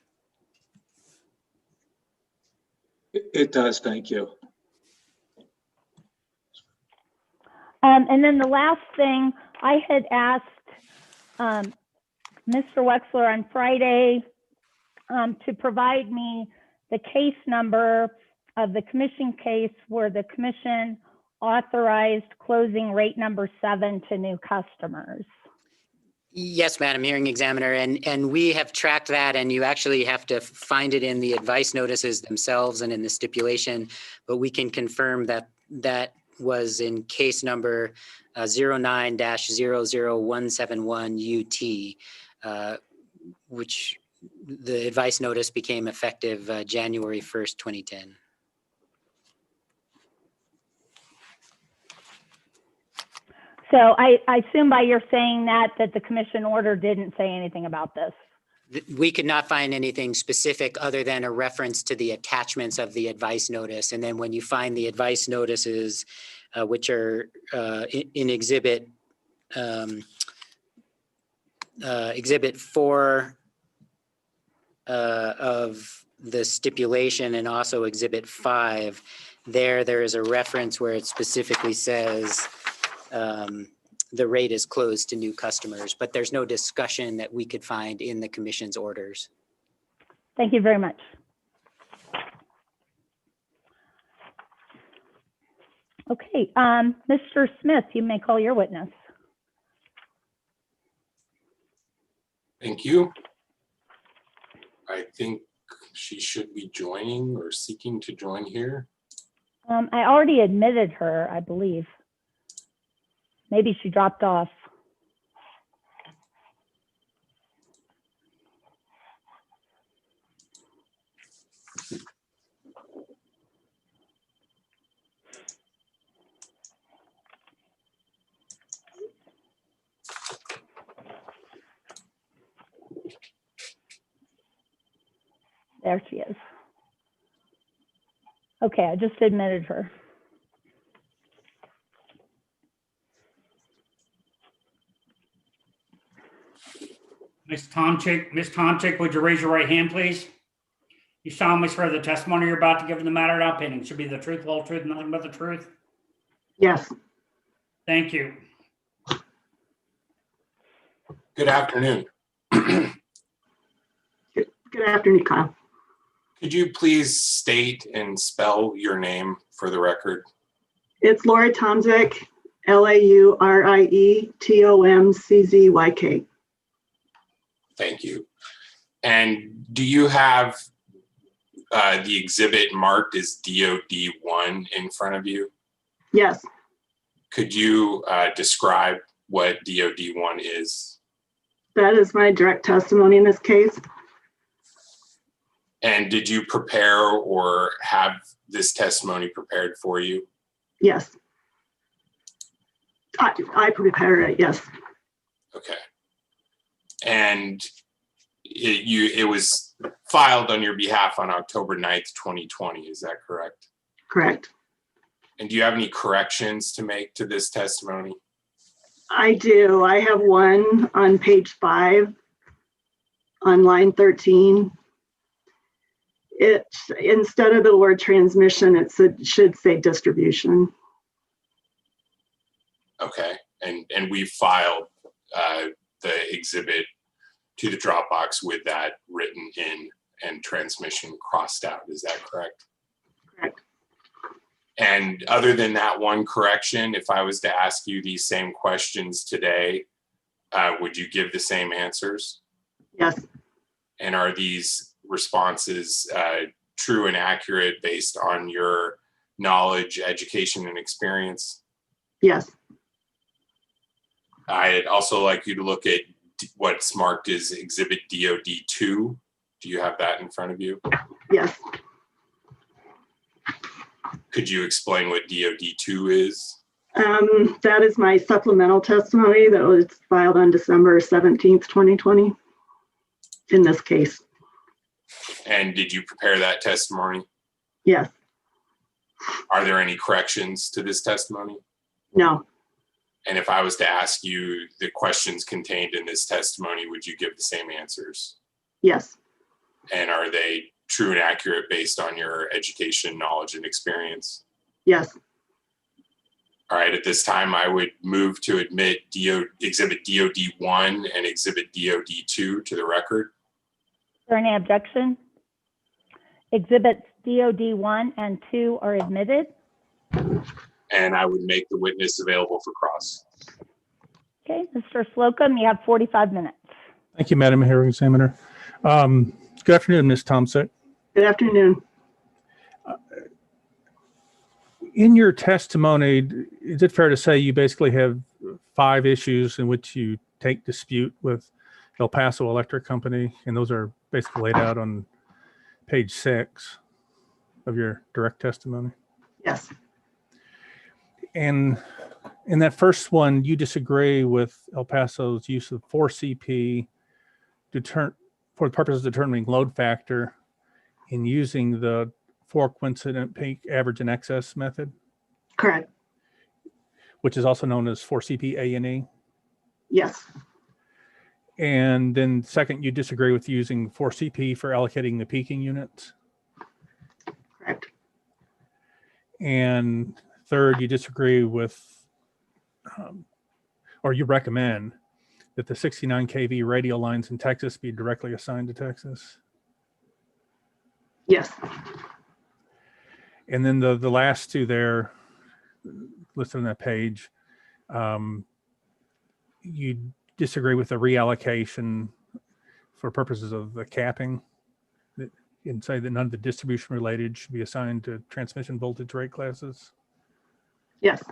Speaker 20: It does, thank you.
Speaker 3: And then the last thing, I had asked Mr. Wexler on Friday to provide me the case number of the commission case where the commission authorized closing rate number 7 to new customers.
Speaker 4: Yes, Madam Hearing Examiner, and we have tracked that, and you actually have to find it in the advice notices themselves and in the stipulation, but we can confirm that that was in case number 09-00171 UT, which the advice notice became effective January 1st, 2010.
Speaker 3: So I assume by your saying that the commission order didn't say anything about this.
Speaker 4: We could not find anything specific other than a reference to the attachments of the advice notice. And then when you find the advice notices, which are in exhibit 4 of the stipulation and also exhibit 5, there is a reference where it specifically says the rate is closed to new customers, but there's no discussion that we could find in the commission's orders.
Speaker 3: Thank you very much. Okay, Mr. Smith, you may call your witness.
Speaker 18: Thank you. I think she should be joining or seeking to join here.
Speaker 3: I already admitted her, I believe. Maybe she dropped off. There she is. Okay, I just admitted her.
Speaker 2: Ms. Tomczyk, would you raise your right hand, please? You solemnly swear the testimony you're about to give in the matter now pending should be the truth, the whole truth, and nothing but the truth?
Speaker 21: Yes.
Speaker 2: Thank you.
Speaker 18: Good afternoon.
Speaker 21: Good afternoon, Kyle.
Speaker 18: Could you please state and spell your name for the record?
Speaker 21: It's Lori Tomczyk, Laurietomczyk.
Speaker 18: Thank you. And do you have the exhibit marked as DOD1 in front of you?
Speaker 21: Yes,
Speaker 18: Could you describe what DOD1 is?
Speaker 21: that is my direct testimony in this case.
Speaker 18: And did you prepare or have this testimony prepared for you?
Speaker 21: Yes. I prepared it, yes.
Speaker 18: Okay. And it was filed on your behalf on October 9th, 2020, is that correct?
Speaker 21: Correct.
Speaker 18: And do you have any corrections to make to this testimony?
Speaker 21: I do. I have one on page 5 on line 13. It's instead of the word transmission, it should say distribution.
Speaker 18: Okay. And we filed the exhibit to the Dropbox with that written in and transmission crossed out. Is that correct?
Speaker 21: Correct.
Speaker 18: And other than that one correction, if I was to ask you these same questions today, would you give the same answers?
Speaker 21: Yes.
Speaker 18: And are these responses true and accurate based on your knowledge, education, and experience?
Speaker 21: Yes.
Speaker 18: I'd also like you to look at what's marked as Exhibit DOD2. Do you have that in front of you?
Speaker 21: Yes.
Speaker 18: Could you explain what DOD2 is?
Speaker 21: That is my supplemental testimony that was filed on December 17th, 2020 in this case.
Speaker 18: And did you prepare that testimony?
Speaker 21: Yes.
Speaker 18: Are there any corrections to this testimony?
Speaker 21: No.
Speaker 18: And if I was to ask you the questions contained in this testimony, would you give the same answers?
Speaker 21: Yes.
Speaker 18: And are they true and accurate based on your education, knowledge, and experience?
Speaker 21: Yes.
Speaker 18: All right, at this time, I would move to admit Exhibit DOD1 and Exhibit DOD2 to the record.
Speaker 3: Is there any objection? Exhibits DOD 1 and 2 are admitted.
Speaker 18: And I would make the witness available for cross.
Speaker 3: Okay, Mr. Slocum, you have 45 minutes.
Speaker 1: Thank you, Madam Hearing Examiner. Good afternoon, Ms. Thompson.
Speaker 21: Good afternoon.
Speaker 1: In your testimony, is it fair to say you basically have 5 issues in which you take dispute with El Paso Electric Company, and those are basically laid out on page 6 of your direct testimony?
Speaker 21: Yes.
Speaker 1: And in that first one, you disagree with El Paso's use of 4CP for the purpose of determining load factor in using the 4 coincident peak average and excess method?
Speaker 21: Correct.
Speaker 1: Which is also known as 4CP A&E?
Speaker 21: Yes.
Speaker 1: And then second, you disagree with using 4CP for allocating the peaking units?
Speaker 21: Correct.
Speaker 1: And third, you disagree with, or you recommend that the 69 kV radial lines in Texas be directly assigned to Texas?
Speaker 21: Yes.
Speaker 1: And then the last 2 there listed on that page, you disagree with the reallocation for purposes of the capping, and say that none of the distribution related should be assigned to transmission voltage rate classes?
Speaker 21: Yes.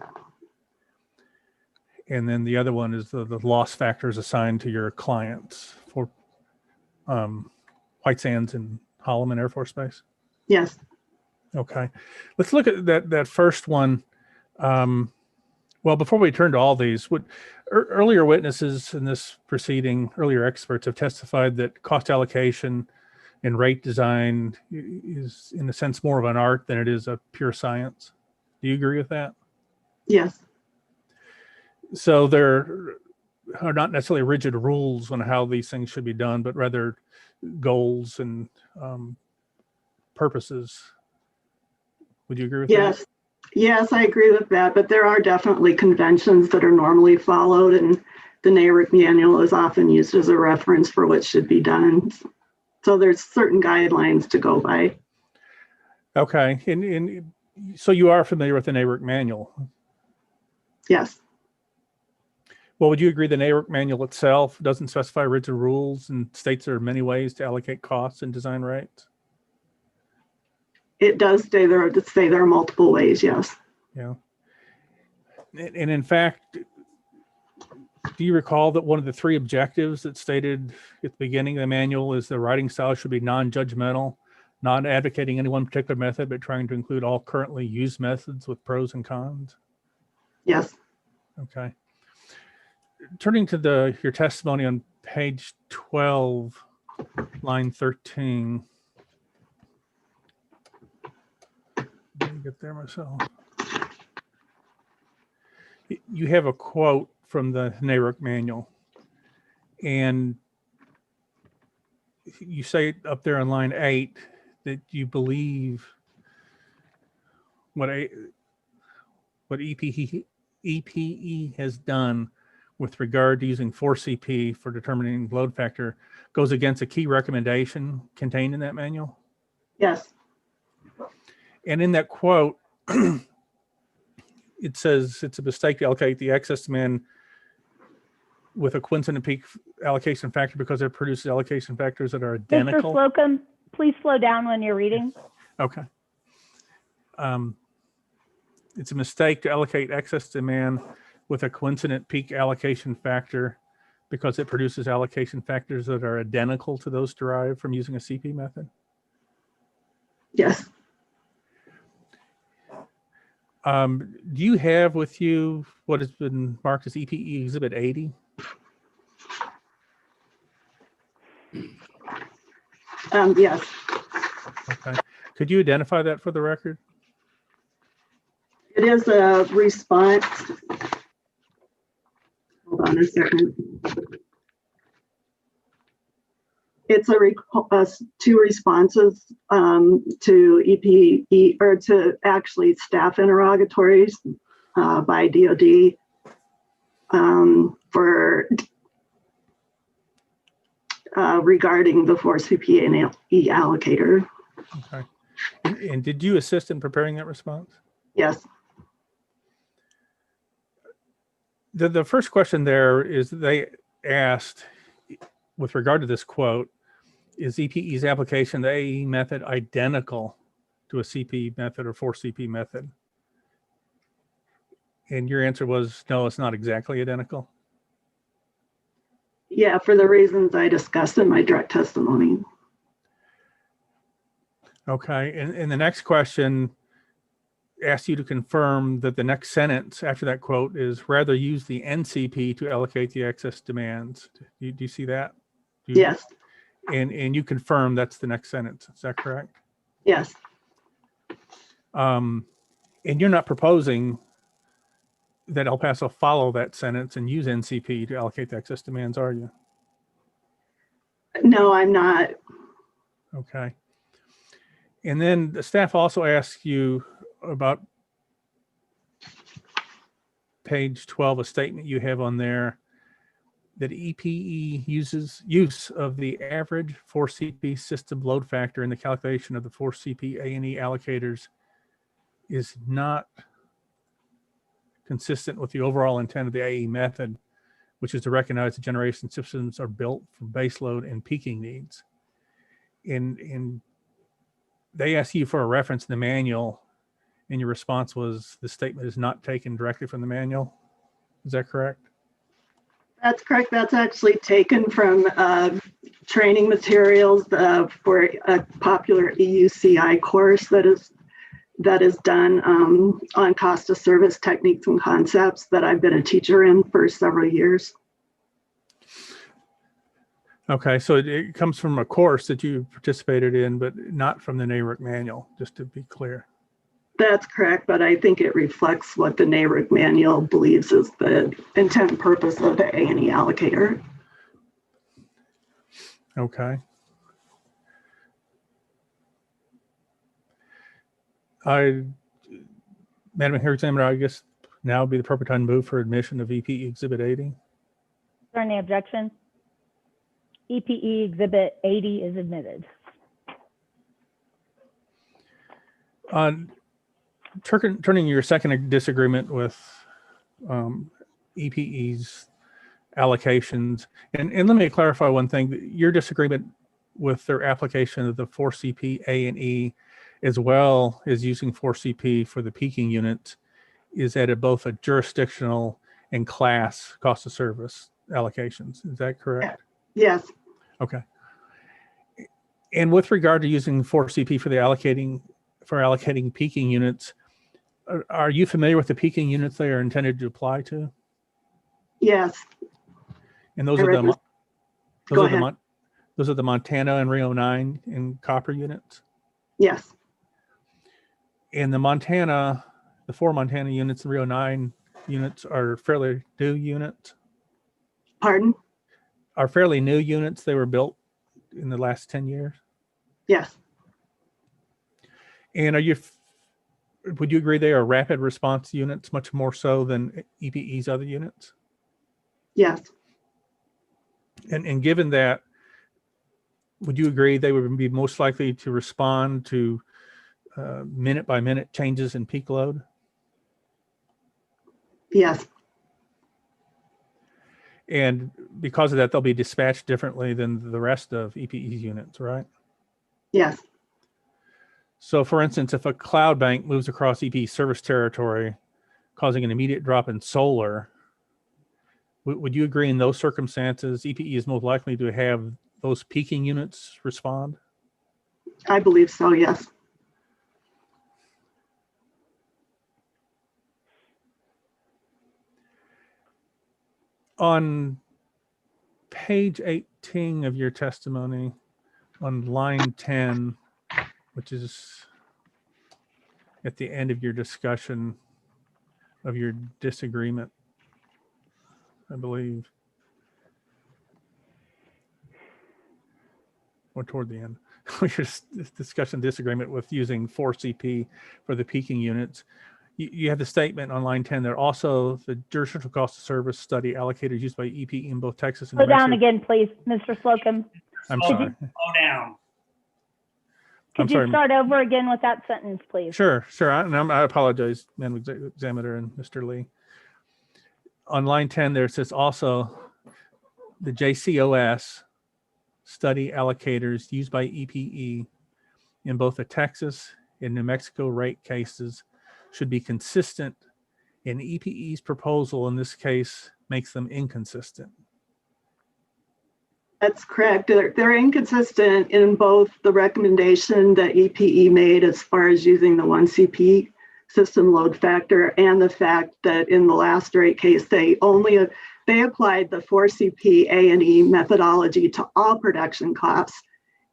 Speaker 1: And then the other one is the loss factors assigned to your clients for White Sands and Holloman Air Force Base?
Speaker 21: Yes.
Speaker 1: Okay. Let's look at that first one. Well, before we turn to all these, earlier witnesses in this proceeding, earlier experts have testified that cost allocation and rate design is, in a sense, more of an art than it is a pure science. Do you agree with that?
Speaker 21: Yes.
Speaker 1: So there are not necessarily rigid rules on how these things should be done, but rather goals and purposes. Would you agree with that?
Speaker 21: Yes. Yes, I agree with that, but there are definitely conventions that are normally followed, and the NARIC manual is often used as a reference for what should be done. So there's certain guidelines to go by.
Speaker 1: Okay, and so you are familiar with the NARIC manual?
Speaker 21: Yes.
Speaker 1: Well, would you agree the NARUC manual itself doesn't specify rigid rules and states there are many ways to allocate costs and design rates?
Speaker 21: It does say there are multiple ways, yes.
Speaker 1: Yeah. And in fact, do you recall that one of the 3 objectives that stated at the beginning of the manual is the writing style should be non-judgmental, not advocating any one particular method, but trying to include all currently used methods with pros and cons?
Speaker 21: Yes.
Speaker 1: Okay. Turning to your testimony on page 12, line 13. Let me get there myself. You have a quote from the NARUC manual, and you say up there on line 8 that you believe what EPE has done with regard to using 4CP for determining load factor goes against a key recommendation contained in that manual?
Speaker 21: Yes.
Speaker 1: And in that quote, it says it's a mistake to allocate the excess demand with a coincident peak allocation factor because it produces allocation factors that are identical.
Speaker 3: Mr. Slocum, please slow down when you're reading.
Speaker 1: Okay. It's a mistake to allocate excess demand with a coincident peak allocation factor because it produces allocation factors that are identical to those derived from using a CP method?
Speaker 21: Yes.
Speaker 1: Do you have with you what has been marked as EPE Exhibit 80?
Speaker 21: Yes.
Speaker 1: Okay. Could you identify that for the record?
Speaker 21: It is a response. Hold on a second. It's two responses to EPE, or to actually staff interrogatories by DOD for regarding the 4CP and E allocator.
Speaker 1: Okay. And did you assist in preparing that response?
Speaker 21: Yes.
Speaker 1: The first question there is they asked, with regard to this quote, is EPE's application, the AE method, identical to a CP method or 4CP method? And your answer was, no, it's not exactly identical.
Speaker 21: Yeah, for the reasons I discussed in my direct testimony.
Speaker 1: Okay, and the next question asks you to confirm that the next sentence after that quote is rather use the NCP to allocate the excess demands. Do you see that?
Speaker 21: Yes.
Speaker 1: And you confirm that's the next sentence. Is that correct?
Speaker 21: Yes.
Speaker 1: And you're not proposing that El Paso follow that sentence and use NCP to allocate the excess demands, are you?
Speaker 21: No, I'm not.
Speaker 1: Okay. And then the staff also asks you about page 12, a statement you have on there that EPE use of the average 4CP system load factor in the calculation of the 4CP A&E allocators is not consistent with the overall intent of the AE method, which is to recognize that generation systems are built for base load and peaking needs. And they asked you for a reference in the manual, and your response was the statement is not taken directly from the manual. Is that correct?
Speaker 21: That's correct. That's actually taken from training materials for a popular EUCI course that is done on cost of service techniques and concepts that I've been a teacher in for several years.
Speaker 1: Okay, so it comes from a course that you participated in, but not from the NARUC manual, just to be clear.
Speaker 21: That's correct, but I think it reflects what the NARUC manual believes is the intent and purpose of the A&E allocator.
Speaker 1: Okay. Madam Hearing Examiner, I guess now would be the proper time to move for admission of EPE Exhibit 80.
Speaker 3: Is there any objection? EPE Exhibit 80 is admitted.
Speaker 1: Turning your second disagreement with EPE's allocations. And let me clarify one thing. Your disagreement with their application of the 4CP A and E, as well as using 4CP for the peaking unit, is at both a jurisdictional and class cost of service allocations. Is that correct?
Speaker 21: Yes,
Speaker 1: Okay. And with regard to using 4CP for allocating peaking units, are you familiar with the peaking units they are intended to apply to?
Speaker 21: yes.
Speaker 1: And those
Speaker 21: I
Speaker 1: are
Speaker 21: read this. Go ahead.
Speaker 1: those are the Montana and Rio 9 and copper units.
Speaker 21: Yes,
Speaker 1: And the 4 Montana units, the Rio 9 units are fairly new units.
Speaker 21: pardon?
Speaker 1: Are fairly new units. They were built in the last 10 years.
Speaker 21: Yes,
Speaker 1: And would you agree they are rapid response units much more so than EPE's other units?
Speaker 21: yes,
Speaker 1: And given that, would you agree they would be most likely to respond to minute by minute changes in peak load?
Speaker 21: yes,
Speaker 1: And because of that, they'll be dispatched differently than the rest of EPE's units, right?
Speaker 21: yes,
Speaker 1: So for instance, if a cloud bank moves across EPE service territory, causing an immediate drop in solar, would you agree in those circumstances, EPE is most likely to have those peaking units respond?
Speaker 21: I believe so, yes.
Speaker 1: On page 18 of your testimony, on line 10, which is at the end of your discussion of your disagreement, I believe, or toward the end, your discussion disagreement with using 4CP for the peaking units. You have the statement on line 10 there. Also, the jurisdictional cost of service study allocated used by EPE in both Texas and
Speaker 3: Slow
Speaker 1: New Mexico.
Speaker 3: down again, please, Mr. Slocum.
Speaker 1: I'm
Speaker 2: Slow-
Speaker 1: sorry.
Speaker 2: Slow down.
Speaker 3: Could you start over again with that sentence, please?
Speaker 1: Sure. I apologize, Madam Examiner and Mr. Lee. On line 10 there, it says also the JCOS study allocators used by EPE in both the Texas and New Mexico rate cases should be consistent, and EPE's proposal in this case makes them inconsistent.
Speaker 21: That's correct. They're inconsistent in both the recommendation that EPE made as far as using the 1CP system load factor and the fact that in the last rate case, they applied the 4CP A&E methodology to all production costs.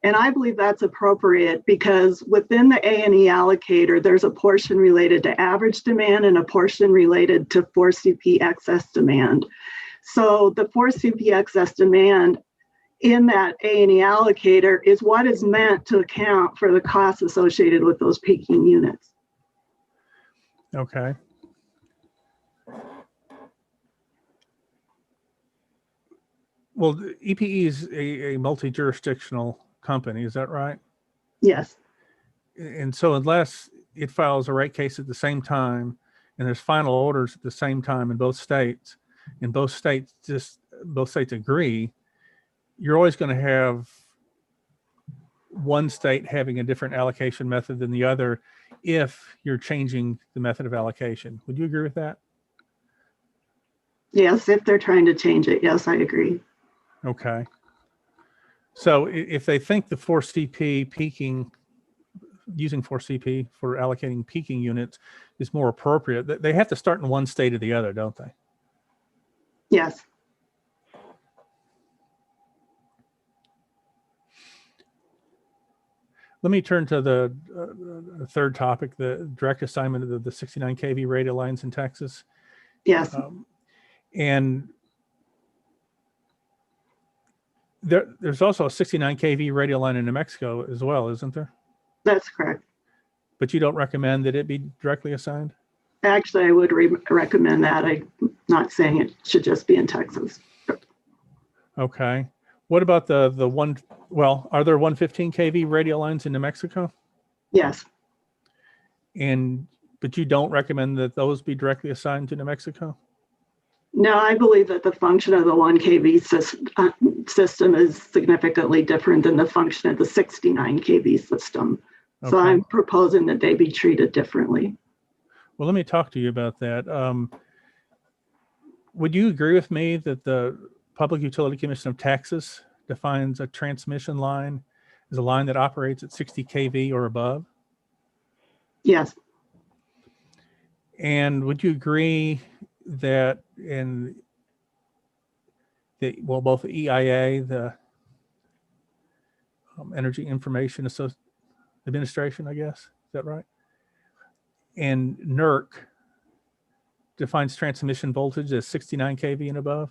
Speaker 21: And I believe that's appropriate because within the A&E allocator, there's a portion related to average demand and a portion related to 4CP excess demand. So the 4CP excess demand in that A&E allocator is what is meant to account for the costs associated with those peaking units.
Speaker 1: Okay. Well, EPE is a multi-jurisdictional company, is that right?
Speaker 21: Yes.
Speaker 1: And so unless it files a rate case at the same time and there's final orders at the same time in both states, and both states agree, you're always going to have one state having a different allocation method than the other if you're changing the method of allocation. Would you agree with that?
Speaker 21: Yes, if they're trying to change it, yes, I agree.
Speaker 1: Okay. So if they think the 4CP peaking, using 4CP for allocating peaking units is more appropriate, they have to start in one state or the other, don't they?
Speaker 21: Yes.
Speaker 1: Let me turn to the third topic, the direct assignment of the 69 kV radio lines in Texas.
Speaker 21: Yes.
Speaker 1: And there's also a 69 kV radio line in New Mexico as well, isn't there?
Speaker 21: That's correct.
Speaker 1: But you don't recommend that it be directly assigned?
Speaker 21: Actually, I would recommend that. I'm not saying it should just be in Texas.
Speaker 1: Okay. What about the one, well, are there 115 kV radio lines in New Mexico?
Speaker 21: Yes.
Speaker 1: But you don't recommend that those be directly assigned to New Mexico?
Speaker 21: No, I believe that the function of the 1 kV system is significantly different than the function of the 69 kV system. So
Speaker 1: Okay.
Speaker 21: I'm proposing that they be treated differently.
Speaker 1: Well, let me talk to you about that. Would you agree with me that the Public Utility Commission of Texas defines a transmission line as a line that operates at 60 kV or above?
Speaker 21: Yes.
Speaker 1: And would you agree that both the EIA, the Energy Information Administration, I guess, is that right? And NERC defines transmission voltage as 69 kV and above?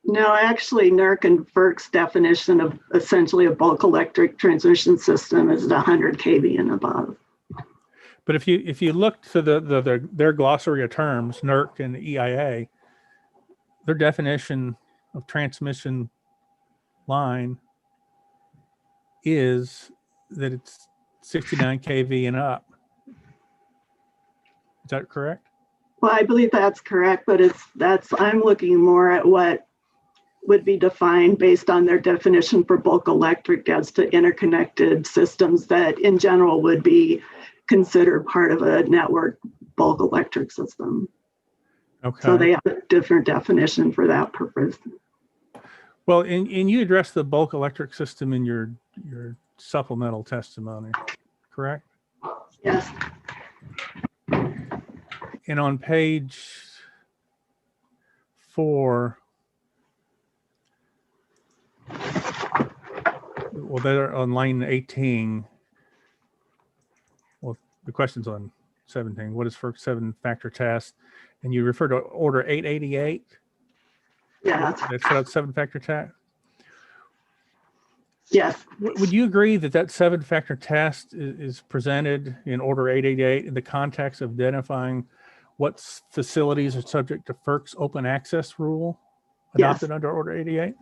Speaker 21: No, actually, NERC and FERC's definition of essentially a bulk electric transmission system is 100 kV and above.
Speaker 1: But if you look to their glossary of terms, NERC and EIA, their definition of transmission line is that it's 69 kV and up. Is that correct?
Speaker 21: Well, I believe that's correct, but I'm looking more at what would be defined based on their definition for bulk electric as to interconnected systems that in general would be considered part of a network bulk electric system.
Speaker 1: Okay.
Speaker 21: So they have a different definition for that purpose.
Speaker 1: Well, and you addressed the bulk electric system in your supplemental testimony, correct?
Speaker 21: Yes.
Speaker 1: And on page 4, well, they're on line 18. Well, the question's on 17. What is FERC 7-factor test? And you refer to order 888.
Speaker 21: Yeah.
Speaker 1: That set up 7-factor test.
Speaker 21: Yes.
Speaker 1: Would you agree that 7-factor test is presented in order 888 in the context of identifying what facilities are subject to FERC's open access rule adopted under order 88?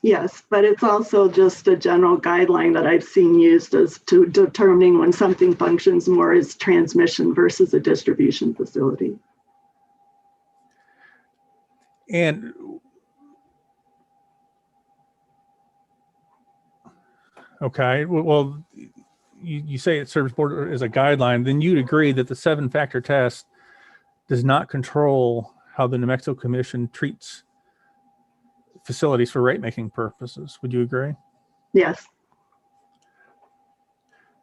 Speaker 21: Yes, but it's also just a general guideline that I've seen used as to determining when something functions more as transmission versus a distribution facility.
Speaker 1: And okay, well, you say it serves board as a guideline, then you'd agree that the 7-factor test does not control how the New Mexico Commission treats facilities for rate-making purposes. Would you agree?
Speaker 21: Yes.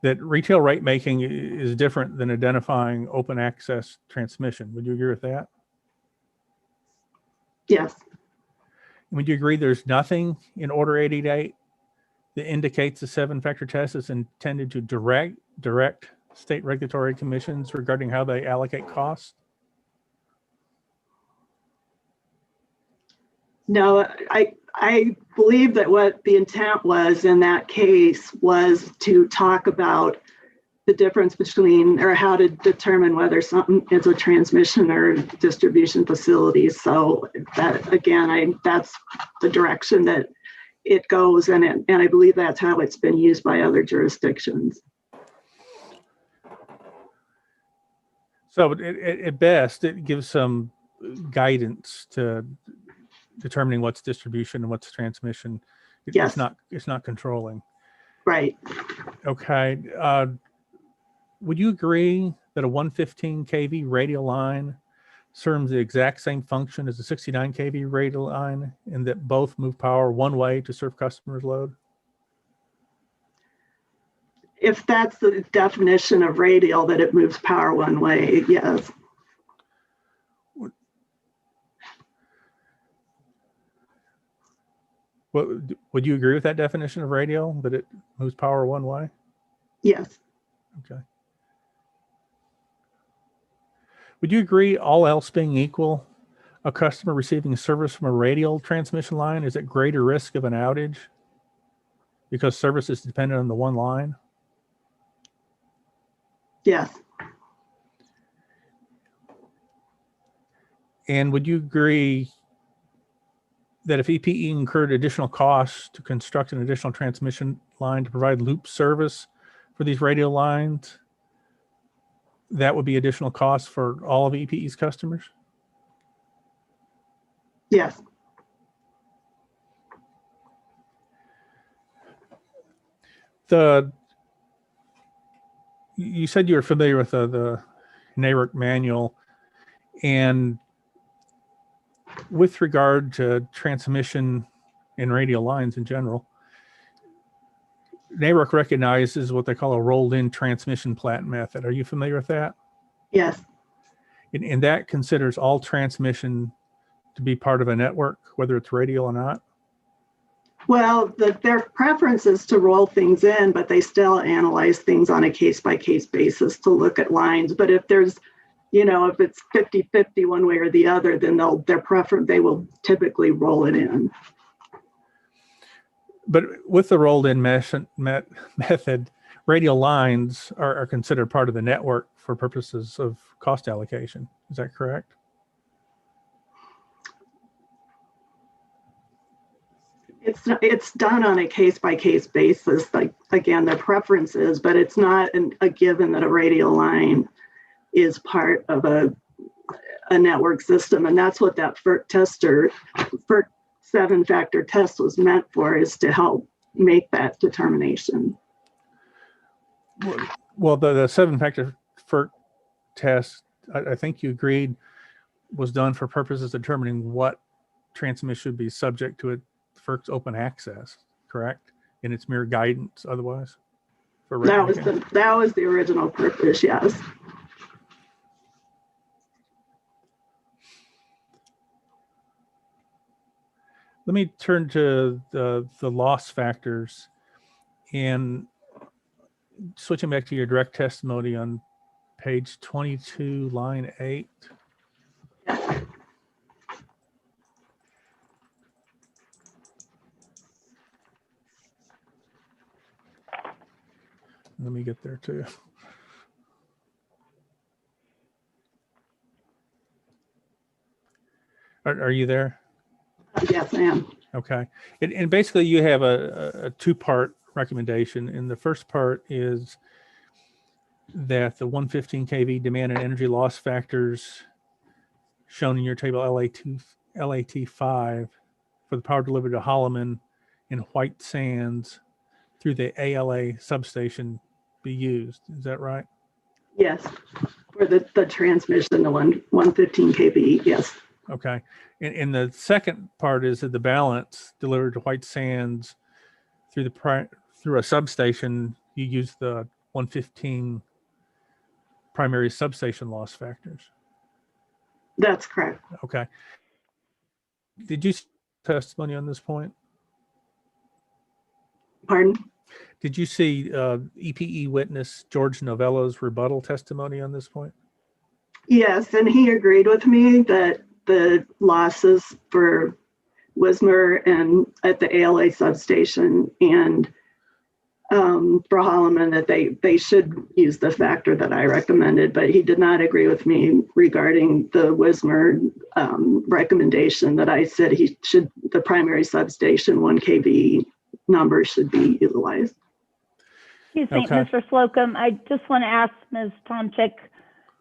Speaker 1: That retail rate-making is different than identifying open access transmission. Would you agree with that?
Speaker 21: Yes.
Speaker 1: Would you agree there's nothing in order 88 that indicates the 7-factor test is intended to direct state regulatory commissions regarding how they allocate costs?
Speaker 21: No, I believe that what the intent was in that case was to talk about the difference between, or how to determine whether something is a transmission or distribution facility. So that, again, that's the direction that it goes, and I believe that's how it's been used by other jurisdictions.
Speaker 1: So at best, it gives some guidance to determining what's distribution and what's transmission.
Speaker 21: Yes.
Speaker 1: It's not controlling.
Speaker 21: Right.
Speaker 1: Okay. Would you agree that a 115 kV radial line serves the exact same function as a 69 kV radial line, and that both move power one way to serve customers' load?
Speaker 21: If that's the definition of radial, that it moves power one way, yes.
Speaker 1: Would you agree with that definition of radial, that it moves power one way?
Speaker 21: Yes.
Speaker 1: Okay. Would you agree, all else being equal, a customer receiving service from a radial transmission line is at greater risk of an outage because service is dependent on the one line?
Speaker 21: Yes.
Speaker 1: And would you agree that if EPE incurred additional costs to construct an additional transmission line to provide loop service for these radial lines, that would be additional costs for all of EPE's customers?
Speaker 21: Yes.
Speaker 1: You said you were familiar with the NARIC manual, and with regard to transmission and radial lines in general, NARIC recognizes what they call a rolled-in transmission plat method. Are you familiar with that?
Speaker 21: Yes.
Speaker 1: And that considers all transmission to be part of a network, whether it's radial or not?
Speaker 21: Well, their preference is to roll things in, but they still analyze things on a case-by-case basis to look at lines. But if there's, if it's 50-50 one way or the other, then they will typically roll it in.
Speaker 1: But with the rolled-in method, radial lines are considered part of the network for purposes of cost allocation. Is that correct?
Speaker 21: It's done on a case-by-case basis. Like, again, their preference is, but it's not a given that a radial line is part of a network system. And that's what that FERC 7-factor test was meant for, is to help make that determination.
Speaker 1: Well, the 7-factor FERC test, I think you agreed, was done for purposes of determining what transmission should be subject to FERC's open access, correct? And its mere guidance otherwise?
Speaker 21: That was the original purpose, yes.
Speaker 1: Let me turn to the loss factors, and switching back to your direct testimony on page 22, line 8. Let me get there too. Are you there?
Speaker 21: Yes, I am.
Speaker 1: Okay. And basically you have a two-part recommendation. And the first part is that the 115 kV demand and energy loss factors shown in your table LAT5 for the power delivered to Holloman in White Sands through the ALA substation be used. Is that right?
Speaker 21: Yes, for the transmission, the 115 kV, yes.
Speaker 1: Okay. And the second part is that the balance delivered to White Sands through a substation, you use the 115 primary substation loss factors.
Speaker 21: That's correct.
Speaker 1: Okay. Did you see testimony on this point?
Speaker 21: Pardon?
Speaker 1: Did you see EPE witness George Novello's rebuttal testimony on this point?
Speaker 21: Yes, and he agreed with me that the losses for Wismar and at the ALA substation and for Holloman, that they should use the factor that I recommended, but he did not agree with me regarding the Wismar recommendation that I said the primary substation 1 kV number should be utilized.
Speaker 3: Excuse me,
Speaker 1: Okay.
Speaker 3: Mr. Slocum, I just want to ask Ms. Tomczyk,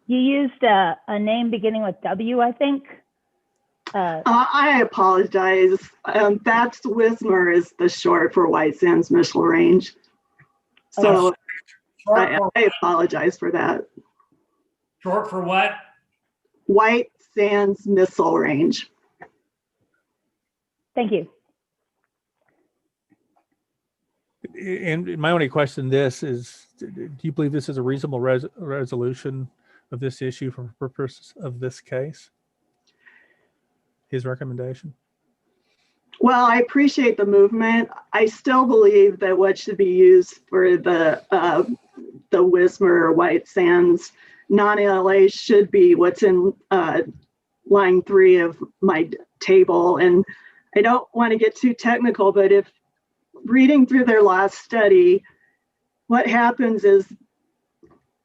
Speaker 3: you used a name beginning with W, I think?
Speaker 21: I apologize. That's Wismar is the short for White Sands Missile Range. So I apologize for that.
Speaker 2: Short for what?
Speaker 21: White Sands Missile Range.
Speaker 3: Thank you.
Speaker 1: And my only question is, do you believe this is a reasonable resolution of this issue for purposes of this case? His recommendation?
Speaker 21: Well, I appreciate the movement. I still believe that what should be used for the Wismar or White Sands non-ALA should be what's in line 3 of my table. And I don't want to get too technical, but if reading through their last study, what happens is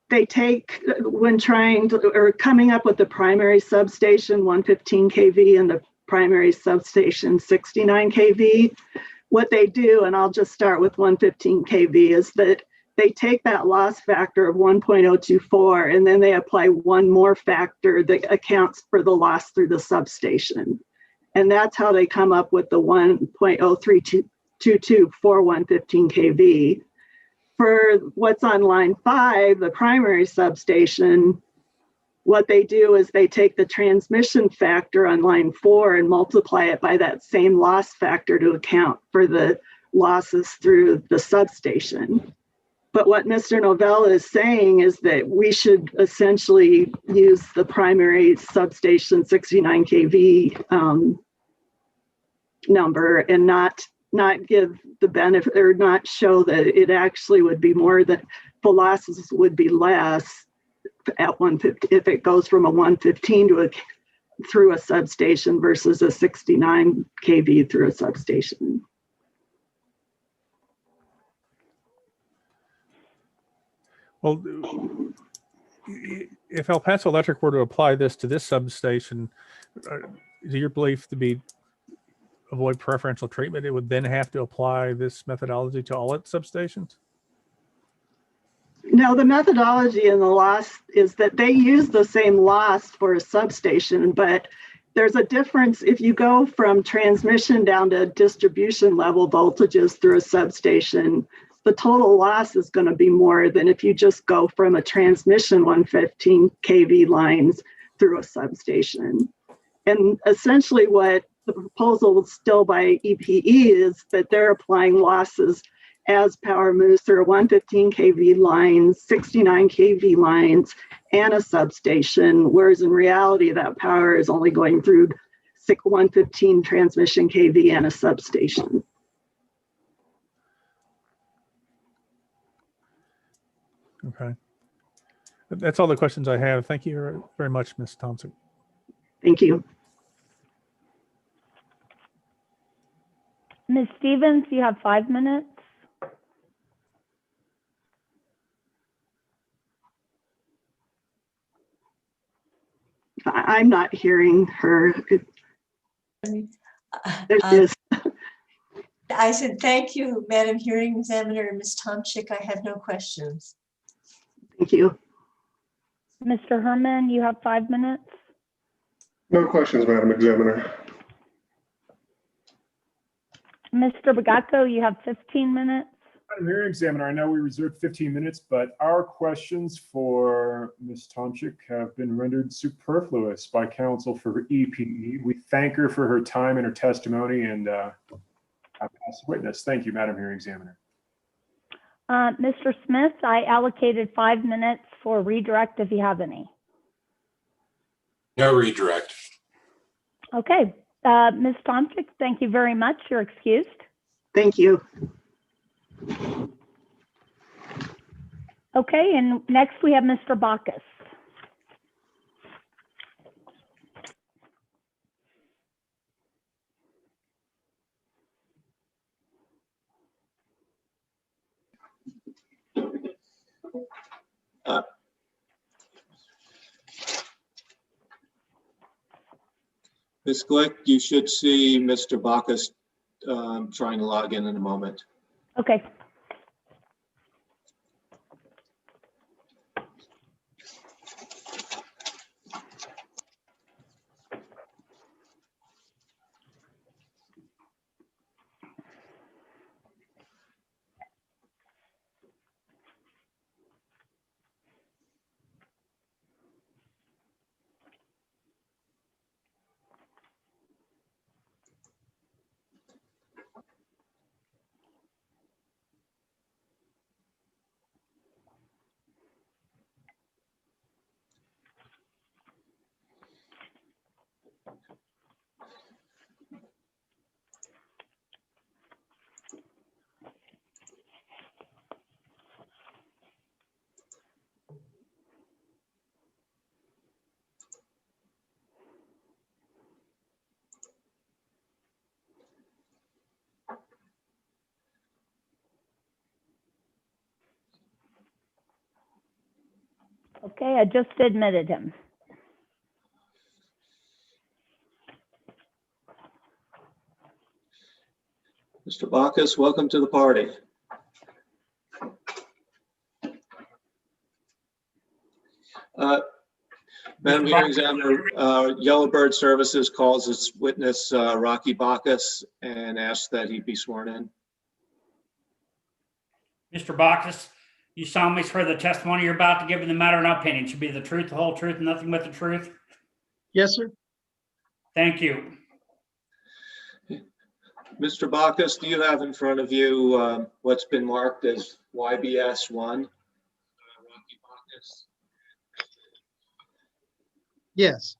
Speaker 21: they take, when trying to, or coming up with the primary substation 115 kV and the primary substation 69 kV, what they do, and I'll just start with 115 kV, is that they take that loss factor of 1.024 and then they apply one more factor that accounts for the loss through the substation. And that's how they come up with the 1.0322 for 115 kV. For what's on line 5, the primary substation, what they do is they take the transmission factor on line 4 and multiply it by that same loss factor to account for the losses through the substation. But what Mr. Novella is saying is that we should essentially use the primary substation 69 kV number and not give the benefit, or not show that it actually would be more, that the losses would be less at 150 if it goes from a 115 to through a substation versus a 69 kV through a substation.
Speaker 1: Well, if El Paso Electric were to apply this to this substation, is your belief to be avoid preferential treatment, it would then have to apply this methodology to all its substations?
Speaker 21: No, the methodology in the loss is that they use the same loss for a substation, but there's a difference if you go from transmission down to distribution level voltages through a substation. The total loss is going to be more than if you just go from a transmission 115 kV lines through a substation. And essentially what the proposal still by EPE is that they're applying losses as power moves through a 115 kV lines, 69 kV lines, and a substation, whereas in reality that power is only going through 115 transmission kV and a substation.
Speaker 1: Okay. That's all the questions I have. Thank you very much, Ms. Thompson.
Speaker 21: Thank you.
Speaker 3: Ms. Stevens, you have 5 minutes.
Speaker 21: I'm not hearing her. There she is.
Speaker 8: I said, thank you, Madam Hearing Examiner, Ms. Tomczyk. I have no questions.
Speaker 21: Thank you.
Speaker 3: Mr. Herman, you have 5 minutes.
Speaker 9: No questions, Madam Examiner.
Speaker 3: Mr. Bagaco, you have 15 minutes.
Speaker 10: Madam Hearing Examiner, I know we reserved 15 minutes, but our questions for Ms. Tomczyk have been rendered superfluous by counsel for EPE. We thank her for her time and her testimony, and I pass the witness. Thank you, Madam Hearing Examiner.
Speaker 3: Mr. Smith, I allocated 5 minutes for redirect if you have any.
Speaker 18: No redirect.
Speaker 3: Okay. Ms. Tomczyk, thank you very much. You're excused.
Speaker 21: Thank you.
Speaker 3: Okay, and next we have Mr. Bacchus.
Speaker 20: Ms. Glick, you should see Mr. Bacchus trying to log in a moment.
Speaker 3: Okay. Okay, I just admitted him.
Speaker 20: Mr. Bacchus, welcome to the party. Madam Hearing Examiner, Yellowbird Services calls its witness Rocky Bacchus and asks that he be sworn in.
Speaker 2: Mr. Bacchus, you solemnly swear the testimony you're about to give in the matter and opinion should be the truth, the whole truth, and nothing but the truth?
Speaker 5: Yes, sir.
Speaker 2: Thank you.
Speaker 20: Mr. Bacchus, do you have in front of you what's been marked as YBS 1?
Speaker 5: Yes.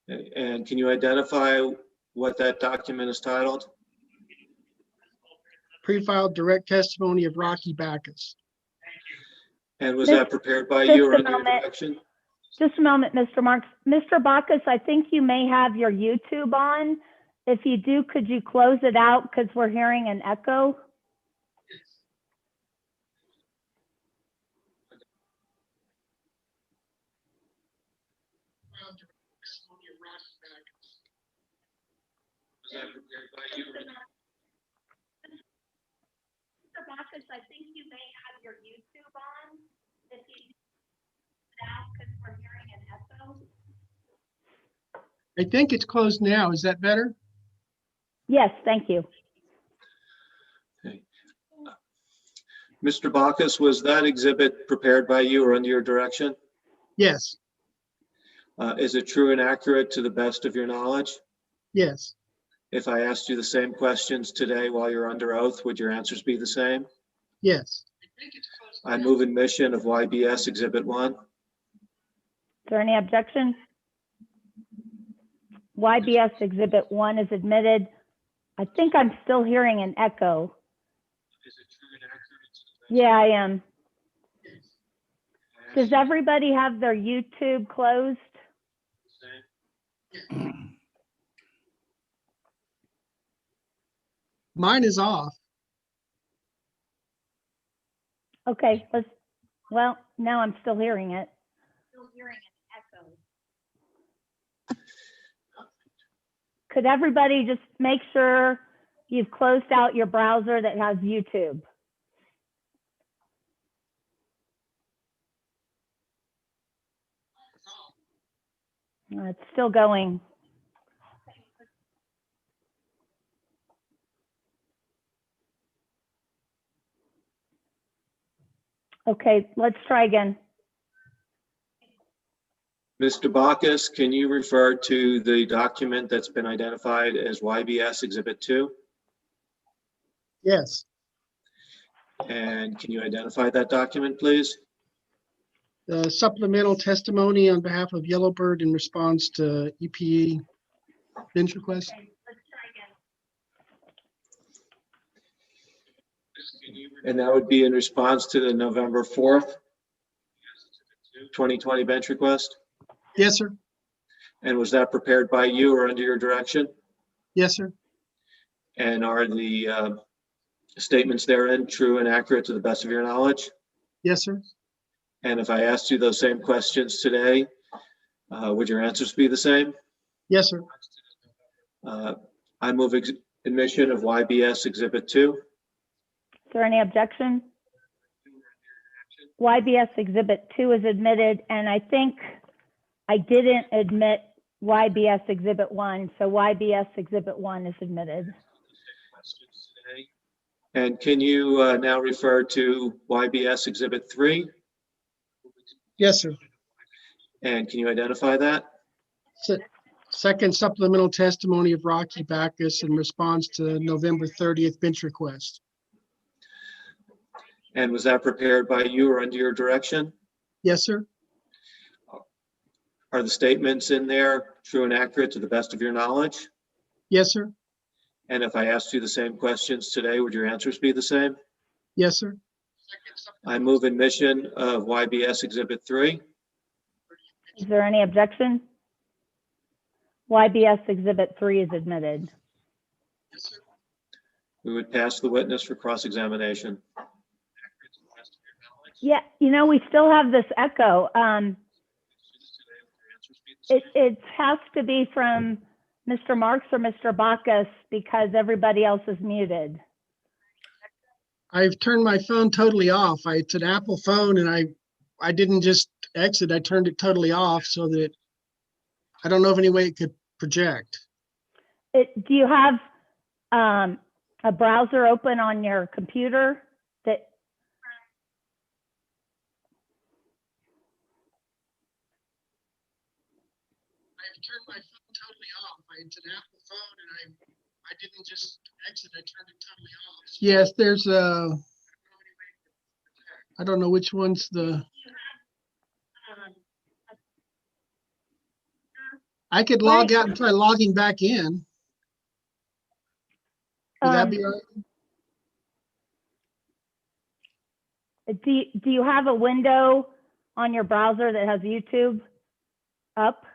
Speaker 20: And can you identify what that document is titled?
Speaker 5: Pre-filed direct testimony of Rocky Bacchus.
Speaker 20: And was that prepared by you or under your direction?
Speaker 3: Just a moment, Mr. Marks. Mr. Bacchus, I think you may have your YouTube on. If you do, could you close it out because we're hearing an echo? Mr. Bacchus, I think you may have your YouTube on. If you do it out because we're hearing an echo.
Speaker 5: I think it's closed now. Is that better?
Speaker 3: Yes, thank you.
Speaker 20: Okay. Mr. Bacchus, was that exhibit prepared by you or under your direction?
Speaker 5: Yes.
Speaker 20: Is it true and accurate to the best of your knowledge?
Speaker 5: Yes.
Speaker 20: If I asked you the same questions today while you're under oath, would your answers be the same?
Speaker 5: Yes.
Speaker 20: I move admission of YBS Exhibit 1.
Speaker 3: Is there any objection? YBS Exhibit 1 is admitted. I think I'm still hearing an echo. Yeah, I am. Does everybody have their YouTube closed?
Speaker 5: Mine is off.
Speaker 3: Okay, well, now I'm still hearing it. Still hearing an echo. Could everybody just make sure you've closed out your browser that has YouTube? It's still going. Okay, let's try again.
Speaker 20: Mr. Bacchus, can you refer to the document that's been identified as YBS Exhibit 2?
Speaker 5: Yes.
Speaker 20: And can you identify that document, please?
Speaker 5: The supplemental testimony on behalf of Yellowbird in response to EPE bench request.
Speaker 3: Okay, let's try again.
Speaker 20: And that would be in response to the November 4th, 2020 bench request?
Speaker 5: Yes, sir.
Speaker 20: And was that prepared by you or under your direction?
Speaker 5: Yes, sir.
Speaker 20: And are the statements therein true and accurate to the best of your knowledge?
Speaker 5: Yes, sir.
Speaker 20: And if I asked you those same questions today, would your answers be the same?
Speaker 5: Yes, sir.
Speaker 20: I move admission of YBS Exhibit 2.
Speaker 3: Is there any objection? YBS Exhibit 2 is admitted, and I think I didn't admit YBS Exhibit 1, so YBS Exhibit 1 is admitted.
Speaker 20: And can you now refer to YBS Exhibit 3?
Speaker 5: Yes, sir.
Speaker 20: And can you identify that?
Speaker 5: Second supplemental testimony of Rocky Bacchus in response to November 30th bench request.
Speaker 20: And was that prepared by you or under your direction?
Speaker 5: Yes, sir.
Speaker 20: Are the statements in there true and accurate to the best of your knowledge?
Speaker 5: Yes, sir.
Speaker 20: And if I asked you the same questions today, would your answers be the same?
Speaker 5: Yes, sir.
Speaker 20: I move admission of YBS Exhibit 3.
Speaker 3: Is there any objection? YBS Exhibit 3 is admitted.
Speaker 20: We would pass the witness for cross-examination.
Speaker 3: Yeah, you know, we still have this echo. It has to be from Mr. Marks or Mr. Bacchus because everybody else is muted.
Speaker 5: I've turned my phone totally off. It's an Apple phone and I didn't just exit. I turned it totally off so that I don't know of any way it could project.
Speaker 3: Do you have a browser open on your computer that?
Speaker 5: I turned my phone totally off. It's an Apple phone, and I didn't just exit. I turned it totally off. Yes, there's a. I don't know which one's the. I could log out and try logging back in. Would that be all right?
Speaker 3: Do you have a window on your browser that has YouTube up?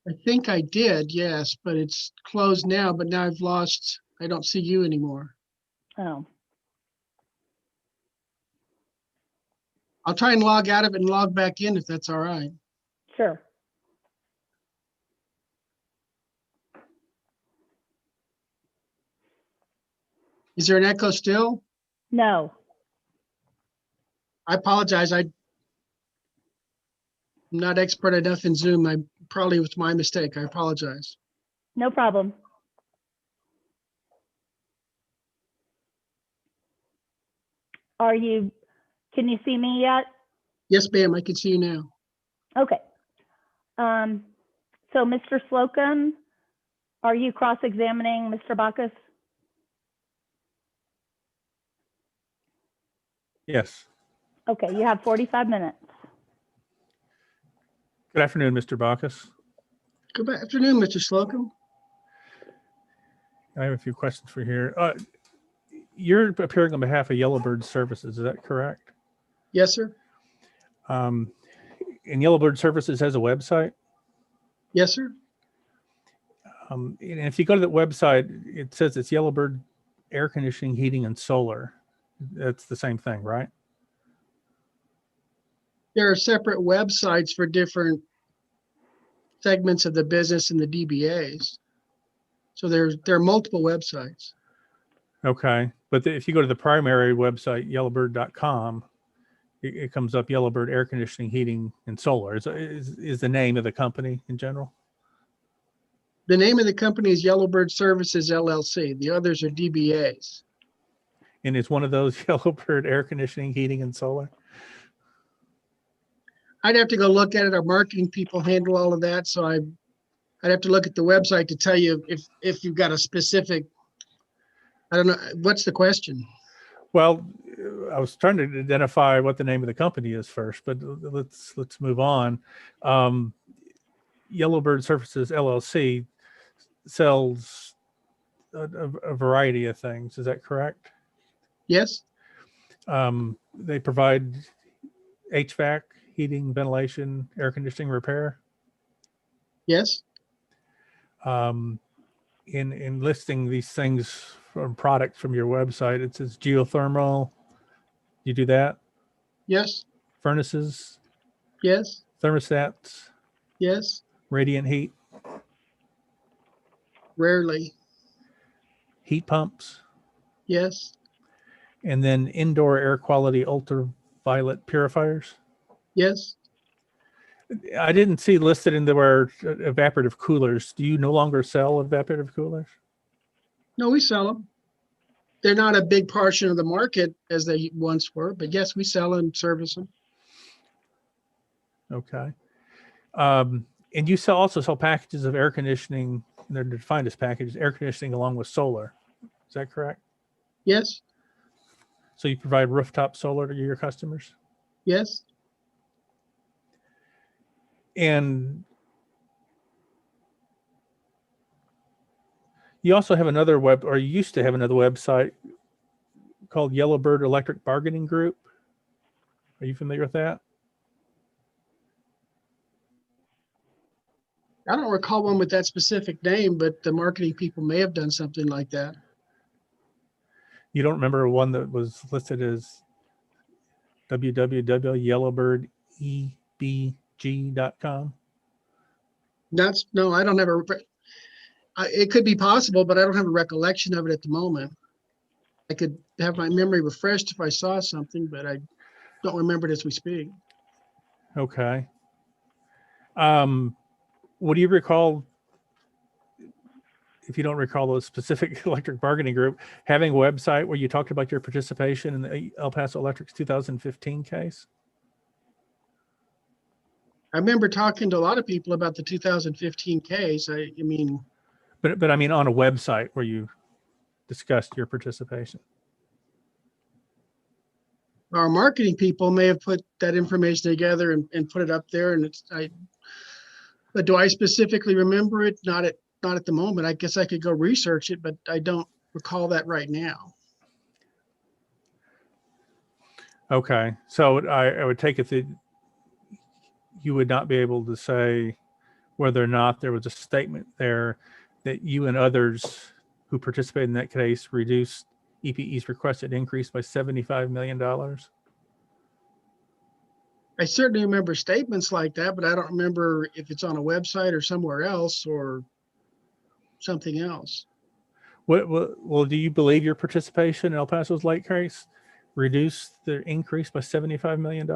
Speaker 5: I think I did, yes, but it's closed now, but now I've lost, I don't see you anymore.
Speaker 3: Oh,
Speaker 5: I'll try and log out of it and log back in if that's all right.
Speaker 3: sure.
Speaker 5: Is there an echo still?
Speaker 3: No.
Speaker 5: I apologize. I'm not expert enough in Zoom. I probably was my mistake. I apologize.
Speaker 3: No problem. Can you see me yet?
Speaker 5: Yes, ma'am. I can see you now.
Speaker 3: Okay. So Mr. Slocum, are you cross-examining Mr. Bacchus?
Speaker 1: Yes.
Speaker 3: Okay, you have 45 minutes.
Speaker 1: Good afternoon, Mr. Bacchus.
Speaker 5: Good afternoon, Mr. Slocum.
Speaker 1: I have a few questions for you here. You're appearing on behalf of Yellowbird Services, is that correct?
Speaker 5: Yes, sir.
Speaker 1: And Yellowbird Services has a website?
Speaker 5: Yes, sir.
Speaker 1: And if you go to that website, it says it's Yellowbird Air Conditioning, Heating, and Solar. That's the same thing, right?
Speaker 5: There are separate websites for different segments of the business and the DBAs. So there are multiple websites.
Speaker 1: Okay. But if you go to the primary website, yellowbird.com, it comes up Yellowbird Air Conditioning, Heating, and Solar. Is the name of the company in general?
Speaker 5: The name of the company is Yellowbird Services, LLC. The others are DBAs.
Speaker 1: And is one of those Yellowbird Air Conditioning, Heating, and Solar?
Speaker 5: I'd have to go look at it. Our marketing people handle all of that. So I'd have to look at the website to tell you if you've got a specific, I don't know, what's the question?
Speaker 1: Well, I was trying to identify what the name of the company is first, but let's move on. Yellowbird Services LLC sells a variety of things. Is that correct?
Speaker 5: Yes.
Speaker 1: They provide HVAC, heating, ventilation, air conditioning repair.
Speaker 5: Yes.
Speaker 1: In listing these things from products from your website, it says geothermal. You do that?
Speaker 5: Yes.
Speaker 1: Furnaces?
Speaker 5: Yes.
Speaker 1: Thermostats?
Speaker 5: Yes.
Speaker 1: Radiant heat?
Speaker 5: Rarely.
Speaker 1: Heat pumps?
Speaker 5: Yes.
Speaker 1: And then indoor air quality ultraviolet purifiers?
Speaker 5: Yes.
Speaker 1: I didn't see listed in there evaporative coolers. Do you no longer sell evaporative coolers?
Speaker 5: No, we sell them. They're not a big portion of the market as they once were, but yes, we sell and service them.
Speaker 1: Okay. And you also sell packages of air conditioning. They're defined as packages, air conditioning along with solar. Is that correct?
Speaker 5: Yes.
Speaker 1: So you provide rooftop solar to your customers?
Speaker 5: Yes.
Speaker 1: And you also have another you used to have another website called Yellowbird Electric Bargaining Group. Are you familiar with that?
Speaker 5: I don't recall one with that specific name, but the marketing people may have done something like that.
Speaker 1: You don't remember one that was listed as www.yellowbirdebg.com?
Speaker 5: No, I don't have it could be possible, but I don't have a recollection of it at the moment. I could have my memory refreshed if I saw something, but I don't remember it as we speak.
Speaker 1: Okay. What do you recall, if you don't recall the specific electric bargaining group, having a website where you talked about your participation in the El Paso Electric's 2015 case?
Speaker 5: I remember talking to a lot of people about the 2015 case. I mean,
Speaker 1: But I mean on a website where you discussed your participation.
Speaker 5: our marketing people may have put that information together and put it up there, and but do I specifically remember it? Not at the moment. I guess I could go research it, but I don't recall that right now.
Speaker 1: Okay, so I would take it that you would not be able to say whether or not there was a statement there that you and others who participated in that case reduced EPE's requested increase by $75 million.
Speaker 5: I certainly remember statements like that, but I don't remember if it's on a website or somewhere else or something else.
Speaker 1: Well, do you believe your participation in El Paso's late case reduced the increase by $75 million?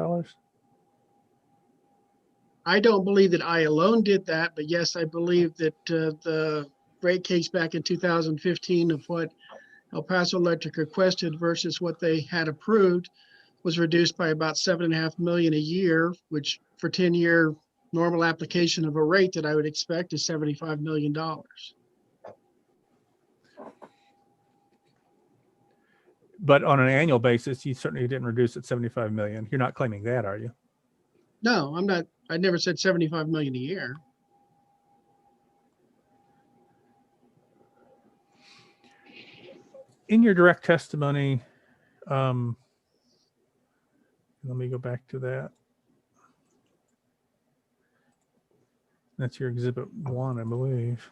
Speaker 5: I don't believe that I alone did that, but yes, I believe that the rate case back in 2015 of what El Paso Electric requested versus what they had approved was reduced by about $7.5 million a year, which for 10-year normal application of a rate that I would expect is $75 million.
Speaker 1: But on an annual basis, you certainly didn't reduce it 75 million. You're not claiming that, are you?
Speaker 5: No, I'm not. I never said 75 million a year.
Speaker 1: In your direct testimony, let me go back to that. That's your exhibit 1, I believe.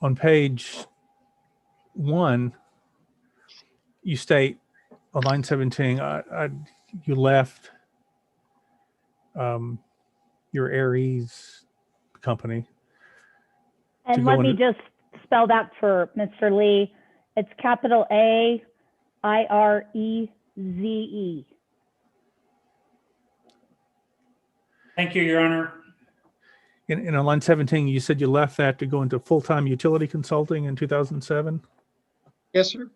Speaker 1: On page 1, you state on line 17, you left your Aries company.
Speaker 3: And let me just spell that for Mr. Lee. It's capital A, IREZE.
Speaker 2: Thank you, Your Honor.
Speaker 1: In on line 17, you said you left that to go into full-time utility consulting in 2007?
Speaker 5: Yes, sir.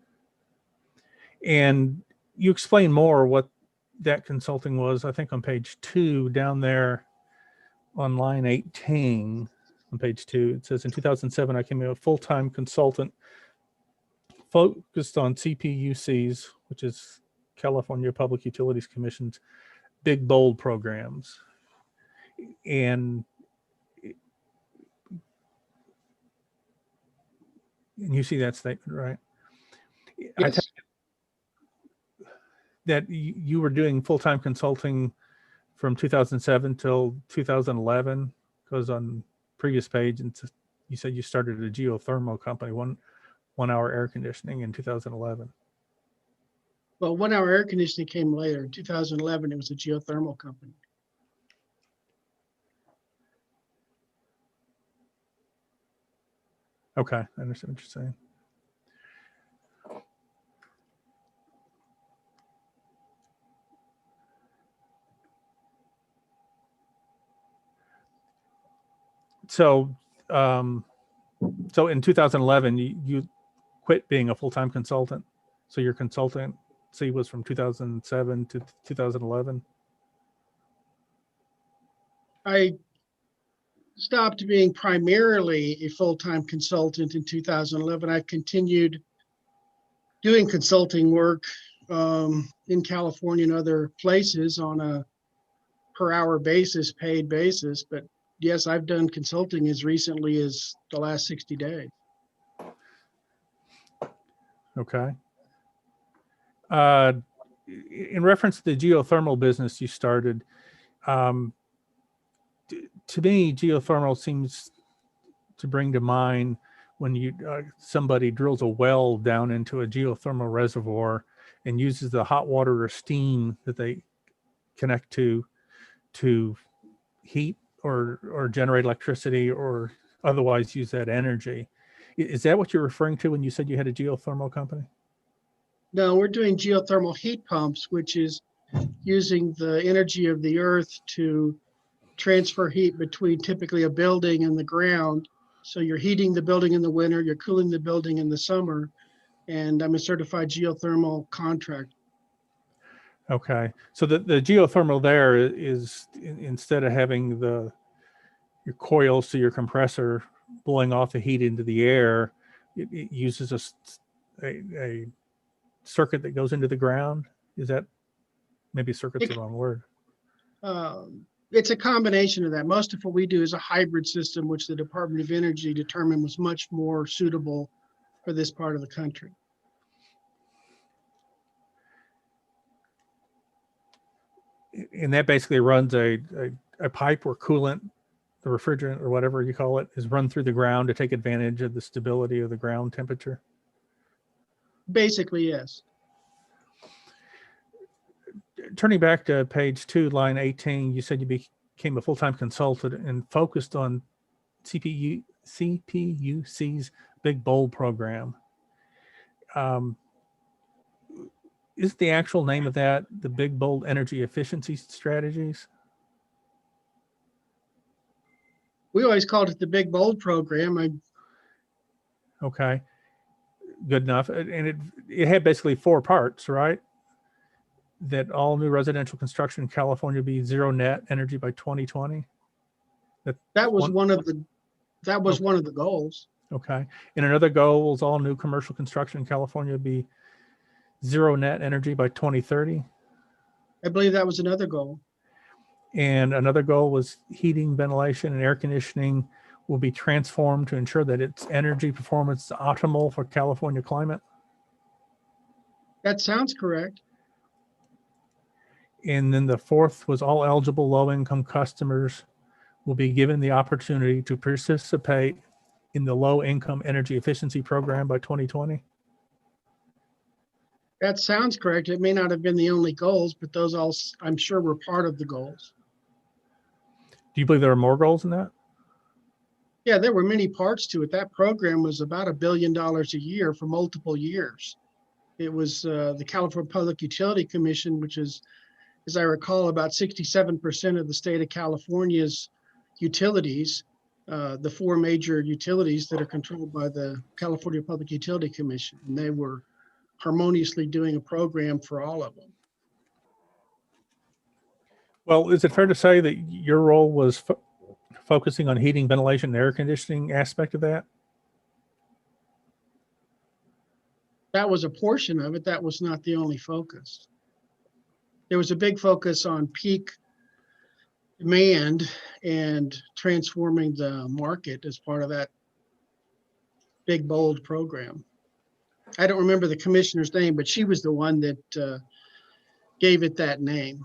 Speaker 1: And you explain more what that consulting was, I think on page 2 down there on line 18 on page 2. It says in 2007, I became a full-time consultant focused on CPUC's, which is California Public Utilities Commission's big bold programs. And you see that statement, right?
Speaker 5: Yes.
Speaker 1: That you were doing full-time consulting from 2007 till 2011, because on previous page you said you started a geothermal company, one hour air conditioning in 2011.
Speaker 5: Well, 1 hour air conditioning came later. In 2011, it was a geothermal company.
Speaker 1: Okay, I understand what you're saying. So, so in 2011, you quit being a full-time consultant. So your consultancy was from 2007 to 2011.
Speaker 5: I stopped being primarily a full-time consultant in 2011. I continued doing consulting work in California and other places on a per hour basis, paid basis. But yes, I've done consulting as recently as the last 60 days.
Speaker 1: Okay. In reference to the geothermal business you started, to me, geothermal seems to bring to mind when somebody drills a well down into a geothermal reservoir and uses the hot water or steam that they connect to heat or generate electricity or otherwise use that energy. Is that what you're referring to when you said you had a geothermal company?
Speaker 5: No, we're doing geothermal heat pumps, which is using the energy of the earth to transfer heat between typically a building and the ground. So you're heating the building in the winter, you're cooling the building in the summer, and I'm a certified geothermal contractor.
Speaker 1: Okay, so the geothermal there is instead of having your coils to your compressor blowing off the heat into the air, it uses a circuit that goes into the ground. Is that, maybe circuit's the wrong word?
Speaker 5: It's a combination of that. Most of what we do is a hybrid system, which the Department of Energy determined was much more suitable for this part of the country.
Speaker 1: And that basically runs a pipe where coolant, the refrigerant or whatever you call it, is run through the ground to take advantage of the stability of the ground temperature.
Speaker 5: Basically, yes.
Speaker 1: Turning back to page 2, line 18, you said you became a full-time consultant and focused on CPUC's Big Bold program. Is the actual name of that the Big Bold Energy Efficiency Strategies?
Speaker 5: We always called it the Big Bold program.
Speaker 1: Okay, good enough. And it had basically 4 parts, right? That all new residential construction in California be zero net energy by 2020.
Speaker 5: That was one of the goals.
Speaker 1: Okay, and another goal was all new commercial construction in California be zero net energy by 2030.
Speaker 5: I believe that was another goal.
Speaker 1: And another goal was heating, ventilation, and air conditioning will be transformed to ensure that its energy performance is optimal for California climate.
Speaker 5: That sounds correct.
Speaker 1: And then the 4th was all eligible low-income customers will be given the opportunity to participate in the low-income energy efficiency program by 2020.
Speaker 5: That sounds correct. It may not have been the only goals, but those all, I'm sure, were part of the goals.
Speaker 1: Do you believe there are more goals than that?
Speaker 5: Yeah, there were many parts to it. That program was about $1 billion a year for multiple years. It was the California Public Utility Commission, which is, as I recall, about 67% of the state of California's utilities, the 4 major utilities that are controlled by the California Public Utility Commission. And they were harmoniously doing a program for all of them.
Speaker 1: Well, is it fair to say that your role was focusing on heating, ventilation, and air conditioning aspect of that?
Speaker 5: That was a portion of it. That was not the only focus. There was a big focus on peak demand and transforming the market as part of that Big Bold program. I don't remember the commissioner's name, but she was the one that gave it that name.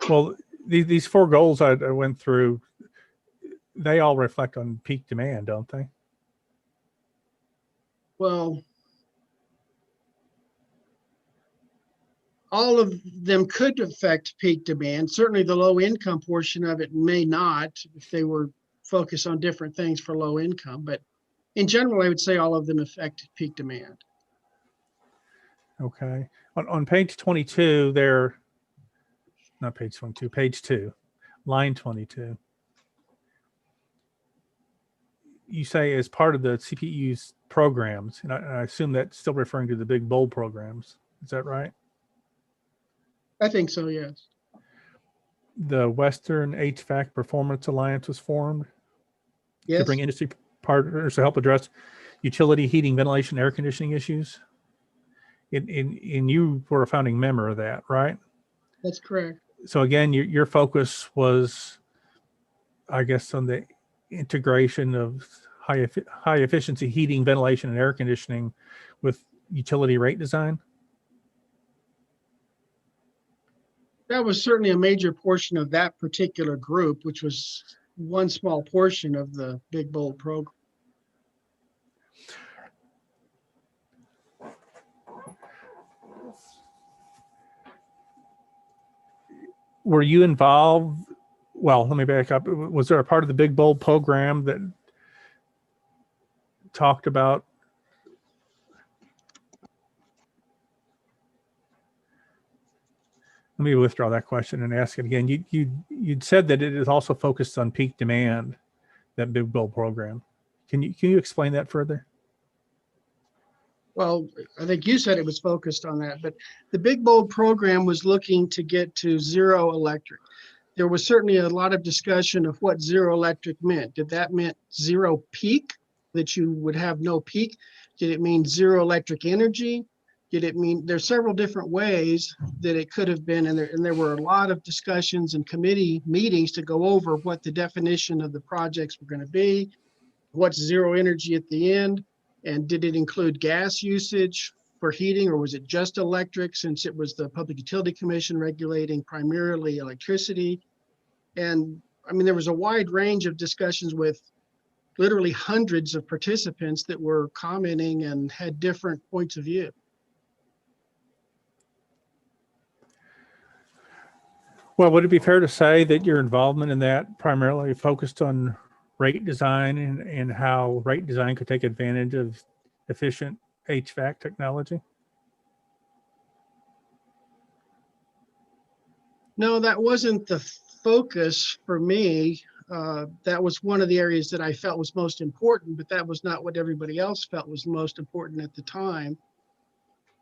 Speaker 1: Well, these 4 goals I went through, they all reflect on peak demand, don't they?
Speaker 5: Well, all of them could affect peak demand. Certainly the low income portion of it may not, if they were focused on different things for low income. But in general, I would say all of them affect peak demand.
Speaker 1: Okay. On page 22, there, not page 22, page 2, line 22. You say as part of the CPU's programs, and I assume that's still referring to the Big Bold programs. Is that right?
Speaker 5: I think so, yes.
Speaker 1: The Western HVAC Performance Alliance was formed
Speaker 5: Yes.
Speaker 1: to bring industry partners to help address utility heating, ventilation, air conditioning issues. And you were a founding member of that, right?
Speaker 5: That's correct.
Speaker 1: So again, your focus was, I guess, on the integration of high efficiency heating, ventilation, and air conditioning with utility rate design.
Speaker 5: That was certainly a major portion of that particular group, which was one small portion of the Big Bold program.
Speaker 1: Were you involved? Well, let me back up. Was there a part of the Big Bold program that talked about Let me withdraw that question and ask it again. You'd said that it is also focused on peak demand, that big build program. Can you explain that further?
Speaker 5: Well, I think you said it was focused on that, but the Big Bold program was looking to get to zero electric. There was certainly a lot of discussion of what zero electric meant. Did that mean zero peak, that you would have no peak? Did it mean zero electric energy? Did it mean, there's several different ways that it could have been, and there were a lot of discussions and committee meetings to go over what the definition of the projects were going to be, what's zero energy at the end, and did it include gas usage for heating, or was it just electric, since it was the Public Utility Commission regulating primarily electricity? And I mean, there was a wide range of discussions with literally hundreds of participants that were commenting and had different points of view.
Speaker 1: Well, would it be fair to say that your involvement in that primarily focused on rate design and how rate design could take advantage of efficient HVAC technology?
Speaker 5: No, that wasn't the focus for me. That was one of the areas that I felt was most important, but that was not what everybody else felt was most important at the time.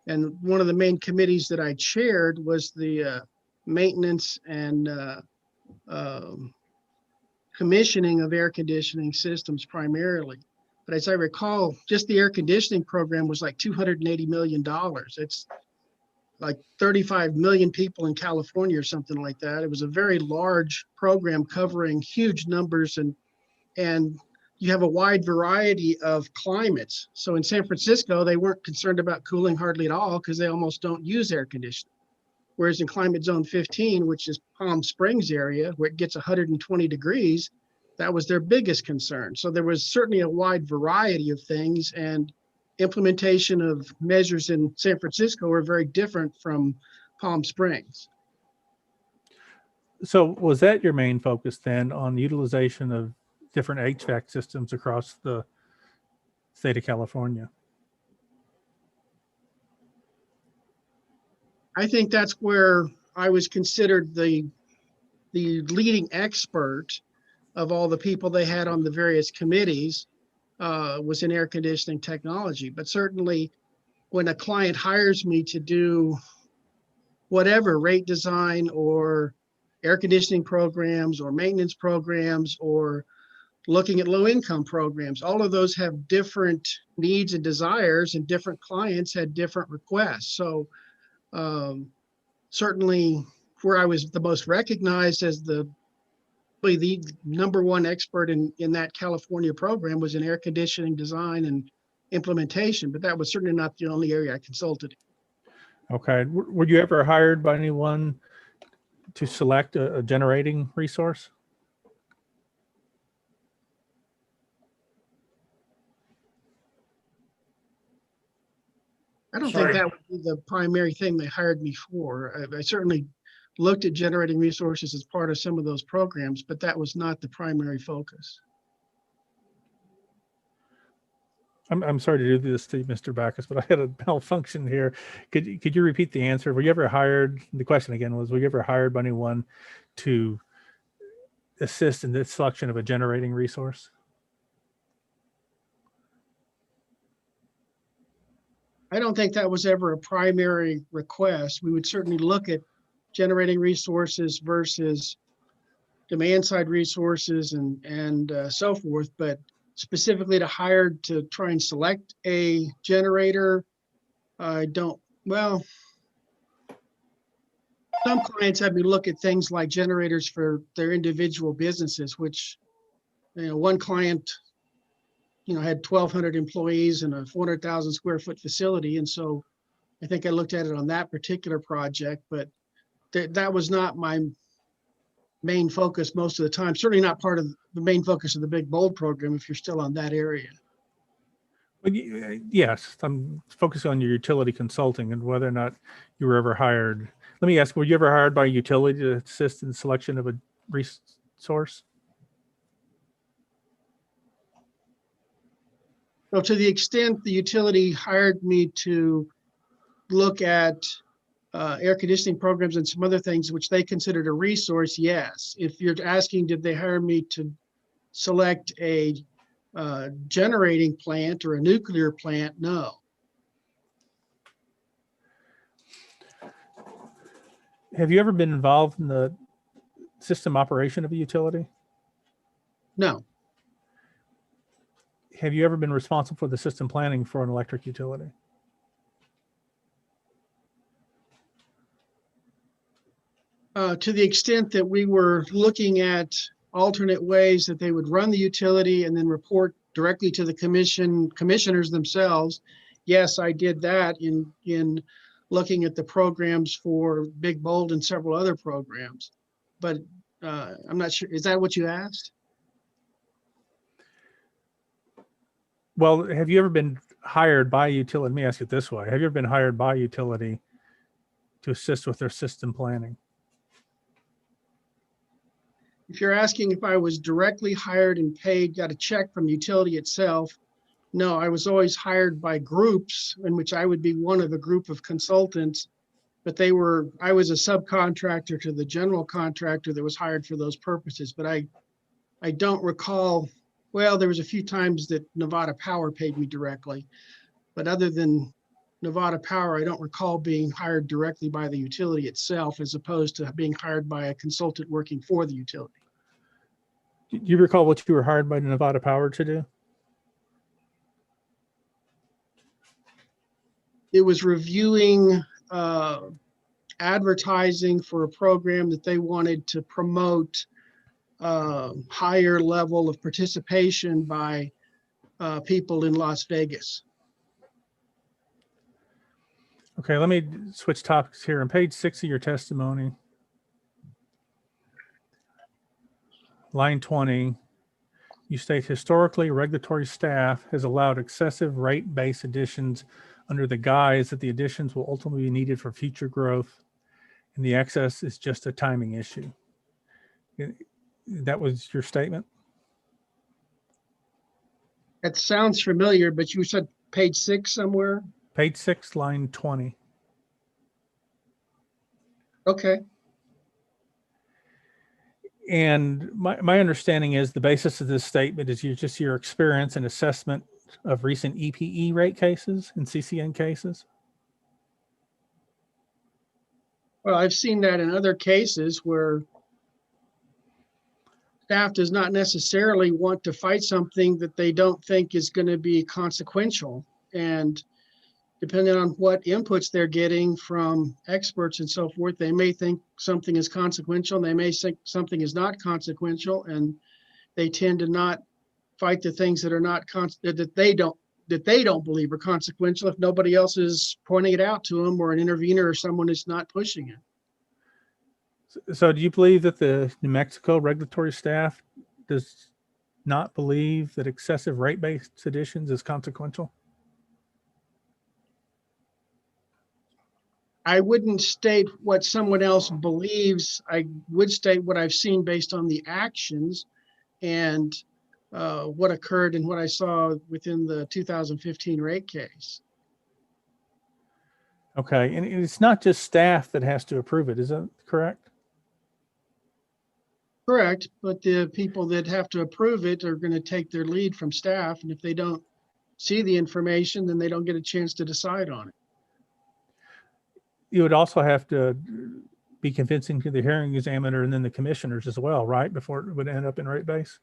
Speaker 5: And one of the main committees that I chaired was the maintenance and commissioning of air conditioning systems primarily. But as I recall, just the air conditioning program was like $280 million. It's like 35 million people in California or something like that. It was a very large program covering huge numbers, and you have a wide variety of climates. So in San Francisco, they weren't concerned about cooling hardly at all because they almost don't use air conditioning. Whereas in climate zone 15, which is Palm Springs area, where it gets 120 degrees, that was their biggest concern. So there was certainly a wide variety of things, and implementation of measures in San Francisco are very different from Palm Springs.
Speaker 1: So was that your main focus then, on the utilization of different HVAC systems across the state of California?
Speaker 5: I think that's where I was considered the leading expert of all the people they had on the various committees, was in air conditioning technology. But certainly when a client hires me to do whatever, rate design or air conditioning programs or maintenance programs or looking at low income programs, all of those have different needs and desires, and different clients had different requests. So certainly where I was the most recognized as the number one expert in that California program was in air conditioning design and implementation, but that was certainly not the only area I consulted.
Speaker 1: Okay. Were you ever hired by anyone to select a generating resource?
Speaker 5: I don't
Speaker 2: Sorry.
Speaker 5: think that would be the primary thing they hired me for. I certainly looked at generating resources as part of some of those programs, but that was not the primary focus.
Speaker 1: I'm sorry to do this to you, Mr. Backus, but I had a malfunction here. Could you repeat the answer? Were you ever hired? The question again was, were you ever hired by anyone to assist in the selection of a generating resource?
Speaker 5: I don't think that was ever a primary request. We would certainly look at generating resources versus demand side resources and so forth, but specifically to hire to try and select a generator, I don't, well, some clients had me look at things like generators for their individual businesses, which, one client, had 1,200 employees and a 400,000 square foot facility. And so I think I looked at it on that particular project, but that was not my main focus most of the time. Certainly not part of the main focus of the Big Bold program if you're still on that area.
Speaker 1: Well, yes, I'm focusing on your utility consulting and whether or not you were ever hired. Let me ask, were you ever hired by a utility to assist in the selection of a resource?
Speaker 5: So to the extent the utility hired me to look at air conditioning programs and some other things which they considered a resource, yes. If you're asking, did they hire me to select a generating plant or a nuclear plant? No.
Speaker 1: Have you ever been involved in the system operation of a utility?
Speaker 5: No.
Speaker 1: Have you ever been responsible for the system planning for an electric utility?
Speaker 5: To the extent that we were looking at alternate ways that they would run the utility and then report directly to the commissioners themselves, yes, I did that in looking at the programs for Big Bold and several other programs. But I'm not sure, is that what you asked?
Speaker 1: Well, have you ever been hired by a utility? Let me ask it this way. Have you ever been hired by a utility to assist with their system planning?
Speaker 5: If you're asking if I was directly hired and paid, got a check from the utility itself, no, I was always hired by groups in which I would be one of a group of consultants, but I was a subcontractor to the general contractor that was hired for those purposes. But I don't recall, well, there was a few times that Nevada Power paid me directly, but other than Nevada Power, I don't recall being hired directly by the utility itself as opposed to being hired by a consultant working for the utility.
Speaker 1: Do you recall what you were hired by Nevada Power to do?
Speaker 5: It was reviewing advertising for a program that they wanted to promote higher level of participation by people in Las Vegas.
Speaker 1: Okay, let me switch topics here. On page 6 of your testimony, line 20, you state historically regulatory staff has allowed excessive rate-based additions under the guise that the additions will ultimately be needed for future growth, and the excess is just a timing issue. That was your statement?
Speaker 5: That sounds familiar, but you said page 6 somewhere?
Speaker 1: Page 6, line 20.
Speaker 5: Okay.
Speaker 1: And my understanding is the basis of this statement is just your experience and assessment of recent EPE rate cases and CCN cases.
Speaker 5: Well, I've seen that in other cases where staff does not necessarily want to fight something that they don't think is going to be consequential. And depending on what inputs they're getting from experts and so forth, they may think something is consequential. They may think something is not consequential, and they tend to not fight the things that are not that they don't believe are consequential if nobody else is pointing it out to them, or an intervener or someone is not pushing it.
Speaker 1: So do you believe that the New Mexico regulatory staff does not believe that excessive rate-based additions is consequential?
Speaker 5: I wouldn't state what someone else believes. I would state what I've seen based on the actions and what occurred and what I saw within the 2015 rate case.
Speaker 1: Okay, and it's not just staff that has to approve it, is that correct?
Speaker 5: Correct, but the people that have to approve it are going to take their lead from staff, and if they don't see the information, then they don't get a chance to decide on it.
Speaker 1: You would also have to be convincing to the hearing examiner and then the commissioners as well, right? Before it would end up in rate base?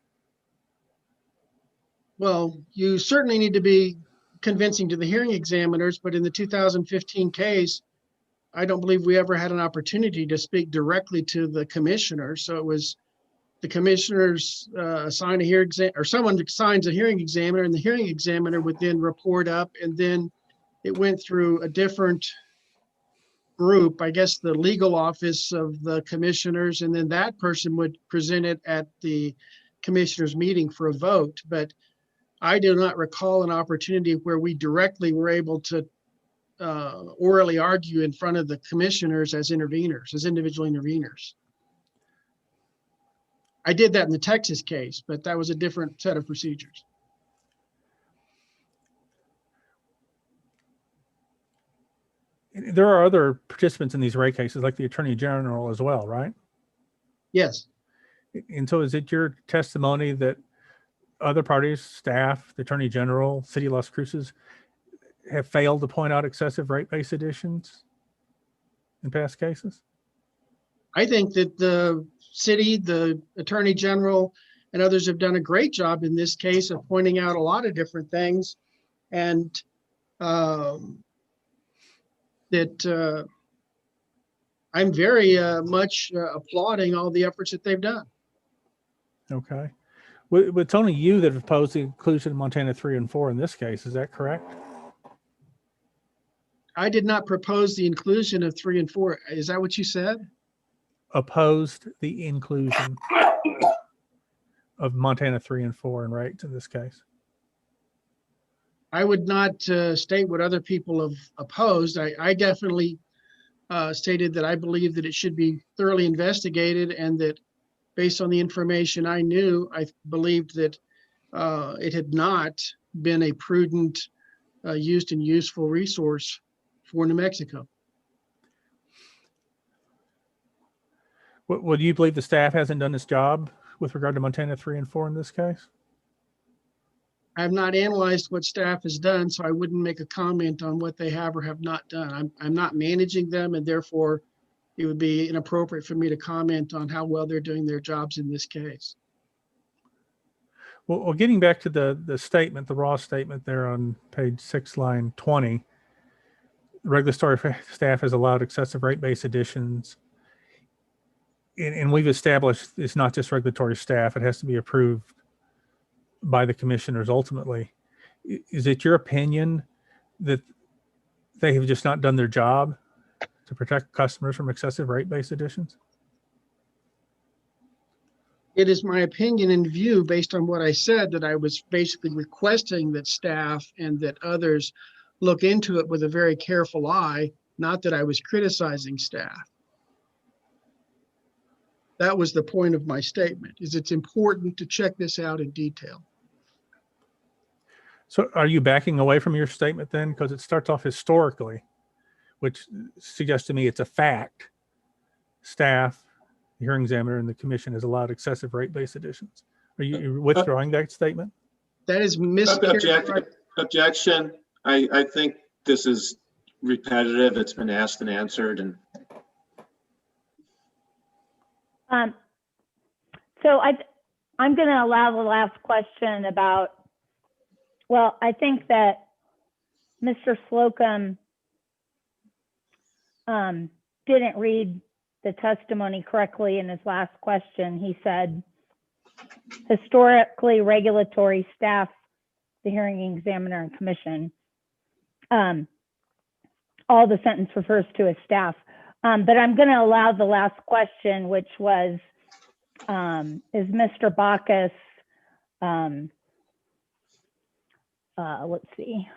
Speaker 5: Well, you certainly need to be convincing to the hearing examiners, but in the 2015 case, I don't believe we ever had an opportunity to speak directly to the commissioner. So it was the commissioners assign a hearing or someone assigns a hearing examiner, and the hearing examiner would then report up, and then it went through a different group, I guess the legal office of the commissioners, and then that person would present it at the commissioners meeting for a vote. But I do not recall an opportunity where we directly were able to orally argue in front of the commissioners as interveners, as individual interveners. I did that in the Texas case, but that was a different set of procedures.
Speaker 1: There are other participants in these rate cases, like the Attorney General as well, right?
Speaker 5: Yes.
Speaker 1: And so is it your testimony that other parties, staff, the Attorney General, City of Las Cruces, have failed to point out excessive rate base additions in past cases?
Speaker 5: I think that the city, the Attorney General, and others have done a great job in this case of pointing out a lot of different things. And that I'm very much applauding all the efforts that they've done.
Speaker 1: Okay. Well, it's only you that have opposed the inclusion of Montana 3 and 4 in this case. Is that correct?
Speaker 5: I did not propose the inclusion of 3 and 4. Is that what you said?
Speaker 1: Opposed the inclusion of Montana 3 and 4 in rates in this case.
Speaker 5: I would not state what other people have opposed. I definitely stated that I believe that it should be thoroughly investigated, and that based on the information I knew, I believed that it had not been a prudent, used and useful resource for New Mexico.
Speaker 1: Well, do you believe the staff hasn't done its job with regard to Montana 3 and 4 in this case?
Speaker 5: I have not analyzed what staff has done, so I wouldn't make a comment on what they have or have not done. I'm not managing them, and therefore it would be inappropriate for me to comment on how well they're doing their jobs in this case.
Speaker 1: Well, getting back to the statement, the raw statement there on page 6, line 20, the regulatory staff has allowed excessive rate base additions. And we've established it's not just regulatory staff, it has to be approved by the commissioners ultimately. Is it your opinion that they have just not done their job to protect customers from excessive rate base additions?
Speaker 5: It is my opinion and view, based on what I said, that I was basically requesting that staff and that others look into it with a very careful eye, not that I was criticizing staff. That was the point of my statement, is it's important to check this out in detail.
Speaker 1: So are you backing away from your statement then? Because it starts off historically, which suggests to me it's a fact. Staff, the hearing examiner, and the commission has allowed excessive rate base additions. Are you withdrawing that statement?
Speaker 5: That is
Speaker 20: Objection. I think this is repetitive. It's been asked and answered. And
Speaker 3: so I'm going to allow the last question about, well, I think that Mr. Slocum didn't read the testimony correctly in his last question. He said, historically, regulatory staff, the hearing examiner and commission, all the sentence refers to as staff. But I'm going to allow the last question, which was, is Mr. Bacchus, let's see,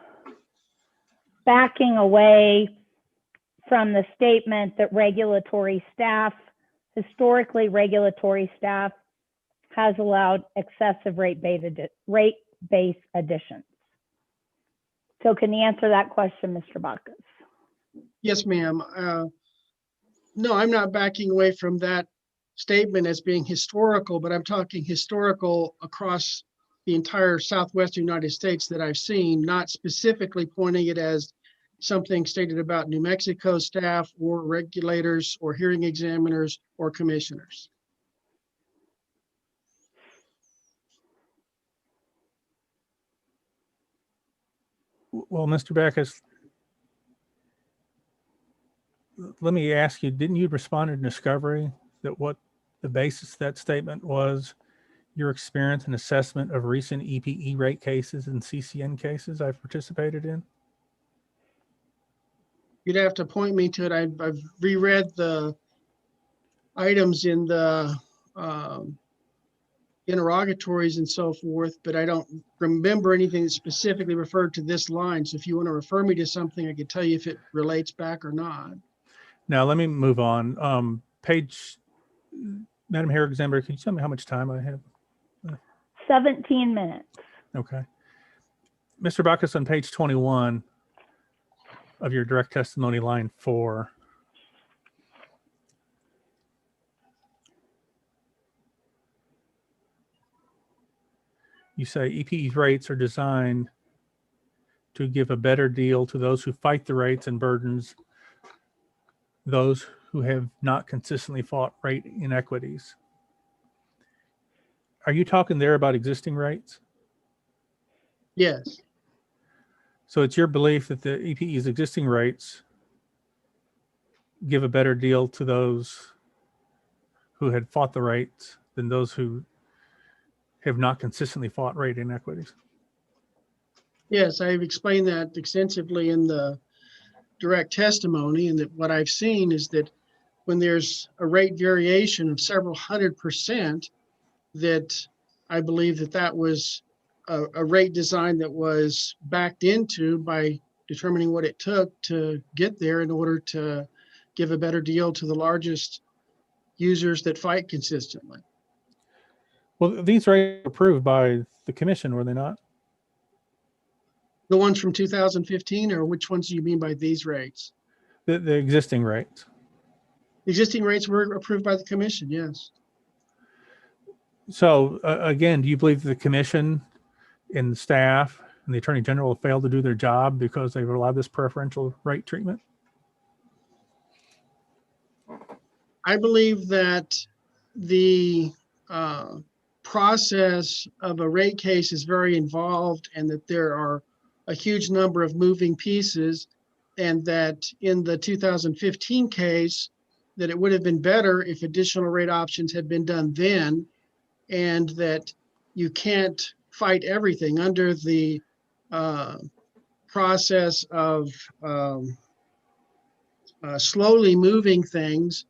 Speaker 3: backing away from the statement that regulatory staff, historically regulatory staff, has allowed excessive rate base additions. So can you answer that question, Mr. Bacchus?
Speaker 5: Yes, ma'am. No, I'm not backing away from that statement as being historical, but I'm talking historical across the entire Southwestern United States that I've seen, not specifically pointing it as something stated about New Mexico staff or regulators or hearing examiners or commissioners.
Speaker 1: Well, Mr. Bacchus, let me ask you, didn't you respond in discovery that what the basis of that statement was your experience and assessment of recent EPE rate cases and CCN cases I've participated in?
Speaker 5: You'd have to point me to it. I've reread the items in the interrogatories and so forth, but I don't remember anything that specifically referred to this line. So if you want to refer me to something, I could tell you if it relates back or not.
Speaker 1: Now, let me move on. Madam Hearing Examiner, can you tell me how much time I have?
Speaker 3: 17 minutes.
Speaker 1: Okay. Mr. Bacchus, on page 21, of your direct testimony, line 4. You say EPE rates are designed to give a better deal to those who fight the rates and burdens those who have not consistently fought rate inequities. Are you talking there about existing rates?
Speaker 5: Yes.
Speaker 1: So it's your belief that the EPE's existing rates give a better deal to those who had fought the rates than those who have not consistently fought rate inequities?
Speaker 5: Yes, I've explained that extensively in the direct testimony, and that what I've seen is that when there's a rate variation of several 100%, that I believe that that was a rate design that was backed into by determining what it took to get there in order to give a better deal to the largest users that fight consistently.
Speaker 1: Well, these rates were approved by the commission, were they not?
Speaker 5: The ones from 2015, or which ones do you mean by these rates?
Speaker 1: The existing rates.
Speaker 5: Existing rates were approved by the commission, yes.
Speaker 1: So again, do you believe the commission and the staff and the attorney general have failed to do their job because they've allowed this preferential rate treatment?
Speaker 5: I believe that the process of a rate case is very involved, and that there are a huge number of moving pieces, and that in the 2015 case, that it would have been better if additional rate options had been done then, and that you can't fight everything under the process of slowly moving things.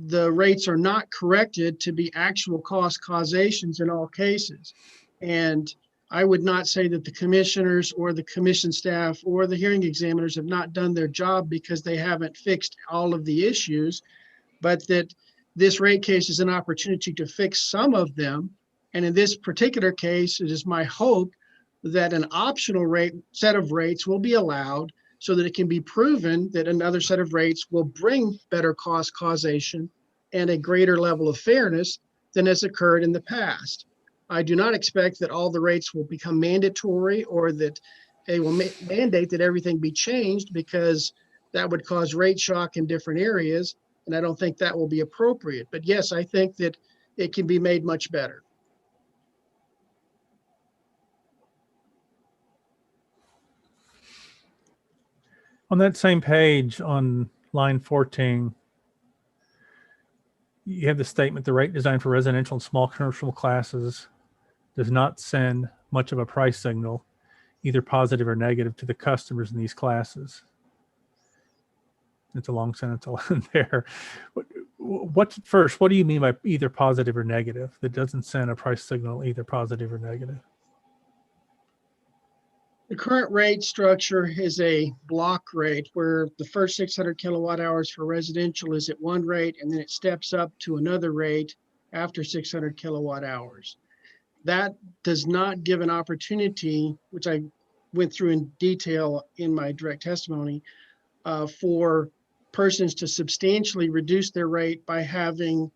Speaker 5: The rates are not corrected to be actual cost causations in all cases. And I would not say that the commissioners or the commission staff or the hearing examiners have not done their job because they haven't fixed all of the issues, but that this rate case is an opportunity to fix some of them. And in this particular case, it is my hope that an optional rate set of rates will be allowed so that it can be proven that another set of rates will bring better cost causation and a greater level of fairness than has occurred in the past. I do not expect that all the rates will become mandatory, or that they will mandate that everything be changed, because that would cause rate shock in different areas, and I don't think that will be appropriate. But yes, I think that it can be made much better.
Speaker 1: On that same page on line 14, you have the statement, the rate designed for residential and small commercial classes does not send much of a price signal, either positive or negative, to the customers in these classes. It's a long sentence all in there. What do you mean by either positive or negative? That doesn't send a price signal either positive or negative.
Speaker 5: The current rate structure is a block rate where the first 600 kilowatt hours for residential is at one rate, and then it steps up to another rate after 600 kilowatt hours. That does not give an opportunity, which I went through in detail in my direct testimony, for persons to substantially reduce their rate by having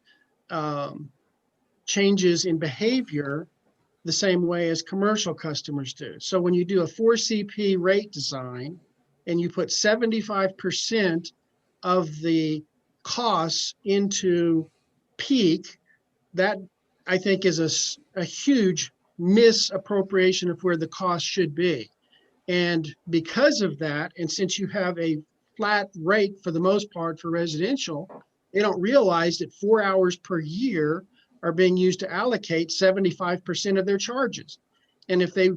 Speaker 5: changes in behavior the same way as commercial customers do. So when you do a 4CP rate design and you put 75% of the costs into peak, that I think is a huge misappropriation of where the cost should be. And because of that, and since you have a flat rate for the most part for residential, they don't realize that 4 hours per year are being used to allocate 75% of their charges. And if they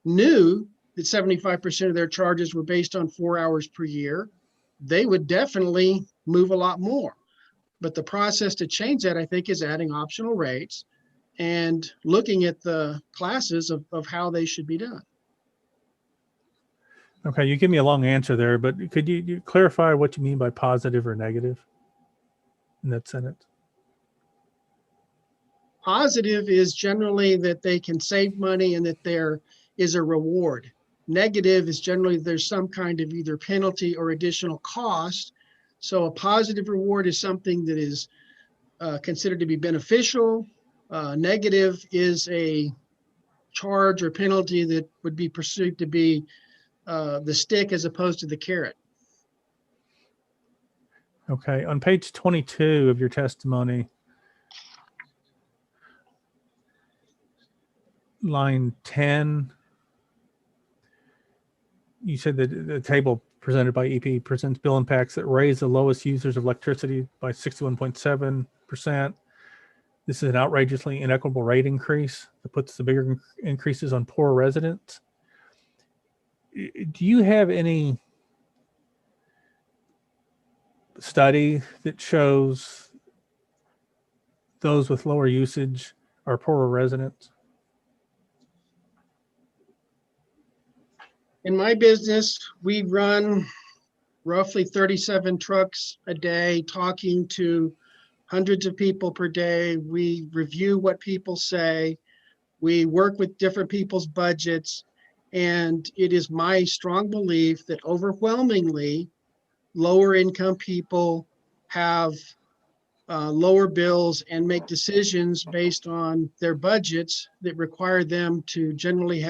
Speaker 5: knew that 75% of their charges were based on 4 hours per year, they would definitely move a lot more. But the process to change that, I think, is adding optional rates and looking at the classes of how they should be done.
Speaker 1: Okay, you give me a long answer there, but could you clarify what you mean by positive or negative in that sentence?
Speaker 5: Positive is generally that they can save money and that there is a reward. Negative is generally there's some kind of either penalty or additional cost. So a positive reward is something that is considered to be beneficial. Negative is a charge or penalty that would be perceived to be the stick as opposed to the carrot.
Speaker 1: Okay, on page 22 of your testimony, line 10, you said that the table presented by EPE presents bill impacts that raise the lowest users of electricity by 61.7%. This is an outrageously inequitable rate increase that puts the bigger increases on poor residents. Do you have any study that shows those with lower usage are poorer residents?
Speaker 5: In my business, we run roughly 37 trucks a day, talking to hundreds of people per day. We review what people say. We work with different people's budgets. And it is my strong belief that overwhelmingly lower income people have lower bills and make decisions based on their budgets that require them to generally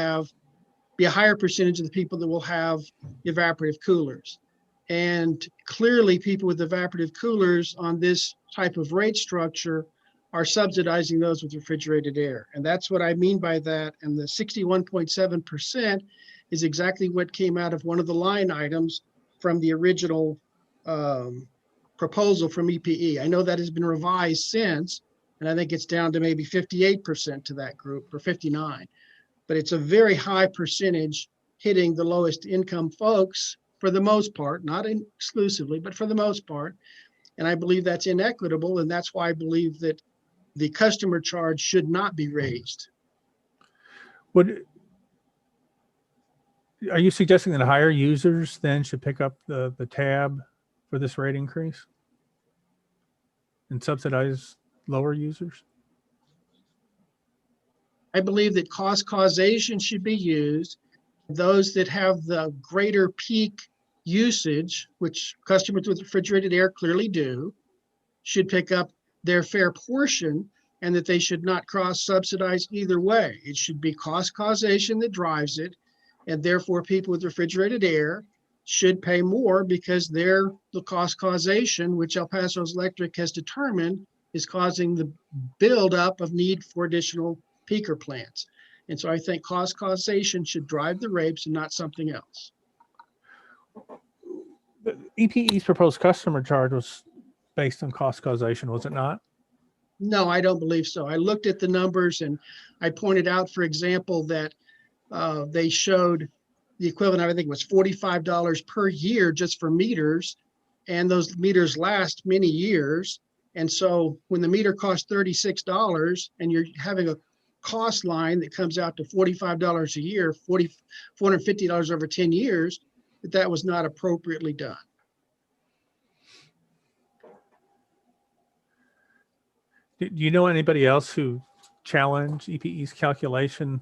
Speaker 5: be a higher percentage of the people that will have evaporative coolers. And clearly people with evaporative coolers on this type of rate structure are subsidizing those with refrigerated air. And that's what I mean by that. And the 61.7% is exactly what came out of one of the line items from the original proposal from EPE. I know that has been revised since, and I think it's down to maybe 58% to that group, or 59. But it's a very high percentage hitting the lowest income folks for the most part, not exclusively, but for the most part. And I believe that's inequitable. And that's why I believe that the customer charge should not be raised.
Speaker 1: Are you suggesting that higher users then should pick up the tab for this rate increase and subsidize lower users?
Speaker 5: I believe that cost causation should be used. Those that have the greater peak usage, which customers with refrigerated air clearly do, should pick up their fair portion, and that they should not cross subsidize either way. It should be cost causation that drives it. And therefore people with refrigerated air should pay more because the cost causation, which El Paso Electric has determined, is causing the buildup of need for additional peaker plants. And so I think cost causation should drive the rates and not something else.
Speaker 1: The EPE's proposed customer charge was based on cost causation, was it not?
Speaker 5: No, I don't believe so. I looked at the numbers and I pointed out, for example, that they showed the equivalent of, I think it was $45 per year just for meters. And those meters last many years. And so when the meter costs $36 and you're having a cost line that comes out to $45 a year, $450 over 10 years, that was not appropriately done.
Speaker 1: Do you know anybody else who challenged EPE's calculation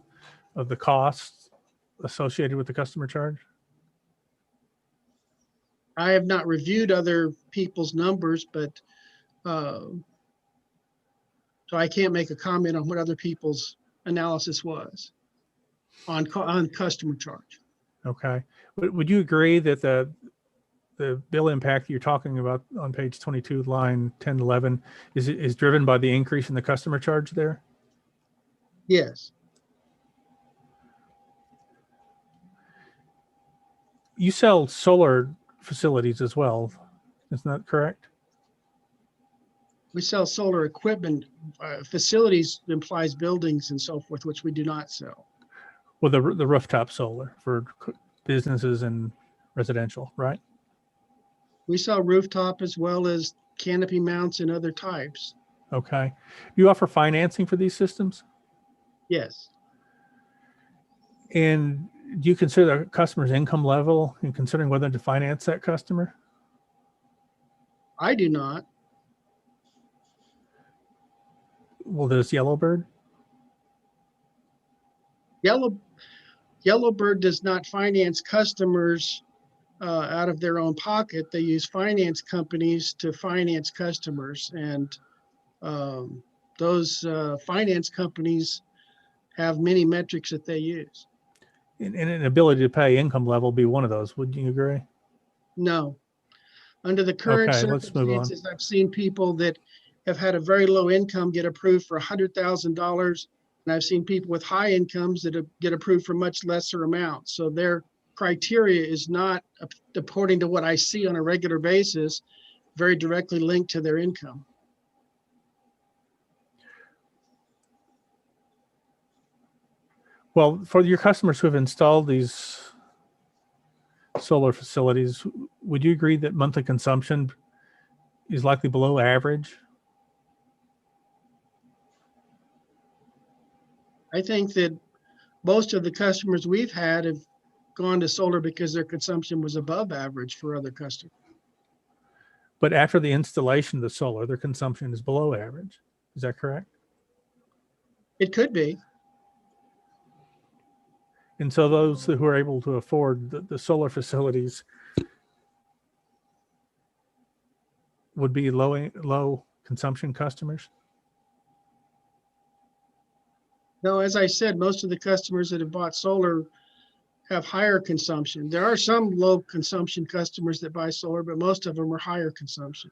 Speaker 1: of the costs associated with the customer charge?
Speaker 5: I have not reviewed other people's numbers, but so I can't make a comment on what other people's analysis was on customer charge.
Speaker 1: Okay. Would you agree that the bill impact that you're talking about on page 22, line 10, 11, is driven by the increase in the customer charge there?
Speaker 5: Yes.
Speaker 1: You sell solar facilities as well, isn't that correct?
Speaker 5: We sell solar equipment. Facilities implies buildings and so forth, which we do not sell.
Speaker 1: Well, the rooftop solar for businesses and residential, right?
Speaker 5: We sell rooftop as well as canopy mounts and other types.
Speaker 1: Okay. Do you offer financing for these systems?
Speaker 5: Yes.
Speaker 1: And do you consider the customer's income level in considering whether to finance that customer?
Speaker 5: I do not.
Speaker 1: Well, there's Yellowbird.
Speaker 5: Yellowbird does not finance customers out of their own pocket. They use finance companies to finance customers, and those finance companies have many metrics that they use.
Speaker 1: And an ability to pay income level be one of those. Would you agree?
Speaker 5: No. Under the current
Speaker 1: Okay, let's move on.
Speaker 5: circumstances, I've seen people that have had a very low income get approved for $100,000. And I've seen people with high incomes that get approved for much lesser amounts. So their criteria is not, according to what I see on a regular basis, very directly linked to their income.
Speaker 1: Well, for your customers who have installed these solar facilities, would you agree that monthly consumption is likely below average?
Speaker 5: I think that most of the customers we've had have gone to solar because their consumption was above average for other customers.
Speaker 1: But after the installation of the solar, their consumption is below average. Is that correct?
Speaker 5: It could be.
Speaker 1: And so those who are able to afford the solar facilities would be low consumption customers?
Speaker 5: No, as I said, most of the customers that have bought solar have higher consumption. There are some low consumption customers that buy solar, but most of them are higher consumption.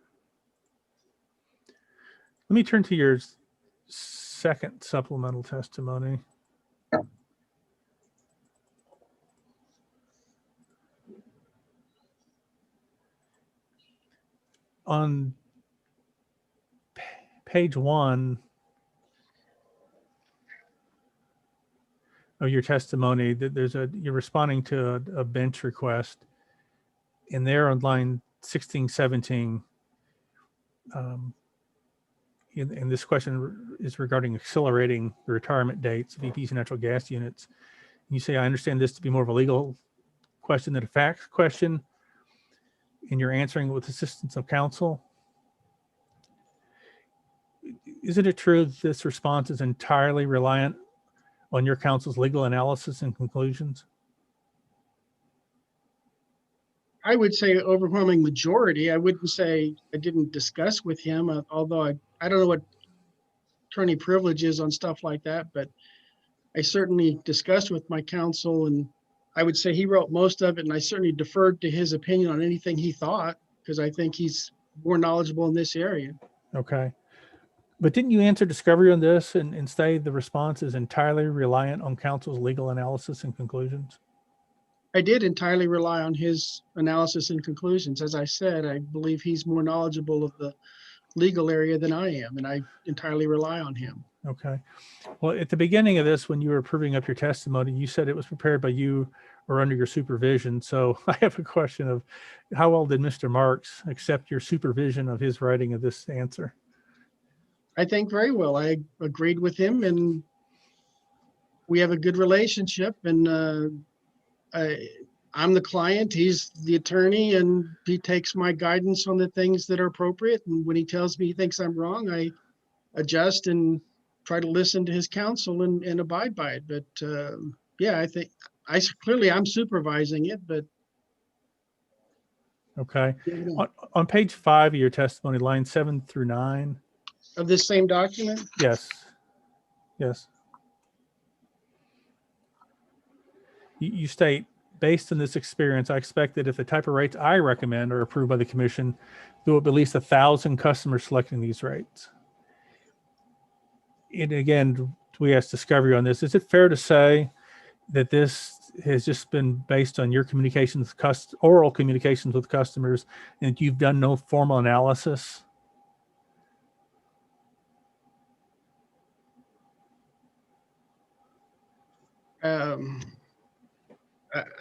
Speaker 1: Let me turn to your second supplemental testimony. On page 1 of your testimony, that you're responding to a bench request, and there on line 16, 17, and this question is regarding accelerating the retirement dates of EPs and natural gas units. You say, I understand this to be more of a legal question than a fact question, and you're answering with assistance of counsel. Isn't it true that this response is entirely reliant on your counsel's legal analysis and conclusions?
Speaker 5: I would say overwhelming majority. I wouldn't say I didn't discuss with him, although I don't know what attorney privilege is on stuff like that, but I certainly discussed with my counsel, and I would say he wrote most of it, and I certainly deferred to his opinion on anything he thought, because I think he's more knowledgeable in this area.
Speaker 1: Okay. But didn't you answer discovery on this and say the response is entirely reliant on counsel's legal analysis and conclusions?
Speaker 5: I did entirely rely on his analysis and conclusions. As I said, I believe he's more knowledgeable of the legal area than I am, and I entirely rely on him.
Speaker 1: Okay. Well, at the beginning of this, when you were proving up your testimony, you said it was prepared by you or under your supervision. So I have a question of how well did Mr. Marks accept your supervision of his writing of this answer?
Speaker 5: I think very well. I agreed with him, and we have a good relationship, and I'm the client, he's the attorney, and he takes my guidance on the things that are appropriate. And when he tells me he thinks I'm wrong, I adjust and try to listen to his counsel and abide by it. But yeah, I think I'm supervising it, but.
Speaker 1: Okay. On page 5 of your testimony, line 7 through 9.
Speaker 5: Of this same document?
Speaker 1: Yes. Yes. You state, based on this experience, I expect that if the type of rates I recommend are approved by the commission, there will be at least 1,000 customers selecting these rates. And again, we asked discovery on this. Is it fair to say that this has just been based on your communications, oral communications with customers, and you've done no formal analysis?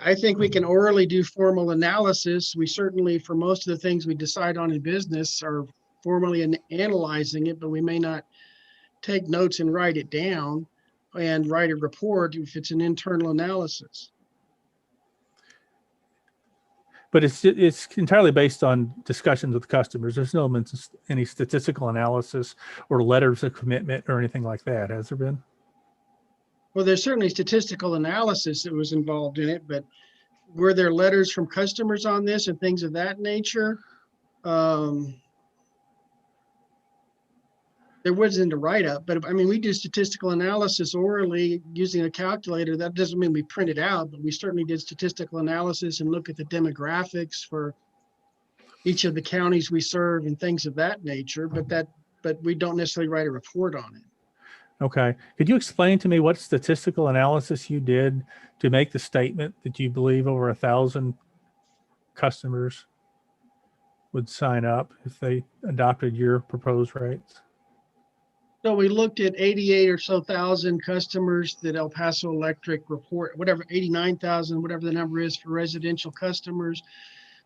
Speaker 5: I think we can orally do formal analysis. We certainly, for most of the things we decide on in business, are formally analyzing it, but we may not take notes and write it down and write a report if it's an internal analysis.
Speaker 1: But it's entirely based on discussions with customers. There's no any statistical analysis or letters of commitment or anything like that, has there been?
Speaker 5: Well, there's certainly statistical analysis that was involved in it, but were there letters from customers on this and things of that nature? There wasn't a write-up, but I mean, we do statistical analysis orally using a calculator. That doesn't mean we print it out, but we certainly did statistical analysis and look at the demographics for each of the counties we serve and things of that nature, but we don't necessarily write a report on it.
Speaker 1: Okay. Could you explain to me what statistical analysis you did to make the statement that you believe over 1,000 customers would sign up if they adopted your proposed rates?
Speaker 5: So we looked at 88 or so thousand customers that El Paso Electric report, whatever, 89,000, whatever the number is for residential customers.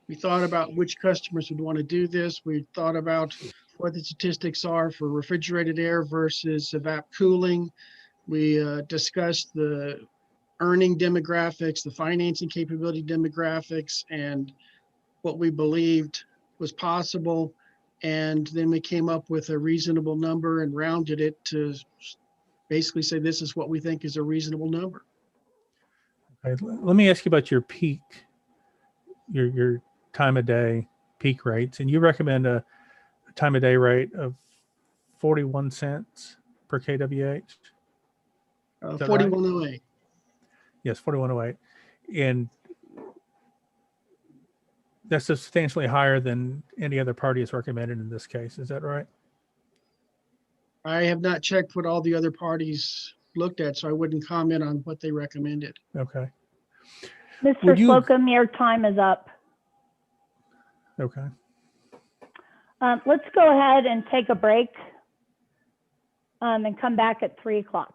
Speaker 5: We thought about which customers would want to do this. We thought about what the statistics are for refrigerated air versus evap cooling. We discussed the earning demographics, the financing capability demographics, and what we believed was possible. And then we came up with a reasonable number and rounded it to basically say this is what we think is a reasonable number.
Speaker 1: Okay. Let me ask you about your peak, your time of day peak rates. And you recommend a time of day rate of 41 cents per kWh?
Speaker 5: 4108.
Speaker 1: Yes, 4108. And that's substantially higher than any other party has recommended in this case. Is that right?
Speaker 5: I have not checked what all the other parties looked at, so I wouldn't comment on what they recommended.
Speaker 1: Okay.
Speaker 3: Mr. Slocum, your time is up.
Speaker 1: Okay.
Speaker 3: Let's go ahead and take a break and come back at 3 o'clock.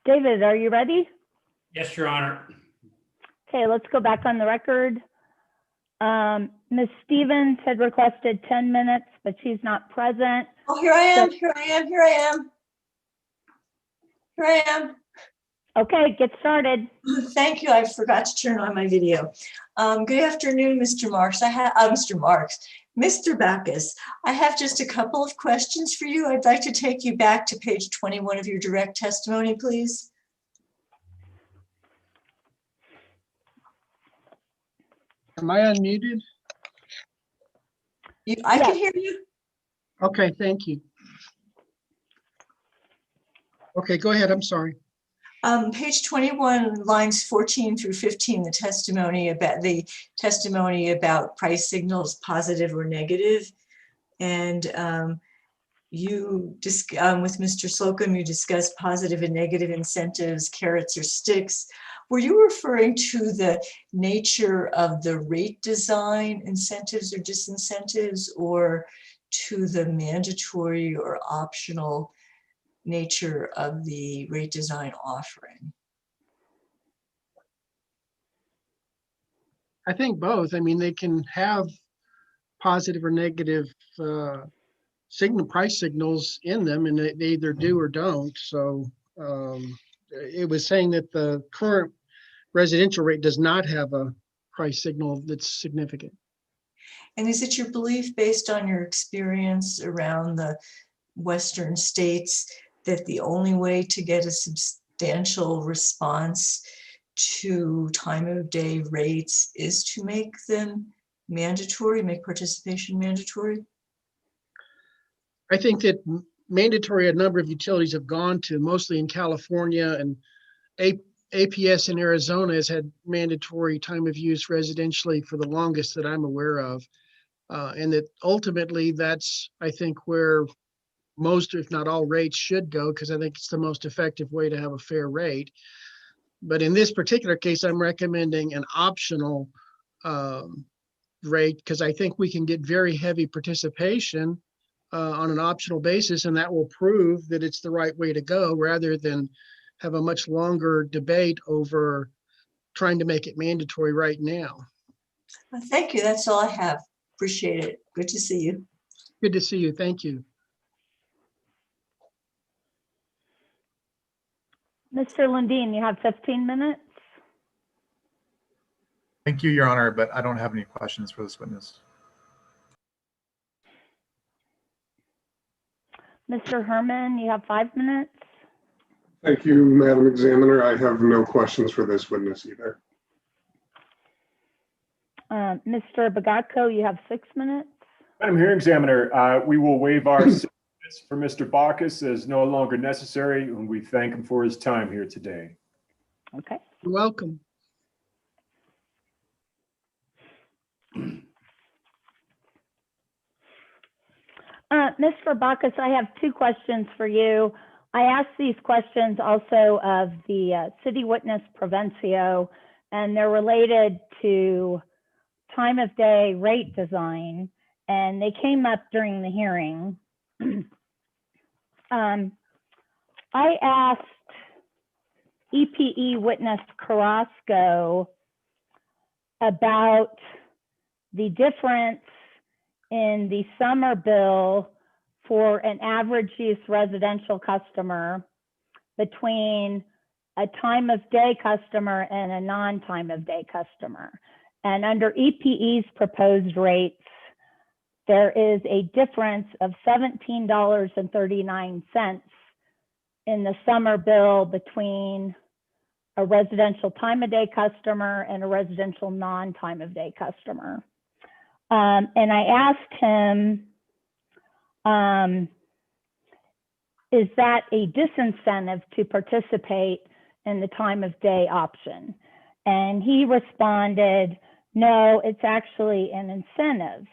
Speaker 3: David, are you ready?
Speaker 2: Yes, Your Honor.
Speaker 3: Okay, let's go back on the record. Ms. Stevens had requested 10 minutes, but she's not present.
Speaker 8: Oh, here I am, here I am, here I am. Here I am.
Speaker 3: Okay, get started.
Speaker 8: Thank you. I forgot to turn on my video. Good afternoon, Mr. Marks. Mr. Backus, I have just a couple of questions for you. I'd like to take you back to page 21 of your direct testimony, please.
Speaker 5: Am I unmuted?
Speaker 8: I can hear you.
Speaker 5: Okay, thank you. Okay, go ahead. I'm sorry.
Speaker 8: Page 21, lines 14 through 15, the testimony about price signals, positive or negative. And with Mr. Slocum, you discussed positive and negative incentives, carrots or sticks. Were you referring to the nature of the rate design, incentives or disincentives, or to the mandatory or optional nature of the rate design offering?
Speaker 5: I think both. I mean, they can have positive or negative price signals in them, and they either do or don't. So it was saying that the current residential rate does not have a price signal that's significant.
Speaker 8: And is it your belief, based on your experience around the Western states, that the only way to get a substantial response to time of day rates is to make them mandatory, make participation mandatory?
Speaker 5: I think that mandatory a number of utilities have gone to, mostly in California, and APS in Arizona has had mandatory time of use residentially for the longest that I'm aware of. And that ultimately that's, I think, where most, if not all, rates should go, because I think it's the most effective way to have a fair rate. But in this particular case, I'm recommending an optional rate, because I think we can get very heavy participation on an optional basis, and that will prove that it's the right way to go, rather than have a much longer debate over trying to make it mandatory right now.
Speaker 8: Well, thank you. That's all I have. Appreciate it. Good to see you.
Speaker 5: Good to see you. Thank you.
Speaker 3: Mr. Lundin, you have 15 minutes.
Speaker 6: Thank you, Your Honor, but I don't have any questions for this witness.
Speaker 3: Mr. Herman, you have 5 minutes.
Speaker 9: Thank you, Madam Examiner. I have no questions for this witness either.
Speaker 3: Mr. Bagatko, you have 6 minutes.
Speaker 10: Madam Hearing Examiner, we will waive our 6 minutes for Mr. Backus as no longer necessary, and we thank him for his time here today.
Speaker 3: Okay.
Speaker 5: You're welcome.
Speaker 3: Mr. Backus, I have 2 questions for you. I asked these questions also of the city witness Provencio, and they're related to time of day rate design, and they came up during the hearing. I asked EPE witness Carrasco about the difference in the summer bill for an average use residential customer between a time of day customer and a non-time of day customer. And under EPE's proposed rates, there is a difference of $17.39 in the summer bill between a residential time of day customer and a residential non-time of day customer. And I asked him, is that a disincentive to participate in the time of day option? And he responded, no, it's actually an incentive.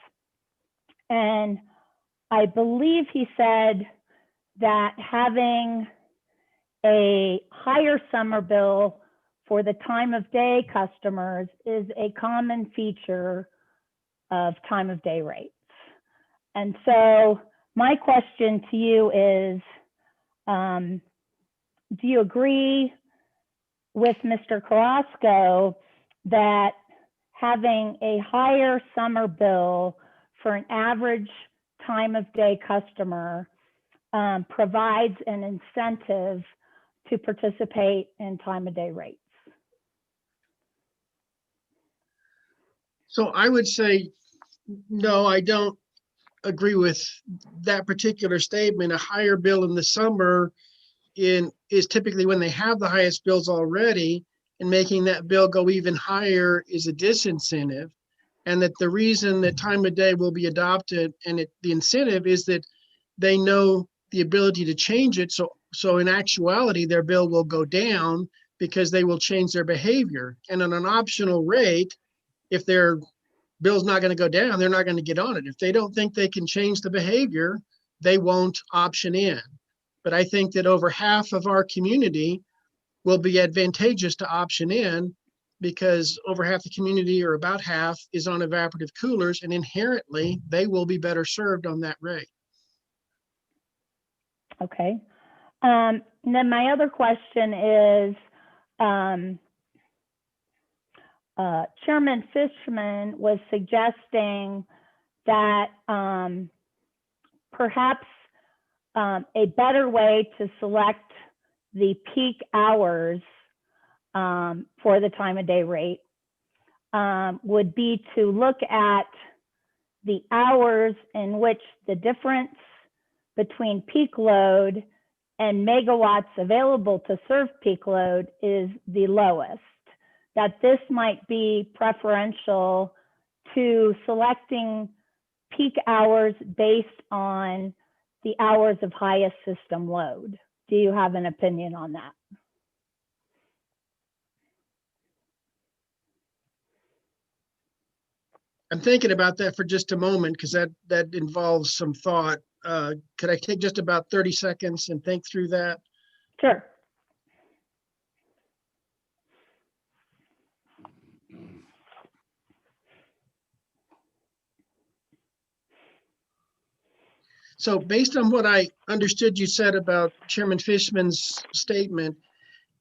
Speaker 3: And I believe he said that having a higher summer bill for the time of day customers is a common feature of time of day rates. And so my question to you is, do you agree with Mr. Carrasco that having a higher summer bill for an average time of day customer provides an incentive to participate in time of day rates?
Speaker 5: So I would say, no, I don't agree with that particular statement. A higher bill in the summer is typically when they have the highest bills already, and making that bill go even higher is a disincentive. And that the reason that time of day will be adopted and the incentive is that they know the ability to change it. So in actuality, their bill will go down because they will change their behavior. And on an optional rate, if their bill's not going to go down, they're not going to get on it. If they don't think they can change the behavior, they won't option in. But I think that over half of our community will be advantageous to option in, because over half the community, or about half, is on evaporative coolers, and inherently they will be better served on that rate.
Speaker 3: Okay. And then my other question is, Chairman Fishman was suggesting that perhaps a better way to select the peak hours for the time of day rate would be to look at the hours in which the difference between peak load and megawatts available to serve peak load is the lowest. That this might be preferential to selecting peak hours based on the hours of highest system load. Do you have an opinion on that?
Speaker 5: I'm thinking about that for just a moment, because that involves some thought. Could I take just about 30 seconds and think through that?
Speaker 3: Sure.
Speaker 5: So based on what I understood you said about Chairman Fishman's statement,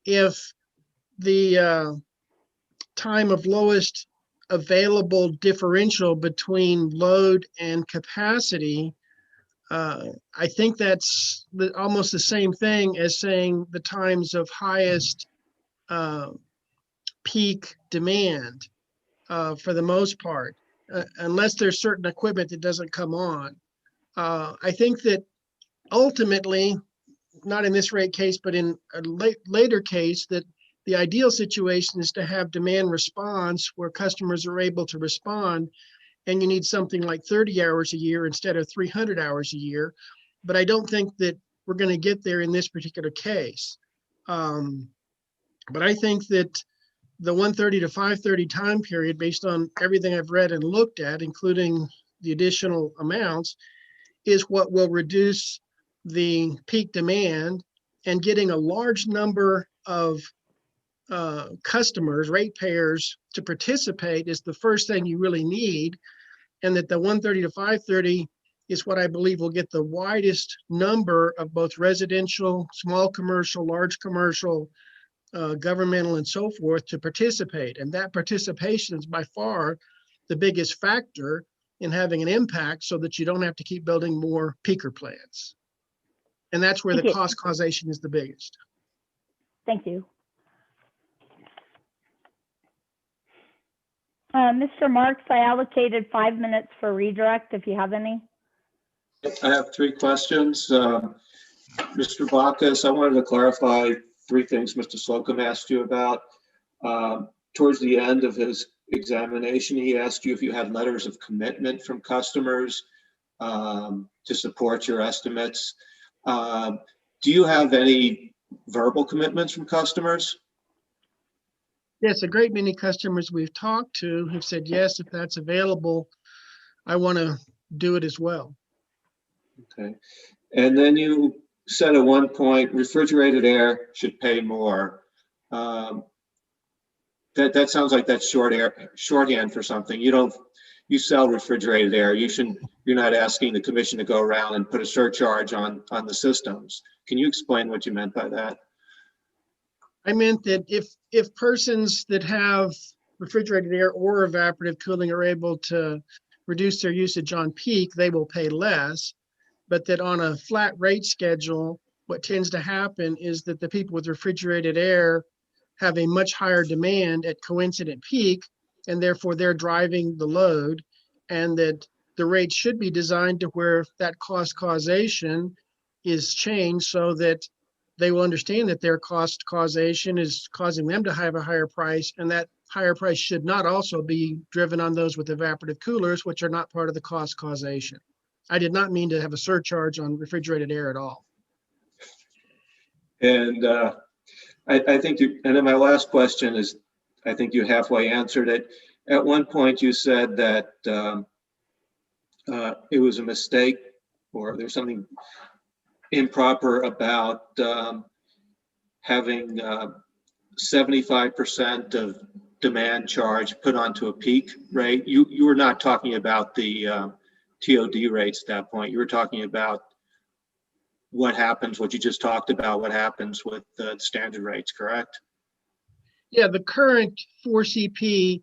Speaker 5: if the time of lowest available differential between load and capacity, I think that's almost the same thing as saying the times of highest peak demand for the most part, unless there's certain equipment that doesn't come on. I think that ultimately, not in this rate case, but in a later case, that the ideal situation is to have demand response where customers are able to respond, and you need something like 30 hours a year instead of 300 hours a year. But I don't think that we're going to get there in this particular case. But I think that the 1:30 to 5:30 time period, based on everything I've read and looked at, including the additional amounts, is what will reduce the peak demand, and getting a large number of customers, ratepayers, to participate is the first thing you really need. And that the 1:30 to 5:30 is what I believe will get the widest number of both residential, small commercial, large commercial, governmental, and so forth to participate. And that participation is by far the biggest factor in having an impact, so that you don't have to keep building more peaker plants. And that's where the cost causation is the biggest.
Speaker 3: Thank you. Mr. Marks, I allocated 5 minutes for redirect if you have any.
Speaker 20: I have three questions. Mr. Bacchus, I wanted to clarify three things Mr. Slocum asked you about. Towards the end of his examination, he asked you if you had letters of commitment from customers to support your estimates. Do you have any verbal commitments from customers?
Speaker 5: Yes, a great many customers we've talked to have said, yes, if that's available, I want to do it as well.
Speaker 20: Okay. And then you said at one point, refrigerated air should pay more. That sounds like that's shorthand for something. You sell refrigerated air. You're not asking the commission to go around and put a surcharge on the systems. Can you explain what you meant by that?
Speaker 5: I meant that if persons that have refrigerated air or evaporative cooling are able to reduce their usage on peak, they will pay less. But that on a flat rate schedule, what tends to happen is that the people with refrigerated air have a much higher demand at coincident peak, and therefore they're driving the load, and that the rate should be designed to where that cost causation is changed so that they will understand that their cost causation is causing them to have a higher price, and that higher price should not also be driven on those with evaporative coolers, which are not part of the cost causation. I did not mean to have a surcharge on refrigerated air at all.
Speaker 20: And I think you, and then my last question is, I think you halfway answered it. At one point you said that it was a mistake or there's something improper about having 75% of demand charge put onto a peak rate. You were not talking about the TOD rates at that point. You were talking about what happens, what you just talked about, what happens with the standard rates, correct?
Speaker 5: Yeah, the current 4CP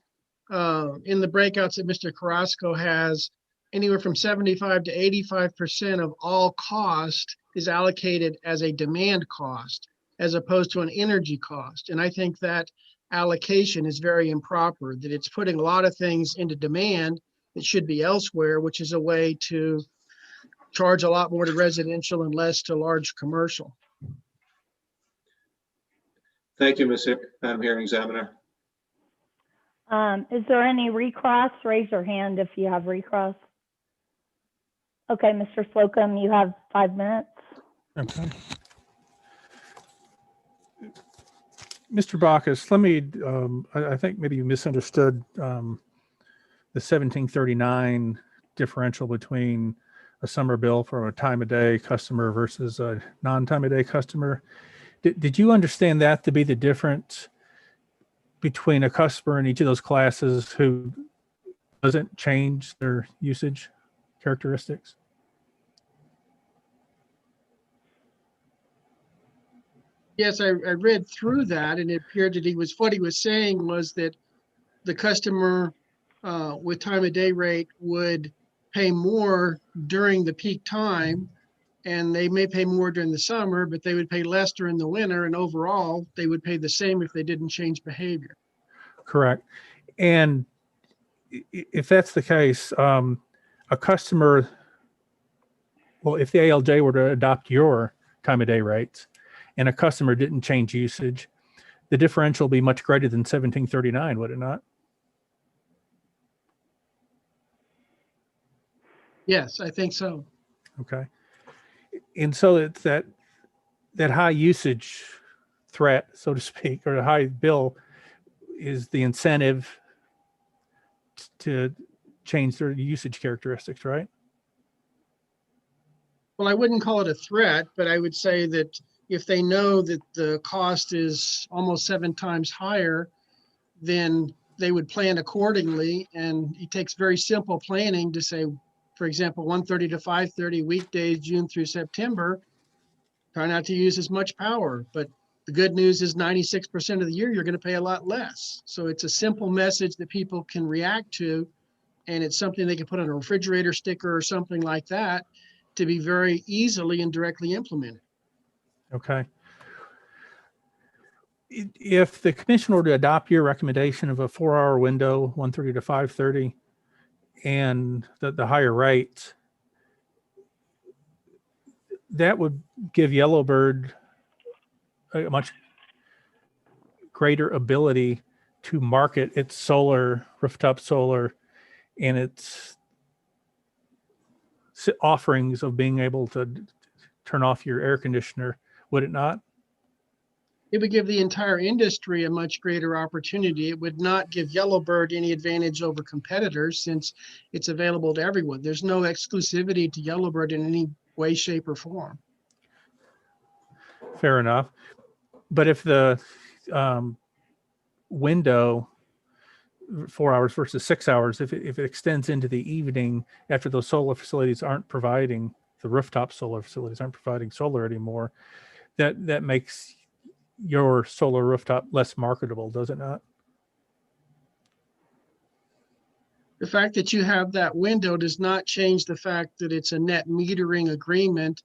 Speaker 5: in the breakouts that Mr. Carrasco has, anywhere from 75 to 85% of all cost is allocated as a demand cost as opposed to an energy cost. And I think that allocation is very improper, that it's putting a lot of things into demand that should be elsewhere, which is a way to charge a lot more to residential and less to large commercial.
Speaker 20: Thank you, Madam Hearing Examiner.
Speaker 3: Is there any recross? Raise your hand if you have recross. Okay, Mr. Slocum, you have 5 minutes.
Speaker 1: Okay. Mr. Bacchus, let me, I think maybe you misunderstood the 1739 differential between a summer bill for a time of day customer versus a non-time of day customer. Did you understand that to be the difference between a customer in each of those classes who doesn't change their usage characteristics?
Speaker 5: Yes, I read through that, and it appeared that what he was saying was that the customer with time of day rate would pay more during the peak time, and they may pay more during the summer, but they would pay less during the winter, and overall they would pay the same if they didn't change behavior.
Speaker 1: Correct. And if that's the case, a customer, well, if the ALJ were to adopt your time of day rates and a customer didn't change usage, the differential will be much greater than 1739, would it not?
Speaker 5: Yes, I think so.
Speaker 1: Okay. And so it's that high usage threat, so to speak, or the high bill is the incentive to change their usage characteristics, right?
Speaker 5: Well, I wouldn't call it a threat, but I would say that if they know that the cost is almost 7 times higher, then they would plan accordingly. And it takes very simple planning to say, for example, 1:30 to 5:30 weekdays, June through September, try not to use as much power. But the good news is 96% of the year, you're going to pay a lot less. So it's a simple message that people can react to. And it's something they can put on a refrigerator sticker or something like that to be very easily and directly implemented.
Speaker 1: Okay. If the commission were to adopt your recommendation of a 4-hour window, 1:30 to 5:30, and the higher rate, that would give Yellowbird a much greater ability to market its solar, rooftop solar, and its offerings of being able to turn off your air conditioner, would it not?
Speaker 5: It would give the entire industry a much greater opportunity. It would not give Yellowbird any advantage over competitors since it's available to everyone. There's no exclusivity to Yellowbird in any way, shape, or form.
Speaker 1: Fair enough. But if the window, 4 hours versus 6 hours, if it extends into the evening after those solar facilities aren't providing, the rooftop solar facilities aren't providing solar anymore, that makes your solar rooftop less marketable, does it not?
Speaker 5: The fact that you have that window does not change the fact that it's a net metering agreement.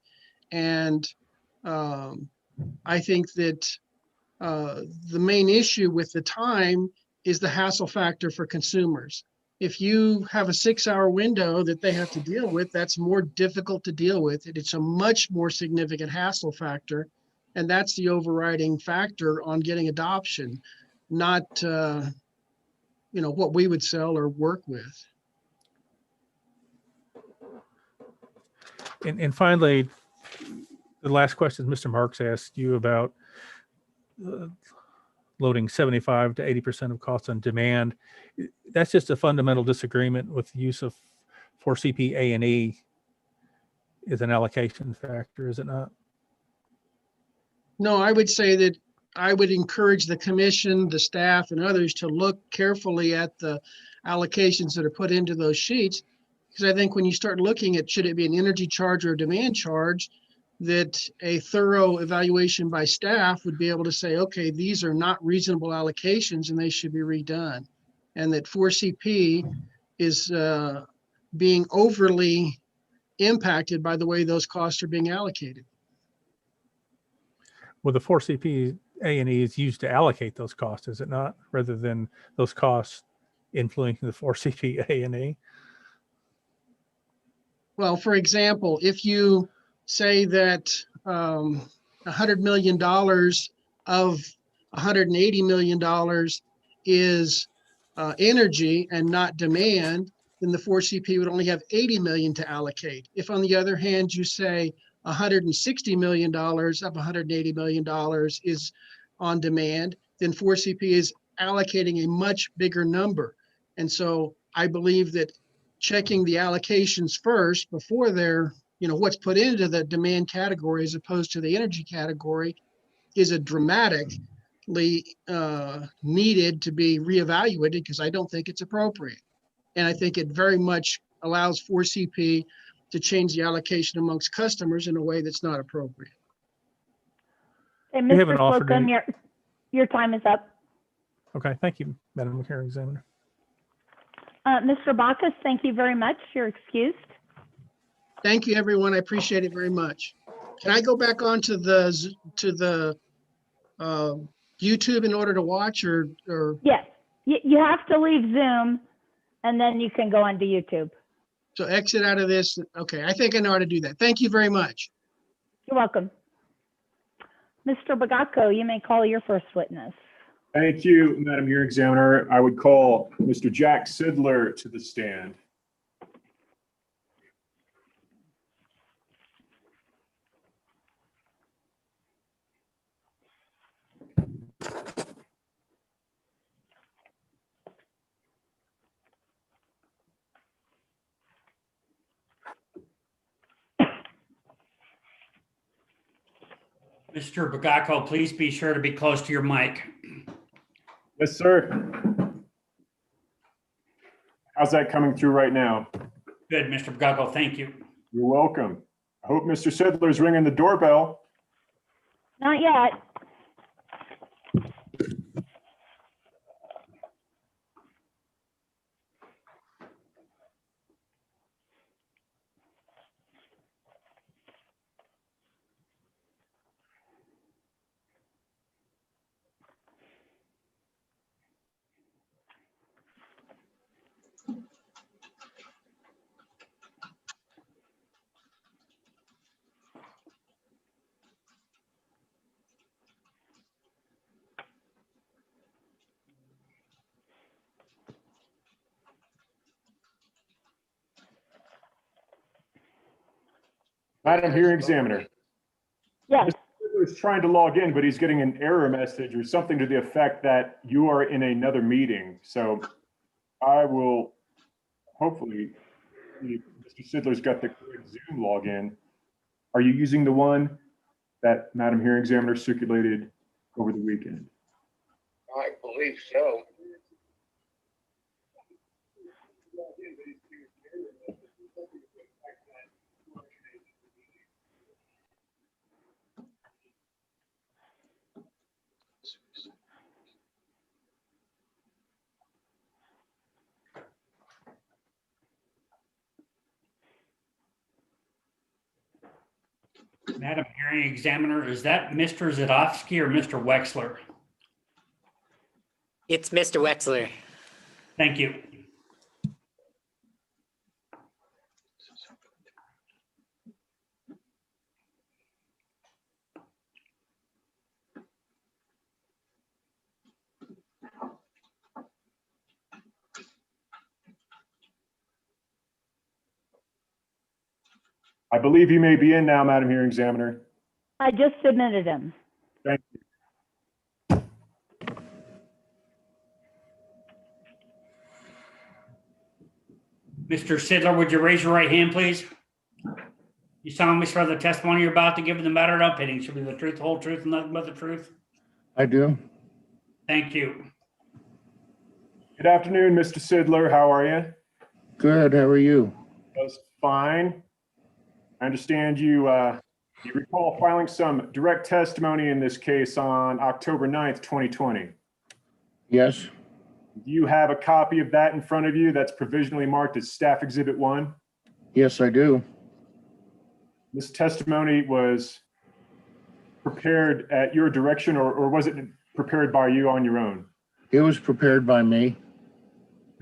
Speaker 5: And I think that the main issue with the time is the hassle factor for consumers. If you have a 6-hour window that they have to deal with, that's more difficult to deal with. It's a much more significant hassle factor. And that's the overriding factor on getting adoption, not what we would sell or work with.
Speaker 1: And finally, the last question Mr. Marks asked you about loading 75 to 80% of costs on demand. That's just a fundamental disagreement with the use of 4CP A&E as an allocation factor, is it not?
Speaker 5: No, I would say that I would encourage the commission, the staff, and others to look carefully at the allocations that are put into those sheets. Because I think when you start looking at should it be an energy charge or a demand charge, that a thorough evaluation by staff would be able to say, okay, these are not reasonable allocations and they should be redone. And that 4CP is being overly impacted by the way those costs are being allocated.
Speaker 1: Well, the 4CP A&E is used to allocate those costs, is it not? Rather than those costs influencing the 4CP A&E?
Speaker 5: Well, for example, if you say that $100 million of $180 million is energy and not demand, then the 4CP would only have 80 million to allocate. If on the other hand, you say $160 million of $180 million is on demand, then 4CP is allocating a much bigger number. And so I believe that checking the allocations first before they're, what's put into the demand category as opposed to the energy category is a dramatically needed to be reevaluated, because I don't think it's appropriate. And I think it very much allows 4CP to change the allocation amongst customers in a way that's not appropriate.
Speaker 3: And
Speaker 1: You haven't
Speaker 3: Mr.
Speaker 1: offered
Speaker 3: Slocum,
Speaker 1: any-
Speaker 3: your time is up.
Speaker 1: Okay, thank you, Madam Hearing Examiner.
Speaker 3: Mr. Bacchus, thank you very much. You're excused.
Speaker 5: Thank you, everyone. I appreciate it very much. Can I go back on to the YouTube in order to watch or?
Speaker 3: Yes, you have to leave Zoom and then you can go onto YouTube.
Speaker 5: So exit out of this. Okay, I think I know how to do that. Thank you very much.
Speaker 3: You're welcome. Mr. Bagacco, you may call your first witness.
Speaker 10: Thank you, Madam Hearing Examiner. I would call Mr. Jack Sidler to the stand.
Speaker 2: Mr. Bagacco, please be sure to be close to your mic.
Speaker 10: Yes, sir. How's that coming through right now?
Speaker 2: Good, Mr. Bagacco, thank you.
Speaker 10: You're welcome. I hope Mr. Sidler's ringing the doorbell.
Speaker 3: Not yet.
Speaker 10: Madam Hearing Examiner.
Speaker 3: Yes.
Speaker 10: Mr. Sidler is trying to log in, but he's getting an error message or something to the effect that you are in another meeting. So I will hopefully, see if Mr. Sidler's got the correct Zoom login. Are you using the one that Madam Hearing Examiner circulated over the weekend?
Speaker 20: I believe so.
Speaker 2: Madam Hearing Examiner, is that Mr. Zadowski or Mr. Wexler?
Speaker 4: It's Mr. Wexler.
Speaker 2: Thank you.
Speaker 10: I believe you may be in now, Madam Hearing Examiner.
Speaker 3: I just submitted him.
Speaker 10: Thank you.
Speaker 2: Mr. Sidler, would you raise your right hand, please? You solemnly swear the testimony you're about to give in the matter of upending should be the truth, the whole truth, and nothing but the truth?
Speaker 7: I do.
Speaker 2: Thank you.
Speaker 10: Good afternoon, Mr. Sidler. How are you?
Speaker 7: Good. How are you?
Speaker 10: Just fine. I understand you recall filing some direct testimony in this case on October 9th, 2020.
Speaker 7: Yes.
Speaker 10: Do you have a copy of that in front of you that's provisionally marked as Staff Exhibit 1?
Speaker 7: Yes, I do.
Speaker 10: This testimony was prepared at your direction, or was it prepared by you on your own?
Speaker 7: It was prepared by me.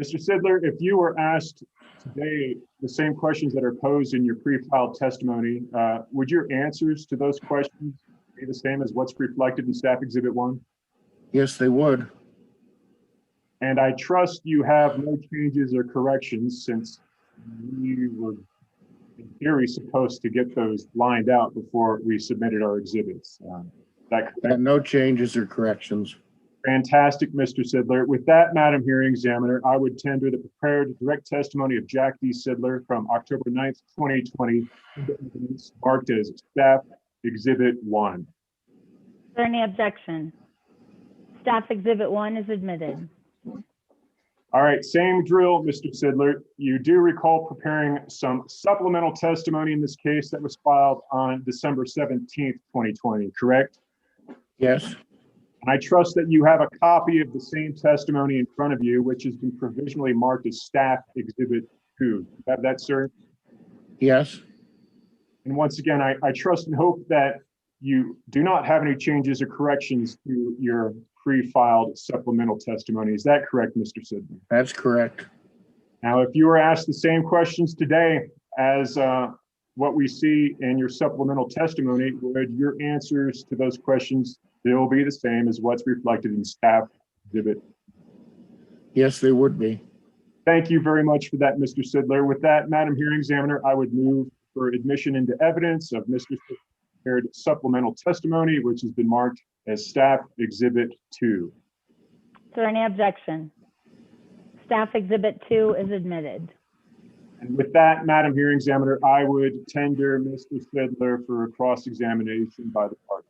Speaker 10: Mr. Sidler, if you were asked today the same questions that are posed in your pre-filed testimony, would your answers to those questions be the same as what's reflected in Staff Exhibit 1?
Speaker 7: Yes, they would.
Speaker 10: And I trust you have no changes or corrections, since we were in theory supposed to get those lined out before we submitted our exhibits.
Speaker 7: No changes or corrections.
Speaker 10: Fantastic, Mr. Sidler. With that, Madam Hearing Examiner, I would tender the prepared direct testimony of Jack D. Sidler from October 9th, 2020, marked as Staff Exhibit 1.
Speaker 3: Is there any objection? Staff Exhibit 1 is admitted.
Speaker 10: All right, same drill, Mr. Sidler. You do recall preparing some supplemental testimony in this case that was filed on December 17th, 2020, correct?
Speaker 7: Yes.
Speaker 10: And I trust that you have a copy of the same testimony in front of you, which has been provisionally marked as Staff Exhibit 2. You have that, sir?
Speaker 7: Yes.
Speaker 10: And once again, I trust and hope that you do not have any changes or corrections to your pre-filed supplemental testimony. Is that correct, Mr. Sidler?
Speaker 7: That's correct.
Speaker 10: Now, if you were asked the same questions today as what we see in your supplemental testimony, would your answers to those questions still be the same as what's reflected in Staff Exhibit?
Speaker 7: Yes, they would be.
Speaker 10: Thank you very much for that, Mr. Sidler. With that, Madam Hearing Examiner, I would move for admission into evidence of Mr. Sidler's prepared supplemental testimony, which has been marked as Staff Exhibit 2.
Speaker 3: Is there any objection? Staff Exhibit 2 is admitted.
Speaker 10: And with that, Madam Hearing Examiner, I would tender Mr. Sidler for a cross-examination by the parties.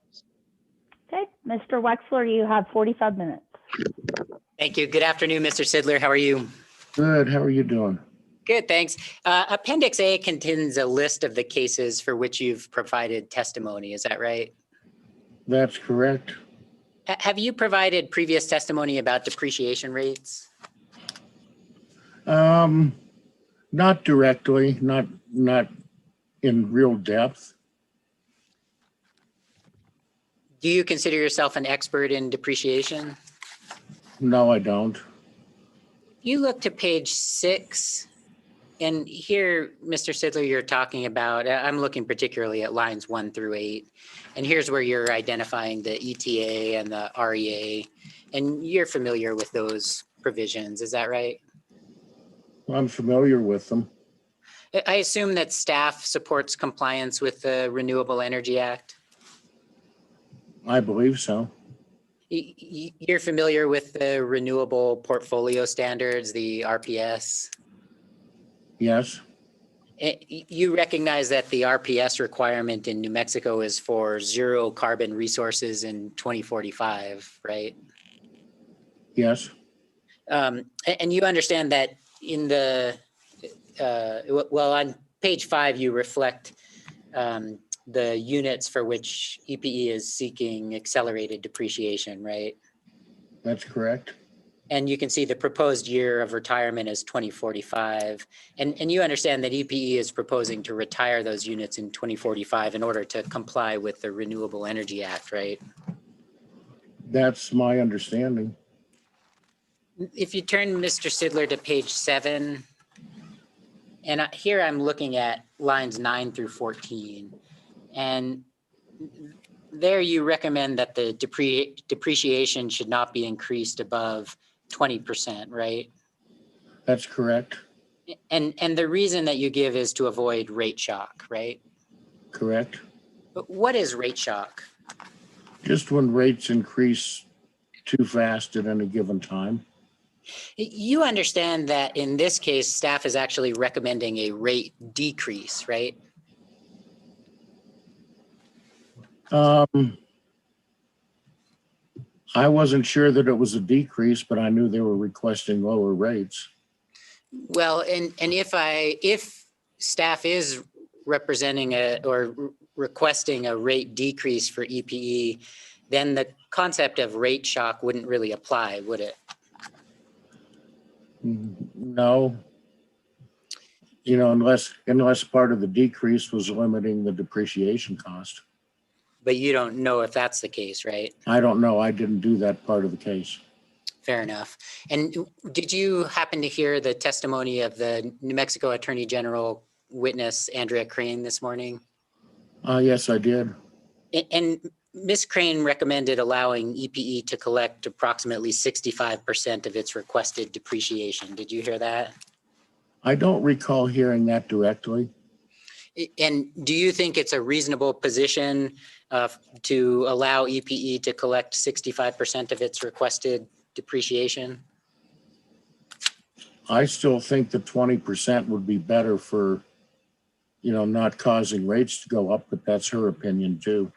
Speaker 3: Okay, Mr. Wexler, you have 45 minutes.
Speaker 4: Thank you. Good afternoon, Mr. Sidler. How are you?
Speaker 7: Good. How are you doing?
Speaker 4: Good, thanks. Appendix A contains a list of the cases for which you've provided testimony. Is that right?
Speaker 7: That's correct.
Speaker 4: Have you provided previous testimony about depreciation rates?
Speaker 7: Not directly, not in real depth.
Speaker 4: Do you consider yourself an expert in depreciation?
Speaker 7: No, I don't.
Speaker 4: You look to page 6, and here, Mr. Sidler, you're talking about, I'm looking particularly at lines 1 through 8, and here's where you're identifying the ETA and the REA, and you're familiar with those provisions, is that right?
Speaker 7: I'm familiar with them.
Speaker 4: I assume that staff supports compliance with the Renewable Energy Act?
Speaker 7: I believe so.
Speaker 4: You're familiar with the Renewable Portfolio Standards, the RPS?
Speaker 7: Yes.
Speaker 4: You recognize that the RPS requirement in New Mexico is for zero carbon resources in 2045, right?
Speaker 7: Yes.
Speaker 4: And you understand that in the, well, on page 5, you reflect the units for which EPE is seeking accelerated depreciation, right?
Speaker 7: That's correct.
Speaker 4: And you can see the proposed year of retirement is 2045. And you understand that EPE is proposing to retire those units in 2045 in order to comply with the Renewable Energy Act, right?
Speaker 7: That's my understanding.
Speaker 4: If you turn, Mr. Sidler, to page 7, and here I'm looking at lines 9 through 14. And there you recommend that the depreciation should not be increased above 20%, right?
Speaker 7: That's correct.
Speaker 4: And the reason that you give is to avoid rate shock, right?
Speaker 7: Correct.
Speaker 4: But what is rate shock?
Speaker 7: Just when rates increase too fast at any given time.
Speaker 4: You understand that in this case, staff is actually recommending a rate decrease, right?
Speaker 7: I wasn't sure that it was a decrease, but I knew they were requesting lower rates.
Speaker 4: Well, and if staff is representing requesting a rate decrease for EPE, then the concept of rate shock wouldn't really apply, would it?
Speaker 7: No. You know, unless part of the decrease was limiting the depreciation cost.
Speaker 4: But you don't know if that's the case, right?
Speaker 7: I don't know. I didn't do that part of the case.
Speaker 4: Fair enough. And did you happen to hear the testimony of the New Mexico Attorney General witness, Andrea Crane, this morning?
Speaker 7: Yes, I did.
Speaker 4: And Ms. Crane recommended allowing EPE to collect approximately 65% of its requested depreciation. Did you hear that?
Speaker 7: I don't recall hearing that directly.
Speaker 4: And do you think it's a reasonable position to allow EPE to collect 65% of its requested depreciation?
Speaker 7: I still think the 20% would be better for, not causing rates to go up, but that's her opinion too.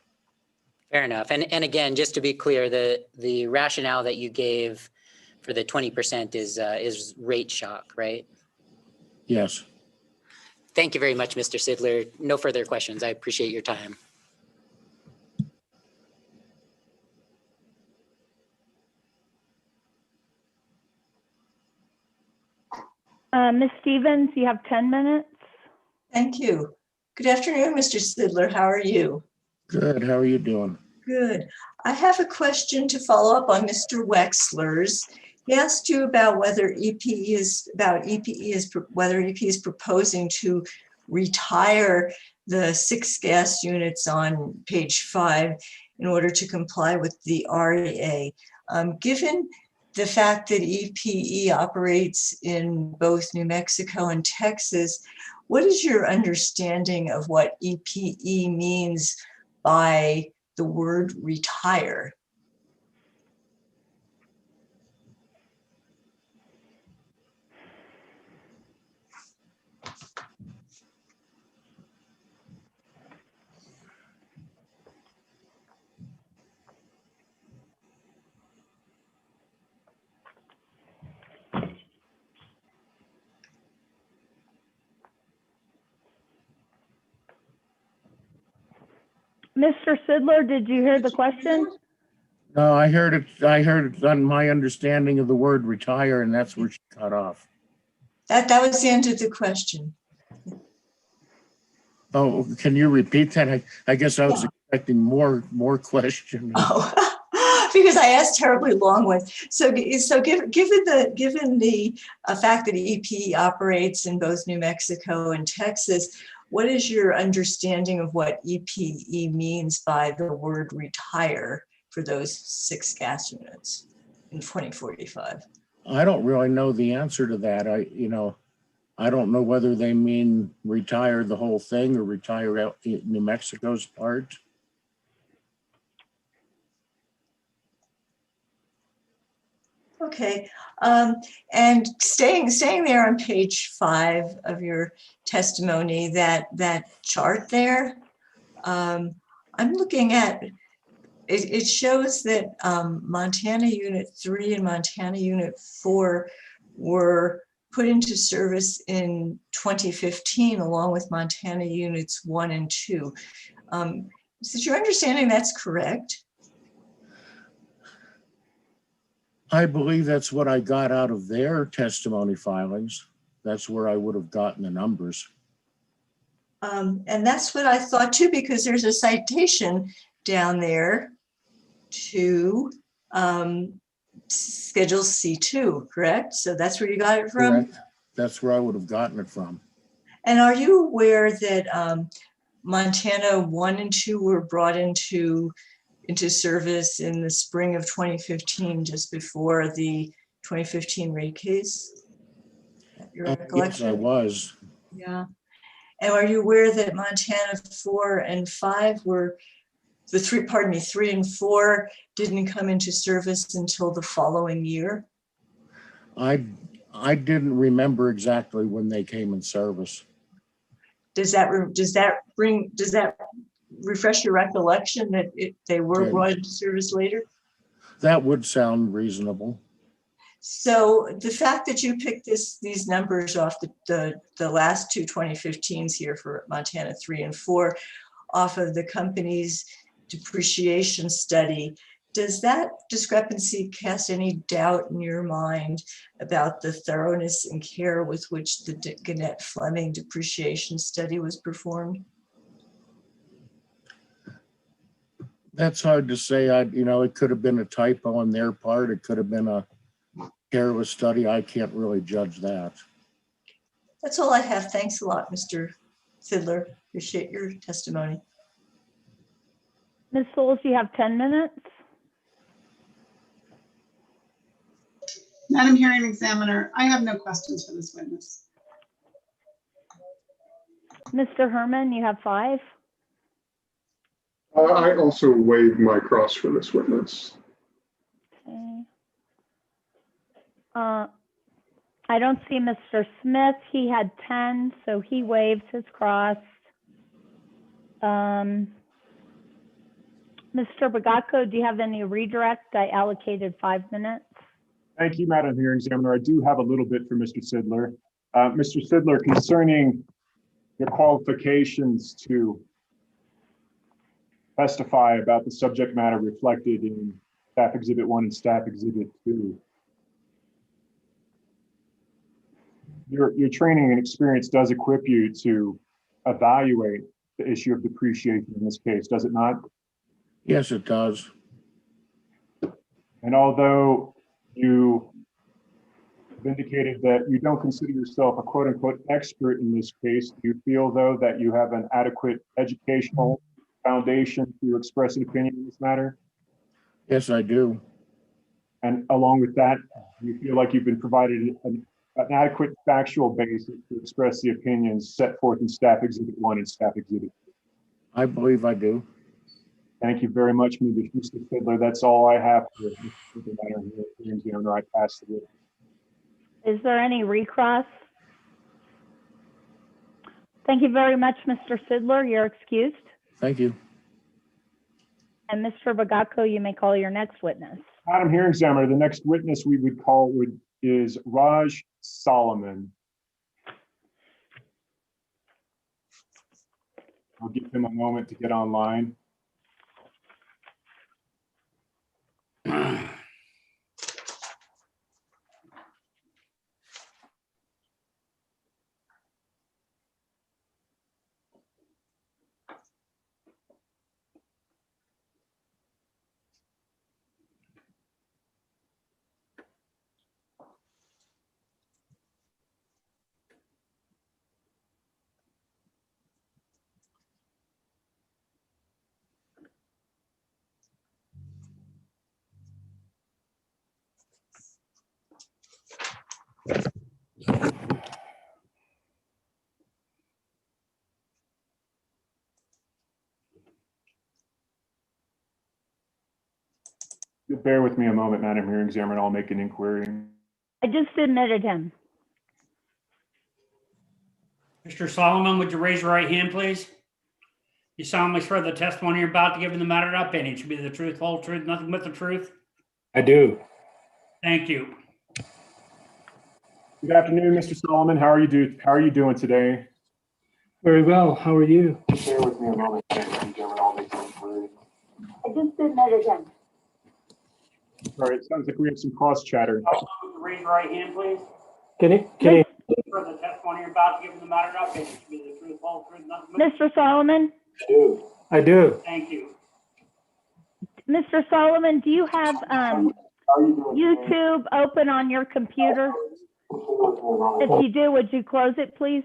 Speaker 4: Fair enough. And again, just to be clear, the rationale that you gave for the 20% is rate shock, right?
Speaker 7: Yes.
Speaker 4: Thank you very much, Mr. Sidler. No further questions. I appreciate your time.
Speaker 3: Ms. Stevens, you have 10 minutes.
Speaker 8: Thank you. Good afternoon, Mr. Sidler. How are you?
Speaker 7: Good. How are you doing?
Speaker 8: Good. I have a question to follow up on Mr. Wexler's. He asked you about whether EPE is proposing to retire the 6 gas units on page 5 in order to comply with the REA. Given the fact that EPE operates in both New Mexico and Texas, what is your understanding of what EPE means by the word retire?
Speaker 3: Mr. Sidler, did you hear the question?
Speaker 7: No, I heard it on my understanding of the word retire, and that's where she cut off.
Speaker 8: That was the end of the question.
Speaker 7: Oh, can you repeat that? I guess I was expecting more questions.
Speaker 8: Oh, because I asked terribly long ones. So given the fact that EPE operates in both New Mexico and Texas, what is your understanding of what EPE means by the word retire for those 6 gas units in 2045?
Speaker 7: I don't really know the answer to that. I don't know whether they mean retire the whole thing or retire out New Mexico's part.
Speaker 8: Okay, and staying there on page 5 of your testimony, that chart there, I'm looking at, it shows that Montana Unit 3 and Montana Unit 4 were put into service in 2015 along with Montana Units 1 and 2. Is it your understanding that's correct?
Speaker 7: I believe that's what I got out of their testimony filings. That's where I would have gotten the numbers.
Speaker 8: And that's what I thought too, because there's a citation down there to Schedule C2, correct? So that's where you got it from?
Speaker 7: Correct. That's where I would have gotten it from.
Speaker 8: And are you aware that Montana 1 and 2 were brought into service in the spring of 2015, just before the 2015 rate case? Your recollection?
Speaker 7: Yes, I was.
Speaker 8: Yeah. And are you aware that Montana 4 and 5 were the 3 and 4 didn't come into service until the following year?
Speaker 7: I didn't remember exactly when they came in service.
Speaker 8: Does that refresh your recollection that they were
Speaker 7: Yeah.
Speaker 8: brought into service later?
Speaker 7: That would sound reasonable.
Speaker 8: So the fact that you picked these numbers off the last two 2015s here for Montana 3 and 4 off of the company's depreciation study, does that discrepancy cast any doubt in your mind about the thoroughness and care with which the Gannett Fleming depreciation study was performed?
Speaker 7: That's hard to say. It could have been a typo on their part. It could have been a careless study. I can't really judge that.
Speaker 8: That's all I have. Thanks a lot, Mr. Fiddler. Appreciate your testimony.
Speaker 3: Ms. Souls, you have 10 minutes.
Speaker 17: Madam Hearing Examiner, I have no questions for this witness.
Speaker 3: Mr. Herman, you have 5.
Speaker 9: I also waive my cross for this witness.
Speaker 3: Okay. I don't see Mr. Smith. He had 10, so he waives his cross. Mr. Bagaco, do you have any redirect? I allocated 5 minutes.
Speaker 10: Thank you, Madam Hearing Examiner. I do have a little bit for Mr. Sidler. Mr. Sidler, concerning your qualifications to testify about the subject matter reflected in Staff Exhibit 1 and Staff Exhibit 2. Your training and experience does equip you to evaluate the issue of depreciation in this case, does it not?
Speaker 7: Yes, it does.
Speaker 10: And although you have indicated that you don't consider yourself a quote unquote expert in this case, do you feel though that you have an adequate educational foundation to express an opinion in this matter?
Speaker 7: Yes, I do.
Speaker 10: And along with that, do you feel like you've been provided an adequate factual basis to express the opinions set forth in Staff Exhibit 1 and Staff Exhibit 2?
Speaker 7: I believe I do.
Speaker 10: Thank you very much, Mr. Fiddler. That's all I have for the matter here. I pass the witness.
Speaker 3: Is there any recross? Thank you very much, Mr. Sidler. You're excused.
Speaker 7: Thank you.
Speaker 3: And Mr. Bagaco, you may call your next witness.
Speaker 10: Madam Hearing Examiner, the next witness we would call is Raj Solomon. I'll give him a moment to get online. Bear with me a moment, Madam Hearing Examiner, I'll make an inquiry.
Speaker 3: I just admitted him.
Speaker 2: Mr. Solomon, would you raise your right hand, please? You solemnly swear the testimony you're about to give in the matter of opinion should be the truth, whole truth, nothing but the truth?
Speaker 10: I do.
Speaker 2: Thank you.
Speaker 10: Good afternoon, Mr. Solomon. How are you doing today?
Speaker 13: Very well. How are you?
Speaker 10: Bear with me a moment, Madam Hearing Examiner, I'll make an inquiry.
Speaker 3: I just admitted him.
Speaker 10: All right, sounds like we have some cross chatter.
Speaker 2: Raise your right hand, please.
Speaker 13: Can you,
Speaker 2: For the testimony you're about to give in the matter of opinion, should be the truth, whole truth, nothing but
Speaker 3: Mr. Solomon?
Speaker 13: I do.
Speaker 2: Thank you.
Speaker 3: Mr. Solomon, do you have YouTube open on your computer? If you do, would you close it, please?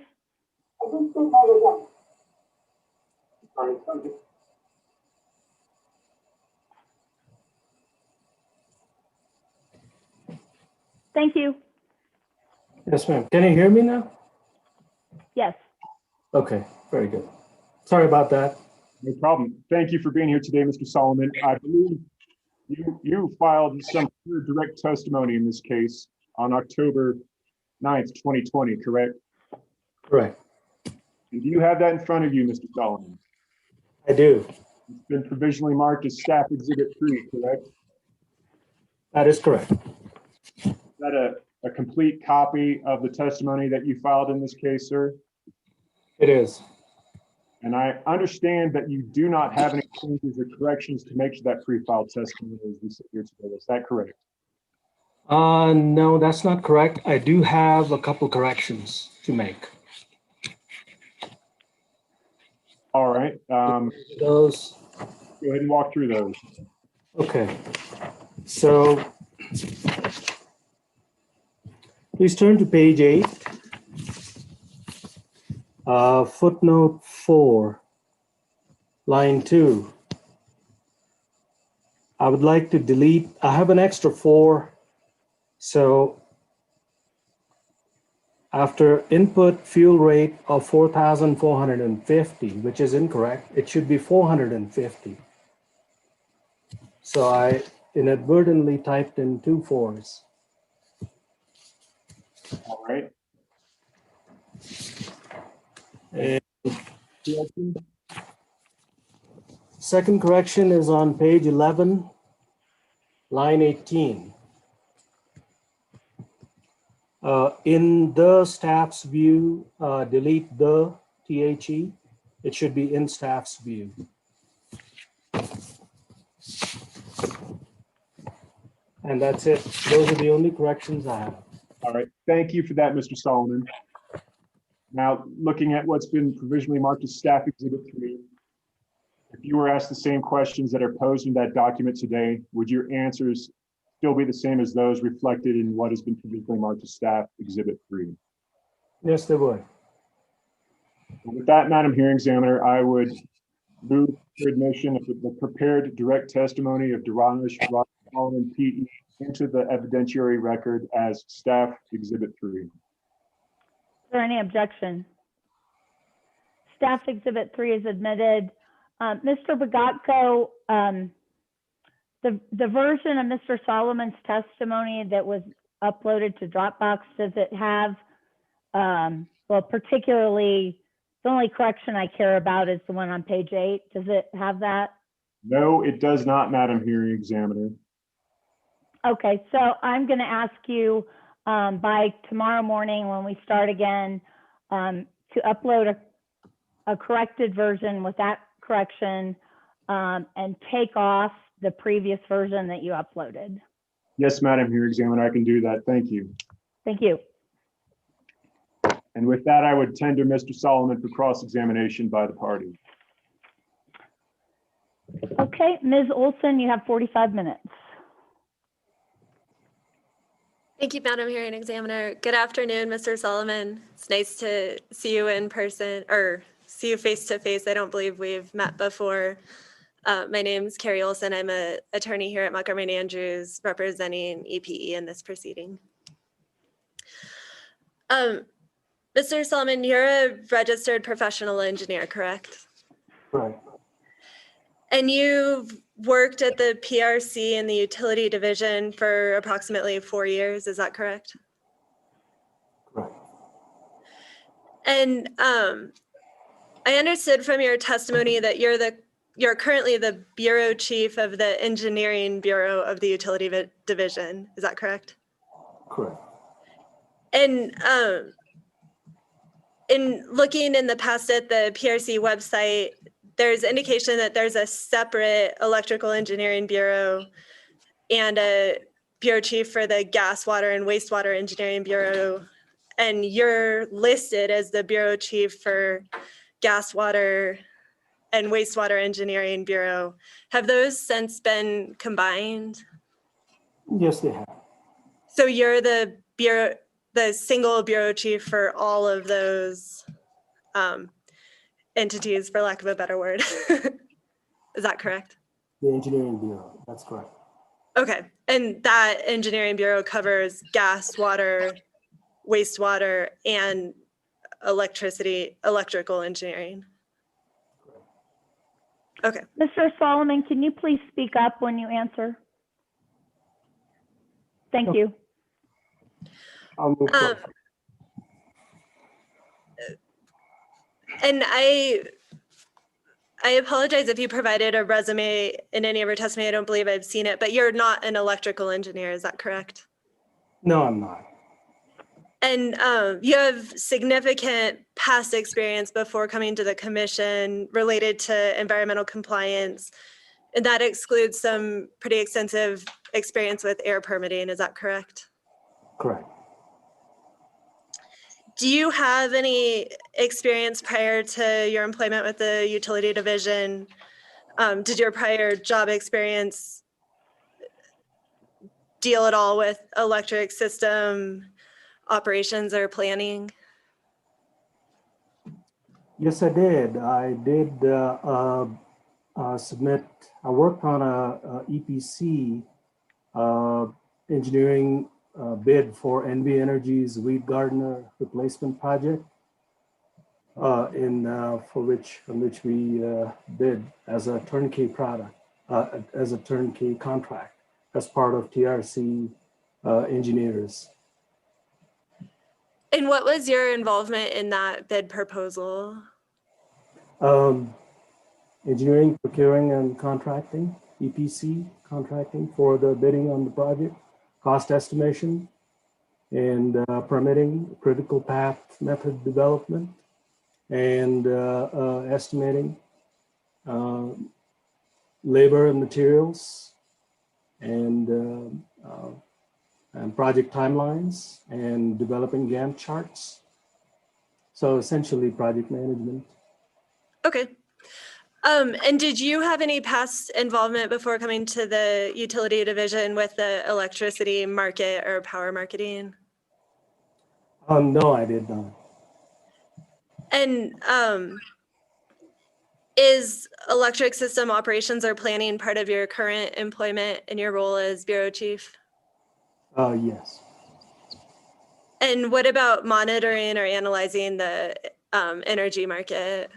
Speaker 3: Thank you.
Speaker 13: Yes, ma'am. Can you hear me now?
Speaker 3: Yes.
Speaker 13: Okay, very good. Sorry about that.
Speaker 10: No problem. Thank you for being here today, Mr. Solomon. I believe you filed some direct testimony in this case on October 9th, 2020, correct?
Speaker 13: Correct.
Speaker 10: And do you have that in front of you, Mr. Solomon?
Speaker 13: I do.
Speaker 10: It's been provisionally marked as Staff Exhibit 3, correct?
Speaker 13: That is correct.
Speaker 10: Is that a complete copy of the testimony that you filed in this case, sir?
Speaker 13: It is.
Speaker 10: And I understand that you do not have any changes or corrections to make to that pre-filed testimony as we sit here today. Is that correct?
Speaker 13: No, that's not correct. I do have a couple corrections to make.
Speaker 10: All right.
Speaker 13: Those.
Speaker 10: Go ahead and walk through those.
Speaker 13: Okay. So please turn to page 8. Footnote 4, line 2. I would like to delete, I have an extra 4. So after input fuel rate of 4,450, which is incorrect, it should be 450. So I inadvertently typed in 2 4s.
Speaker 10: All right.
Speaker 13: And second correction is on page 11, line 18. In the staff's view, delete the THE. It should be in staff's view. And that's it. Those are the only corrections I have.
Speaker 10: All right. Thank you for that, Mr. Solomon. Now, looking at what's been provisionally marked as Staff Exhibit 3, if you were asked the same questions that are posed in that document today, would your answers still be the same as those reflected in what has been provisionally marked as Staff Exhibit 3?
Speaker 13: Yes, they would.
Speaker 10: With that, Madam Hearing Examiner, I would move for admission of the prepared direct testimony of Daranish Solomon PE into the evidentiary record as Staff Exhibit 3.
Speaker 3: Is there any objection? Staff Exhibit 3 is admitted. Mr. Bogatko, the version of Mr. Solomon's testimony that was uploaded to Dropbox, does it have, well, particularly, the only correction I care about is the one on page 8. Does it have that?
Speaker 10: No, it does not, Madam Hearing Examiner.
Speaker 3: Okay, so I'm going to ask you by tomorrow morning when we start again to upload a corrected version with that correction and take off the previous version that you uploaded.
Speaker 10: Yes, Madam Hearing Examiner, I can do that. Thank you.
Speaker 3: Thank you.
Speaker 10: And with that, I would tender Mr. Solomon for cross-examination by the party.
Speaker 3: Okay, Ms. Olson, you have 45 minutes.
Speaker 16: Thank you, Madam Hearing Examiner. Good afternoon, Mr. Solomon. It's nice to see you in person, or see you face to face. I don't believe we've met before. My name is Carrie Olson. I'm an attorney here at Montgomery & Andrews representing EPE in this proceeding. Mr. Solomon, you're a registered professional engineer, correct?
Speaker 13: Right.
Speaker 16: And you've worked at the PRC in the utility division for approximately 4 years, is that correct?
Speaker 13: Correct.
Speaker 16: And I understood from your testimony that you're currently the bureau chief of the engineering bureau of the utility division, is that correct?
Speaker 13: Correct.
Speaker 16: And in looking in the past at the PRC website, there's indication that there's a separate electrical engineering bureau and a bureau chief for the Gas, Water, and Wastewater Engineering Bureau. And you're listed as the bureau chief for Gas, Water, and Wastewater Engineering Bureau. Have those since been combined?
Speaker 13: Yes, they have.
Speaker 16: So you're the bureau, the single bureau chief for all of those entities, for lack of a better word. Is that correct?
Speaker 13: The Engineering Bureau, that's correct.
Speaker 16: Okay, and that Engineering Bureau covers gas, water, wastewater, and electrical engineering. Okay.
Speaker 3: Mr. Solomon, can you please speak up when you answer? Thank you.
Speaker 13: I'll move closer.
Speaker 16: And I apologize if you provided a resume in any of your testimony. I don't believe I've seen it, but you're not an electrical engineer, is that correct?
Speaker 13: No, I'm not.
Speaker 16: And you have significant past experience before coming to the commission related to environmental compliance. And that excludes some pretty extensive experience with air permitting, is that correct?
Speaker 13: Correct.
Speaker 16: Do you have any experience prior to your employment with the utility division? Did your prior job experience deal at all with electric system operations or planning?
Speaker 13: Yes, I did. I did submit, I worked on a EPC engineering bid for NV Energy's Weed Gardener replacement project, from which we bid as a turnkey product, as a turnkey contract, as part of TRC engineers.
Speaker 16: And what was your involvement in that bid proposal?
Speaker 13: Engineering, procuring, and contracting, EPC contracting for the bidding on the project, cost estimation, and permitting, critical path method development, and estimating labor and materials, and project timelines, and developing Gantt charts. So essentially project management.
Speaker 16: Okay. And did you have any past involvement before coming to the utility division with the electricity market or power marketing?
Speaker 13: No, I did not.
Speaker 16: And is electric system operations or planning part of your current employment in your role as bureau chief?
Speaker 13: Yes.
Speaker 16: And what about monitoring or analyzing the energy market?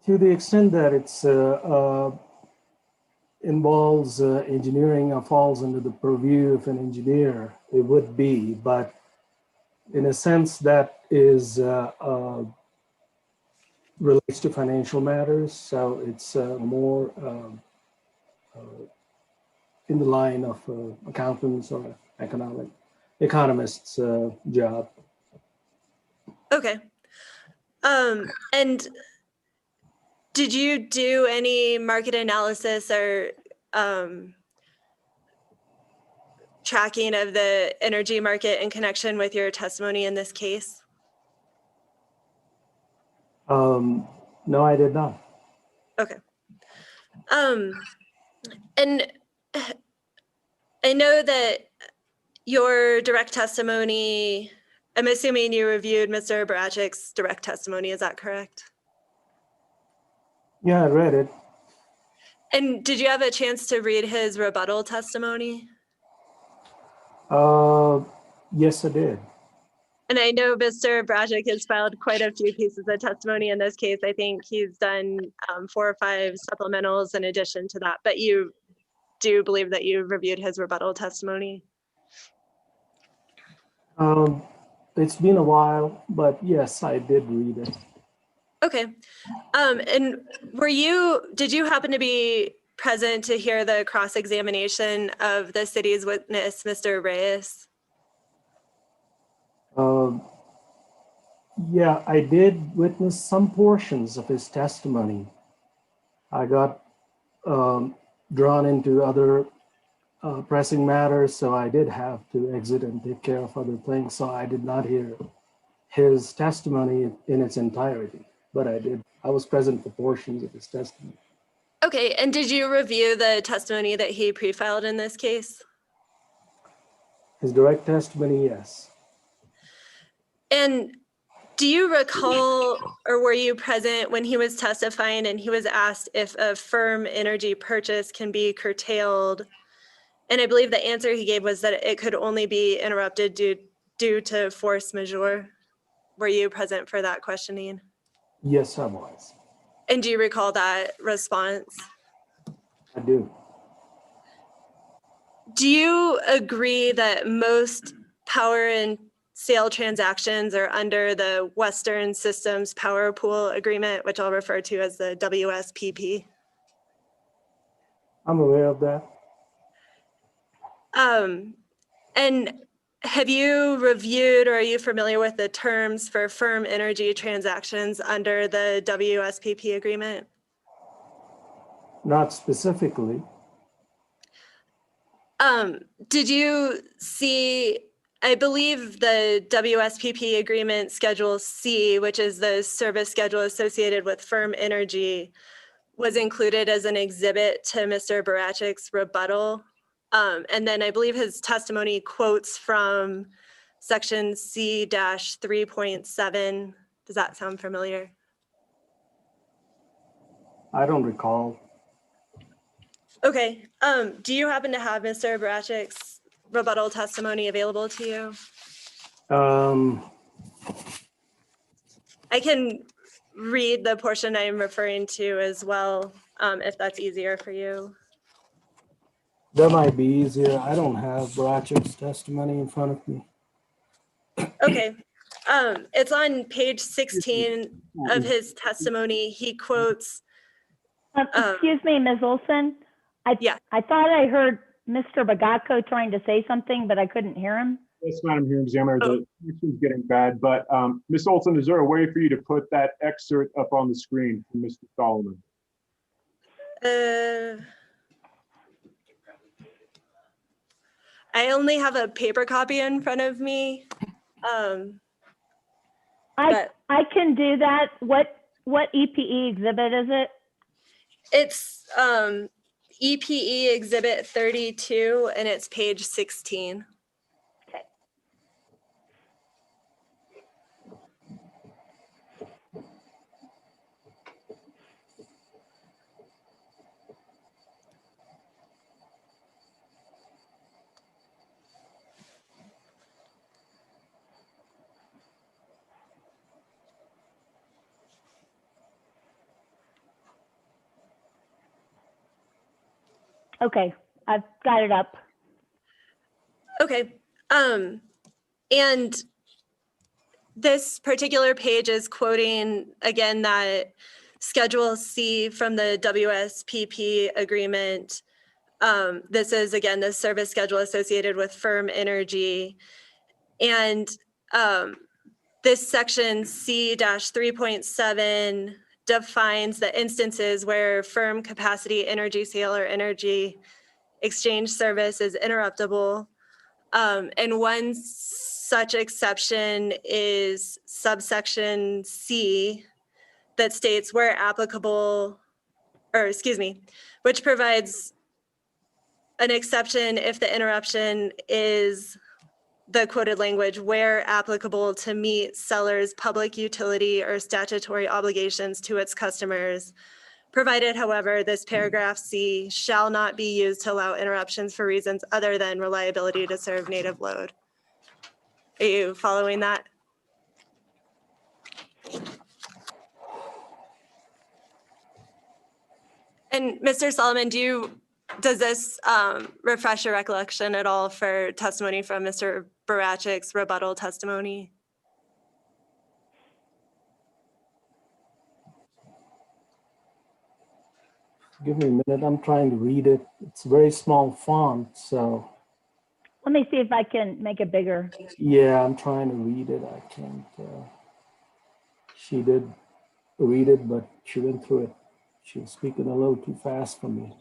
Speaker 13: To the extent that it's involves engineering or falls under the purview of an engineer, it would be, but in a sense that is relates to financial matters, so it's more in the line of accountants or economists' job.
Speaker 16: Okay. And did you do any market analysis or tracking of the energy market in connection with your testimony in this case?
Speaker 13: No, I did not.
Speaker 16: Okay. And I know that your direct testimony, I'm assuming you reviewed Mr. Barachik's direct testimony, is that correct?
Speaker 13: Yeah, I read it.
Speaker 16: And did you have a chance to read his rebuttal testimony?
Speaker 13: Yes, I did.
Speaker 16: And I know Mr. Barachik has filed quite a few pieces of testimony in this case. I think he's done 4 or 5 supplementals in addition to that, but you do believe that you reviewed his rebuttal testimony?
Speaker 13: It's been a while, but yes, I did read it.
Speaker 16: Okay. And did you happen to be present to hear the cross-examination of the city's witness, Mr. Reyes?
Speaker 13: Yeah, I did witness some portions of his testimony. I got drawn into other pressing matters, so I did have to exit and take care of other things. So I did not hear his testimony in its entirety, but I was present for portions of his testimony.
Speaker 16: Okay, and did you review the testimony that he pre-filed in this case?
Speaker 13: His direct testimony, yes.
Speaker 16: And do you recall, or were you present when he was testifying and he was asked if a firm energy purchase can be curtailed? And I believe the answer he gave was that it could only be interrupted due to force majeure. Were you present for that questioning?
Speaker 13: Yes, I was.
Speaker 16: And do you recall that response?
Speaker 13: I do.
Speaker 16: Do you agree that most power and sale transactions are under the Western Systems Power Pool Agreement, which I'll refer to as the WSPP?
Speaker 13: I'm aware of that.
Speaker 16: And have you reviewed or are you familiar with the terms for firm energy transactions under the WSPP agreement?
Speaker 13: Not specifically.
Speaker 16: Did you see, I believe the WSPP agreement Schedule C, which is the service schedule associated with firm energy, was included as an exhibit to Mr. Barachik's rebuttal. And then I believe his testimony quotes from section C-3.7. Does that sound familiar?
Speaker 13: I don't recall.
Speaker 16: Okay. Do you happen to have Mr. Barachik's rebuttal testimony available to you? I can read the portion I'm referring to as well, if that's easier for you.
Speaker 13: That might be easier. I don't have Barachik's testimony in front of me.
Speaker 16: Okay. It's on page 16 of his testimony. He quotes.
Speaker 3: Excuse me, Ms. Olson. I thought I heard Mr. Bagaco trying to say something, but I couldn't hear him.
Speaker 10: Yes, Madam Hearing Examiner, the connection's getting bad, but Ms. Olson, is there a way for you to put that excerpt up on the screen from Mr. Solomon?
Speaker 16: I only have a paper copy in front of me.
Speaker 3: I can do that. What EPE exhibit is it?
Speaker 16: It's EPE exhibit 32 and it's page 16.
Speaker 3: Okay. Okay, I've got it up.
Speaker 16: Okay. And this particular page is quoting again that Schedule C from the WSPP agreement. This is again the service schedule associated with firm energy. And this section C-3.7 defines the instances where firm capacity energy sale or energy exchange service is interruptible. And one such exception is subsection C that states where applicable, or excuse me, which provides an exception if the interruption is the quoted language where applicable to meet seller's public utility or statutory obligations to its customers. Provided, however, this paragraph C shall not be used to allow interruptions for reasons other than reliability to serve native load. Are you following that? And Mr. Solomon, does this refresh your recollection at all for testimony from Mr. Barachik's rebuttal testimony?
Speaker 13: Give me a minute. I'm trying to read it. It's a very small font, so.
Speaker 3: Let me see if I can make it bigger.
Speaker 13: Yeah, I'm trying to read it. I can't. She did read it, but she went through it. She was speaking a little too fast for me.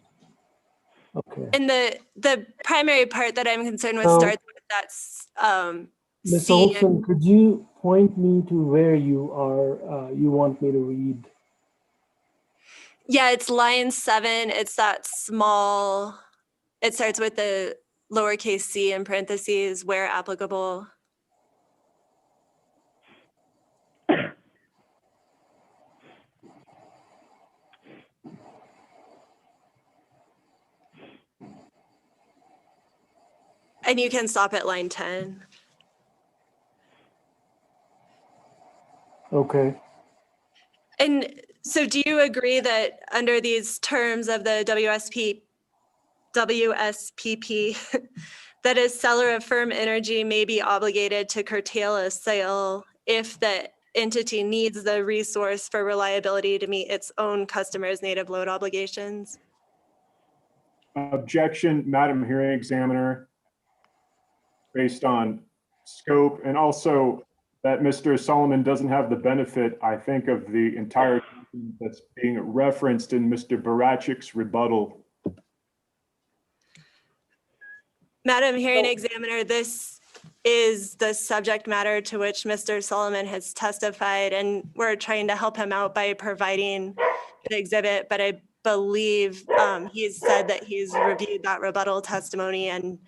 Speaker 13: Okay.
Speaker 16: And the primary part that I'm concerned with
Speaker 13: So-
Speaker 16: starts with that's
Speaker 13: Ms.
Speaker 16: C.
Speaker 13: Olson, could you point me to where you are, you want me to read?
Speaker 16: Yeah, it's line 7. It's that small, it starts with the lowercase c in parentheses, where applicable. And you can stop at line 10.
Speaker 13: Okay.
Speaker 16: And so do you agree that under these terms of the WSPP, that a seller of firm energy may be obligated to curtail a sale if the entity needs the resource for reliability to meet its own customers' native load obligations?
Speaker 10: Objection, Madam Hearing Examiner, based on scope, and also that Mr. Solomon doesn't have the benefit, I think, of the entire document that's being referenced in Mr. Barachik's rebuttal.
Speaker 16: Madam Hearing Examiner, this is the subject matter to which Mr. Solomon has testified, and we're trying to help him out by providing the exhibit, but I believe he's said that he's reviewed that rebuttal testimony, and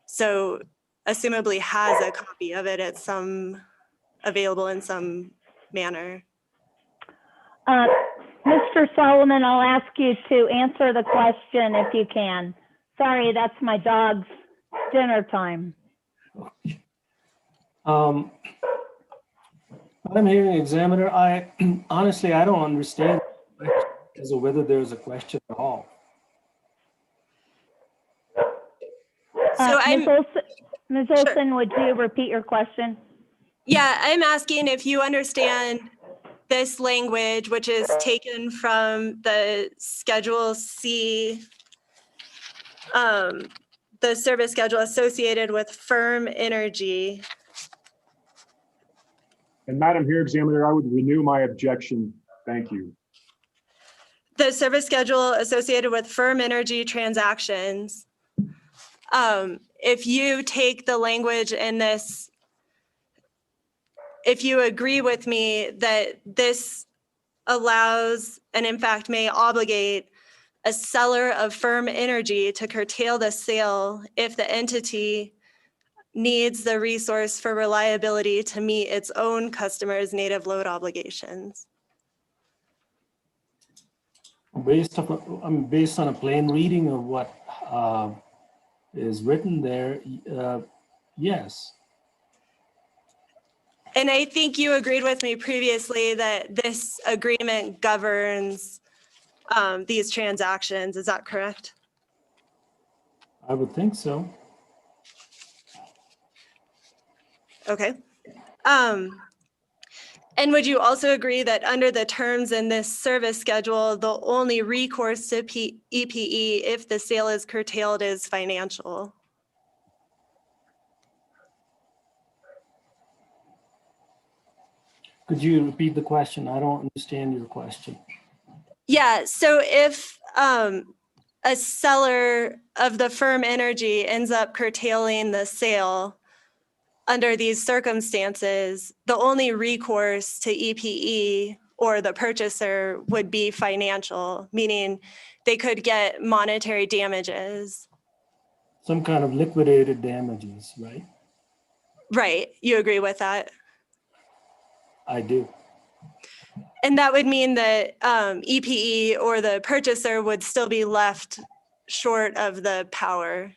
Speaker 16: so assumably has a copy of it at some, available in some manner.
Speaker 3: Mr. Solomon, I'll ask you to answer the question if you can. Sorry, that's my dog's dinner time.
Speaker 13: Madam Hearing Examiner, I honestly, I don't understand as to whether there's a question at all.
Speaker 16: So
Speaker 3: Ms. Olson, would you repeat your question?
Speaker 16: Yeah, I'm asking if you understand this language, which is taken from the Schedule C, the service schedule associated with firm energy.
Speaker 10: And Madam Hearing Examiner, I would renew my objection. Thank you.
Speaker 16: The service schedule associated with firm energy transactions. If you take the language in this, if you agree with me that this allows and in fact may obligate a seller of firm energy to curtail the sale if the entity needs the resource for reliability to meet its own customers' native load obligations.
Speaker 13: Based on a plain reading of what is written there, yes.
Speaker 16: And I think you agreed with me previously that this agreement governs these transactions. Is that correct?
Speaker 13: I would think so.
Speaker 16: Okay. And would you also agree that under the terms in this service schedule, the only recourse to EPE if the sale is curtailed is financial?
Speaker 13: Could you repeat the question? I don't understand your question.
Speaker 16: Yeah, so if a seller of the firm energy ends up curtailing the sale under these circumstances, the only recourse to EPE or the purchaser would be financial, meaning they could get monetary damages.
Speaker 13: Some kind of liquidated damages, right?
Speaker 16: Right, you agree with that?
Speaker 13: I do.
Speaker 16: And that would mean that EPE or the purchaser would still be left short of the power.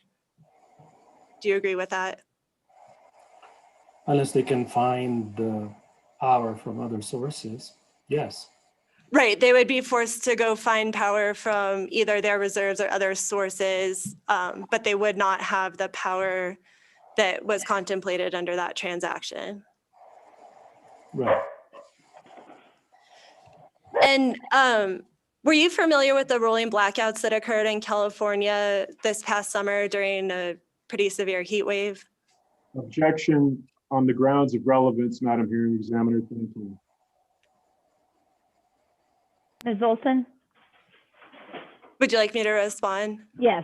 Speaker 16: Do you agree with that?
Speaker 13: Unless they can find the power from other sources, yes.
Speaker 16: Right, they would be forced to go find power from either their reserves or other sources, but they would not have the power that was contemplated under that transaction.
Speaker 13: Right.
Speaker 16: And were you familiar with the rolling blackouts that occurred in California this past summer during a pretty severe heat wave?
Speaker 10: Objection on the grounds of relevance, Madam Hearing Examiner. Thank you.
Speaker 3: Ms. Olson?
Speaker 16: Would you like me to respond?
Speaker 3: Yes.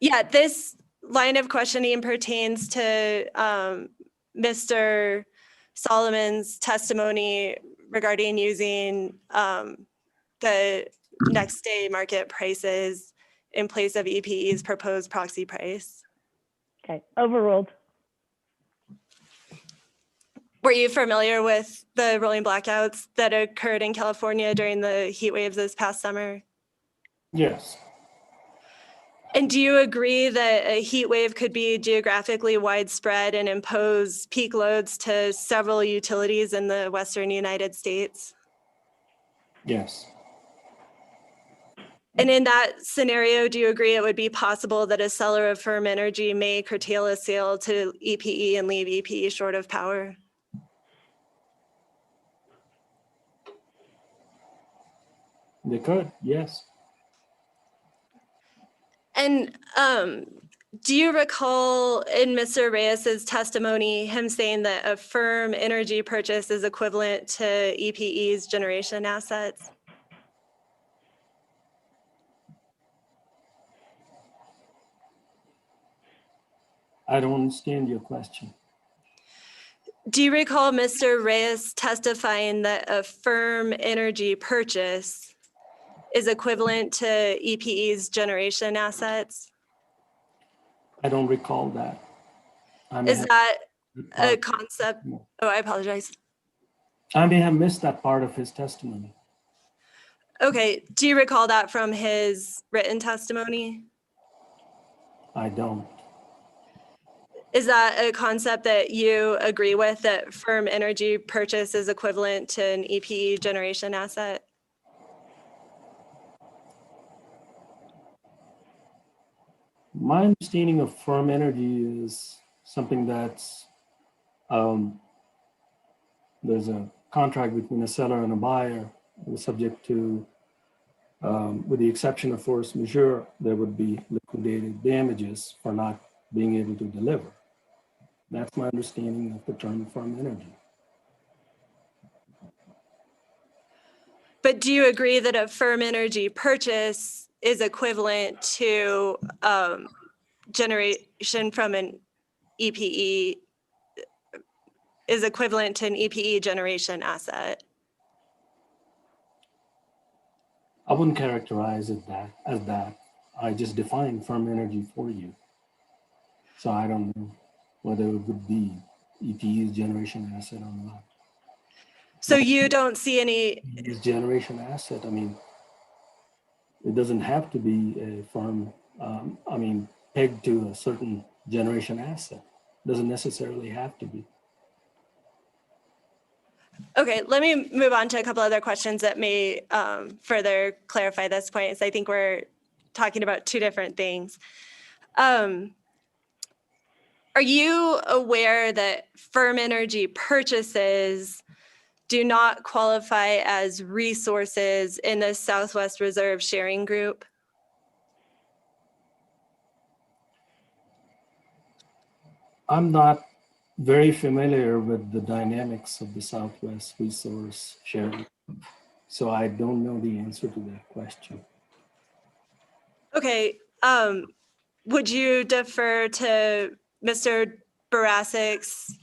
Speaker 16: Yeah, this line of questioning pertains to Mr. Solomon's testimony regarding using the next day market prices in place of EPE's proposed proxy price.
Speaker 3: Okay, overruled.
Speaker 16: Were you familiar with the rolling blackouts that occurred in California during the heat waves this past summer?
Speaker 13: Yes.
Speaker 16: And do you agree that a heat wave could be geographically widespread and impose peak loads to several utilities in the Western United States?
Speaker 13: Yes.
Speaker 16: And in that scenario, do you agree it would be possible that a seller of firm energy may curtail a sale to EPE and leave EPE short of power?
Speaker 13: They could, yes.
Speaker 16: And do you recall in Mr. Reyes's testimony him saying that a firm energy purchase is equivalent to EPE's generation assets?
Speaker 13: I don't understand your question.
Speaker 16: Do you recall Mr. Reyes testifying that a firm energy purchase is equivalent to EPE's generation assets?
Speaker 13: I don't recall that.
Speaker 16: Is that a concept? Oh, I apologize.
Speaker 13: I may have missed that part of his testimony.
Speaker 16: Okay, do you recall that from his written testimony?
Speaker 13: I don't.
Speaker 16: Is that a concept that you agree with, that firm energy purchase is equivalent to an EPE generation asset?
Speaker 13: My understanding of firm energy is something that's, there's a contract between a seller and a buyer, subject to, with the exception of force majeure, there would be liquidated damages for not being able to deliver. That's my understanding of the term firm energy.
Speaker 16: But do you agree that a firm energy purchase is equivalent to generation from an EPE, is equivalent to an EPE generation asset?
Speaker 13: I wouldn't characterize it as that. I just defined firm energy for you. So I don't know whether it would be EPE's generation asset or not.
Speaker 16: So you don't see any
Speaker 13: EPE's generation asset, I mean, it doesn't have to be a firm, pegged to a certain generation asset. Doesn't necessarily have to be.
Speaker 16: Okay, let me move on to a couple other questions that may further clarify this point, so I think we're talking about two different things. Are you aware that firm energy purchases do not qualify as resources in the Southwest Reserve Sharing Group?
Speaker 13: I'm not very familiar with the dynamics of the Southwest Resource Sharing, so I don't know the answer to that question.
Speaker 16: Okay, would you defer to Mr. Barasic's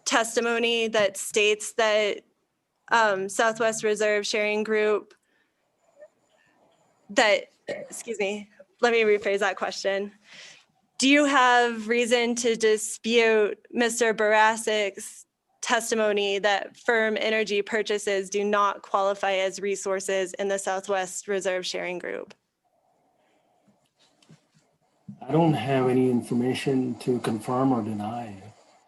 Speaker 16: testimony that states that Southwest Reserve Sharing Group, excuse me, let me rephrase that question. Do you have reason to dispute Mr. Barasic's testimony that firm energy purchases do not qualify as resources in the Southwest Reserve Sharing Group?
Speaker 13: I don't have any information to confirm or deny.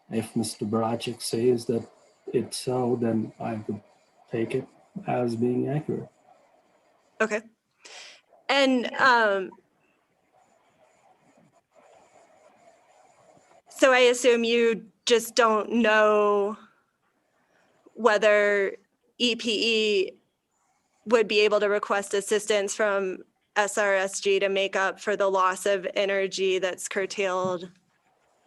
Speaker 13: If Mr. Baracic says that it's so, then I could take it as being accurate.
Speaker 16: Okay. And so I assume you just don't know whether EPE would be able to request assistance from SRSG to make up for the loss of energy that's curtailed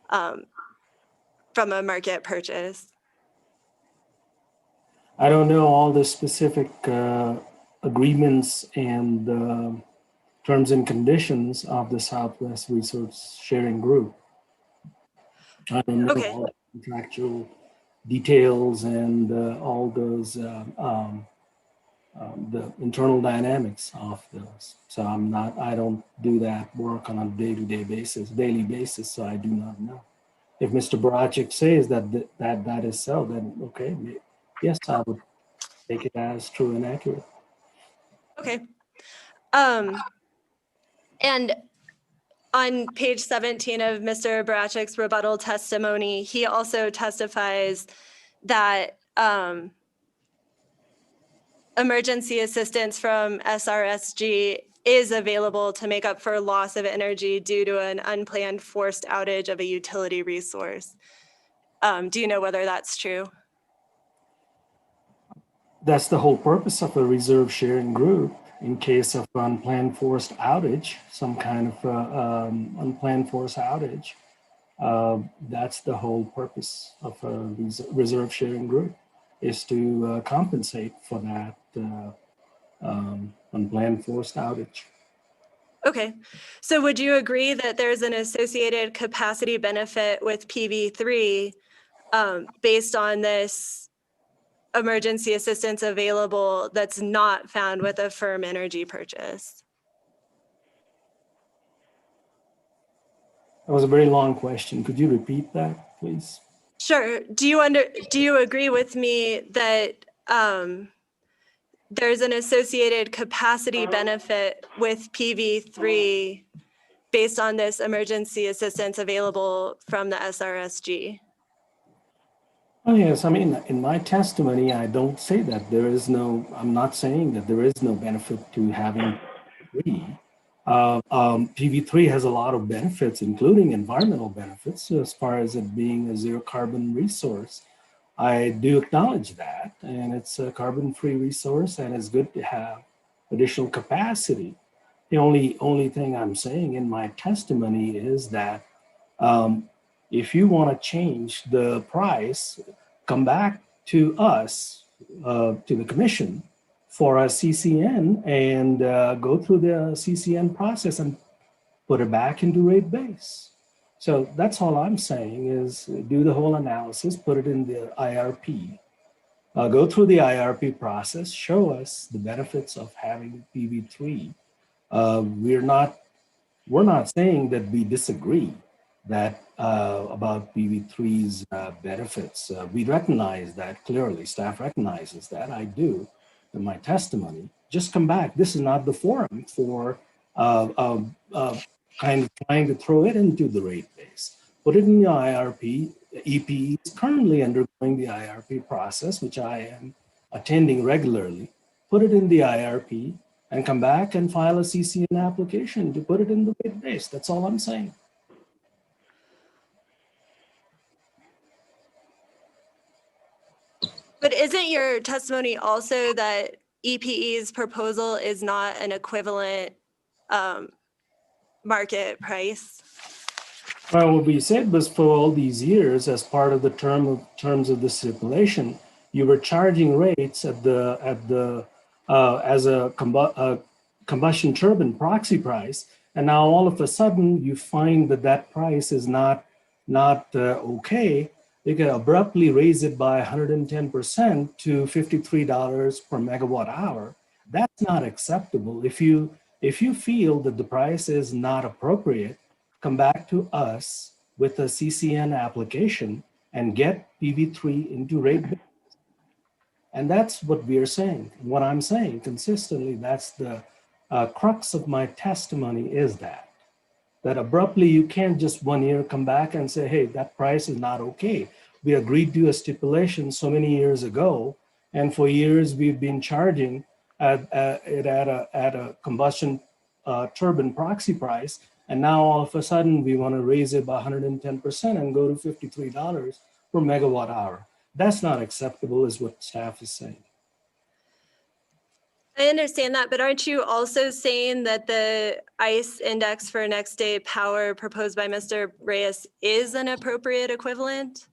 Speaker 16: from a market purchase.
Speaker 13: I don't know all the specific agreements and terms and conditions of the Southwest Resource Sharing Group. I don't know
Speaker 16: Okay.
Speaker 13: all the contractual details and all those the internal dynamics of those. So I don't do that work on a day-to-day basis, daily basis, so I do not know. If Mr. Barachik says that is so, then okay, yes, I would take it as true and accurate.
Speaker 16: Okay. And on page 17 of Mr. Barachik's rebuttal testimony, he also testifies that emergency assistance from SRSG is available to make up for loss of energy due to an unplanned forced outage of a utility resource. Do you know whether that's true?
Speaker 13: That's the whole purpose of a reserve sharing group. In case of unplanned forced outage, some kind of unplanned forced outage, that's the whole purpose of a reserve sharing group, is to compensate for that unplanned forced outage.
Speaker 16: Okay, so would you agree that there's an associated capacity benefit with PV3 based on this emergency assistance available that's not found with a firm energy purchase?
Speaker 13: That was a very long question. Could you repeat that, please?
Speaker 16: Sure. Do you agree with me that there's an associated capacity benefit with PV3 based on this emergency assistance available from the SRSG?
Speaker 13: Oh, yes. I mean, in my testimony, I don't say that there is no, I'm not saying that there is no benefit to having PV3. PV3 has a lot of benefits, including environmental benefits, as far as it being a zero carbon resource. I do acknowledge that, and it's a carbon-free resource, and it's good to have additional capacity. The only thing I'm saying in my testimony is that if you want to change the price, come back to us, to the commission for a CCN and go through the CCN process and put it back into rate base. So that's all I'm saying is do the whole analysis, put it in the IRP, go through the IRP process, show us the benefits of having PV3. We're not saying that we disagree that about PV3's benefits. We recognize that clearly. Staff recognizes that. I do in my testimony. Just come back. This is not the forum for kind of trying to throw it into the rate base. Put it in the IRP. EPE is currently undergoing the IRP process, which I am attending regularly. Put it in the IRP and come back and file a CCN application to put it in the rate base. That's all I'm saying.
Speaker 16: But isn't your testimony also that EPE's proposal is not an equivalent market price?
Speaker 13: Well, what we said was for all these years, as part of the terms of the stipulation, you were charging rates at the as a combustion turbine proxy price, and now all of a sudden you find that price is not okay. They can abruptly raise it by 110% to $53 per megawatt hour. That's not acceptable. If you feel that the price is not appropriate, come back to us with a CCN application and get PV3 into rate base. And that's what we're saying. What I'm saying consistently, that's the crux of my testimony is that abruptly you can't just 1 year come back and say, hey, that price is not okay. We agreed to a stipulation so many years ago, and for years we've been charging at a combustion turbine proxy price, and now all of a sudden we want to raise it by 110% and go to $53 per megawatt hour. That's not acceptable, is what staff is saying.
Speaker 16: I understand that, but aren't you also saying that the ICE index for next day power proposed by Mr. Reyes is an appropriate equivalent?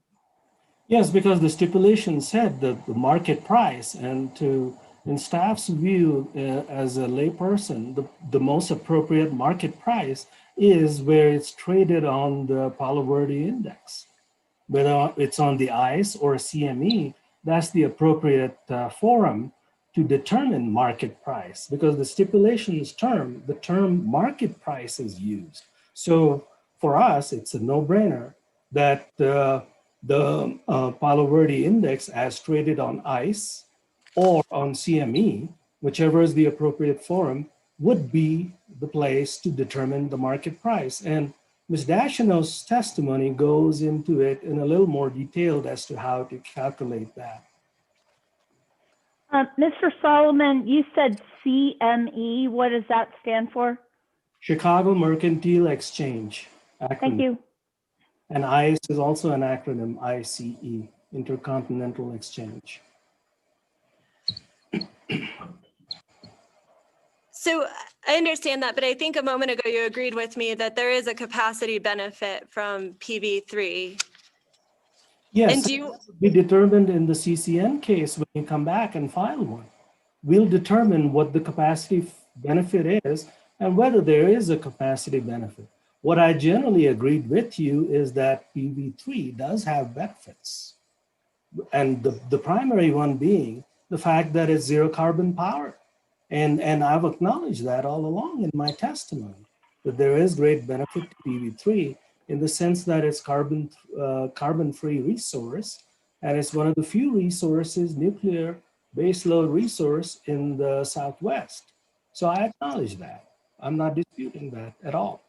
Speaker 13: Yes, because the stipulation said that the market price, and to In staff's view, as a layperson, the most appropriate market price is where it's traded on the Palo Verde index. Whether it's on the ICE or CME, that's the appropriate forum to determine market price, because the stipulations term, the term market price is used. So for us, it's a no-brainer that the Palo Verde index as traded on ICE or on CME, whichever is the appropriate forum, would be the place to determine the market price. And Ms. Dashino's testimony goes into it in a little more detail as to how to calculate that.
Speaker 3: Mr. Solomon, you said CME. What does that stand for?
Speaker 13: Chicago Mercantile Exchange acronym.
Speaker 3: Thank you.
Speaker 13: And ICE is also an acronym, ICE, Intercontinental Exchange.
Speaker 16: So I understand that, but I think a moment ago you agreed with me that there is a capacity benefit from PV3.
Speaker 13: Yes,
Speaker 16: And do
Speaker 13: it
Speaker 16: you,
Speaker 13: will be determined in the CCN case when you come back and file one. We'll determine what the capacity benefit is and whether there is a capacity benefit. What I generally agreed with you is that PV3 does have benefits. And the primary one being the fact that it's zero carbon power. And I've acknowledged that all along in my testimony, that there is great benefit to PV3 in the sense that it's carbon-free resource, and it's one of the few resources, nuclear baseload resource in the Southwest. So I acknowledge that. I'm not disputing that at all.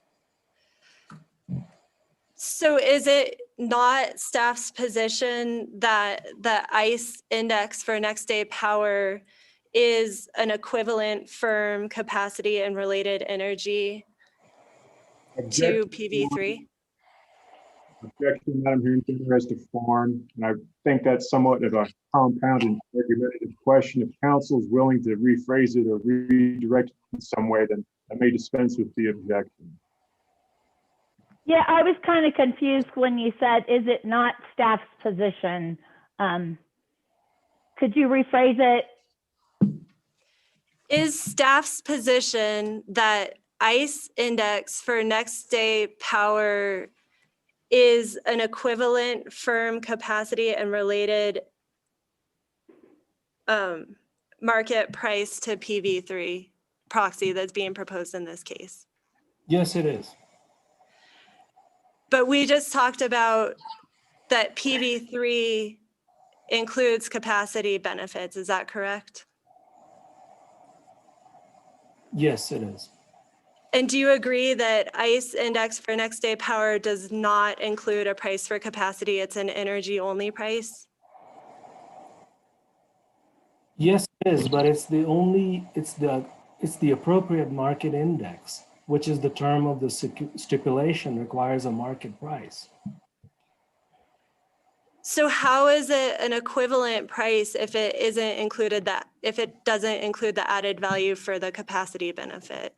Speaker 16: so is it not staff's position that the ICE index for next day power is an equivalent firm capacity and related energy to PV3?
Speaker 10: Objection, Madam Hearing Center, as to form, and I think that's somewhat of a compounded argumentative question. If counsel is willing to rephrase it or redirect it in some way, then I may dispense with the objection.
Speaker 3: Yeah, I was kind of confused when you said, is it not staff's position? Could you rephrase it?
Speaker 16: Is staff's position that ICE index for next day power is an equivalent firm capacity and related market price to PV3 proxy that's being proposed in this case?
Speaker 13: Yes, it is.
Speaker 16: But we just talked about that PV3 includes capacity benefits. Is that correct?
Speaker 13: Yes, it is.
Speaker 16: And do you agree that ICE index for next day power does not include a price for capacity? It's an energy only price?
Speaker 13: Yes, it is, but it's the appropriate market index, which is the term of the stipulation requires a market price.
Speaker 16: So how is it an equivalent price if it isn't included if it doesn't include the added value for the capacity benefit?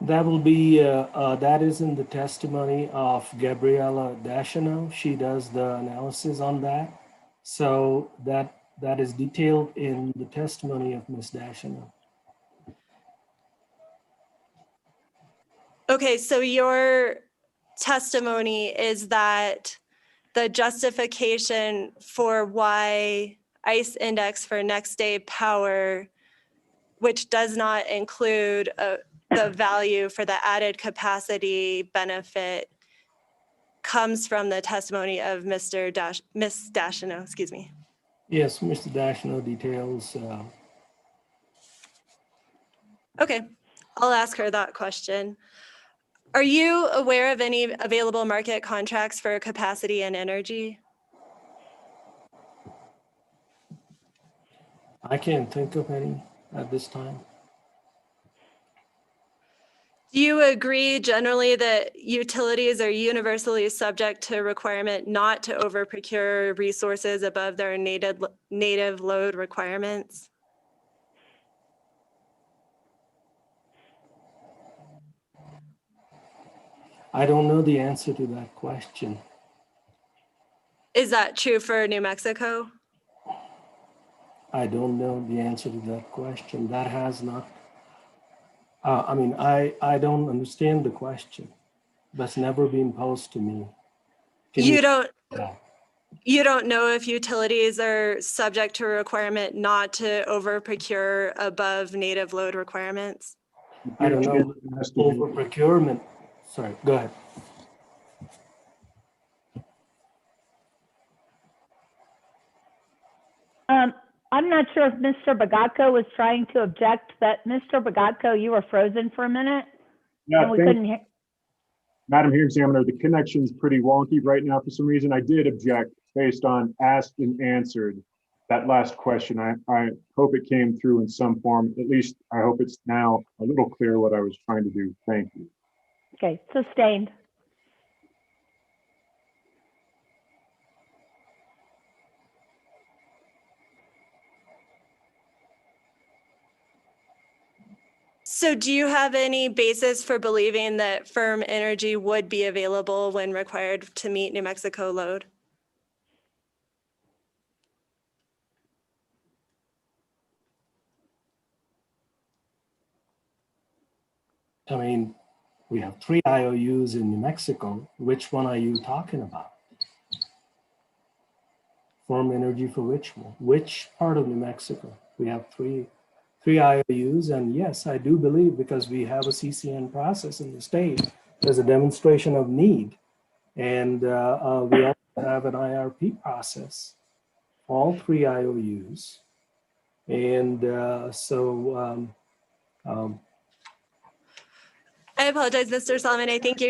Speaker 13: That will be, that is in the testimony of Gabriela Dashino. She does the analysis on that. So that is detailed in the testimony of Ms. Dashino.
Speaker 16: Okay, so your testimony is that the justification for why ICE index for next day power, which does not include the value for the added capacity benefit, comes from the testimony of Ms. Dashino, excuse me.
Speaker 13: Yes, Mr. Dashino details.
Speaker 16: Okay, I'll ask her that question. Are you aware of any available market contracts for capacity and energy?
Speaker 13: I can't think of any at this time.
Speaker 16: Do you agree generally that utilities are universally subject to requirement not to over procure resources above their native load requirements?
Speaker 13: I don't know the answer to that question.
Speaker 16: Is that true for New Mexico?
Speaker 13: I don't know the answer to that question. That has not, I mean, I don't understand the question. That's never been posed to me. Can
Speaker 16: You don't,
Speaker 13: Yeah.
Speaker 16: you don't know if utilities are subject to a requirement not to over procure above native load requirements?
Speaker 13: I don't know, over procurement. Sorry, go ahead.
Speaker 3: I'm not sure if Mr. Bagatko was trying to object, but Mr. Bagatko, you were frozen for a minute.
Speaker 10: Yeah,
Speaker 3: and we couldn't hear.
Speaker 10: Madam Hearing Examiner, the connection's pretty wonky right now for some reason. I did object based on asked and answered. That last question, I hope it came through in some form. At least I hope it's now a little clear what I was trying to do. Thank you.
Speaker 3: Okay, sustained.
Speaker 16: So do you have any basis for believing that firm energy would be available when required to meet New Mexico load?
Speaker 13: I mean, we have 3 IOUs in New Mexico. Which one are you talking about? Firm energy for which one? Which part of New Mexico? We have three IOUs, and yes, I do believe because we have a CCN process in the state, there's a demonstration of need, and we also have an IRP process, all 3 IOUs, and
Speaker 16: I apologize, Mr. Solomon. I think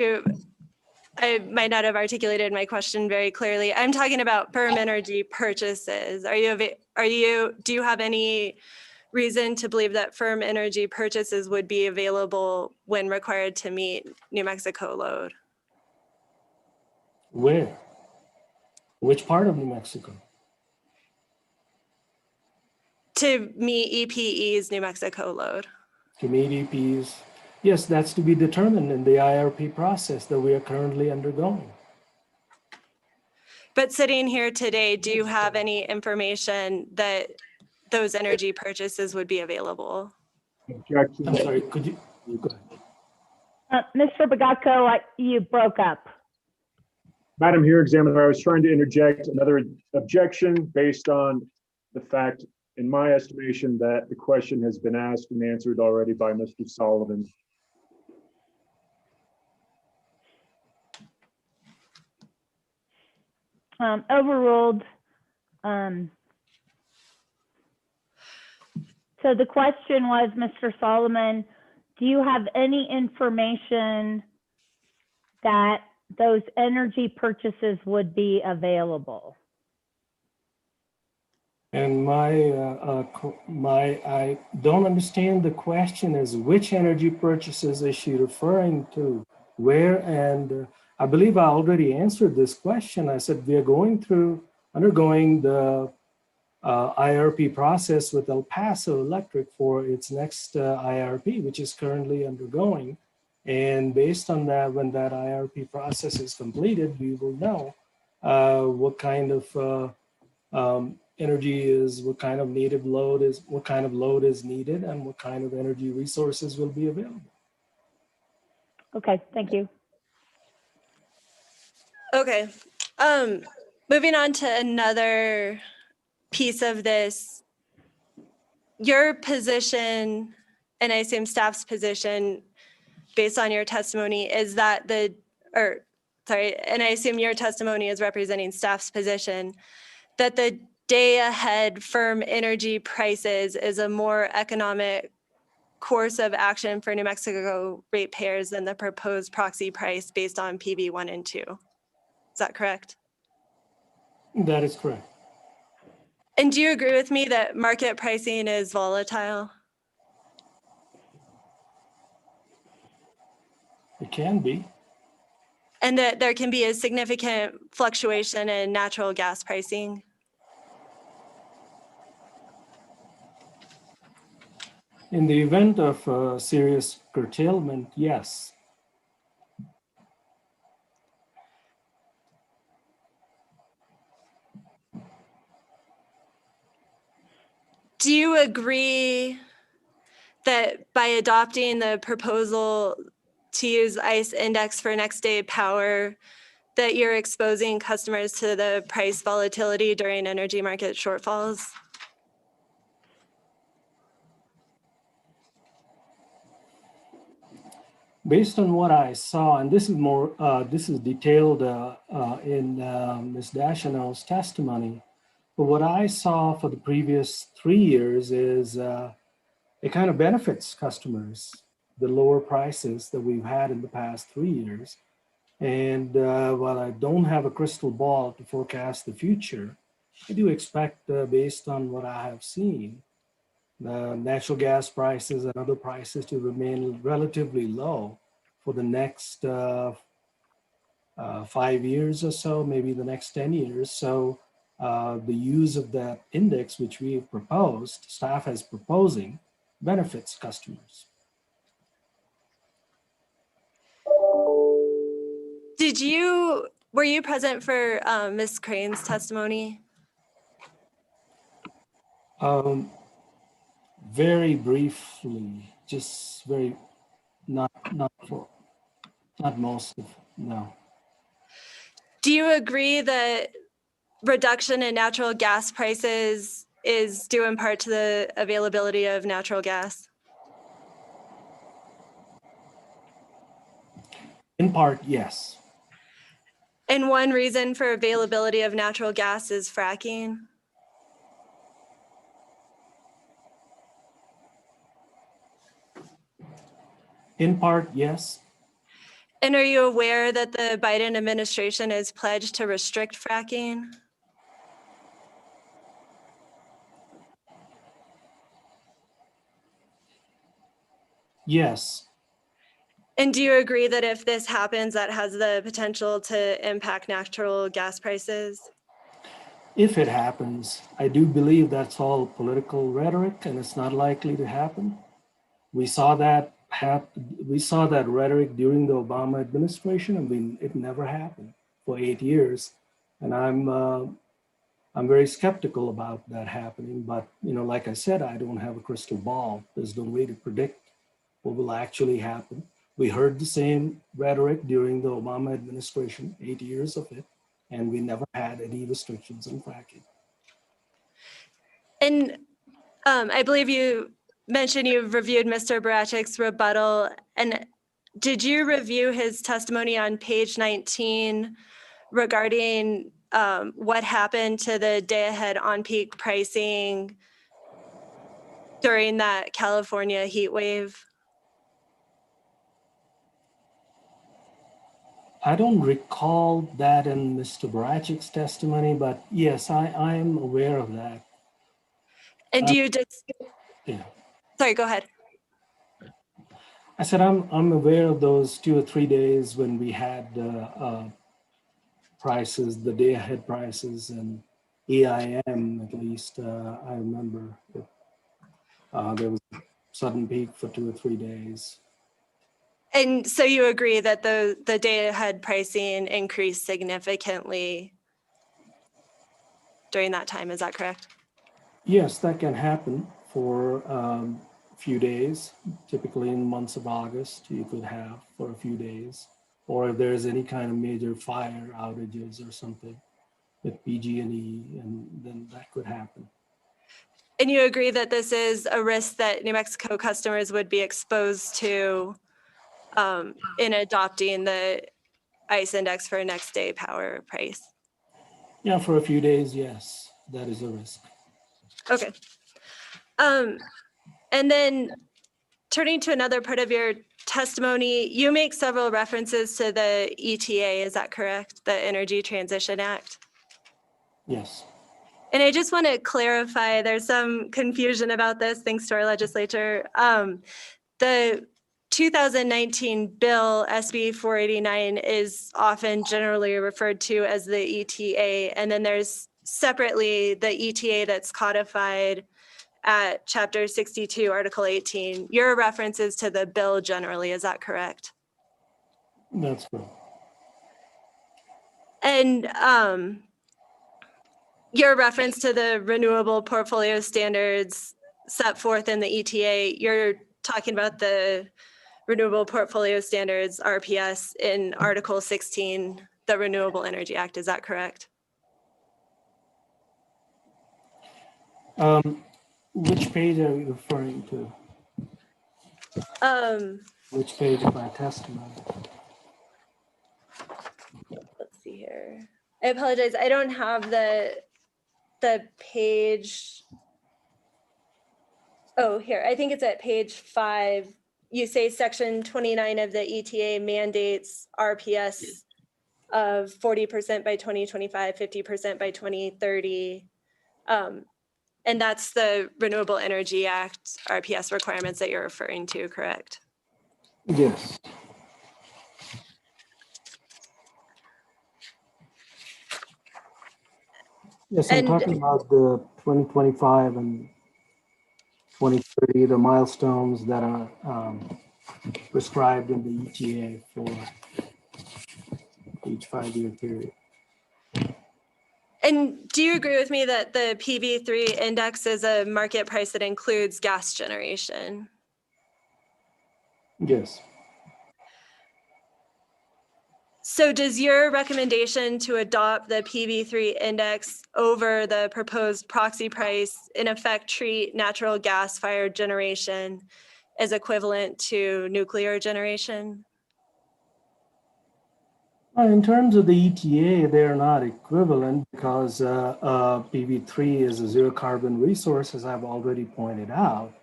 Speaker 16: I might not have articulated my question very clearly. I'm talking about firm energy purchases. Do you have any reason to believe that firm energy purchases would be available when required to meet New Mexico load?
Speaker 13: Where? Which part of New Mexico?
Speaker 16: To meet EPE's New Mexico load.
Speaker 13: To meet EPs? Yes, that's to be determined in the IRP process that we are currently undergoing.
Speaker 16: But sitting here today, do you have any information that those energy purchases would be available?
Speaker 10: Objection.
Speaker 13: I'm sorry, could you go ahead.
Speaker 3: Mr. Bagatko, you broke up.
Speaker 10: Madam Hearing Examiner, I was trying to interject another objection based on the fact, in my estimation, that the question has been asked and answered already by Mr. Sullivan.
Speaker 3: Overruled. So the question was, Mr. Solomon, do you have any information that those energy purchases would be available?
Speaker 13: And I don't understand the question is which energy purchases is she referring to? Where? And I believe I already answered this question. I said we are undergoing the IRP process with El Paso Electric for its next IRP, which is currently undergoing. And based on that, when that IRP process is completed, we will know what kind of energy is, what kind of native load is, what kind of load is needed, and what kind of energy resources will be available.
Speaker 3: Okay, thank you.
Speaker 16: Okay, moving on to another piece of this. Your position, and I assume staff's position, based on your testimony, is that and I assume your testimony is representing staff's position, that the day ahead firm energy prices is a more economic course of action for New Mexico ratepayers than the proposed proxy price based on PV 1 and 2. Is that correct?
Speaker 13: That is correct.
Speaker 16: And do you agree with me that market pricing is volatile?
Speaker 13: It can be.
Speaker 16: And that there can be a significant fluctuation in natural gas pricing?
Speaker 13: In the event of serious curtailment, yes.
Speaker 16: Do you agree that by adopting the proposal to use ICE index for next day power, that you're exposing customers to the price volatility during energy market shortfalls?
Speaker 13: Based on what I saw, and this is more, this is detailed in Ms. Dacheneau's testimony, but what I saw for the previous 3 years is it kind of benefits customers, the lower prices that we've had in the past 3 years. And while I don't have a crystal ball to forecast the future, I do expect, based on what I have seen, the natural gas prices and other prices to remain relatively low for the next 5 years or so, maybe the next 10 years. So the use of that index, which we have proposed, staff is proposing, benefits customers.
Speaker 16: Were you present for Ms. Crane's testimony?
Speaker 13: Very briefly, just very, not most of, no.
Speaker 16: Do you agree that reduction in natural gas prices is due in part to the availability of natural gas?
Speaker 13: In part, yes.
Speaker 16: And one reason for availability of natural gas is fracking?
Speaker 13: In part, yes.
Speaker 16: And are you aware that the Biden administration has pledged to restrict fracking?
Speaker 13: Yes.
Speaker 16: And do you agree that if this happens, that has the potential to impact natural gas prices?
Speaker 13: If it happens, I do believe that's all political rhetoric and it's not likely to happen. We saw that rhetoric during the Obama administration. I mean, it never happened for 8 years. And I'm very skeptical about that happening. But, you know, like I said, I don't have a crystal ball. There's no way to predict what will actually happen. We heard the same rhetoric during the Obama administration, 8 years of it, and we never had any restrictions on fracking.
Speaker 16: And I believe you mentioned you've reviewed Mr. Barachik's rebuttal. And did you review his testimony on page 19 regarding what happened to the day-ahead on-peak pricing during that California heat wave?
Speaker 13: I don't recall that in Mr. Barachik's testimony, but yes, I am aware of that.
Speaker 16: And do you just,
Speaker 13: yeah.
Speaker 16: Sorry, go ahead.
Speaker 13: I said I'm aware of those 2 or 3 days when we had prices, the day ahead prices, and EIM at least. I remember there was a sudden peak for 2 or 3 days.
Speaker 16: And so you agree that the day-ahead pricing increased significantly during that time, is that correct?
Speaker 13: Yes, that can happen for a few days. Typically in months of August, you could have for a few days. Or if there's any kind of major fire outages or something with PG&E, and then that could happen.
Speaker 16: And you agree that this is a risk that New Mexico customers would be exposed to in adopting the ICE index for next day power price?
Speaker 13: Yeah, for a few days, yes, that is a risk.
Speaker 16: Okay. And then turning to another part of your testimony, you make several references to the ETA, is that correct? The Energy Transition Act?
Speaker 13: Yes.
Speaker 16: And I just want to clarify, there's some confusion about this thanks to our legislature. The 2019 bill, SB 489, is often generally referred to as the ETA. And then there's separately the ETA that's codified at Chapter 62, Article 18. Your reference is to the bill generally, is that correct?
Speaker 13: That's correct.
Speaker 16: And your reference to the renewable portfolio standards set forth in the ETA, you're talking about the renewable portfolio standards, RPS, in Article 16, the Renewable Energy Act. Is that correct?
Speaker 13: Which page are you referring to? Which page of my testimony?
Speaker 16: Let's see here. I apologize. I don't have the page. Oh, here. I think it's at page 5. You say section 29 of the ETA mandates RPS of 40% by 2025, 50% by 2030. And that's the Renewable Energy Act RPS requirements that you're referring to, correct?
Speaker 13: Yes. Yes, I'm talking about the 2025 and 2030, the milestones that are prescribed in the ETA for each 5-year period.
Speaker 16: And do you agree with me that the PV3 index is a market price that includes gas generation?
Speaker 13: Yes.
Speaker 16: So does your recommendation to adopt the PV3 index over the proposed proxy price in effect treat natural gas-fired generation as equivalent to nuclear generation?
Speaker 13: In terms of the ETA, they're not equivalent because PV3 is a zero carbon resource, as I've already pointed out.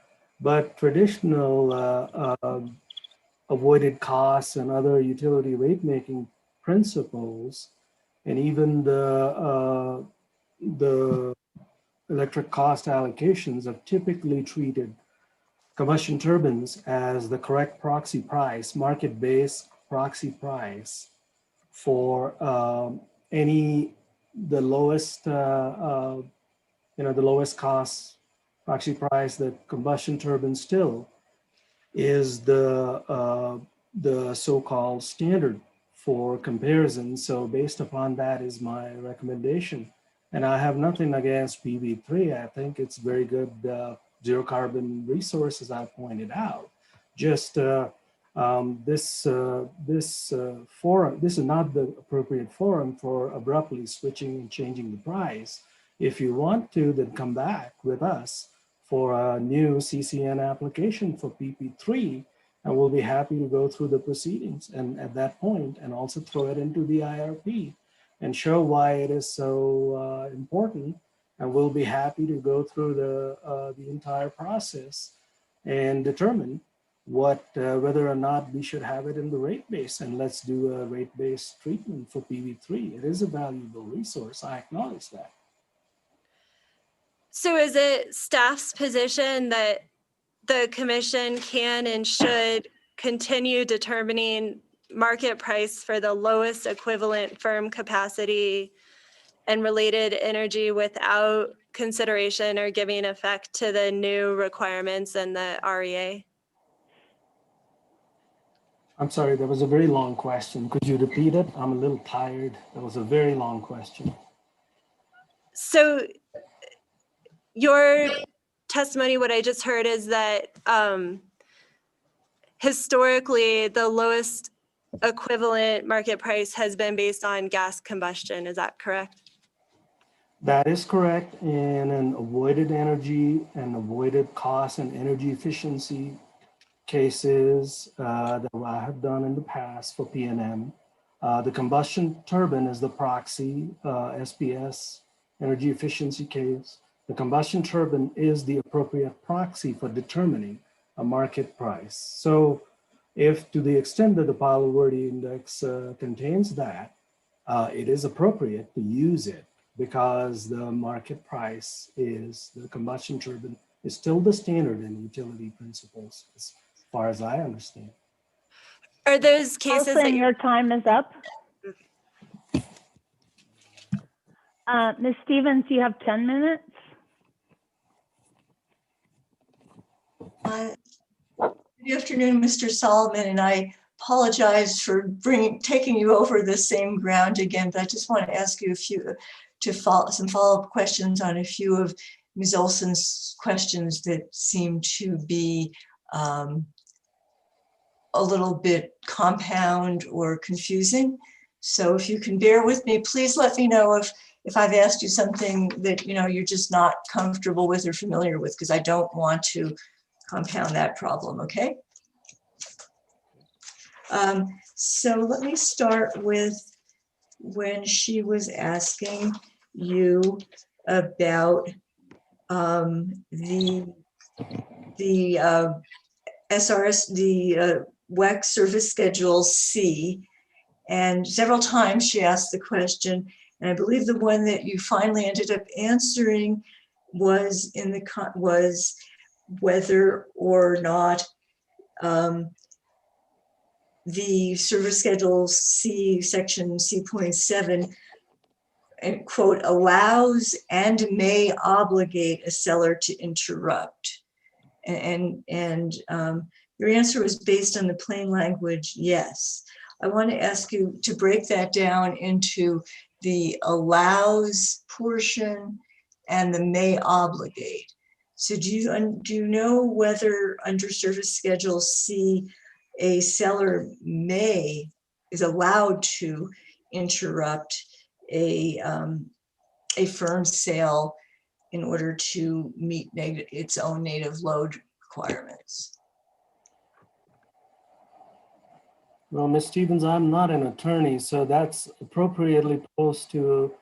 Speaker 13: But traditional avoided costs and other utility rate making principles, and even the electric cost allocations have typically treated combustion turbines as the correct proxy price, market-based proxy price for the lowest the lowest cost proxy price. That combustion turbine still is the so-called standard for comparison. So based upon that is my recommendation. And I have nothing against PV3. I think it's very good zero carbon resource, as I pointed out. Just this forum, this is not the appropriate forum for abruptly switching and changing the price. If you want to, then come back with us for a new CCN application for PP3, and we'll be happy to go through the proceedings and at that point, and also throw it into the IRP and show why it is so important. And we'll be happy to go through the entire process and determine whether or not we should have it in the rate base. And let's do a rate-based treatment for PV3. It is a valuable resource. I acknowledge that.
Speaker 16: So is it staff's position that the commission can and should continue determining market price for the lowest equivalent firm capacity and related energy without consideration or giving effect to the new requirements in the REA?
Speaker 13: I'm sorry, that was a very long question. Could you repeat it? I'm a little tired. That was a very long question.
Speaker 16: So your testimony, what I just heard is that historically, the lowest equivalent market price has been based on gas combustion. Is that correct?
Speaker 13: That is correct. And in avoided energy and avoided cost and energy efficiency cases that I have done in the past for PNM, the combustion turbine is the proxy, SPS, energy efficiency case. The combustion turbine is the appropriate proxy for determining a market price. So if to the extent that the Palo Verde Index contains that, it is appropriate to use it because the market price is, the combustion turbine is still the standard in utility principles, as far as I understand.
Speaker 16: Are those cases
Speaker 3: Wilson, your time is up. Ms. Stevens, you have 10 minutes.
Speaker 8: Good afternoon, Mr. Solomon, and I apologize for taking you over the same ground again, but I just want to ask you a some follow-up questions on a few of Ms. Olson's questions that seem to be a little bit compound or confusing. So if you can bear with me, please let me know if I've asked you something that you're just not comfortable with or familiar with, because I don't want to compound that problem, okay? So let me start with when she was asking you about the SRS, the WEC Service Schedule C, and several times she asked the question, and I believe the one that you finally ended up answering was was whether or not the Service Schedule C, section C.7, and quote, allows and may obligate a seller to interrupt. And your answer was based on the plain language, yes. I want to ask you to break that down into the allows portion and the may obligate. So do you know whether under Service Schedule C, a seller is allowed to interrupt a firm sale in order to meet its own native load requirements?
Speaker 13: Well, Ms. Stevens, I'm not an attorney, so that's appropriately posed to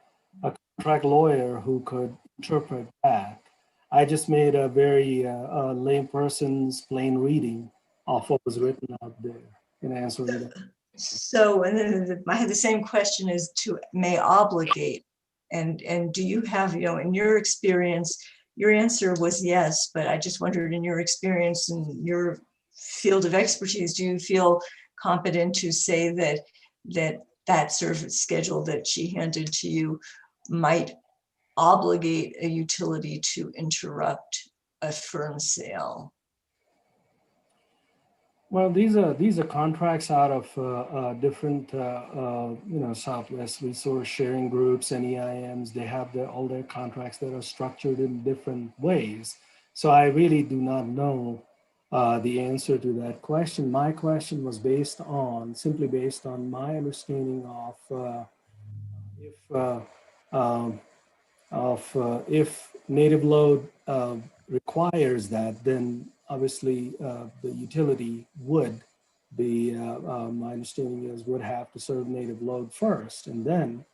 Speaker 13: a contract lawyer who could interpret that. I just made a very layperson's plain reading of what was written out there in answering that.
Speaker 8: So, and then I had the same question as to may obligate. And do you have, in your experience, your answer was yes, but I just wondered, in your experience and your field of expertise, do you feel competent to say that service schedule that she handed to you might obligate a utility to interrupt a firm sale?
Speaker 13: Well, these are contracts out of different Southwest resource sharing groups and EIMs. They have all their contracts that are structured in different ways. So I really do not know the answer to that question. My question was simply based on my understanding if native load requires that, then obviously the utility would be, my understanding is, would have to serve native load first, and then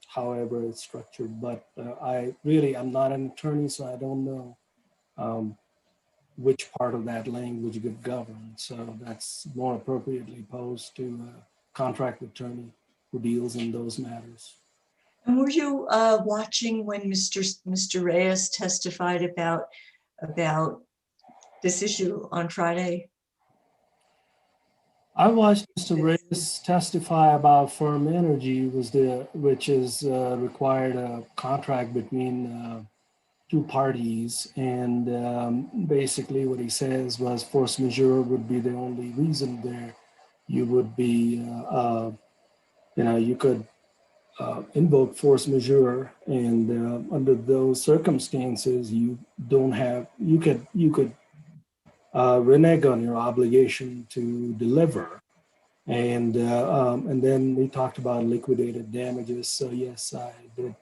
Speaker 13: however it's structured. But I'm not an attorney, so I don't know which part of that language would govern. So that's more appropriately posed to a contract attorney who deals in those matters.
Speaker 8: And were you watching when Mr. Reyes testified about this issue on Friday?
Speaker 13: I watched Mr. Reyes testify about firm energy, which is required a contract between two parties, and basically what he says was force majeure would be the only reason there. You would be, you could invoke force majeure, and under those circumstances, you could renege on your obligation to deliver. And then we talked about liquidated damages. So yes, I did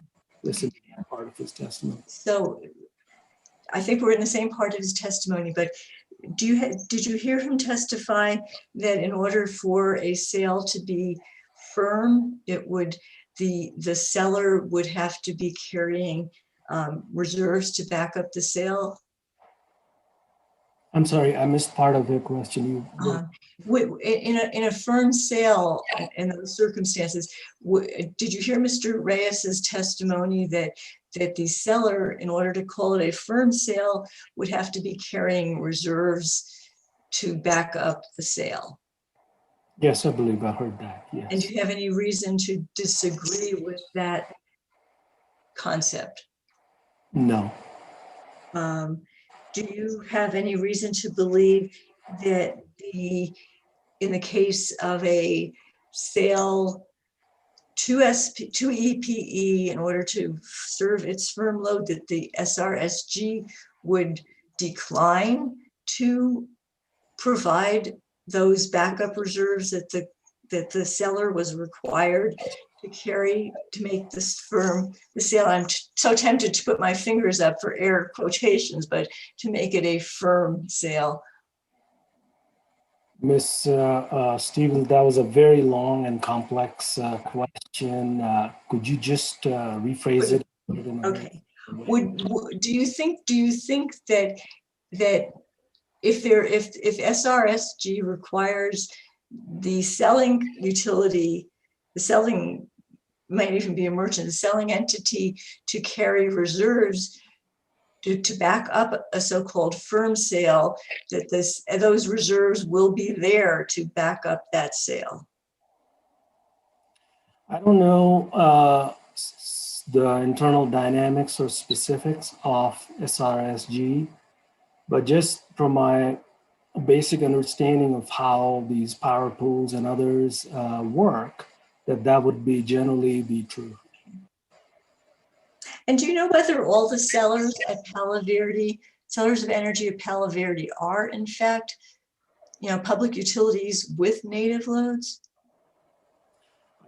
Speaker 13: listen to that part of his testimony.
Speaker 8: So I think we're in the same part of his testimony, but did you hear him testify that in order for a sale to be firm, the seller would have to be carrying reserves to back up the sale?
Speaker 13: I'm sorry, I missed part of your question.
Speaker 8: In a firm sale, in those circumstances, did you hear Mr. Reyes's testimony that the seller, in order to call it a firm sale, would have to be carrying reserves to back up the sale?
Speaker 13: Yes, I believe I heard that, yes.
Speaker 8: And do you have any reason to disagree with that concept?
Speaker 13: No.
Speaker 8: Do you have any reason to believe that in the case of a sale to EPE in order to serve its firm load, that the SRSG would decline to provide those backup reserves that the seller was required to carry to make this firm the sale. I'm so tempted to put my fingers up for air quotations, but to make it a firm sale.
Speaker 13: Ms. Stevens, that was a very long and complex question. Could you just rephrase it?
Speaker 8: Okay. Do you think that if SRSG requires the selling utility, the selling might even be a merchant, the selling entity to carry reserves to back up a so-called firm sale, that those reserves will be there to back up that sale?
Speaker 13: I don't know the internal dynamics or specifics of SRSG, but just from my basic understanding of how these power pools and others work, that would be generally be true.
Speaker 8: And do you know whether all the sellers at Palo Verde, sellers of energy at Palo Verde, are in fact, public utilities with native loads?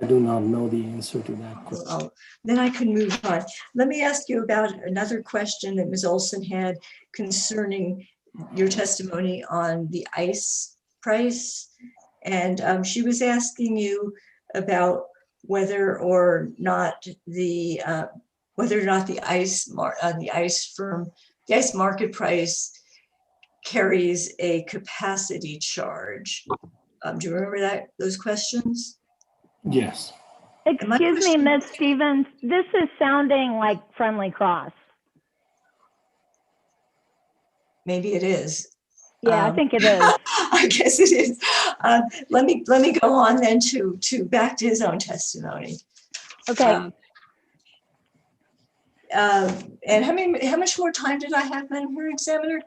Speaker 13: I do not know the answer to that question.
Speaker 8: Well, then I can move on. Let me ask you about another question that Ms. Olson had concerning your testimony on the ICE price. And she was asking you about whether or not the ICE market price carries a capacity charge. Do you remember those questions?
Speaker 13: Yes.
Speaker 3: Excuse me, Ms. Stevens, this is sounding like friendly cross.
Speaker 8: Maybe it is.
Speaker 3: Yeah, I think it is.
Speaker 8: I guess it is. Let me go on then to back to his own testimony.
Speaker 3: Okay.
Speaker 8: And how much more time did I have, Madam Hearing Examiner?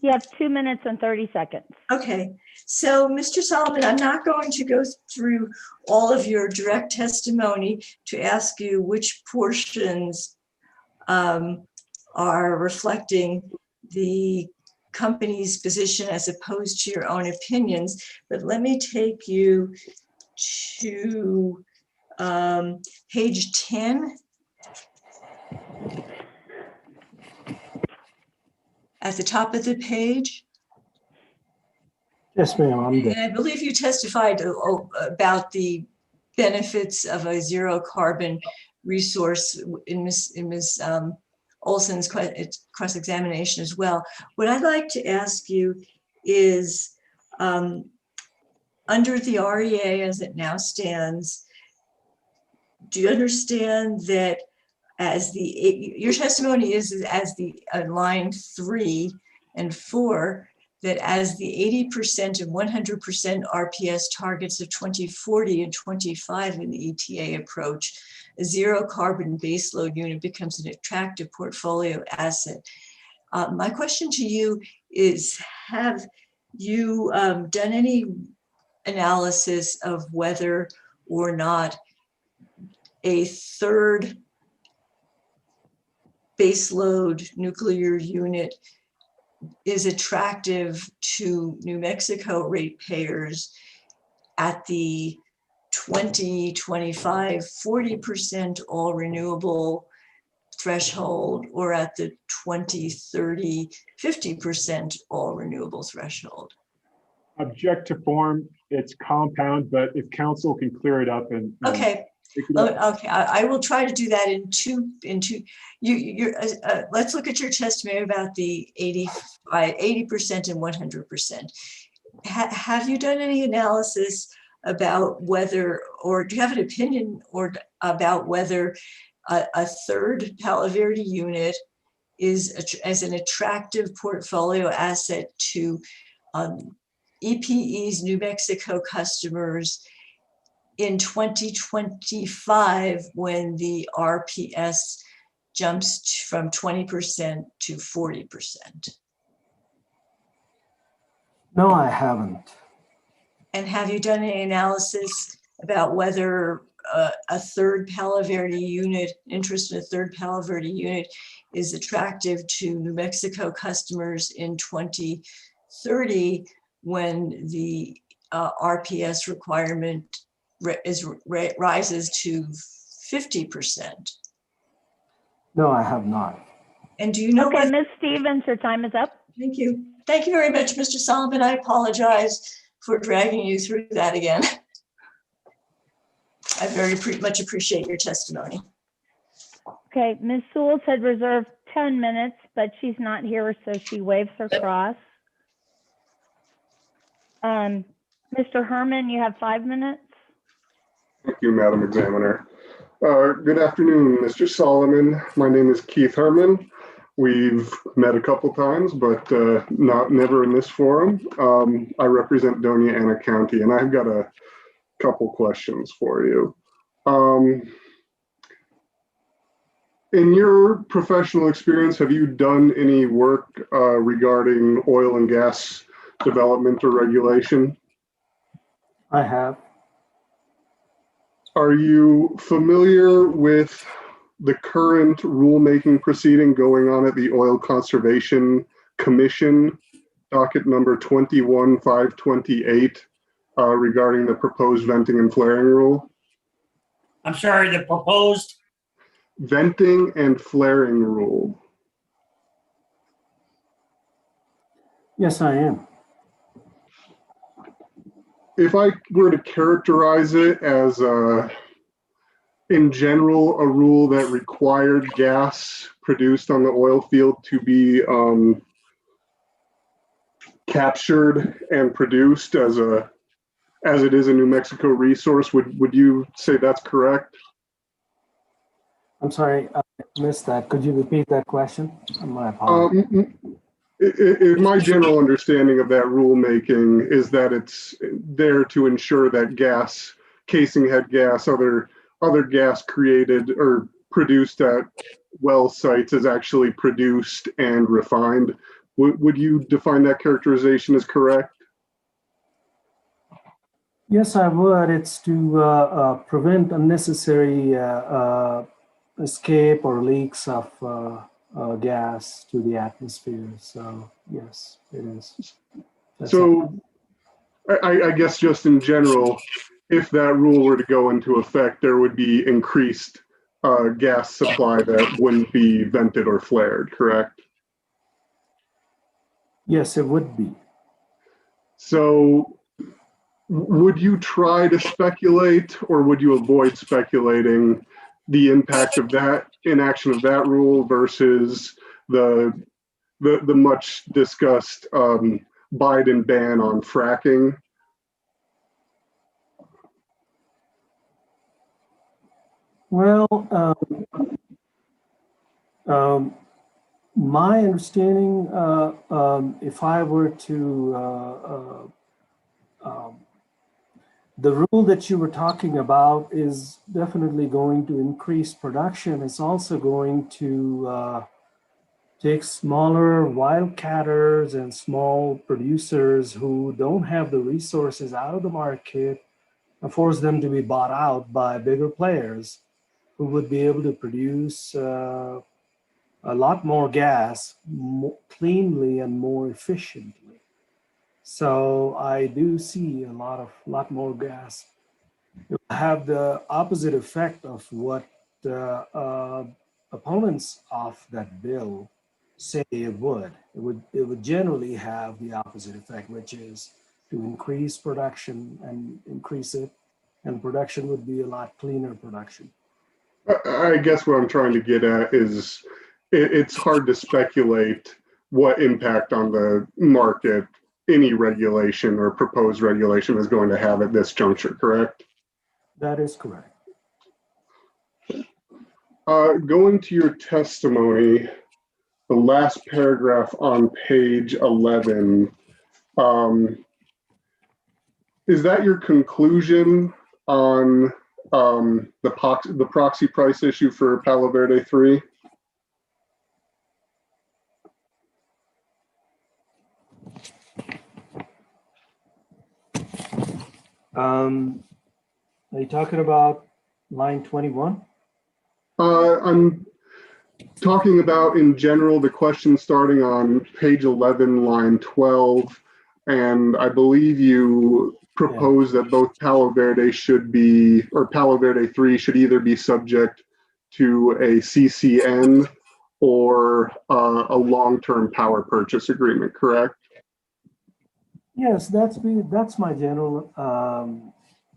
Speaker 3: You have 2 minutes and 30 seconds.
Speaker 8: Okay, so Mr. Solomon, I'm not going to go through all of your direct testimony to ask you which portions are reflecting the company's position as opposed to your own opinions, but let me take you to page 10. At the top of the page.
Speaker 13: Yes, ma'am, I'm there.
Speaker 8: And I believe you testified about the benefits of a zero carbon resource in Ms. Olson's cross-examination as well. What I'd like to ask you is, under the REA as it now stands, do you understand that your testimony is as the line 3 and 4, that as the 80% and 100% RPS targets of 2040 and 25 in the ETA approach, a zero carbon baseload unit becomes an attractive portfolio asset. My question to you is, have you done any analysis of whether or not a third baseload nuclear unit is attractive to New Mexico ratepayers at the 20, 25, 40% all renewable threshold, or at the 20, 30, 50% all renewable threshold?
Speaker 10: Object to form, it's compound, but if council can clear it up and
Speaker 8: okay. Okay, I will try to do that in two. Let's look at your testimony about the 80% and 100%. Have you done any analysis about whether, or do you have an opinion about whether a third Palo Verde unit is as an attractive portfolio asset to EPE's New Mexico customers in 2025, when the RPS jumps from 20% to 40%?
Speaker 13: No, I haven't.
Speaker 8: And have you done any analysis about whether a third Palo Verde unit, interest in a third Palo Verde unit is attractive to New Mexico customers in 2030 when the RPS requirement rises to 50%.
Speaker 13: No, I have not.
Speaker 8: And do you know
Speaker 3: Okay,
Speaker 8: what?
Speaker 3: Ms. Stevens, your time is up.
Speaker 8: Thank you. Thank you very much, Mr. Solomon. I apologize for dragging you through that again. I very much appreciate your testimony.
Speaker 3: Okay, Ms. Sewell had reserved 10 minutes, but she's not here, so she waves her cross. Mr. Herman, you have 5 minutes.
Speaker 9: Thank you, Madam Examiner. Good afternoon, Mr. Solomon. My name is Keith Herman. We've met a couple times, but never in this forum. I represent Doña Ana County, and I've got a couple questions for you. In your professional experience, have you done any work regarding oil and gas development or regulation?
Speaker 13: I have.
Speaker 9: Are you familiar with the current rulemaking proceeding going on at the Oil Conservation Commission, docket number 21528, regarding the proposed venting and flaring rule?
Speaker 2: I'm sorry, the proposed?
Speaker 9: Venting and flaring rule.
Speaker 13: Yes, I am.
Speaker 9: If I were to characterize it as in general, a rule that required gas produced on the oil field to be captured and produced as it is a New Mexico resource, would you say that's correct?
Speaker 13: I'm sorry, I missed that. Could you repeat that question? My apologies.
Speaker 9: My general understanding of that rulemaking is that it's there to ensure that gas, casing head gas, other gas created or produced at well sites is actually produced and refined. Would you define that characterization as correct?
Speaker 13: Yes, I would. It's to prevent unnecessary escape or leaks of gas to the atmosphere. So yes, it is.
Speaker 9: So I guess just in general, if that rule were to go into effect, there would be increased gas supply that wouldn't be vented or flared, correct?
Speaker 13: Yes, it would be.
Speaker 9: So would you try to speculate, or would you avoid speculating the impact of that inaction of that rule versus the much discussed Biden ban on fracking?
Speaker 13: Well, my understanding, if I were to, the rule that you were talking about is definitely going to increase production. It's also going to take smaller wildcatters and small producers who don't have the resources out of the market and force them to be bought out by bigger players who would be able to produce a lot more gas more cleanly and more efficiently. So I do see a lot more gas. It will have the opposite effect of what the opponents of that bill say it would. It would generally have the opposite effect, which is to increase production and increase it, and production would be a lot cleaner production.
Speaker 9: I guess what I'm trying to get at is it's hard to speculate what impact on the market any regulation or proposed regulation is going to have at this juncture, correct?
Speaker 13: That is correct.
Speaker 9: Going to your testimony, the last paragraph on page 11, is that your conclusion on the proxy price issue for Palo Verde 3?
Speaker 13: Are you talking about line 21.
Speaker 9: I'm talking about in general the question starting on page 11, line 12, and I believe you propose that both Palo Verde should be, or Palo Verde 3 should either be subject to a CCN or a long-term power purchase agreement, correct?
Speaker 13: Yes, that's my general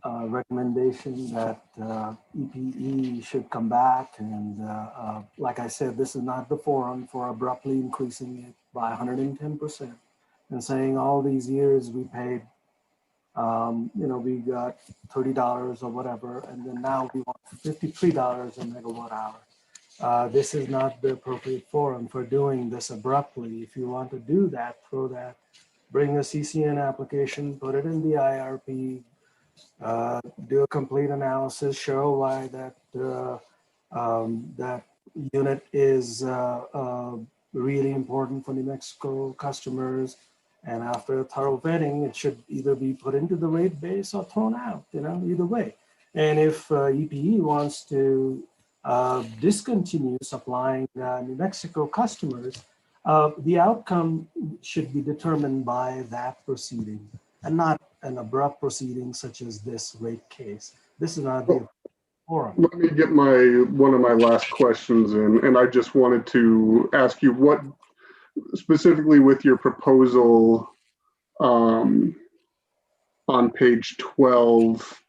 Speaker 13: recommendation that EPE should come back. And like I said, this is not the forum for abruptly increasing it by 110% and saying all these years we paid, we got $30 or whatever, and then now we want $53 a megawatt hour. This is not the appropriate forum for doing this abruptly. If you want to do that, bring a CCN application, put it in the IRP, do a complete analysis, show why that unit is really important for New Mexico customers. And after a thorough vetting, it should either be put into the rate base or thrown out, either way. And if EPE wants to discontinue supplying New Mexico customers, the outcome should be determined by that proceeding and not an abrupt proceeding such as this rate case. This is not the forum.
Speaker 9: Let me get one of my last questions in, and I just wanted to ask you what, specifically with your proposal on page 12,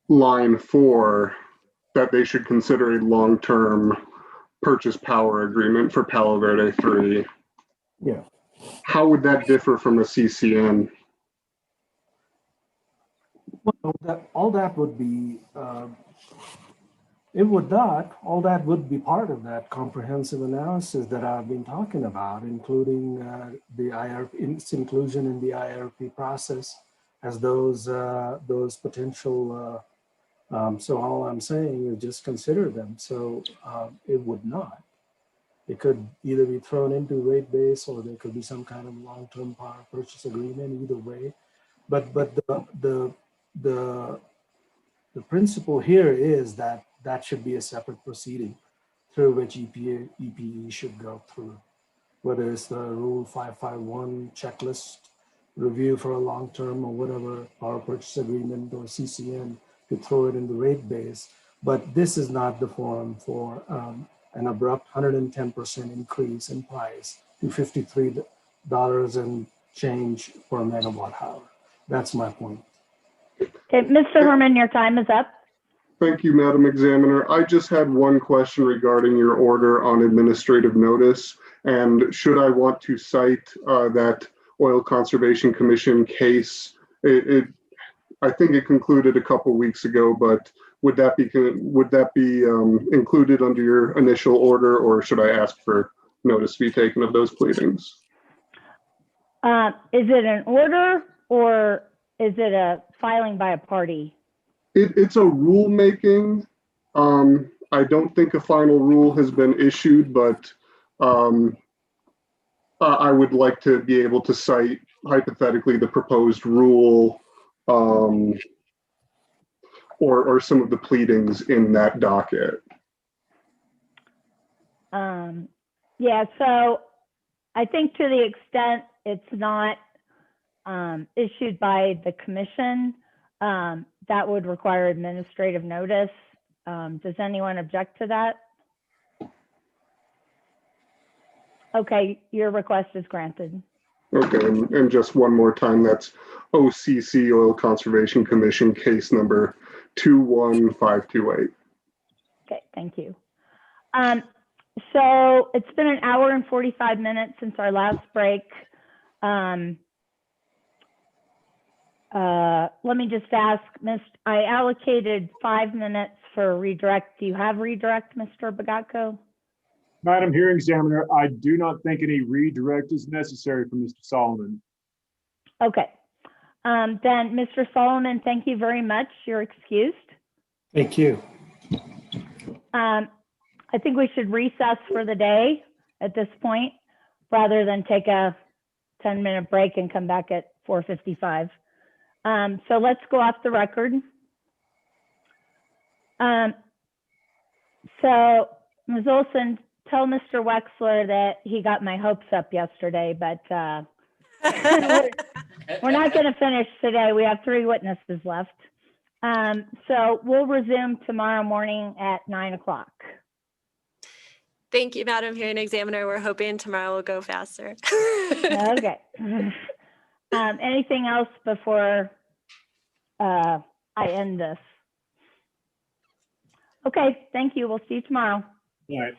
Speaker 9: line 4, that they should consider a long-term purchase power agreement for Palo Verde 3.
Speaker 13: Yeah.
Speaker 9: How would that differ from a CCN?
Speaker 13: Well, all that would be, it would not, all that would be part of that comprehensive analysis that I've been talking about, including the IRP, its inclusion in the IRP process as those potential, so all I'm saying is just consider them. So it would not. It could either be thrown into rate base or there could be some kind of long-term power purchase agreement, either way. But the principle here is that should be a separate proceeding through which EPE should go through, whether it's the Rule 551 checklist review for a long-term or whatever power purchase agreement or CCN to throw it in the rate base. But this is not the forum for an abrupt 110% increase in price to $53 and change per megawatt hour. That's my point.
Speaker 3: Okay, Mr. Herman, your time is up.
Speaker 9: Thank you, Madam Examiner. I just had one question regarding your order on administrative notice. And should I want to cite that Oil Conservation Commission case? I think it concluded a couple weeks ago, but would that be included under your initial order, or should I ask for notice to be taken of those pleadings?
Speaker 3: Is it an order or is it a filing by a party?
Speaker 9: It's a rulemaking. I don't think a final rule has been issued, but I would like to be able to cite hypothetically the proposed rule or some of the pleadings in that docket.
Speaker 3: Yeah, so I think to the extent it's not issued by the commission, that would require administrative notice. Does anyone object to that? Okay, your request is granted.
Speaker 9: Okay, and just one more time, that's OCC, Oil Conservation Commission, case number 21528.
Speaker 3: Okay, thank you. So it's been an hour and 45 minutes since our last break. Let me just ask, I allocated 5 minutes for redirect. Do you have redirect, Mr. Bagatko?
Speaker 10: Madam Hearing Examiner, I do not think any redirect is necessary for Mr. Solomon.
Speaker 3: Okay. Then, Mr. Solomon, thank you very much. You're excused.
Speaker 13: Thank you.
Speaker 3: I think we should recess for the day at this point, rather than take a 10-minute break and come back at 4:55. So let's go off the record. So Ms. Olson, tell Mr. Wexler that he got my hopes up yesterday, but we're not going to finish today. We have 3 witnesses left. So we'll resume tomorrow morning at 9 o'clock.
Speaker 16: Thank you, Madam Hearing Examiner. We're hoping tomorrow will go faster.
Speaker 3: Okay. Anything else before I end this? Okay, thank you. We'll see you tomorrow.
Speaker 10: All right.